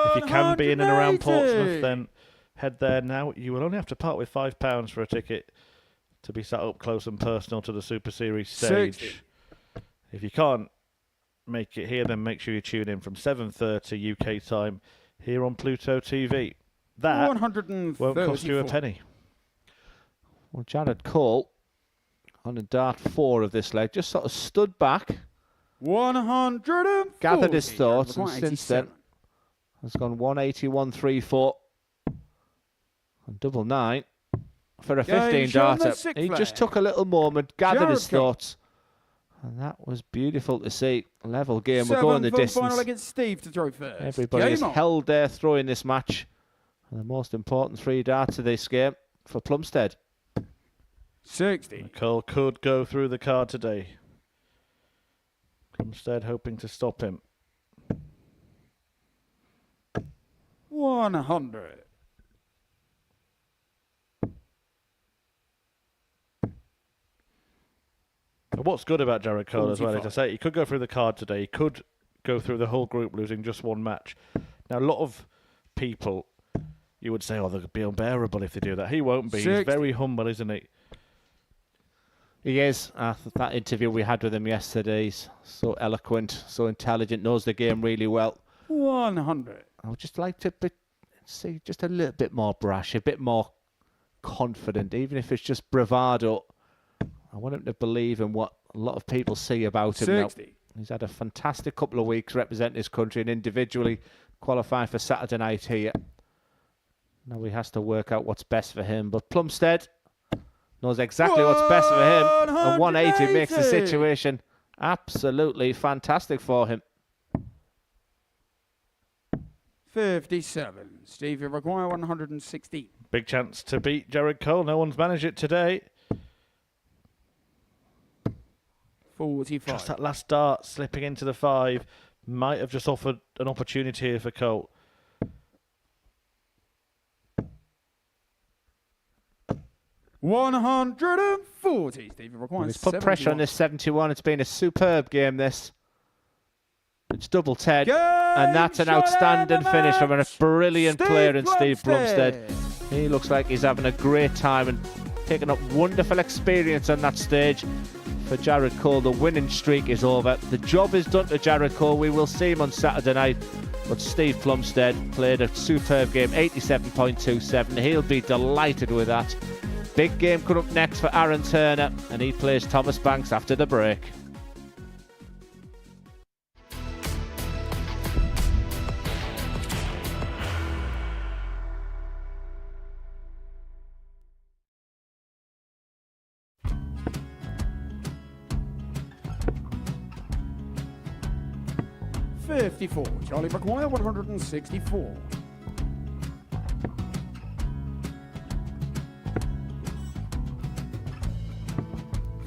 If you can be in and around 180. Portsmouth, then head there now. You will only have to part with £5 for a ticket to be sat up close and personal to the Super Series stage. 60. If you can't make it here, then make sure you tune in from 7:30 UK time here on Pluto TV. That won't cost you a 134. penny. Well, Jared Cole on a dart 4 of this leg just sort of stood back, 140. gathered his thoughts, and Require since then 87. has gone 181.34 and double 9 for a Game 15 shot on the darter. sixth He just flag. took a little moment, gathered Jared his Cole. thoughts, and that was beautiful to see. Level game, we're going the Seventh and final distance. against Steve to throw first. Everybody Game has on. held their throw in this match. And the most important 3 darts of this game for Plumstead. 60. Cole could go through the card today. Plumstead hoping to stop him. 100. But what's good about Jared Cole as well, as I 45. say, he could go through the card today. He could go through the whole group losing just one match. Now, a lot of people, you would say, oh, they'll be unbearable if they do that. He won't be. He's 60. very humble, isn't he? He is. That interview we had with him yesterday, he's so eloquent, so intelligent, knows the game really well. 100. I would just like to see just a little bit more brash, a bit more confident, even if it's just bravado. I want him to believe in what a lot of people see about him now. 60. He's had a fantastic couple of weeks representing his country and individually qualifying for Saturday night here. Now he has to work out what's best for him. But Plumstead knows exactly what's best for him. And 180 makes the 180. situation absolutely fantastic for him. 57. Steve, you require 116. Big chance to beat Jared Cole. No one's managed it today. 45. Just that last dart slipping into the 5 might have just offered an opportunity here for Cole. $140. Steve, you require He's put pressure on 71. this 71. It's been a superb game, this. It's double 10. And that's an shot outstanding and a finish from a match. brilliant Steve player in Steve Plumstead. Plumstead. He looks like he's having a great time and picking up wonderful experience on that stage. For Jared Cole, the winning streak is over. The job is done to Jared Cole. We will see him on Saturday night. But Steve Plumstead played a superb game, 87.27. He'll be delighted with that. Big game coming up next for Aaron Turner, and he plays Thomas Banks after the break. 54. Charlie McGuire, 164.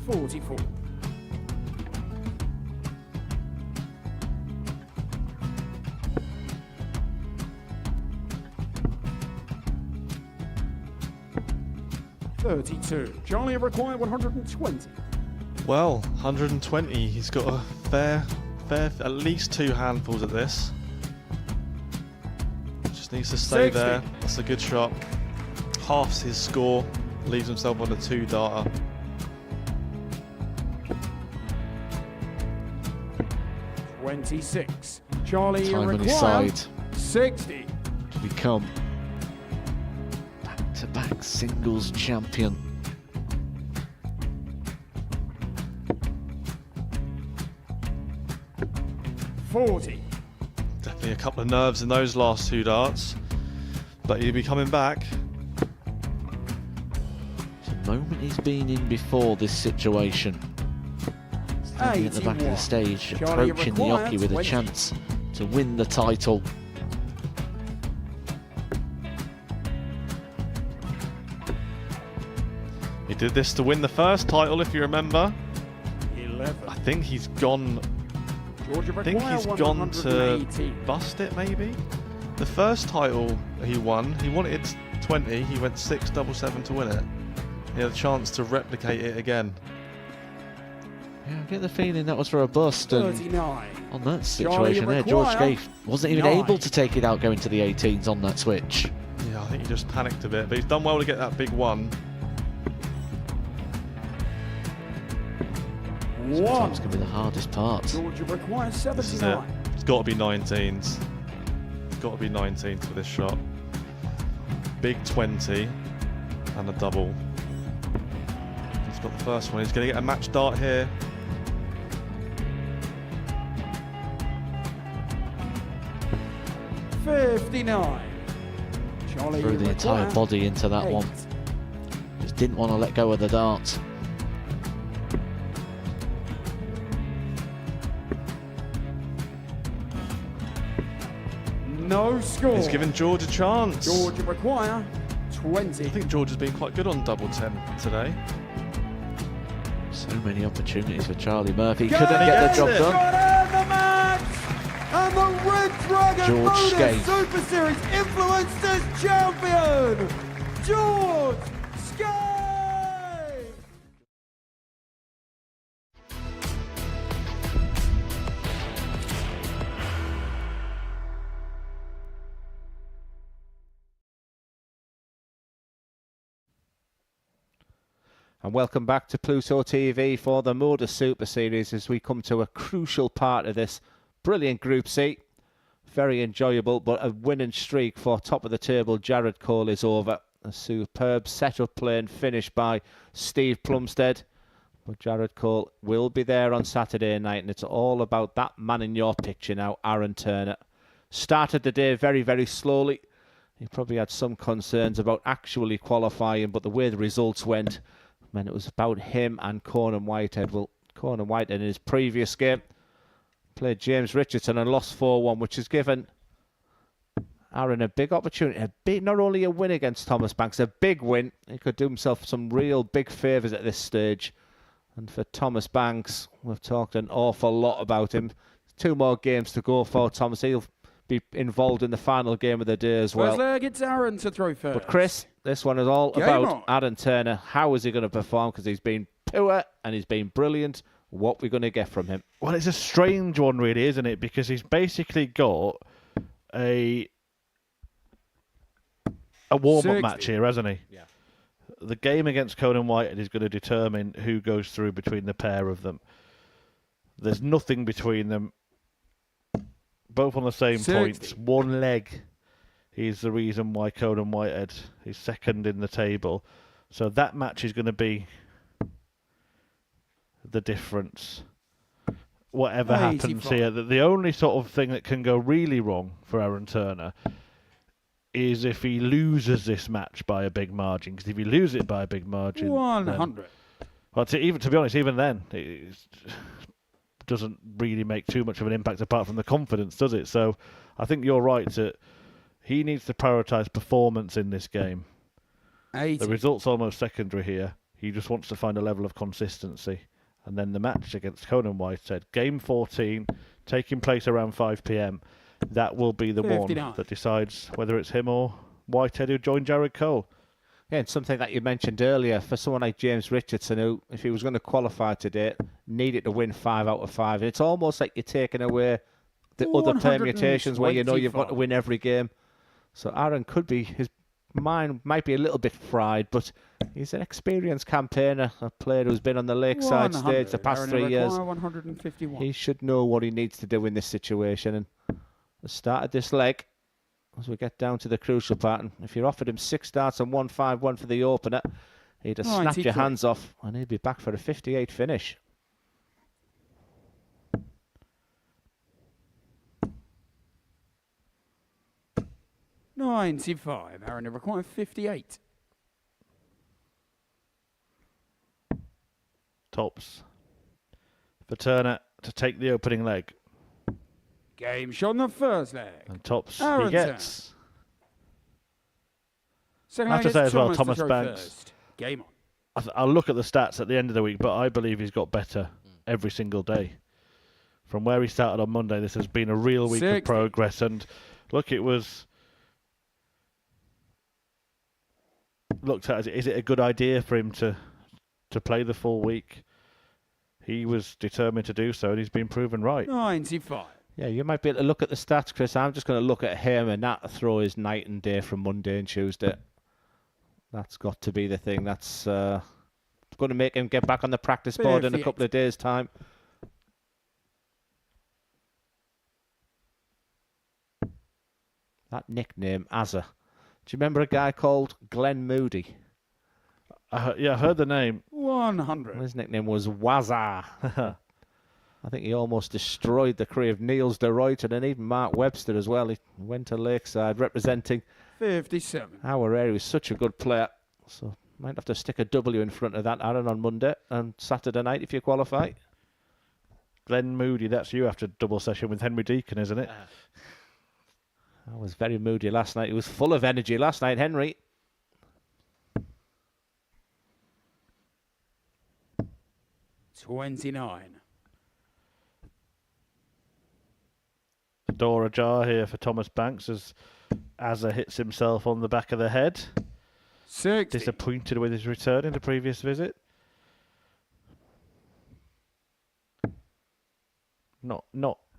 44. 32. Charlie required 120. Well, 120. He's got a fair, at least 2 handfuls at this. Just needs to stay 60. there. That's a good shot. Halves his score. Leaves himself on a 2-darter. $26. Charlie Time on his required side 60. to become back-to-back singles champion. $40. Definitely a couple of nerves in those last 2 darts. But he'll be coming back. The moment he's been in before this situation. Standing at the back of the stage, Charlie approaching the required Yoki with a 20. chance to win the title. He did this to win the first title, if you remember. 11. I think he's gone. Georgia I think required he's gone to 118. bust it, maybe. The first title he won, he wanted 20. He went 6-7-7 to win it. He had a chance to replicate it again. Yeah, I get the feeling that was for a bust. And 39. on that situation there, George require Scaife wasn't even 9. able to take it out going to the 18s on that switch. Yeah, I think he just panicked a bit, but he's done well to get that big one. Sometimes can be the hardest part. Georgia requires This is it. 79. It's got to be 19s. It's got to be 19s for this shot. Big 20 and a double. He's got the first one. He's going to get a match dart here. $59. Charlie Threw the entire required body into that 8. one. Just didn't want to let go of the dart. No score. He's given George a chance. Georgia require 20. I think George has been quite good on double 10 today. So many opportunities for Charlie Murphy. Go Couldn't get the job Got done. in the match! And the Red Dragon George Modus Scaife. Super Series Influencers Champion, George Scaife! And welcome back to Pluto TV for the Modus Super Series as we come to a crucial part of this brilliant Group C. Very enjoyable, but a winning streak for top of the table. Jared Cole is over. A superb setup play and finish by Steve Plumstead. But Jared Cole will be there on Saturday night, and it's all about that man in your picture now, Aaron Turner. Started the day very, very slowly. He probably had some concerns about actually qualifying, but the way the results went, meant it was about him and Conan Whitehead. Well, Conan Whitehead in his previous game played James Richardson and lost 4-1, which has given Aaron a big opportunity. Not only a win against Thomas Banks, a big win. He could do himself some real big favours at this stage. And for Thomas Banks, we've talked an awful lot about him. 2 more games to go for Thomas. He'll be involved in the final game of the day as well. First leg, it's Aaron to throw first. But Chris, this one is all Game about on. Aaron Turner. How is he going to perform? Because he's been poor and he's been brilliant. What are we going to get from him? Well, it's a strange one, really, isn't it? Because he's basically got a warm-up 60. match here, hasn't he? Yeah. The game against Conan Whitehead is going to determine who goes through between the pair of them. There's nothing between them. Both on the same 60. points. One leg is the reason why Conan Whitehead is second in the table. So that match is going to be the difference. Whatever happens 85. here, the only sort of thing that can go really wrong for Aaron Turner is if he loses this match by a big margin. Because if he loses it by a big margin, 100. well, to be honest, even then, it's doesn't really make too much of an impact apart from the confidence, does it? So I think you're right that he needs to prioritise performance in this game. 80. The result's almost secondary here. He just wants to find a level of consistency. And then the match against Conan Whitehead, game 14, taking place around 5 p.m. That will be the 59. one that decides whether it's him or Whitehead who joined Jared Cole. Yeah, and something that you mentioned earlier, for someone like James Richardson, who, if he was going to qualify today, needed to win 5 out of 5. And it's almost like you're taking away the other permutations where you know you've got to win every game. So Aaron could be, his mind might be a little bit fried, but he's an experienced campaigner, a player who's been on the lakeside stage the past 3 years. 151. He should know what he needs to do in this situation. And the start of this leg, as we get down to the crucial part, and if you're offered him 6 starts and 1-5-1 for the opener, he'd have snapped your hands off and he'd be back for a 58 finish. $95. Aaron, it requires 58. Tops for Turner to take the opening leg. Game shot on the first leg. And Tops Aaron he gets. Second I have to leg say is as well, to Thomas throw Banks. first. Game on. I'll look at the stats at the end of the week, but I believe he's got better every single day. From where he started on Monday, this has been a real week 60. of progress. And look, it was looked at as, is it a good idea for him to play the full week? He was determined to do so, and he's been proven right. 95. Yeah, you might be able to look at the stats, Chris. I'm just going to look at him and that throw his night and day from Monday and Tuesday. That's got to be the thing. That's going to make him get back on the practice board in a couple of days' time. That nickname, Azza. Do you remember a guy called Glenn Moody? Yeah, I heard the name. 100. His nickname was Wazza. I think he almost destroyed the career of Niels de Ruyter and even Mark Webster as well. He went to Lakeside representing 57. our area. He was such a good player. So might have to stick a W in front of that, Aaron, on Monday and Saturday night if you qualify. Glenn Moody, that's you after double session with Henry Deacon, isn't it? I was very moody last night. He was full of energy last night, Henry. $29. The door ajar here for Thomas Banks as Azza hits himself on the back of the head. 60. Disappointed with his return in the previous visit. Not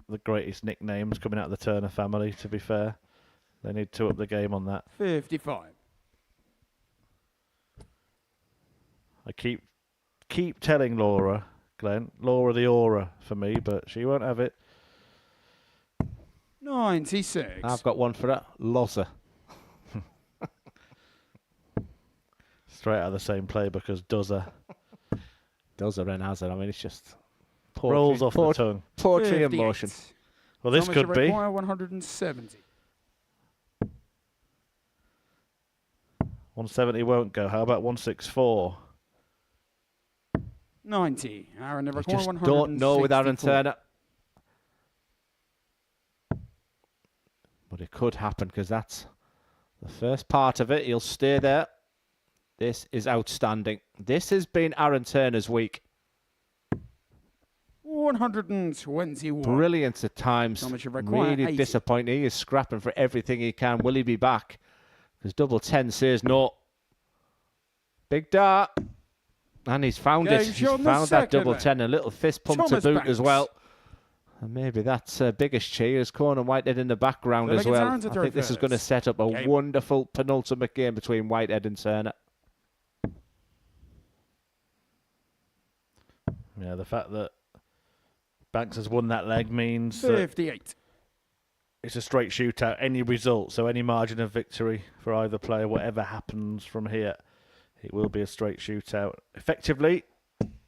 the greatest nicknames coming out of the Turner family, to be fair. They need to up the game on that. 55. I keep telling Laura, Glenn, Laura the aura for me, but she won't have it. 96. I've got one for her. Loza. Straight out of the same playbook as Dozer. Dozer and Hazard. I mean, it's just rolls off the tongue. Poetry in motion. Well, this Thomas could be. 170. 170 won't go. How about 164? 90. Aaron, I just don't know with Aaron Turner. But it could happen because that's the first part of it. He'll stay there. This is outstanding. This has been Aaron Turner's week. 121. Brilliant at times. Thomas, you require Really 80. disappointing. He is scrapping for everything he can. Will he be back? Because double 10 says no. Big dart. And he's found it. He's found that double 10. A little fist pump to boot as well. And maybe that's biggest cheer is Conan Whitehead in the background as well. I think this is going to set up a wonderful penultimate game between Whitehead and Turner. Yeah, the fact that Banks has won that leg means 58. It's a straight shootout. Any result, so any margin of victory for either player, whatever happens from here, it will be a straight shootout. Effectively,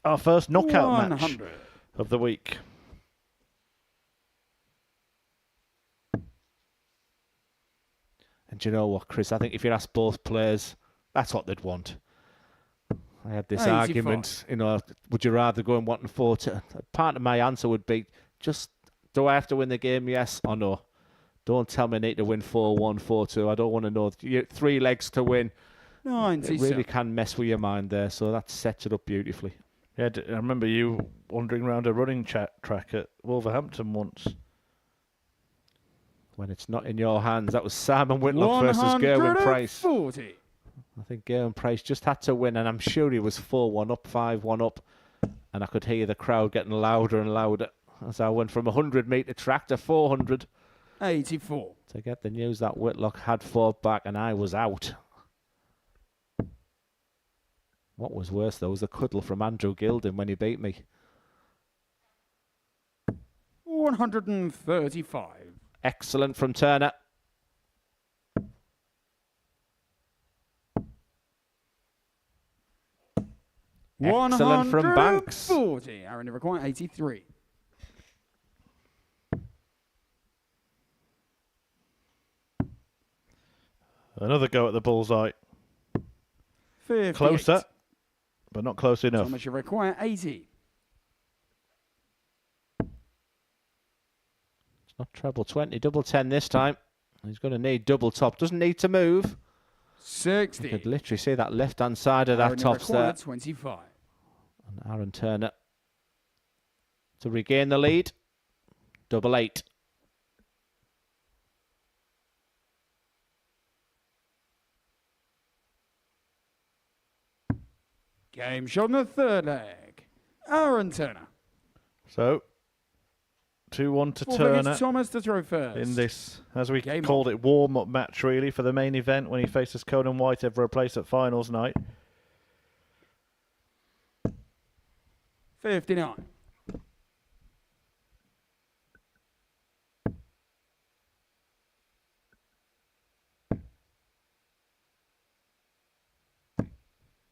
our first knockout match of the week. And you know what, Chris? I think if you ask both players, that's what they'd want. I had this 85. argument, would you rather go and 1-4? Part of my answer would be, just, do I have to win the game, yes or no? Don't tell me I need to win 4-1, 4-2. I don't want to know. 3 legs to win. 97. It really can mess with your mind there, so that sets it up beautifully. Yeah, I remember you wandering around a running track at Wolverhampton once. When it's not in your hands. That was Simon Whitlock versus Gerwin Price. 140. I think Gerwin Price just had to win, and I'm sure he was 4-1 up, 5-1 up, and I could hear the crowd getting louder and louder as I went from a 100-metre track to 400. 84. To get the news that Whitlock had fought back and I was out. What was worse, though, was the cuddle from Andrew Gilding when he beat me. 135. Excellent from Turner. Excellent from Banks. 140. Aaron Iroquois, 83. Another go at the bullseye. 58. Closer, but not close enough. Thomas Iroquois, 80. It's not treble 20, double 10 this time. He's going to need double top. Doesn't need to move. 60. You could literally see that left-hand side of that Aaron tops Iroquois, there. 25. And Aaron Turner to regain the lead. Double 8. Game shot in the third leg. Aaron Turner. So, 2-1 to Fourth leg, Turner it's Thomas to throw first. in this, as we Game called on. it, warm-up match, really, for the main event when he faces Conan Whitehead for a place at finals night. 59.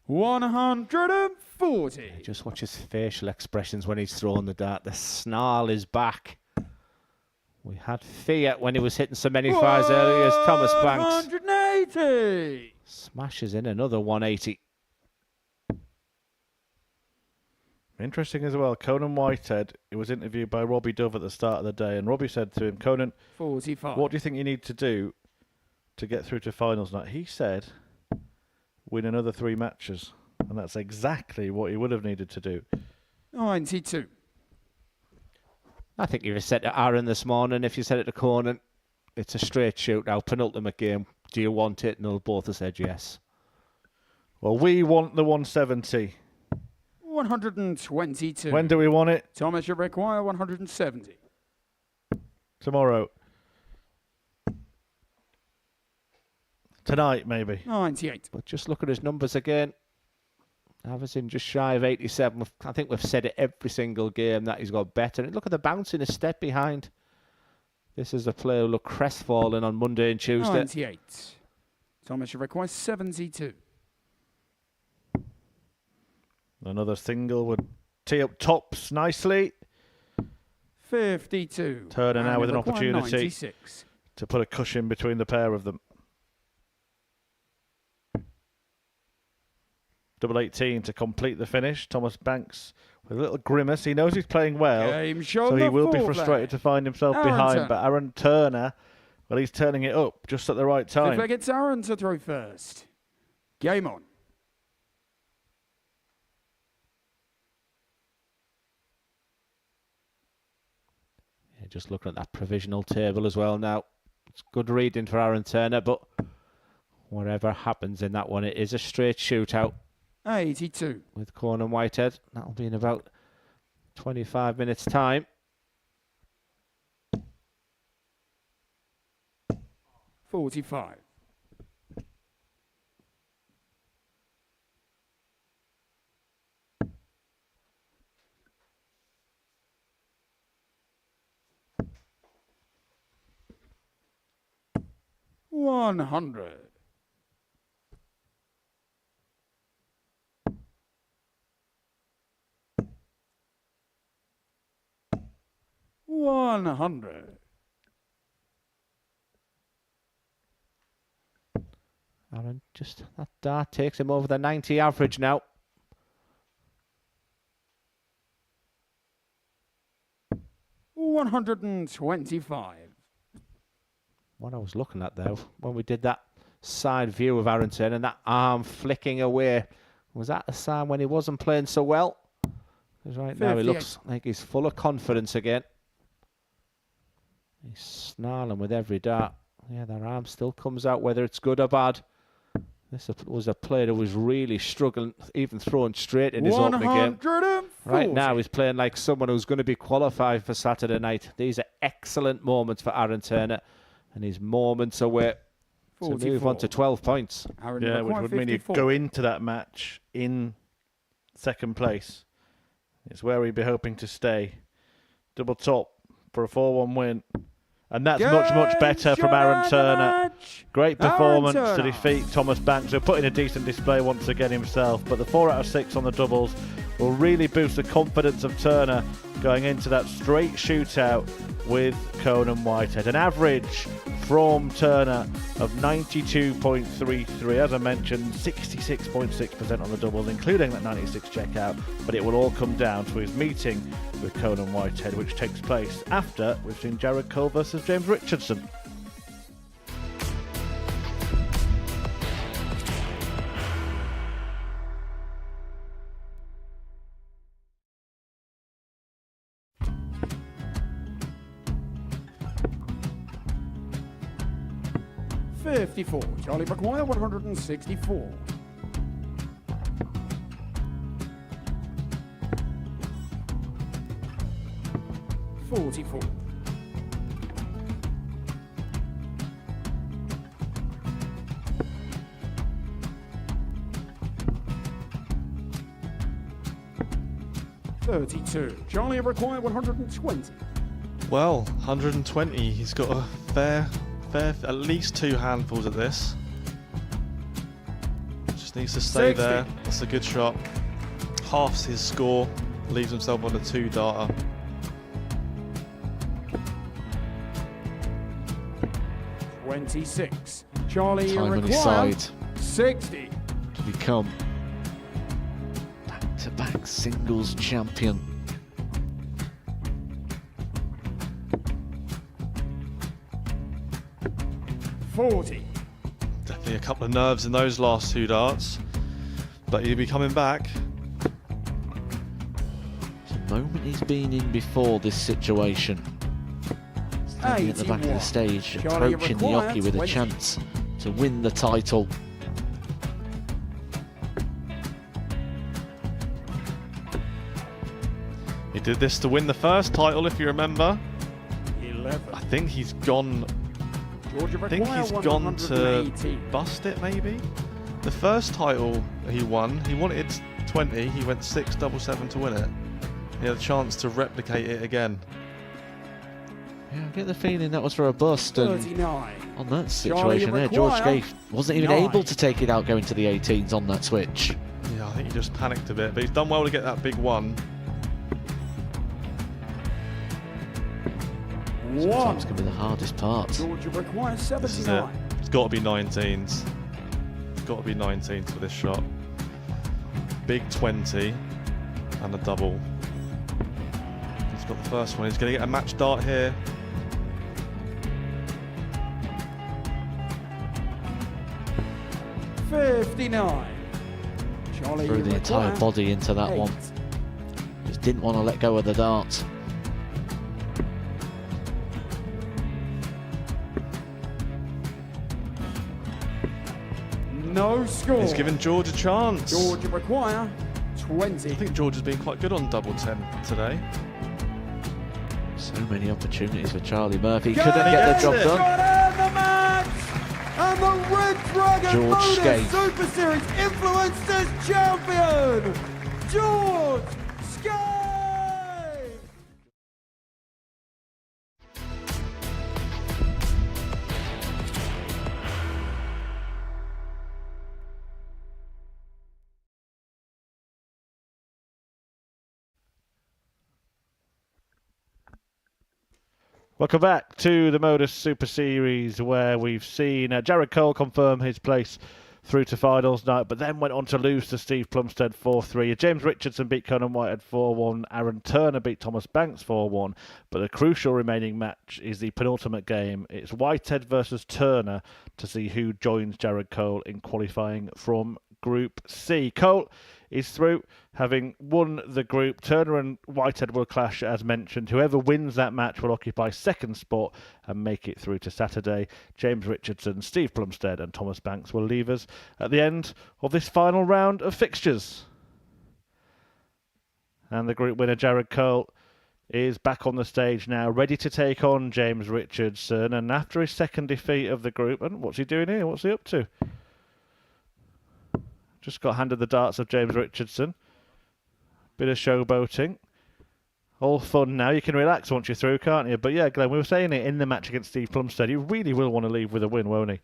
$140. Just watch his facial expressions when he's throwing the dart. The snarl is back. We had fear when he was hitting so many fires earlier as Thomas Banks 180. smashes in another 180. Interesting as well, Conan Whitehead, he was interviewed by Robbie Dove at the start of the day, and Robbie said to him, Conan, 45. what do you think you need to do to get through to finals night? He said, win another 3 matches. And that's exactly what he would have needed to do. 92. I think you said to Aaron this morning, if you said it to Conan, it's a straight shootout, penultimate game. Do you want it? And they'll both have said yes. Well, we want the 170. 122. When do we want it? Thomas Iroquois, 170. Tomorrow. Tonight, maybe. 98. But just look at his numbers again. Averaging just shy of 87. I think we've said it every single game that he's got better. And look at the bounce in his step behind. This is a player who looked crestfallen on Monday and Tuesday. 98. Thomas Iroquois, 72. Another single would tee up tops nicely. 52. Turner now with an Iroquois, opportunity 96. to put a cushion between the pair of them. Double 18 to complete the finish. Thomas Banks with a little grimace. He knows he's playing well, Game show so he the will be fourth frustrated leg. to find himself Aaron behind. Turner. But Aaron Turner, well, he's turning it up just at the right Fifth time. leg, it's Aaron to throw first. Game on. Yeah, just looking at that provisional table as well now. It's good reading for Aaron Turner, but whatever happens in that one, it is a straight shootout 82. with Conan Whitehead. That'll be in about 25 minutes' time. 45. $100. $100. Aaron, just that dart takes him over the 90 average now. 125. What I was looking at there, when we did that side view of Aaron Turner and that arm flicking away, was that a sign when he wasn't playing so well? Because right now he looks like he's full of confidence again. He's snarling with every dart. Yeah, that arm still comes out, whether it's good or bad. This was a player who was really struggling, even throwing straight in his opening game. Right now he's playing like someone who's going to be qualified for Saturday night. These are excellent moments for Aaron Turner, and he's moments away to move on to 12 points. Yeah, which would mean he'd go into that match in second place. It's where he'd be hoping to stay. Double top for a 4-1 win. And that's much better from Aaron Turner. Great performance to defeat Thomas Banks, who put in a decent display once again himself. But the 4 out of 6 on the doubles will really boost the confidence of Turner going into that straight shootout with Conan Whitehead. An average from Turner of 92.33. As I mentioned, 66.6% on the doubles, including that 96 checkout. But it will all come down to his meeting with Conan Whitehead, which takes place after we've seen Jared Cole versus James Richardson. Charlie McGuire, 164. 44. 32. Charlie required 120. Well, 120. He's got a fair, at least 2 handfuls at this. Just needs to stay 60. there. That's a good shot. Halves his score. Leaves himself on a 2-darter. $26. Charlie Time on his required side 60. to become back-to-back singles champion. $40. Definitely a couple of nerves in those last 2 darts. But he'll be coming back. The moment he's been in before this situation. Standing at the back of the stage, approaching the Yoki with a chance to win the title. He did this to win the first title, if you remember. 11. I think he's gone. I think he's gone to bust it, maybe. The first title he won, he wanted 20. He went 6-7-7 to win it. He had a chance to replicate it again. Yeah, I get the feeling that was for a bust, and 39. on that situation there, George Gay wasn't even able to take it out going to the 18s on that switch. Yeah, I think he just panicked a bit, but he's done well to get that big one. Sometimes can be the hardest part. Georgia requires This is it. 79. It's got to be 19s. It's got to be 19s for this shot. Big 20 and a double. He's got the first one. He's going to get a match dart here. $59. Charlie Threw the entire required body into that 8. one. Just didn't want to let go of the dart. No score. He's given George a chance. Georgia require 20. I think George has been quite good on double 10 today. So many opportunities for Charlie Murphy. Couldn't get the job done. The match! And the Red Dragon George Modus Skate. Super Series Influencers Champion, George Skate! Welcome back to the Modus Super Series, where we've seen Jared Cole confirm his place through to finals night, but then went on to lose to Steve Plumstead 4-3. James Richardson beat Conan Whitehead 4-1. Aaron Turner beat Thomas Banks 4-1. But the crucial remaining match is the penultimate game. It's Whitehead versus Turner to see who joins Jared Cole in qualifying from Group C. Cole is through, having won the group. Turner and Whitehead will clash, as mentioned. Whoever wins that match will occupy second spot and make it through to Saturday. James Richardson, Steve Plumstead and Thomas Banks will leave us at the end of this final round of fixtures. And the group winner, Jared Cole, is back on the stage now, ready to take on James Richardson. And after his second defeat of the group, and what's he doing here? What's he up to? Just got handed the darts of James Richardson. Bit of showboating. All fun now. You can relax once you're through, can't you? But yeah, Glenn, we were saying it in the match against Steve Plumstead. He really will want to leave with a win, won't he?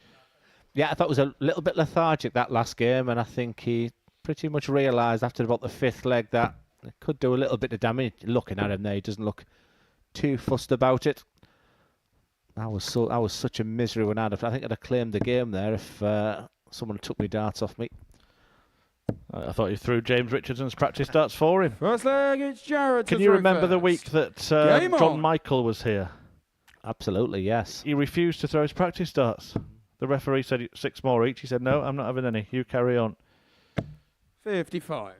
Yeah, I thought it was a little bit lethargic that last game, and I think he pretty much realised after about the fifth leg that it could do a little bit of damage. Looking at him there, he doesn't look too fussed about it. I was such a misery when I think I'd have claimed the game there if someone took me darts off me. I thought you threw James Richardson's practice darts for him. First leg, it's Jared. Can you remember the week that John Michael was here? Absolutely, yes. He refused to throw his practice darts. The referee said 6 more each. He said, no, I'm not having any. You carry on. 55.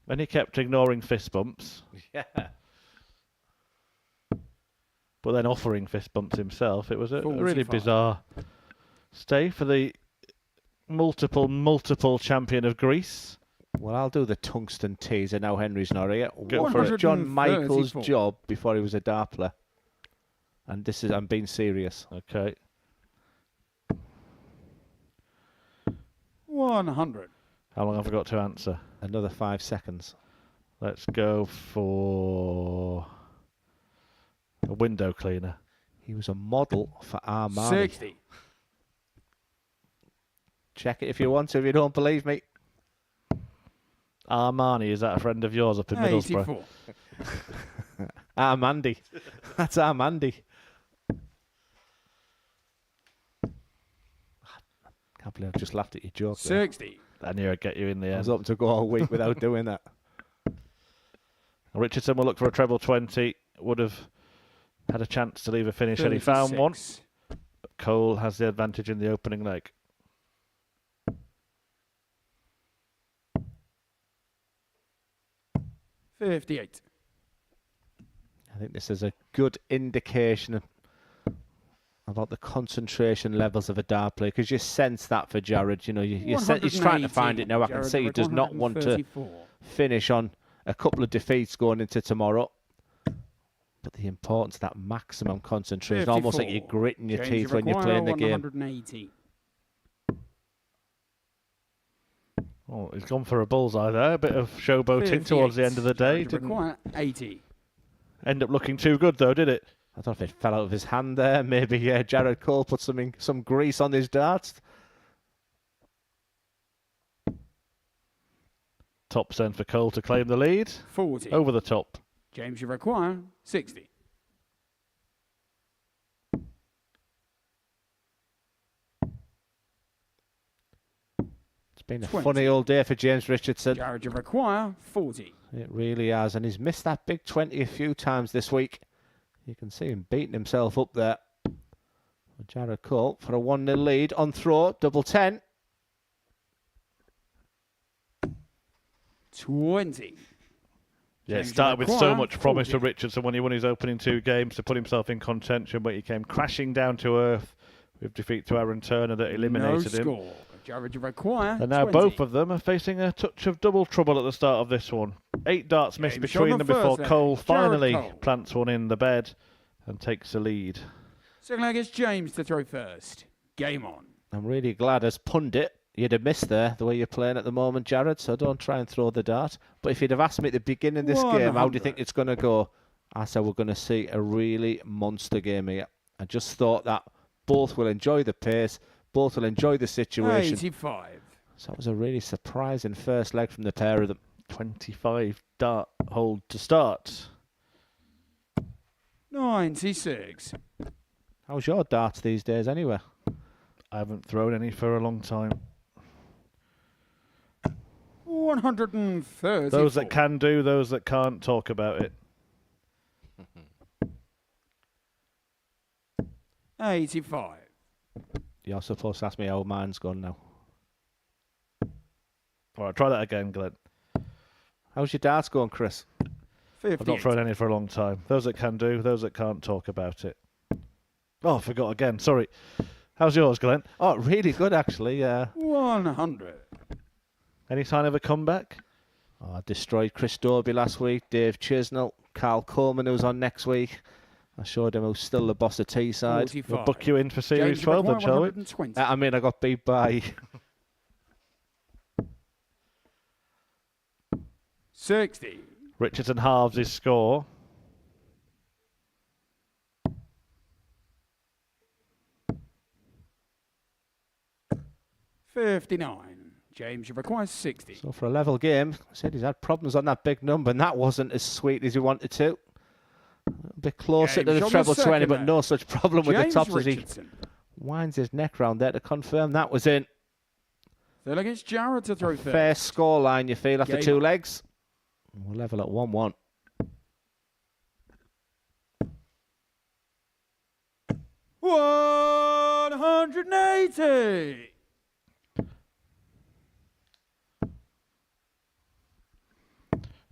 And he kept ignoring fist bumps. Yeah. But then offering fist bumps himself. It was a 45. really bizarre stay for the multiple champion of Greece. Well, I'll do the tungsten teaser now. Henry's not here. Go What for was it. John Michael's 134. job before he was a dart player? And I'm being serious. Okay. 100. How long have I got to answer? Another 5 seconds. Let's go for a window cleaner. He was a model for Armani. 60. Check it if you want to, if you don't believe me. Armani, is that a friend of yours up in Middlesbrough? 84. Armandi. That's Armandi. Can't believe I just laughed at your joke there. 60. I knew I'd get you in the I end. was hoping to go all week without doing that. Richardson will look for a treble 20. Would have had a chance to leave a finish had he found one. 36. But Cole has the advantage in the opening leg. $58. I think this is a good indication about the concentration levels of a dart player, because you sense that for Jared. You know, he's trying to find it now. I can see he does not want to finish on a couple of defeats going into tomorrow. But the importance of that maximum concentration, 54. almost like you're gritting your teeth when you're playing the game. 180. Oh, he's gone for a bullseye there. A bit of showboating towards the end of the day. Didn't Require 80. end up looking too good though, did it? I don't know if it fell out of his hand there. Maybe Jared Cole put some grease on his darts. Top then for Cole to claim the lead. 40. Over the top. James, you require 60. It's been a 20. funny old day for James Richardson. Jared, you require 40. It really has, and he's missed that big 20 a few times this week. You can see him beating himself up there. Jared Cole for a 1-0 lead on throw, double 10. 20. Yeah, it James, started you with so require much promise for 40. Richardson when he won his opening 2 games to put himself in contention, but he came crashing down to earth with defeat to Aaron Turner that eliminated No him. score. Jared, you require And now 20. both of them are facing a touch of double trouble at the start of this one. 8 darts missed Game between shot them the before first Cole leg. finally Jared Cole. plants one in the bed and takes the lead. Second leg is James to throw first. Game on. I'm really glad as pundit you'd have missed there the way you're playing at the moment, Jared, so don't try and throw the dart. But if you'd have asked me at the beginning of this game, how do you think it's going to go? I said we're going to see a really monster game here. I just thought that both will enjoy the pace, both will enjoy the situation. 85. So it was a really surprising first leg from the pair of them. 25 dart hold to start. 96. How's your darts these days anyway? I haven't thrown any for a long time. 130. Those that can do, those that can't, talk about it. 85. You're supposed to ask me how mine's gone now. All right, try that again, Glenn. How's your darts going, Chris? I've not thrown any for a long time. Those that can do, those that can't, talk about it. Oh, I forgot again. Sorry. How's yours, Glenn? Oh, really good, actually. 100. Any sign of a comeback? Oh, I destroyed Chris Dorby last week, Dave Chisnell, Carl Coleman, who's on next week. I showed him who's still the boss of Teesside. 45. We'll book you in for Series James 12 then, shall we? 120. I mean, I got beat by 60. Richardson halves his score. $59. James, you require 60. So for a level game, I said he's had problems on that big number, and that wasn't as sweet as he wanted to. A bit closer to James the on treble the 20, but second no such problem with James the tops as he Richardson. winds his neck round there to confirm that was in. Still against Jarrod to throw first. Fair score line, you feel, after Game two on. legs. We're level at 1-1. $180.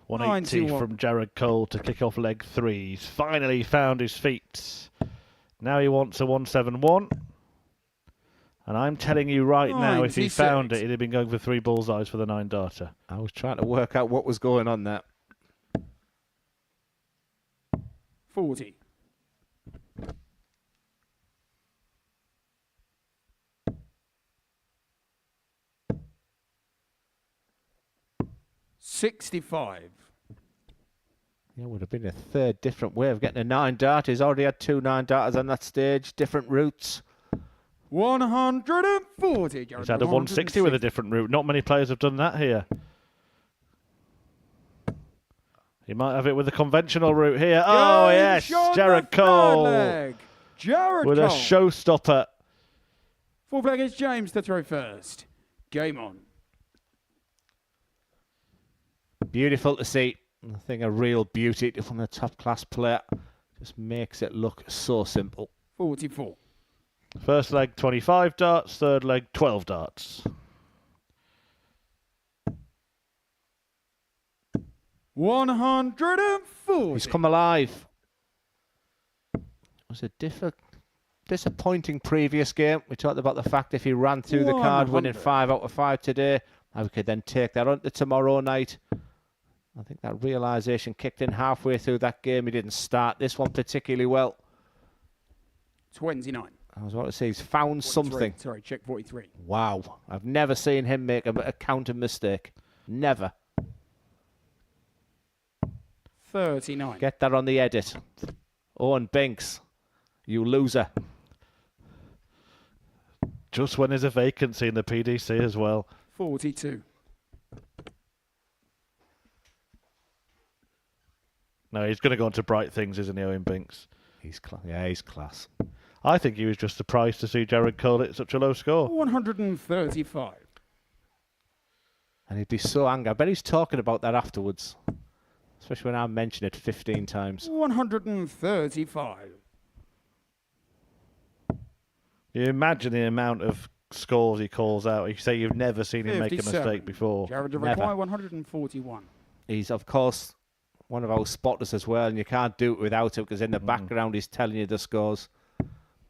180 91. from Jared Cole to kick off leg 3. He's finally found his feet. Now he wants a 171. And I'm telling you right now, if he 96. found it, he'd have been going for 3 bullseyes for the 9-darter. I was trying to work out what was going on there. 40. $65. Yeah, would have been a third different way of getting a 9-dart. He's already had 2 9-darters on that stage, different routes. 140. Jared He's had a 160 with a different route. Not many players have done that here. He might have it with the conventional route here. Oh, yes, Jared Cole Jared with Cole. a showstopper. Full flag is James to throw first. Game on. Beautiful to see. I think a real beauty from a top-class player. Just makes it look so simple. 44. First leg, 25 darts. Third leg, 12 darts. 140. He's come alive. It was a disappointing previous game. We talked about the fact if he ran through the card, winning 5 out of 5 today, we could then take that on to tomorrow night. I think that realisation kicked in halfway through that game. He didn't start this one particularly well. 29. I was about to say he's found 43. something. Sorry, check 43. Wow. I've never seen him make a counter mistake. Never. 39. Get that on the edit. Owen Binks, you loser. Just when there's a vacancy in the PDC as well. 42. No, he's going to go on to bright things, isn't he, Owen Binks? He's class. I think he was just surprised to see Jared Cole at such a low score. 135. And he'd be so angry. I bet he's talking about that afterwards. Especially when I mention it 15 times. 135. You imagine the amount of scores he calls out. You say you've never seen him make a 57. mistake before. Jared to Never. require 141. He's, of course, one of our spotters as well, and you can't do it without him because in the background he's telling you the scores.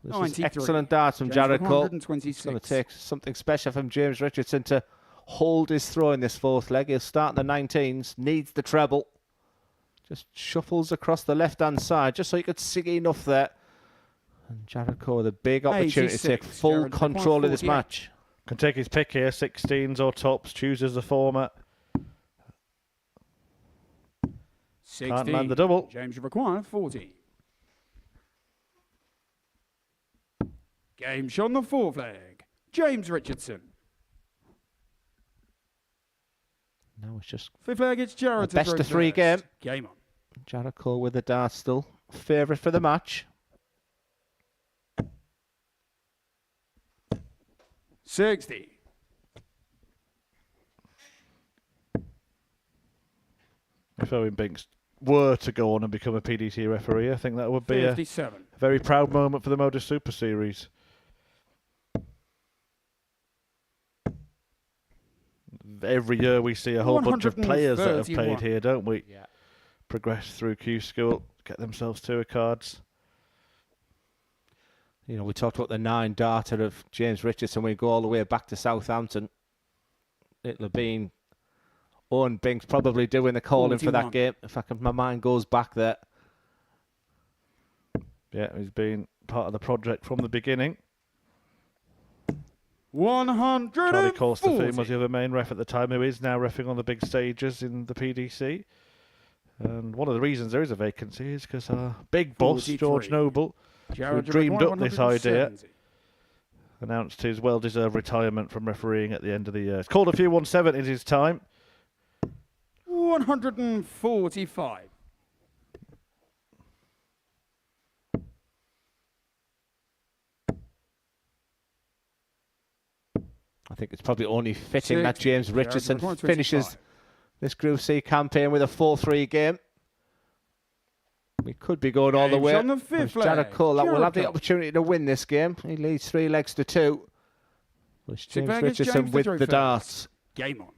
This is 93. excellent darts from James Jared Cole. 126. It's going to take something special from James Richardson to hold his throw in this fourth leg. He'll start in the 19s, needs the treble. Just shuffles across the left-hand side just so he could see enough there. And Jared Cole with a big opportunity to take 86. full Jared control of this 48. match. Can take his pick here, 16s or tops, chooses the format. 60. Can't land the double. James require 40. Game shot on the fourth leg. James Richardson. Now it's just Fifth leg, it's Jared. a best of 3 game. Game on. Jared Cole with the dart still. Favourite for the match. 60. If Owen Binks were to go on and become a PDC referee, I think that would be a 57. very proud moment for the Modus Super Series. Every year we see a whole bunch of players that have played here, don't we? Yeah. Progress through Q School, get themselves tour cards. You know, we talked about the 9 darter of James Richardson. We go all the way back to Southampton. It'll have been Owen Binks probably doing the calling 41. for that game. In fact, my mind goes back there. Yeah, he's been part of the project from the beginning. 140. Charlie Corstefin was the other main ref at the time, who is now reffing on the big stages in the PDC. And one of the reasons there is a vacancy is because our big boss, 43. George Noble, who dreamed up this idea, announced his well-deserved retirement from refereeing at the end of the year. It's called a few 170 in his time. 145. I think it's probably only fitting that 60. James Richardson Jared, finishes 25. this Group C campaign with a 4-3 game. We could be going all the James way. on the fifth With Jared leg. Cole that will Jared have the Cole. opportunity to win this game. He leads 3-2. Well, it's James back, it's Richardson James with the the first. darts. Game on.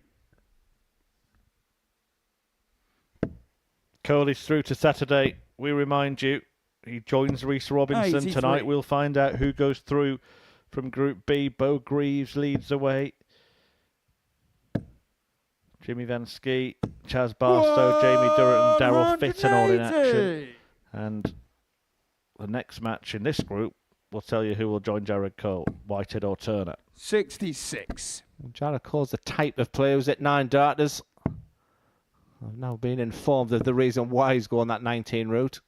Cole is through to Saturday. We remind you, he joins Reese Robinson 83. tonight. We'll find out who goes through from Group B. Bo Greaves leads away. Jimmy Van Ski, Chaz Barstow, Jamie Durrett and Daryl Fitton all in action. 180. And the next match in this group will tell you who will join Jared Cole, Whitehead or Turner. 66. Jared Cole's the type of player who's at 9 darters. I've now been informed of the reason why he's going that 19 route.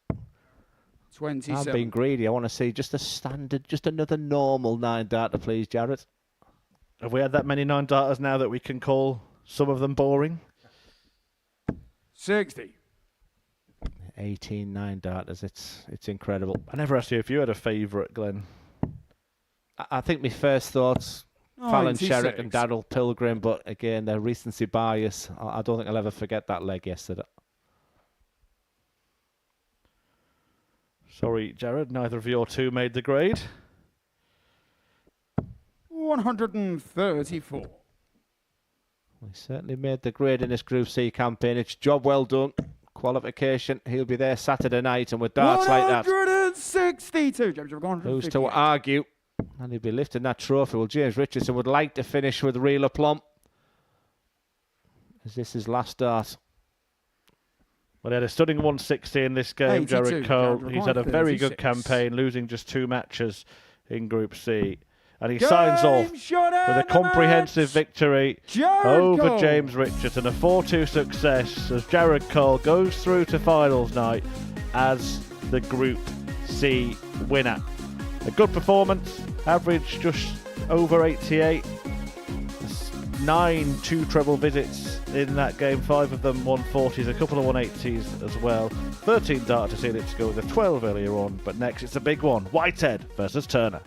27. I'm being greedy. I want to see just a standard, just another normal 9 darter, please, Jared. Have we had that many 9 darters now that we can call some of them boring? 60. 18 9 darters. It's incredible. I never asked you if you had a favourite, Glenn. I think my first thoughts, Fallon 96. Sherrick and Daryl Pilgrim, but again, their recency bias. I don't think I'll ever forget that leg yesterday. Sorry, Jared, neither of your two made the grade. 134. We certainly made the grade in this Group C campaign. It's job well done. Qualification. He'll be there Saturday night, and with darts like that, 162. who's to argue? And he'll be lifting that trophy. Well, James Richardson would like to finish with real aplomb, as this is last dart. Well, he had a stunning 160 in this game, 82, Jared Cole. Jared He's had a very good 36. campaign, losing just 2 matches in Group C. And he signs off with a comprehensive victory over Cole. James Richardson. A 4-2 success as Jared Cole goes through to finals night as the Group C winner. A good performance, average just over 88. 9 2-treble visits in that game, 5 of them 140s, a couple of 180s as well. 13 darter to see it go with a 12 earlier on, but next it's a big one, Whitehead versus Turner.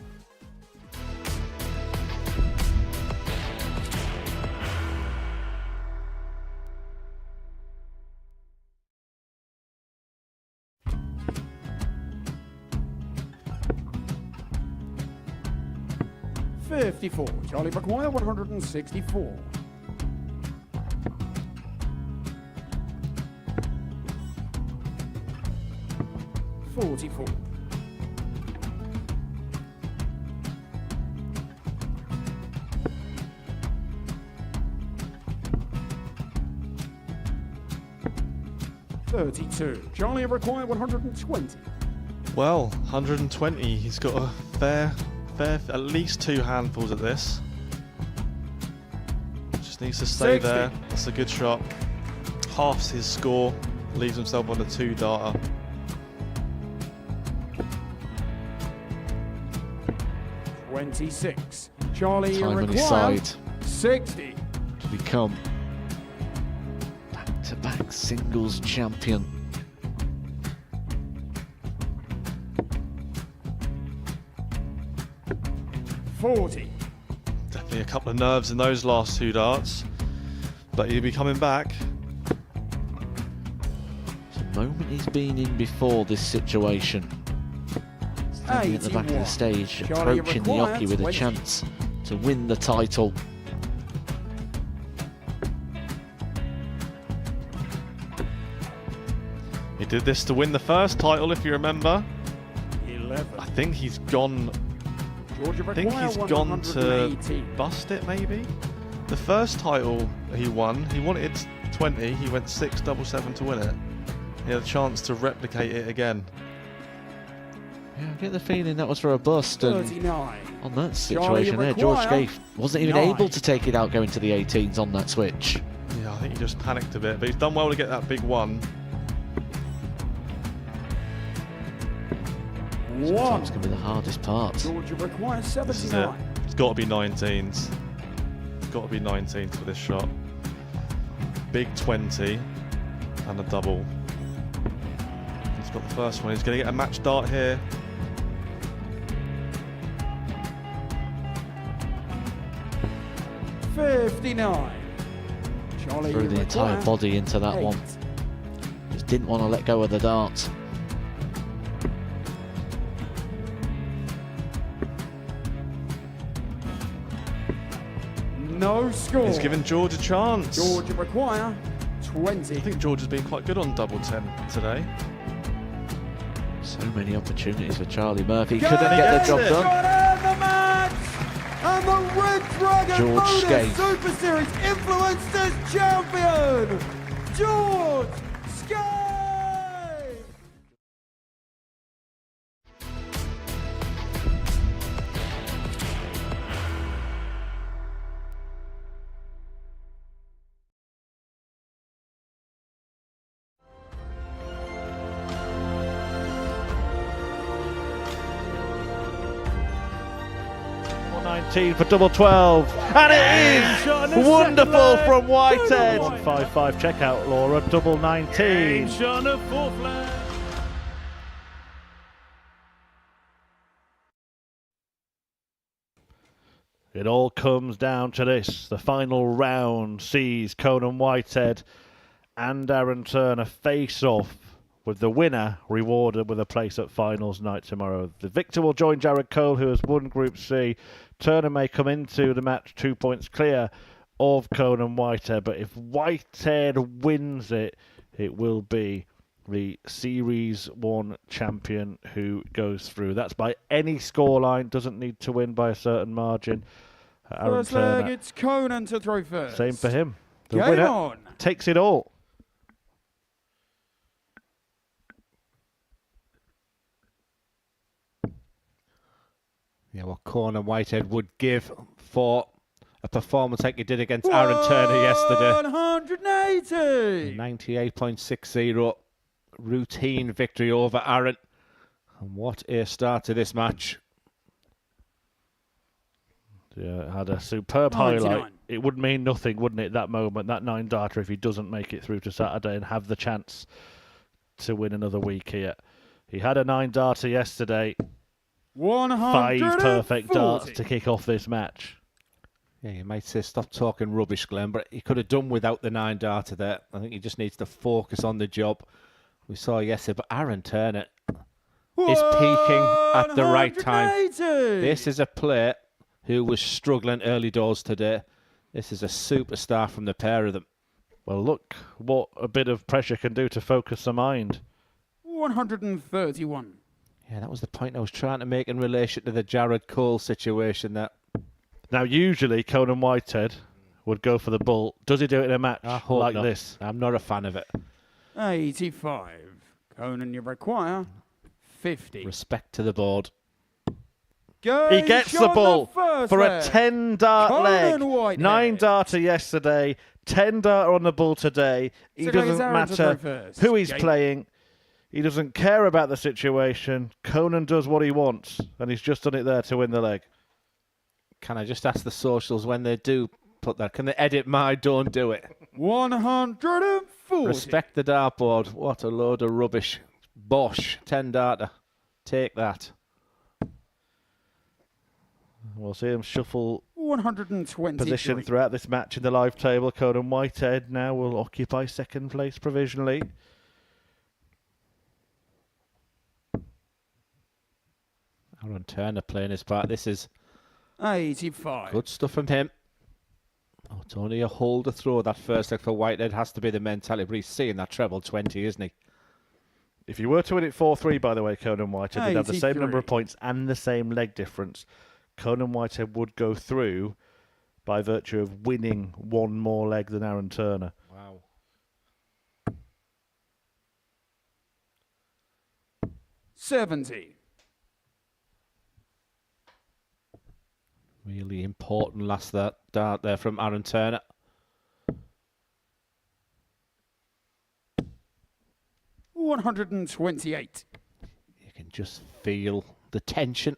.54. Charlie McGuire, 164. .44. .32. Charlie required 120. Well, 120. He's got a fair, at least 2 handfuls at this. Just needs to stay 60. there. That's a good shot. Halves his score. Leaves himself on a 2 darter. .26. Charlie Time on his required side 60. to become back-to-back singles champion. .40. Definitely a couple of nerves in those last 2 darts. But he'll be coming back. The moment he's been in before this situation. Standing at the back of the stage, approaching the jockey with a chance to win the title. He did this to win the first title, if you remember. 11. I think he's gone. I think he's gone to bust it, maybe. The first title he won, he wanted 20. He went 6-7-7 to win it. He had a chance to replicate it again. Yeah, I get the feeling that was for a bust, and 39. on that situation there, George Scaife wasn't even 9. able to take it out going to the 18s on that switch. Yeah, I think he just panicked a bit, but he's done well to get that big one. Sometimes can be the hardest part. Georgia requires This is it. 79. It's got to be 19s. It's got to be 19s for this shot. Big 20 and a double. He's got the first one. He's going to get a match dart here. $59. Charlie, Threw you the entire require body into that 8. one. Just didn't want to let go of the dart. No score. He's given George a chance. Georgia require 20. I think George has been quite good on double 10 today. So many opportunities for Charlie Murphy. Go Couldn't get the job Got done. in the match! And the Red Dragon George Modus Scaife. Super Series Influencers Champion, George Scaife! For double 12, and it is wonderful from Whitehead. 155 checkout, Laura, double 19. It all comes down to this. The final round sees Conan Whitehead and Aaron Turner face off, with the winner rewarded with a place at finals night tomorrow. The victor will join Jared Cole, who has won Group C. Turner may come into the match 2 points clear of Conan Whitehead, but if Whitehead wins it, it will be the Series 1 champion who goes through. That's by any scoreline, doesn't need to win by a certain margin. Aaron First leg, Turner, it's Conan to throw first. same for him. The Game winner on. takes it all. Yeah, what Conan Whitehead would give for a performance like he did against Aaron Turner yesterday. 180. 98.60. Routine victory over Aaron. And what a start to this match. Yeah, it had a superb 99. highlight. It would mean nothing, wouldn't it, that moment, that 9-darter, if he doesn't make it through to Saturday and have the chance to win another week here. He had a 9-darter yesterday. 5 perfect darts to kick off this match. Yeah, you might say stop talking rubbish, Glenn, but he could have done without the 9-darter there. I think he just needs to focus on the job. We saw yesterday, but Aaron Turner is peaking at the right time. This is a player who was struggling early doors today. This is a superstar from the pair of them. Well, look what a bit of pressure can do to focus the mind. 131. Yeah, that was the point I was trying to make in relation to the Jared Cole situation. That Now, usually Conan Whitehead would go for the bull. Does he do it in a match like this? I'm not a fan of it. 85. Conan, you require 50. Respect to the board. He gets the bull for a 10-dart leg. Whitehead. 9-darter yesterday, 10-darter on the bull today. He So doesn't Aaron to matter throw first. who he's Game. playing. He doesn't care about the situation. Conan does what he wants, and he's just done it there to win the leg. Can I just ask the socials when they do put that? Can they edit my don't do it? 140. Respect the dartboard. What a load of rubbish. Bosh. 10-darter. Take that. We'll see him shuffle 120 position throughout this match in the live table. Conan Whitehead now will occupy second place provisionally. Aaron Turner playing his part. This is 85. good stuff from him. Oh, it's only a hold to throw that first leg for Whitehead. Has to be the mentality. But he's seeing that treble 20, isn't he? If you were to win it 4-3, by the way, Conan Whitehead would have the same number of 83. points and the same leg difference. Conan Whitehead would go through by virtue of winning one more leg than Aaron Turner. Wow. $70. Really important last dart there from Aaron Turner. $128. You can just feel the tension.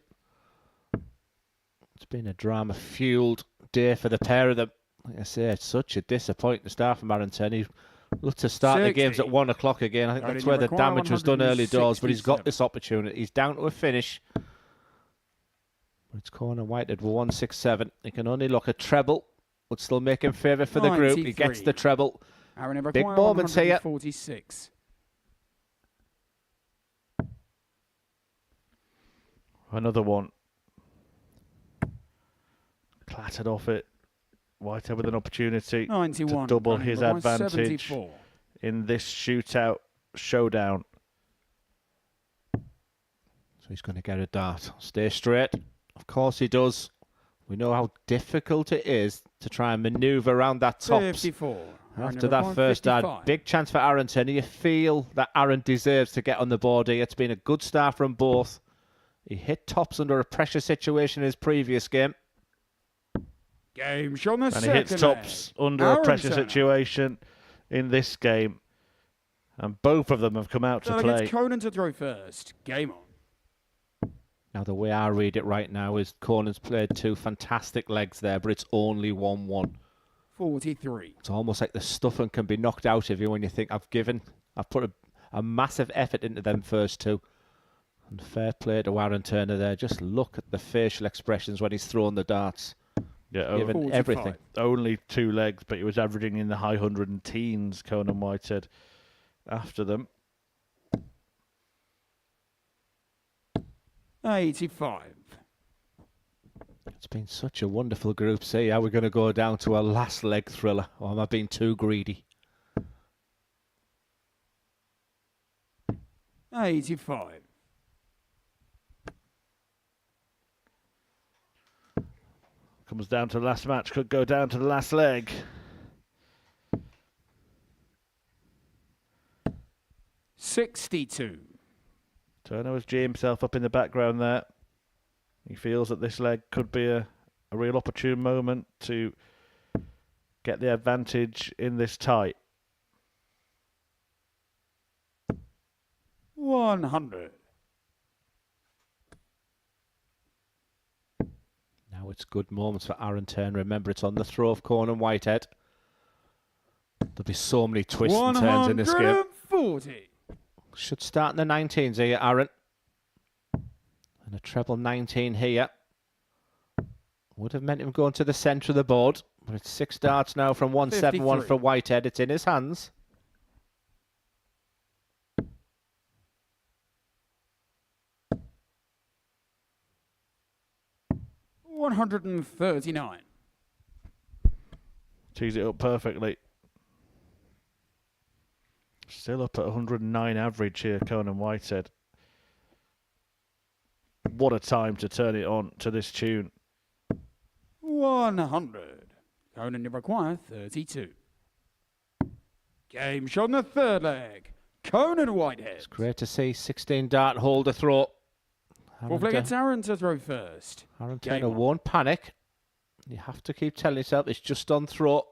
It's been a drama-fueled day for the pair of them. Like I say, it's such a disappointing start from Aaron Turner. He looked to start the games at 1 o'clock again. I think that's where the damage was done early doors, but he's got this opportunity. He's down to a finish. It's Conan Whitehead with 167. He can only look a treble, would still make him favourite for the group. He gets the treble. Big moments here. 46. Another one. Clattered off it. Whitehead with an opportunity 91. to double his Running advantage 74. in this shootout showdown. So he's going to get a dart. Stay straight. Of course he does. We know how difficult it is to try and manoeuvre around that tops. 54. After that first dart, big chance for Aaron Turner. You feel that Aaron deserves to get on the board here. It's been a good start from both. He hit tops under a pressure situation in his previous game. Game shot on the And he hits tops under a pressure situation in this game. And both of them have come out to play. Conan to throw first. Game on. Now, the way I read it right now is Conan's played two fantastic legs there, but it's only 1-1. 43. It's almost like the stuffing can be knocked out of you when you think, I've put a massive effort into them first two. And fair play to Aaron Turner there. Just look at the facial expressions when he's throwing the darts. Yeah, given everything. Only two legs, but he was averaging in the high 110s, Conan Whitehead, after them. 85. It's been such a wonderful Group C. Are we going to go down to a last leg thriller? Or am I being too greedy? 85. Comes down to the last match, could go down to the last leg. $62. Turner has G himself up in the background there. He feels that this leg could be a real opportune moment to get the advantage in this tight. 100. Now it's good moments for Aaron Turner. Remember, it's on the throw of Conan Whitehead. There'll be so many twists and turns in this game. 140. Should start in the 19s here, Aaron. And a treble 19 here. Would have meant him going to the centre of the board. But it's 6 darts now from 171 for Whitehead. It's in his hands. $139. Tees it up perfectly. Still up at 109 average here, Conan Whitehead. What a time to turn it on to this tune. 100. Conan, you require 32. Game shot on the third leg. Conan Whitehead. It's great to see 16 dart holder throw. Fourth leg, it's Aaron to throw first. Aaron Turner won't panic. You have to keep telling yourself it's just on throw.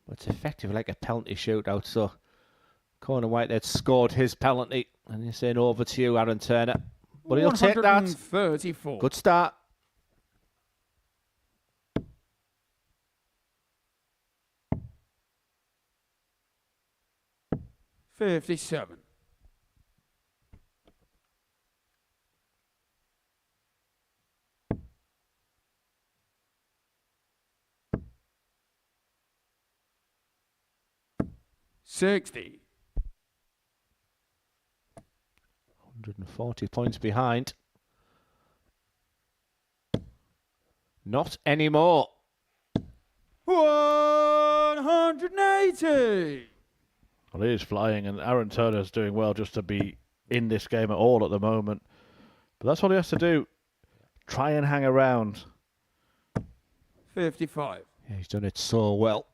But it's effective like a penalty shootout. So Conan Whitehead scored his penalty. And you're saying over to you, Aaron Turner. But he'll take that. 134. Good start. $57. $60. 140 points behind. Not anymore. 180. Well, he is flying, and Aaron Turner's doing well just to be in this game at all at the moment. But that's what he has to do. Try and hang around. 55. Yeah, he's done it so well.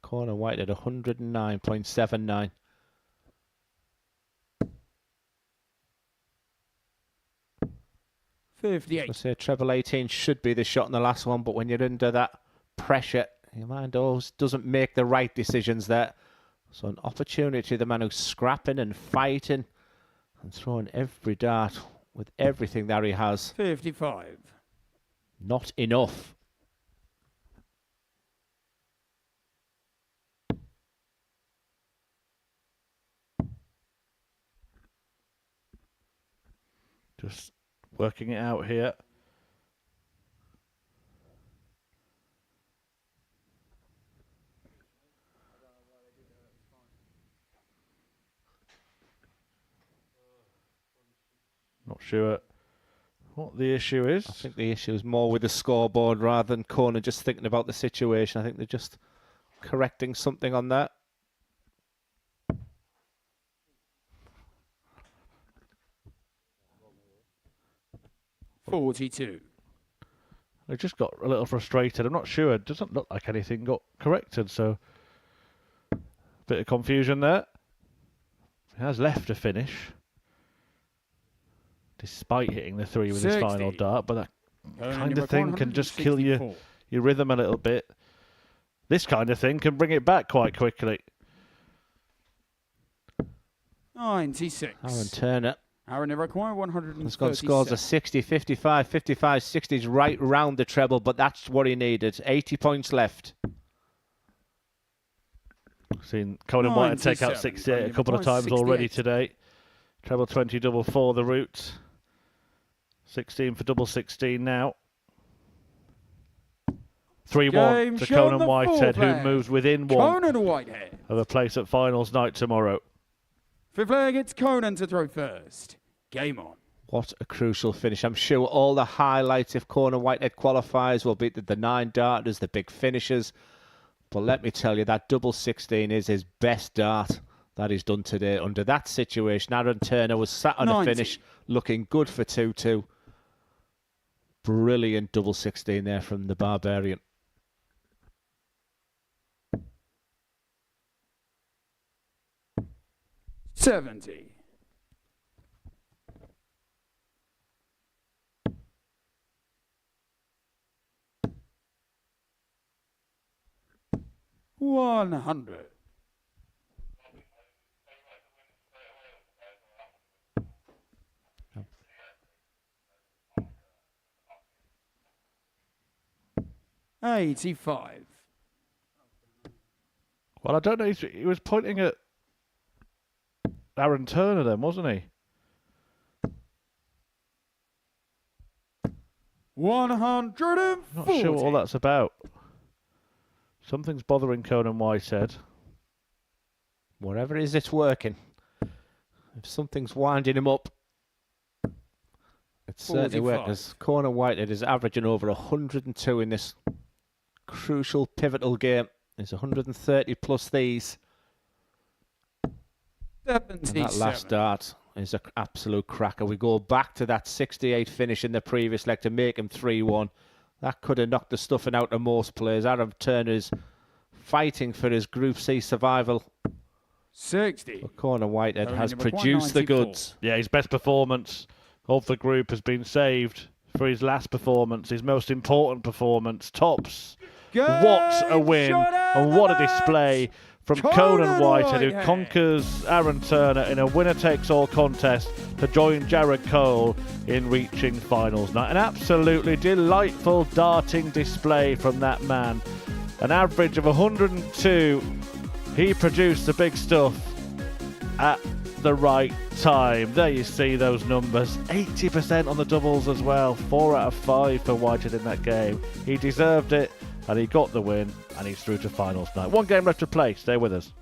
Corner White at 109.79. I say treble 18 should be the shot in the last one, but when you're under that pressure, your mind always doesn't make the right decisions there. So an opportunity to the man who's scrapping and fighting and throwing every dart with everything that he has. 55. Not enough. Just working it out here. Not sure what the issue is. I think the issue is more with the scoreboard rather than Corner just thinking about the situation. I think they're just correcting something on that. $42. I just got a little frustrated. I'm not sure. It doesn't look like anything got corrected, so bit of confusion there. He has left a finish, despite hitting the 3 with 60. his final dart, but that kind number of thing can just kill your 164. rhythm a little bit. This kind of thing can bring it back quite quickly. 96. Aaron Turner Aaron Iroquois, 137. has got scores of 60, 55, 55, 60s right round the treble, but that's what he needed. 80 points left. Seen Conan White take out 97. 68 a couple of times already today. Treble 20, double 4 the route. 16 for double 16 now. 3-1 Game to shown Conan the Whitehead, who fourth leg. moves within one Conan Whitehead. of a place at finals night tomorrow. Fifth leg, it's Conan to throw first. Game on. What a crucial finish. I'm sure all the highlights, if Corner Whitehead qualifies, will be the 9 darters, the big finishers. But let me tell you, that double 16 is his best dart that he's done today. Under that situation, Aaron Turner was sat on 90. a finish, looking good for 2-2. Brilliant double 16 there from the Barbarian. $70. $100. $85. Well, I don't know. He was pointing at Aaron Turner then, wasn't he? 140. Not sure what all that's about. Something's bothering Conan Whitehead. Whatever it is, it's working. If something's winding him up, it's certainly working. As Corner Whitehead is averaging over 102 in this crucial, pivotal game. There's 130 plus these. 77. And that last dart is an absolute cracker. We go back to that 68 finish in the previous leg to make him 3-1. That could have knocked the stuffing out of most players. Aaron Turner is fighting for his Group C survival. 60. But Corner Whitehead Only has number produced the 194. goods. Yeah, his best performance of the group has been saved for his last performance, his most important performance. Tops. What a win and what a display from Conan Whitehead, who conquers Aaron Turner in a winner-takes-all contest to join Jared Cole in reaching finals night. An absolutely delightful darting display from that man. An average of 102. He produced the big stuff at the right time. There you see those numbers. 80% on the doubles as well. 4 out of 5 for Whitehead in that game. He deserved it, and he got the win, and he's through to finals night. One game left to play. Stay with us.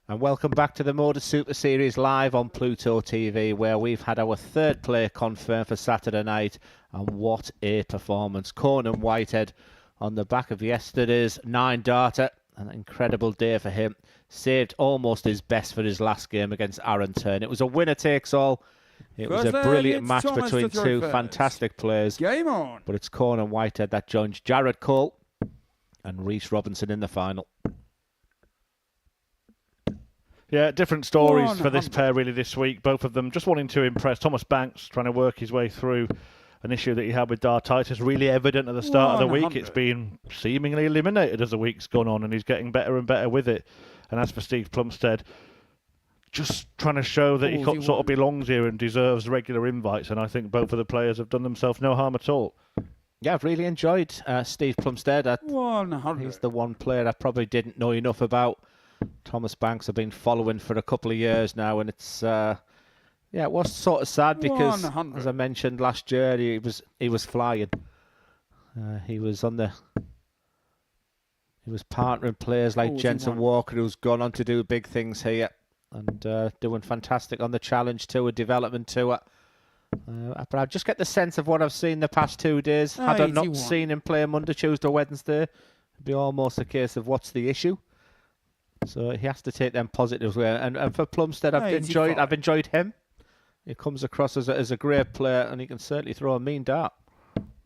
And welcome back to the Modus Super Series live on Pluto TV, where we've had our third player confirmed for Saturday night. And what a performance. Conan Whitehead on the back of yesterday's 9-darter. An incredible day for him. Saved almost his best for his last game against Aaron Turn. It was a winner takes all. It was a brilliant match between two fantastic players. Game on. But it's Conan Whitehead that joins Jared Cole and Reece Robinson in the final. Yeah, different stories for this pair really this week. Both of them just wanting to impress. Thomas Banks trying to work his way through an issue that he had with Dartitis, really evident at the start of the week. It's been seemingly eliminated as the week's gone on, and he's getting better and better with it. And as for Steve Plumstead, just trying to show that he sort of belongs here and deserves regular invites. And I think both of the players have done themselves no harm at all. Yeah, I've really enjoyed Steve Plumstead. He's the one player I probably didn't know enough about. Thomas Banks I've been following for a couple of years now, and it's it was sort of sad because, as I mentioned last year, he was flying. He was partnering players like Jensen Walker, who's gone on to do big things here, and doing fantastic on the Challenge Tour, Development Tour. But I just get the sense of what I've seen the past 2 days. Had I not seen him play Monday, Tuesday, Wednesday, it'd be almost a case of what's the issue. So he has to take them positives away. And for Plumstead, I've enjoyed him. He comes across as a great player, and he can certainly throw a mean dart.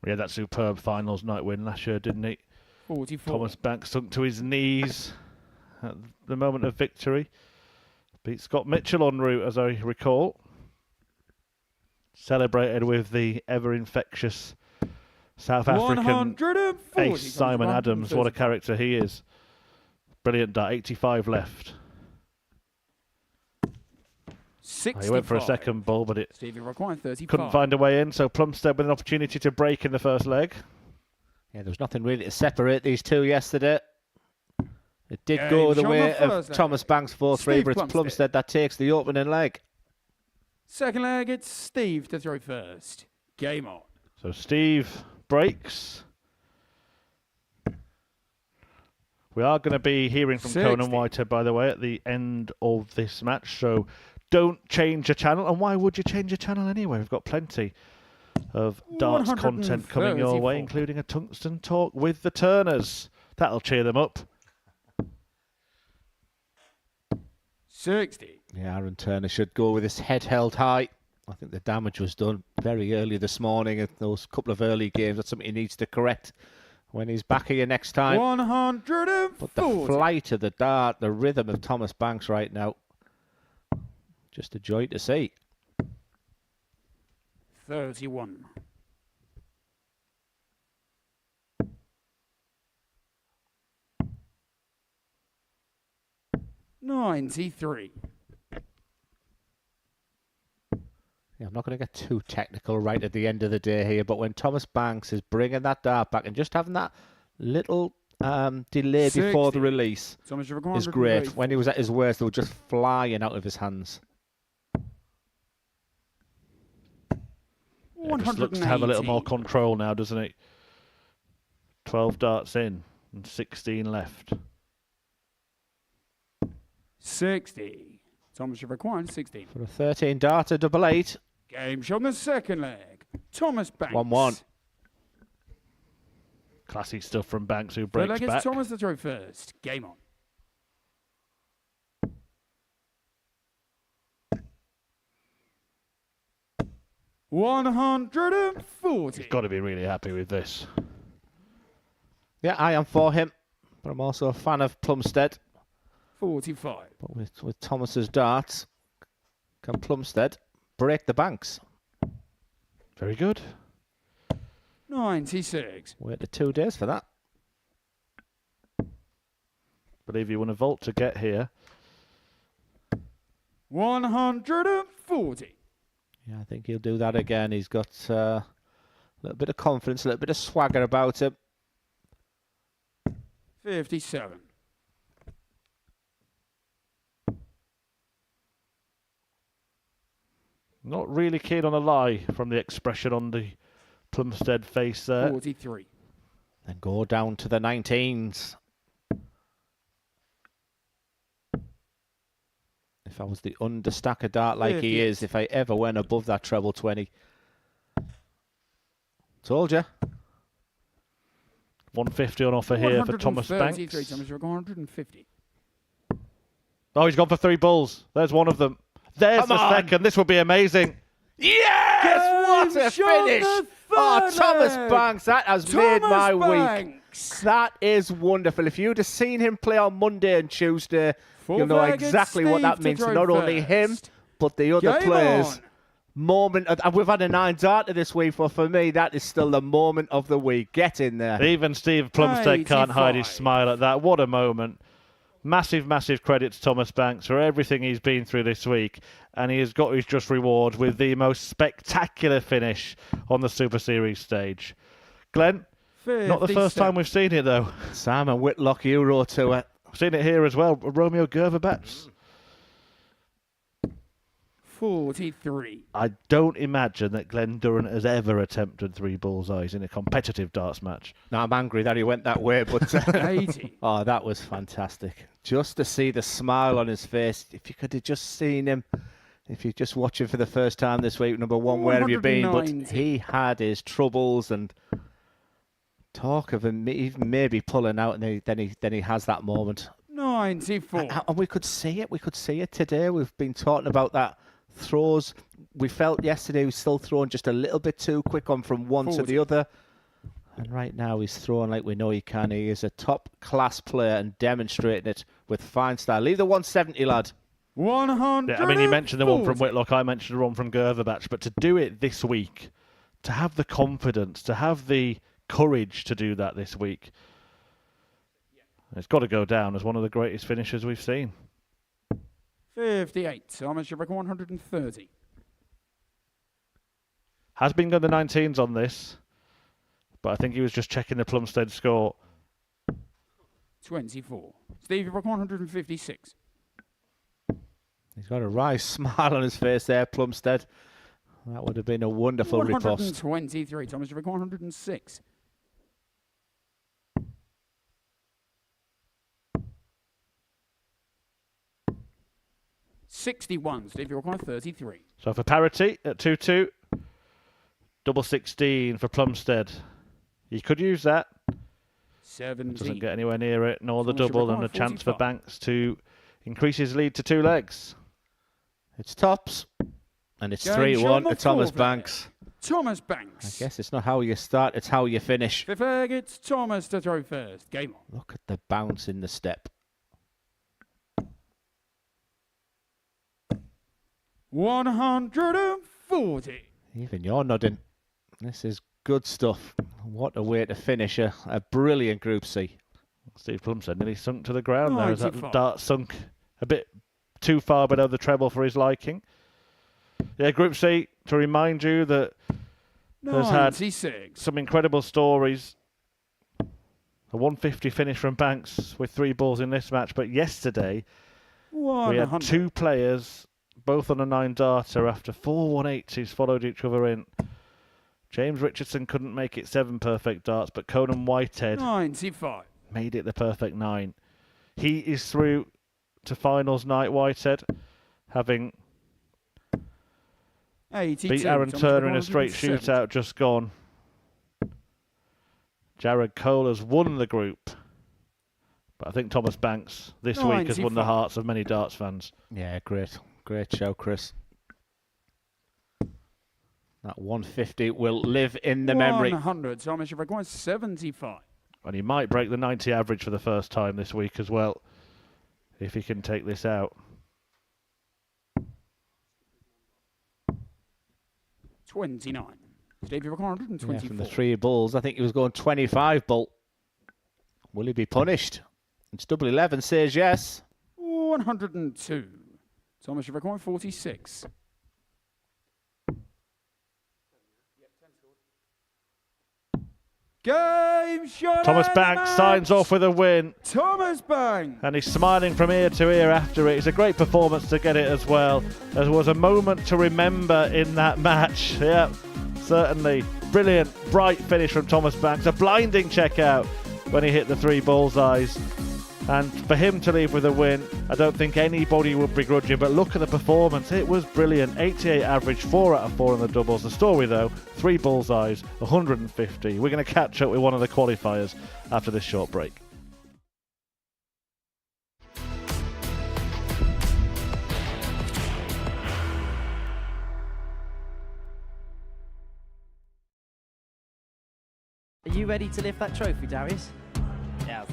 Yeah, that superb finals night win last year, didn't he? 44. Thomas Banks sunk to his knees at the moment of victory. Beat Scott Mitchell en route, as I recall. Celebrated with the ever-infectious South African ace Simon Adams. What a character he is. Brilliant dart, 85 left. 65. He went for a second ball, but it couldn't find a way in, so Plumstead with an opportunity to break in the first leg. Yeah, there was nothing really to separate these two yesterday. It did go the way of Thomas Banks 4-3, but it's Plumstead that takes the opening leg. Second leg, it's Steve to throw first. Game on. So Steve breaks. We are going to be hearing from Conan Whitehead, by the way, at the end of this match. So don't change your channel. And why would you change your channel anyway? We've got plenty of darts content coming your way, including a tungsten talk with the Turners. That'll cheer them up. 60. Yeah, Aaron Turner should go with his head held high. I think the damage was done very early this morning at those couple of early games. That's something he needs to correct when he's back here next time. 140. But the flight of the dart, the rhythm of Thomas Banks right now, just a joy to see. 31. $93. Yeah, I'm not going to get too technical right at the end of the day here, but when Thomas Banks is bringing that dart back and just having that little delay before the release is great. When he was at his worst, they were just flying out of his hands. It just looks to have a little more control now, doesn't it? 12 darts in and 16 left. 60. Thomas required 16. For a 13-darter, double 8. Game shot on the second leg. Thomas Banks. 1-1. Classy stuff from Banks, who Third breaks leg back. is Thomas to throw first. Game on. $140. He's got to be really happy with this. Yeah, I am for him, but I'm also a fan of Plumstead. 45. But with Thomas's darts, can Plumstead break the banks? Very good. 96. Waited 2 days for that. Believe you won a vault to get here. 140. Yeah, I think he'll do that again. He's got a little bit of confidence, a little bit of swagger about him. 57. Not really keen on a lie from the expression on the Plumstead face there. 43. Then go down to the 19s. If I was the understacker dart like he is, if I ever went above that treble 20. Told you. 150 on offer here for Thomas Banks. 150. Oh, he's gone for 3 bulls. There's one of them. There's the second. This will be amazing. Yes! What a finish! Oh, Thomas Banks, that has made my week. That is wonderful. If you'd have seen him play on Monday and Tuesday, you'll know exactly what that means to not only him, but the other players. Moment, and we've had a 9-darter this week, but for me, that is still the moment of the week. Get in there. Even Steve Plumstead can't hide his smile at that. What a moment. Massive, massive credit to Thomas Banks for everything he's been through this week, and he has got his just reward with the most spectacular finish on the Super Series stage. Glenn, not the first time we've seen it, though. Simon Whitlock Euro Tour. We've seen it here as well. Romeo Gervabats. 43. I don't imagine that Glenn Durrant has ever attempted 3 bullseyes in a competitive darts match. No, I'm angry that he went that way, but 80. Oh, that was fantastic. Just to see the smile on his face. If you could have just seen him, if you're just watching for the first time this week, number one, where have you been? But he had his troubles and talk of him even maybe pulling out, and then he has that moment. 94. And we could see it. We could see it today. We've been talking about that. Throws, we felt yesterday he was still throwing just a little bit too quick on from one to the other, and right now he's throwing like we know he can. He is a top class player and demonstrating it with fine style. Leave the 170, lad. 100. Yeah, I mean, you mentioned the one from Whitlock, I mentioned the one from Gervabats, but to do it this week, to have the confidence, to have the courage to do that this week, it's got to go down as one of the greatest finishers we've seen. 58. Thomas, you reckon 130. Has been going the 19s on this, but I think he was just checking the Plumstead score. 24. Steve, you reckon 156. He's got a wry smile on his face there, Plumstead. That would have been a wonderful riposte. 123. Thomas, you reckon 106. 61. Steve, you reckon 33. So for parity at 2-2, double 16 for Plumstead. He could use that. 70. Doesn't get anywhere near it, nor the Thomas, you double, reckon and a chance for 45. Banks to increase his lead to 2 legs. It's tops, and it's Game 3-1 show to Thomas fourth. Banks. Thomas Banks. I guess it's not how you start, it's how you finish. Fifth leg, it's Thomas to throw first. Game on. Look at the bounce in the step. 140. Even you're nodding. This is good stuff. What a way to finish a brilliant Group C. Steve Plumstead nearly sunk to the ground there as that 95. dart sunk a bit too far below the treble for his liking. Yeah, Group C, to remind you that has had 96. some incredible stories. A 150 finish from Banks with 3 balls in this match, but yesterday we had 100. 2 players, both on a 9-darter, after 4 180s followed each other in. James Richardson couldn't make it 7 perfect darts, but Conan Whitehead 95. made it the perfect 9. He is through to finals night, Whitehead, having 82. beat Aaron Thomas, Turner in a straight 170. shootout just gone. Jared Cole has won the group, but I think Thomas Banks this week has won the 95. hearts of many darts fans. Yeah, great show, Chris. That 150 will live in the memory. 100. Thomas, you reckon 75. And he might break the 90 average for the first time this week as well, if he can take this out. 29. Steve, you reckon 124. Yeah, from the 3 balls, I think he was going 25 ball. Will he be punished? It's double 11 says yes. 102. Thomas, you reckon 46. Game shot. Thomas and the Banks match. signs off with a win, Thomas Banks. and he's smiling from ear to ear after it. It's a great performance to get it as well. There was a moment to remember in that match. Yeah, certainly. Brilliant, bright finish from Thomas Banks. A blinding check out when he hit the 3 bullseyes. And for him to leave with a win, I don't think anybody would begrudge him, but look at the performance. It was brilliant. 88 average, 4 out of 4 in the doubles. The story, though, 3 bullseyes, 150. We're going to catch up with one of the qualifiers after this short break. Are you ready to lift that trophy, Darius? Yes.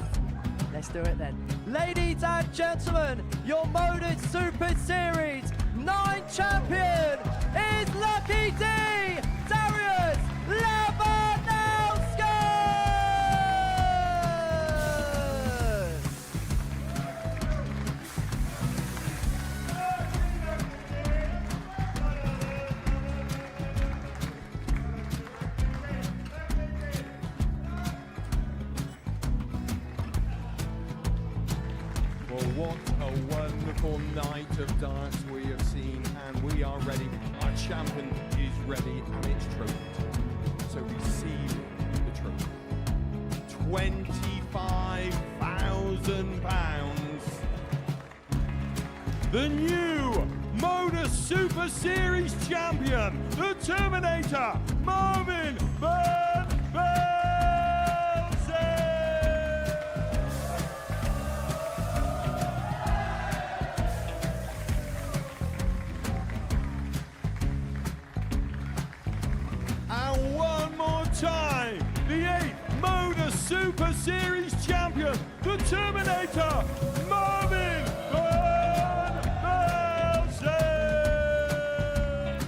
Let's do it then. Ladies and gentlemen, your Modus Super Series 9 champion is Lucky D, Darius Labanowski! Well, what a wonderful night of darts we have seen, and we are ready. Our champion is ready, and it's trophy. So receive the trophy. £25,000. The new Modus Super Series champion, the Terminator, Marvin Van And one more time, the 8th Modus Super Series champion, the Terminator, Marvin Van Velzen.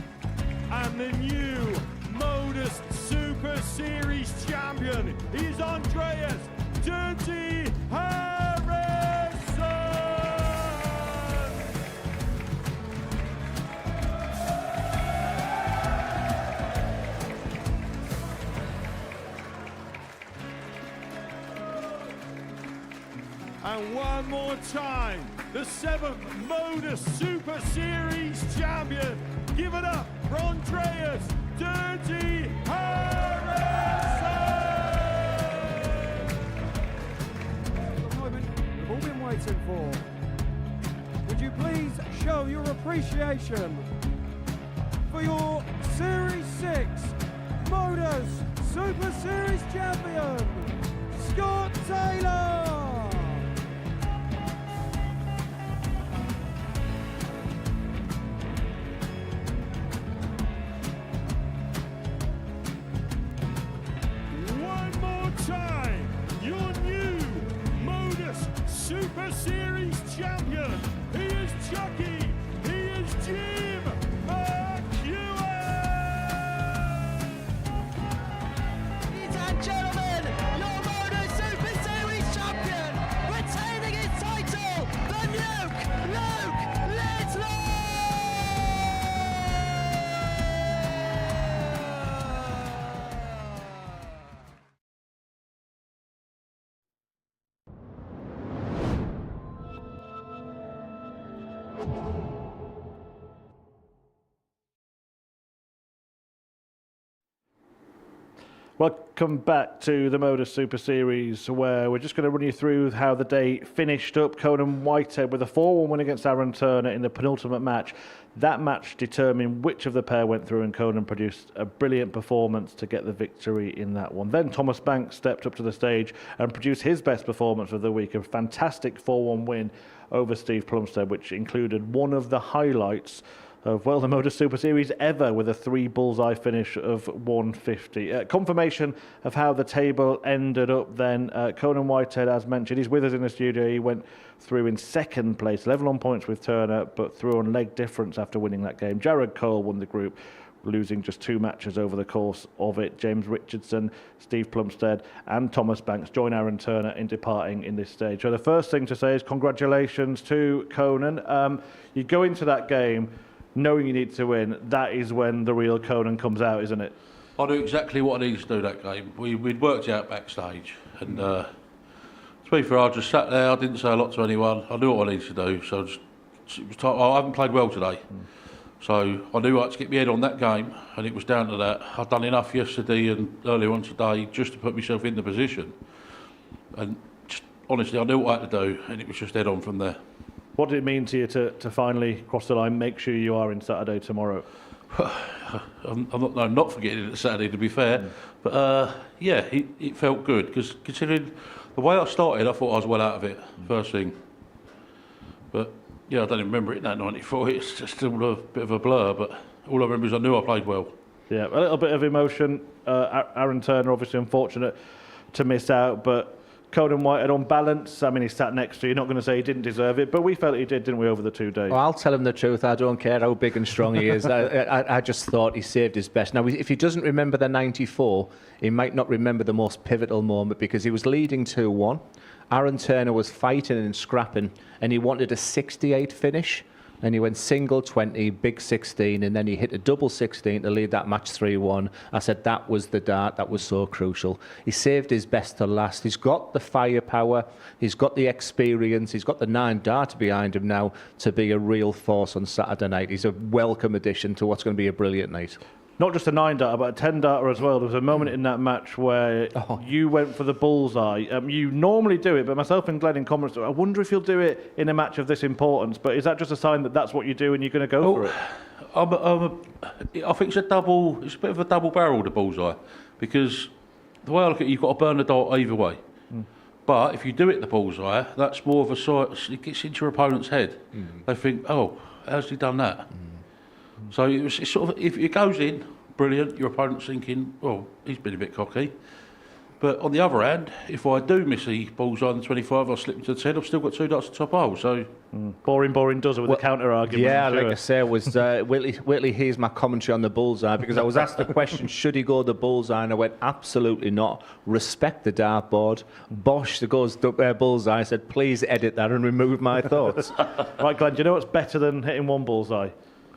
And the new Modus Super Series champion is Andreas Dirty Harrison. And one more time, the 7th Modus Super Series champion. Give it up for Andreas Dirty Harrison! The moment we've all been waiting for. Would you please show your appreciation for your Series 6 Modus Super Series champion, Scott Taylor! Time, your new Modus Super Series champion. He is Chucky. He is Jim McEwen. Ladies and gentlemen, your Modus Super Series champion, retaining his title, the Nuke, Luke Littler! Welcome back to the Modus Super Series, where we're just going to run you through how the day finished up. Conan Whitehead with a 4-1 win against Aaron Turner in the penultimate match. That match determined which of the pair went through, and Conan produced a brilliant performance to get the victory in that one. Then Thomas Banks stepped up to the stage and produced his best performance of the week, a fantastic 4-1 win over Steve Plumstead, which included one of the highlights of, well, the Modus Super Series ever, with a 3 bullseye finish of 150. Confirmation of how the table ended up then. Conan Whitehead, as mentioned, he's with us in the studio. He went through in second place, level on points with Turner, but through on leg difference after winning that game. Jared Cole won the group, losing just 2 matches over the course of it. James Richardson, Steve Plumstead and Thomas Banks join Aaron Turner in departing in this stage. So the first thing to say is congratulations to Conan. You go into that game knowing you need to win. That is when the real Conan comes out, isn't it? I knew exactly what I needed to do that game. We'd worked it out backstage, and to be fair, I just sat there. I didn't say a lot to anyone. I knew what I needed to do, so it was time. I haven't played well today, so I knew I had to get my head on that game, and it was down to that. I'd done enough yesterday and earlier on today just to put myself in the position, and honestly, I knew what I had to do, and it was just head on from there. What did it mean to you to finally cross the line, make sure you are in Saturday tomorrow? I'm not forgetting it Saturday, to be fair. But yeah, it felt good, because considering the way I started, I thought I was well out of it, first thing. But yeah, I don't even remember it in that 94. It's just still a bit of a blur, but all I remember is I knew I played well. Yeah, a little bit of emotion. Aaron Turner, obviously unfortunate to miss out, but Conan Whitehead on balance. I mean, he sat next to you. You're not going to say he didn't deserve it, but we felt he did, didn't we, over the 2 days? Well, I'll tell him the truth. I don't care how big and strong he is. I just thought he saved his best. Now, if he doesn't remember the 94, he might not remember the most pivotal moment, because he was leading 2-1. Aaron Turner was fighting and scrapping, and he wanted a 68 finish. And he went single 20, big 16, and then he hit a double 16 to lead that match 3-1. I said that was the dart that was so crucial. He saved his best to last. He's got the firepower, he's got the experience, he's got the 9 darts behind him now to be a real force on Saturday night. He's a welcome addition to what's going to be a brilliant night. Not just a 9 darter, but a 10 darter as well. There was a moment in that match where you went for the bullseye. You normally do it, but myself and Glenn in comments, I wonder if you'll do it in a match of this importance. But is that just a sign that that's what you do and you're going to go for it? I think it's a bit of a double barrel, the bullseye, because the way I look at it, you've got to burn the dart either way. But if you do it the bullseye, that's more of a sort. It gets into your opponent's head. They think, oh, how's he done that? So it's sort of, if it goes in, brilliant, your opponent's thinking, well, he's been a bit cocky. But on the other hand, if I do miss the bullseye on the 25, I'll slip into the 10, I've still got 2 darts to top hole. So boring does it with the counter argument. Yeah, like I say, was Whitley here's my commentary on the bullseye, because I was asked the question, should he go the bullseye, and I went, absolutely not. Respect the dartboard. Bosch goes bullseye. I said, please edit that and remove my thoughts. Right, Glenn, do you know what's better than hitting 1 bullseye?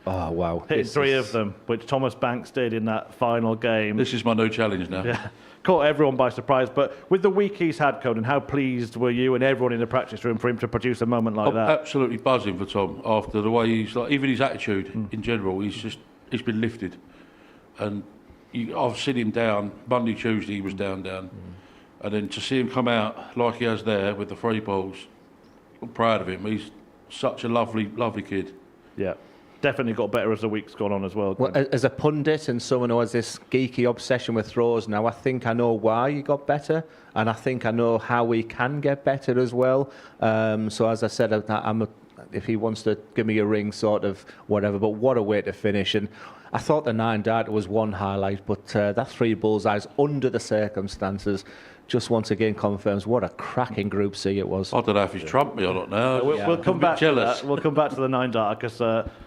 Oh, wow. Hitting 3 of them, which Thomas Banks did in that final game. This is my new challenge now. Yeah, caught everyone by surprise. But with the week he's had, Conan, how pleased were you and everyone in the practice room for him to produce a moment like that? Absolutely buzzing for Tom after the way he's like, even his attitude in general. He's been lifted, and I've seen him down Monday, Tuesday. He was down, and then to see him come out like he has there with the 3 balls, I'm proud of him. He's such a lovely kid. Yeah. Definitely got better as the week's gone on as well. Well, as a pundit and someone who has this geeky obsession with throws now, I think I know why he got better, and I think I know how he can get better as well. So as I said, if he wants to give me a ring, sort of whatever, but what a way to finish. And I thought the 9 darter was one highlight, but that 3 bullseyes under the circumstances just once again confirms what a cracking Group C it was. I don't know if he's trumped me or not now. We'll come back to that. We'll come back to the 9 darter, because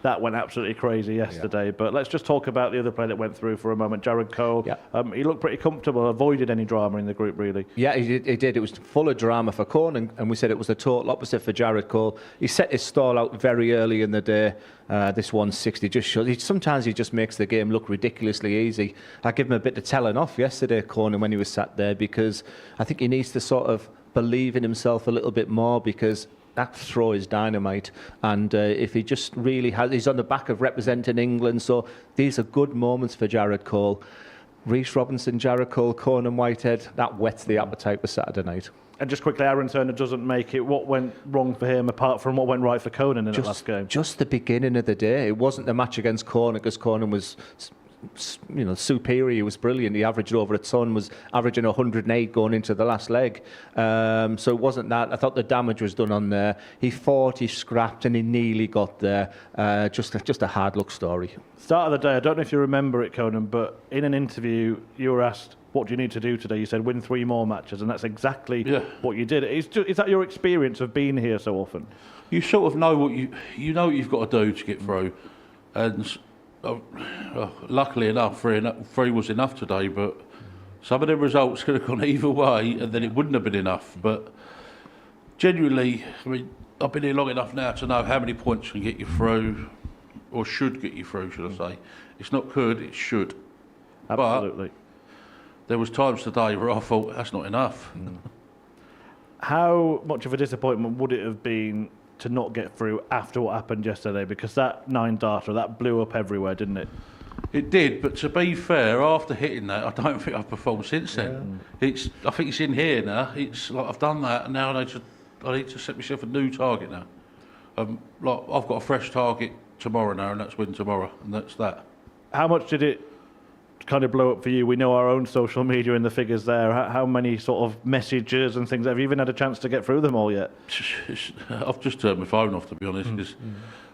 that went absolutely crazy yesterday. Yeah. But let's just talk about the other player that went through for a moment, Jared Cole. Yeah. He looked pretty comfortable, avoided any drama in the group, really. Yeah, he did. It was full of drama for Conan, and we said it was the total opposite for Jared Cole. He set his stall out very early in the day. This 160 just shows. Sometimes he just makes the game look ridiculously easy. I give him a bit of telling off yesterday, Conan, when he was sat there, because I think he needs to sort of believe in himself a little bit more, because that throw is dynamite. And if he just really he's on the back of representing England, so these are good moments for Jared Cole. Rhys Robinson, Jared Cole, Conan Whitehead, that whets the appetite for Saturday night. And just quickly, Aaron Turner doesn't make it. What went wrong for him, apart from what went right for Conan in the last game? Just the beginning of the day. It wasn't the match against Conan, because Conan was, superior. He was brilliant. He averaged over a ton, was averaging 108 going into the last leg. So it wasn't that. I thought the damage was done on there. He fought, he scrapped, and he nearly got there. Just a hard luck story. Start of the day, I don't know if you remember it, Conan, but in an interview, you were asked, what do you need to do today? You said, win 3 more matches, and that's exactly what you did. Is that your experience of being here so often? You sort of know what what you've got to do to get through, and luckily enough, 3 was enough today. But some of the results could have gone either way, and then it wouldn't have been enough. But genuinely, I mean, I've been here long enough now to know how many points can get you through, or should get you through, should I say? It's not could, it's should. Absolutely. But there was times today where I thought that's not enough. How much of a disappointment would it have been to not get through after what happened yesterday? Because that 9 darter, that blew up everywhere, didn't it? It did, but to be fair, after hitting that, I don't think I've performed since then. I think it's in here now. It's like I've done that, and now I need to set myself a new target now. Like I've got a fresh target tomorrow now, and that's win tomorrow, and that's that. How much did it kind of blow up for you? We know our own social media and the figures there. How many sort of messages and things? Have you even had a chance to get through them all yet? I've just turned my phone off, to be honest, because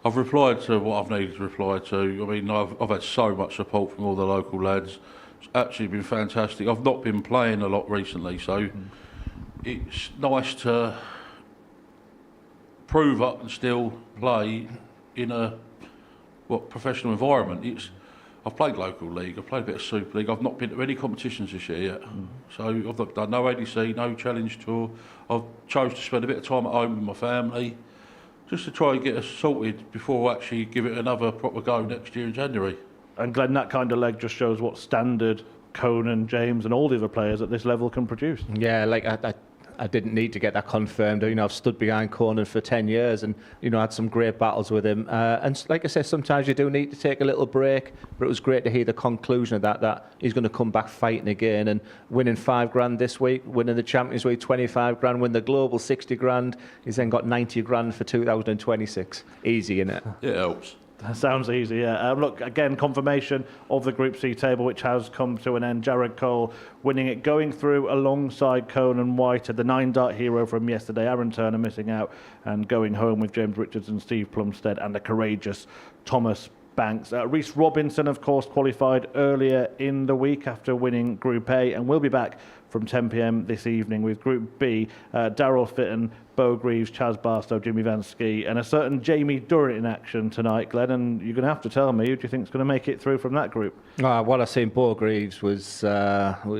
I've replied to what I've needed to reply to. I mean, I've had so much support from all the local lads. It's actually been fantastic. I've not been playing a lot recently, so it's nice to prove up and still play in a professional environment. I've played local league, I've played a bit of Super League, I've not been to any competitions this year yet. So I've not done no ADC, no challenge tour. I've chose to spend a bit of time at home with my family, just to try and get us sorted before I actually give it another proper go next year in January. And Glenn, that kind of leg just shows what standard Conan, James and all the other players at this level can produce. Yeah, like I didn't need to get that confirmed. You know, I've stood behind Conan for 10 years and, you know, had some great battles with him. And like I said, sometimes you do need to take a little break, but it was great to hear the conclusion of that he's going to come back fighting again and winning $5,000 this week, winning the Champions League $25,000, win the Global $60,000. He's then got $90,000 for 2026. Easy, innit? It helps. That sounds easy, yeah. Look, again, confirmation of the Group C table, which has come to an end. Jared Cole winning it, going through alongside Conan White, the 9-dart hero from yesterday. Aaron Turner missing out and going home with James Richardson, Steve Plumstead and the courageous Thomas Banks. Rhys Robinson, of course, qualified earlier in the week after winning Group A and will be back from 10 p.m. this evening with Group B. Daryl Fitton, Bo Greaves, Chaz Barstow, Jimmy Van Ski and a certain Jamie Durrant in action tonight, Glenn, and you're going to have to tell me who do you think is going to make it through from that group? What I seen Bo Greaves was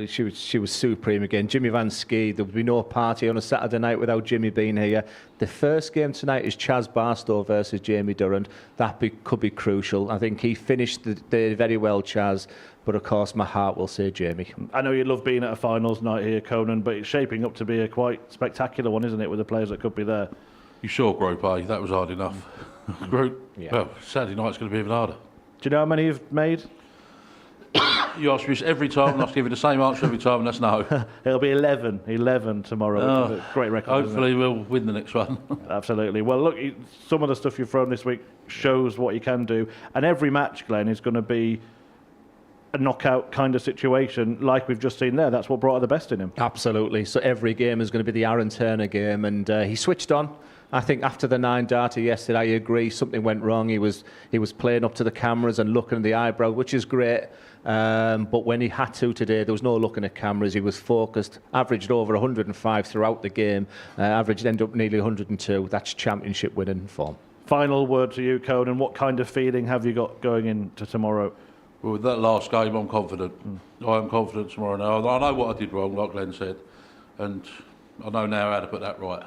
she was supreme again. Jimmy Van Ski, there would be no party on a Saturday night without Jimmy being here. The first game tonight is Chaz Barstow versus Jamie Durrant. That could be crucial. I think he finished the day very well, Chaz. But of course, my heart will say Jamie. I know you love being at a finals night here, Conan, but it's shaping up to be a quite spectacular one, isn't it, with the players that could be there? You saw Group A, that was hard enough. Well, Saturday night's going to be even harder. Do you know how many you've made? You ask me this every time, and I give you the same answer every time, and that's no. It'll be 11 tomorrow. Great record. Hopefully we'll win the next one. Absolutely. Well, look, some of the stuff you've thrown this week shows what you can do, and every match, Glenn, is going to be a knockout kind of situation like we've just seen there. That's what brought out the best in him. Absolutely. So every game is going to be the Aaron Turner game, and he switched on. I think after the 9-darter yesterday, I agree, something went wrong. He was playing up to the cameras and looking at the eyebrow, which is great. But when he had to today, there was no looking at cameras. He was focused, averaged over 105 throughout the game, averaged ended up nearly 102. That's championship winning form. Final word to you, Conan. What kind of feeling have you got going into tomorrow? Well, with that last game, I'm confident. I am confident tomorrow now. I know what I did wrong, like Glenn said, and I know now how to put that right.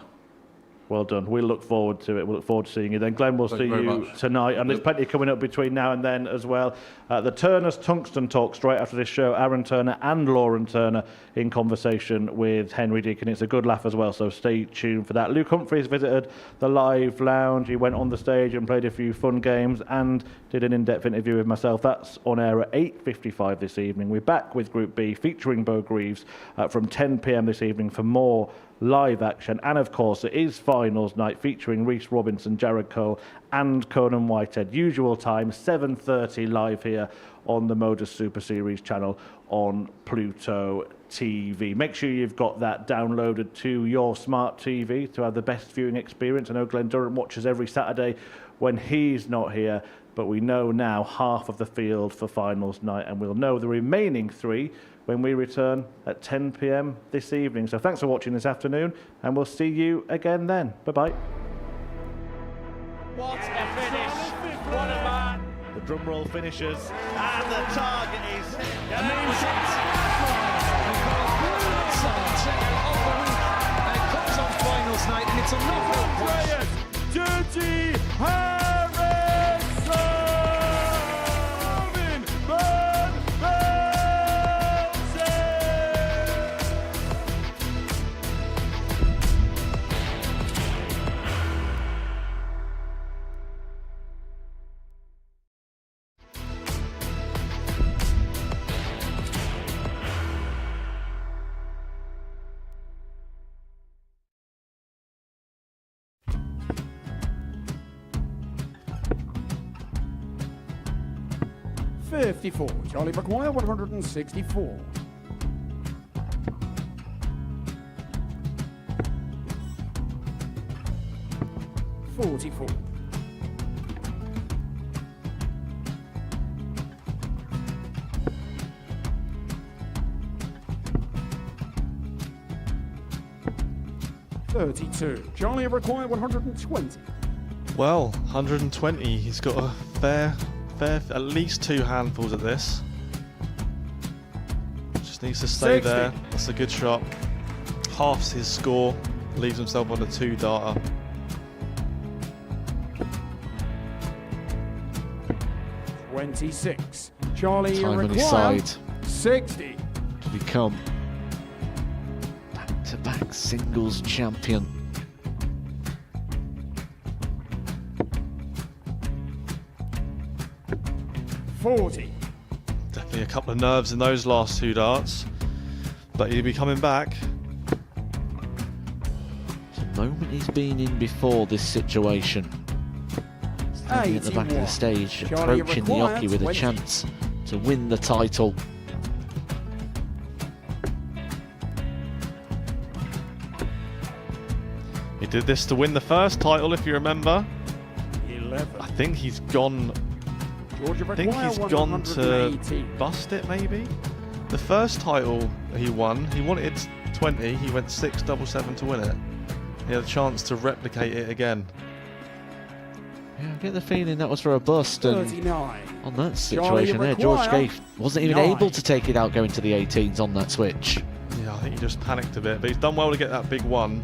Well done. We'll look forward to it. We'll look forward to seeing you then. Glenn, we'll see you tonight. And there's plenty coming up between now and then as well. The Turners Tungsten Talk straight after this show. Aaron Turner and Lauren Turner in conversation with Henry Deacon. It's a good laugh as well, so stay tuned for that. Luke Humphreys visited the live lounge. He went on the stage and played a few fun games and did an in-depth interview with myself. That's on air at 8:55 this evening. We're back with Group B featuring Bo Greaves from 10 p.m. this evening for more live action. And of course, it is finals night featuring Rhys Robinson, Jared Cole and Conan Whitehead. Usual time, 7:30 live here on the Modus Super Series channel on Pluto TV. Make sure you've got that downloaded to your smart TV to have the best viewing experience. I know Glenn Durrant watches every Saturday when he's not here, but we know now half of the field for finals night, and we'll know the remaining 3 when we return at 10 p.m. this evening. So thanks for watching this afternoon, and we'll see you again then. Bye-bye. What a finish! What a man! The drum roll finishes, and the target is And it comes on finals night, and it's a knockout punch. Dirty Harrison! 54. Charlie Maguire, 164. 44. 32. Charlie required 120. Well, 120. He's got a fair, at least 2 handfuls at this. Just needs to stay 60. there. That's a good shot. Halves his score. Leaves himself on a 2-darter. $26. Charlie Time on his required side 60. to become back-to-back singles champion. $40. Definitely a couple of nerves in those last 2 darts. But he'll be coming back. It's a moment he's been in before this situation. Standing at the back of the stage, Charlie approaching the required jockey with a 20. chance to win the title. He did this to win the first title, if you remember. 11. I think he's gone. Georgia I think required he's gone to 118. bust it, maybe. The first title he won, he wanted 20. He went 6-7-7 to win it. He had a chance to replicate it again. Yeah, I get the feeling that was for a bust, and 39. on that situation there, George Scaife wasn't even 9. able to take it out going to the 18s on that switch. Yeah, I think he just panicked a bit, but he's done well to get that big one.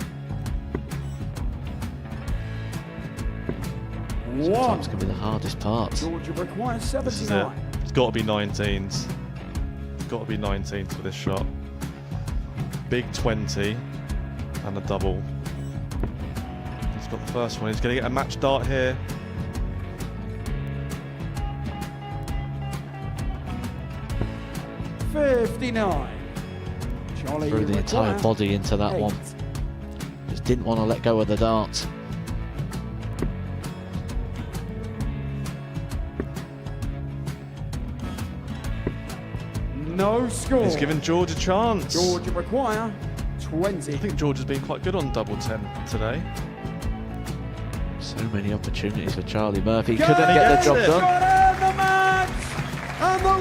Sometimes can be the hardest part. Georgia required This is it. 79. It's got to be 19s. It's got to be 19s for this shot. Big 20 and a double. He's got the first one. He's going to get a match dart here. $59. Charlie Threw the entire required body into that 8. one. Just didn't want to let go of the dart. No score. He's given George a chance. Georgia require 20. I think George has been quite good on double 10 today. So many opportunities for Charlie Murphy. Go! Couldn't get the job done. Got in the match, and the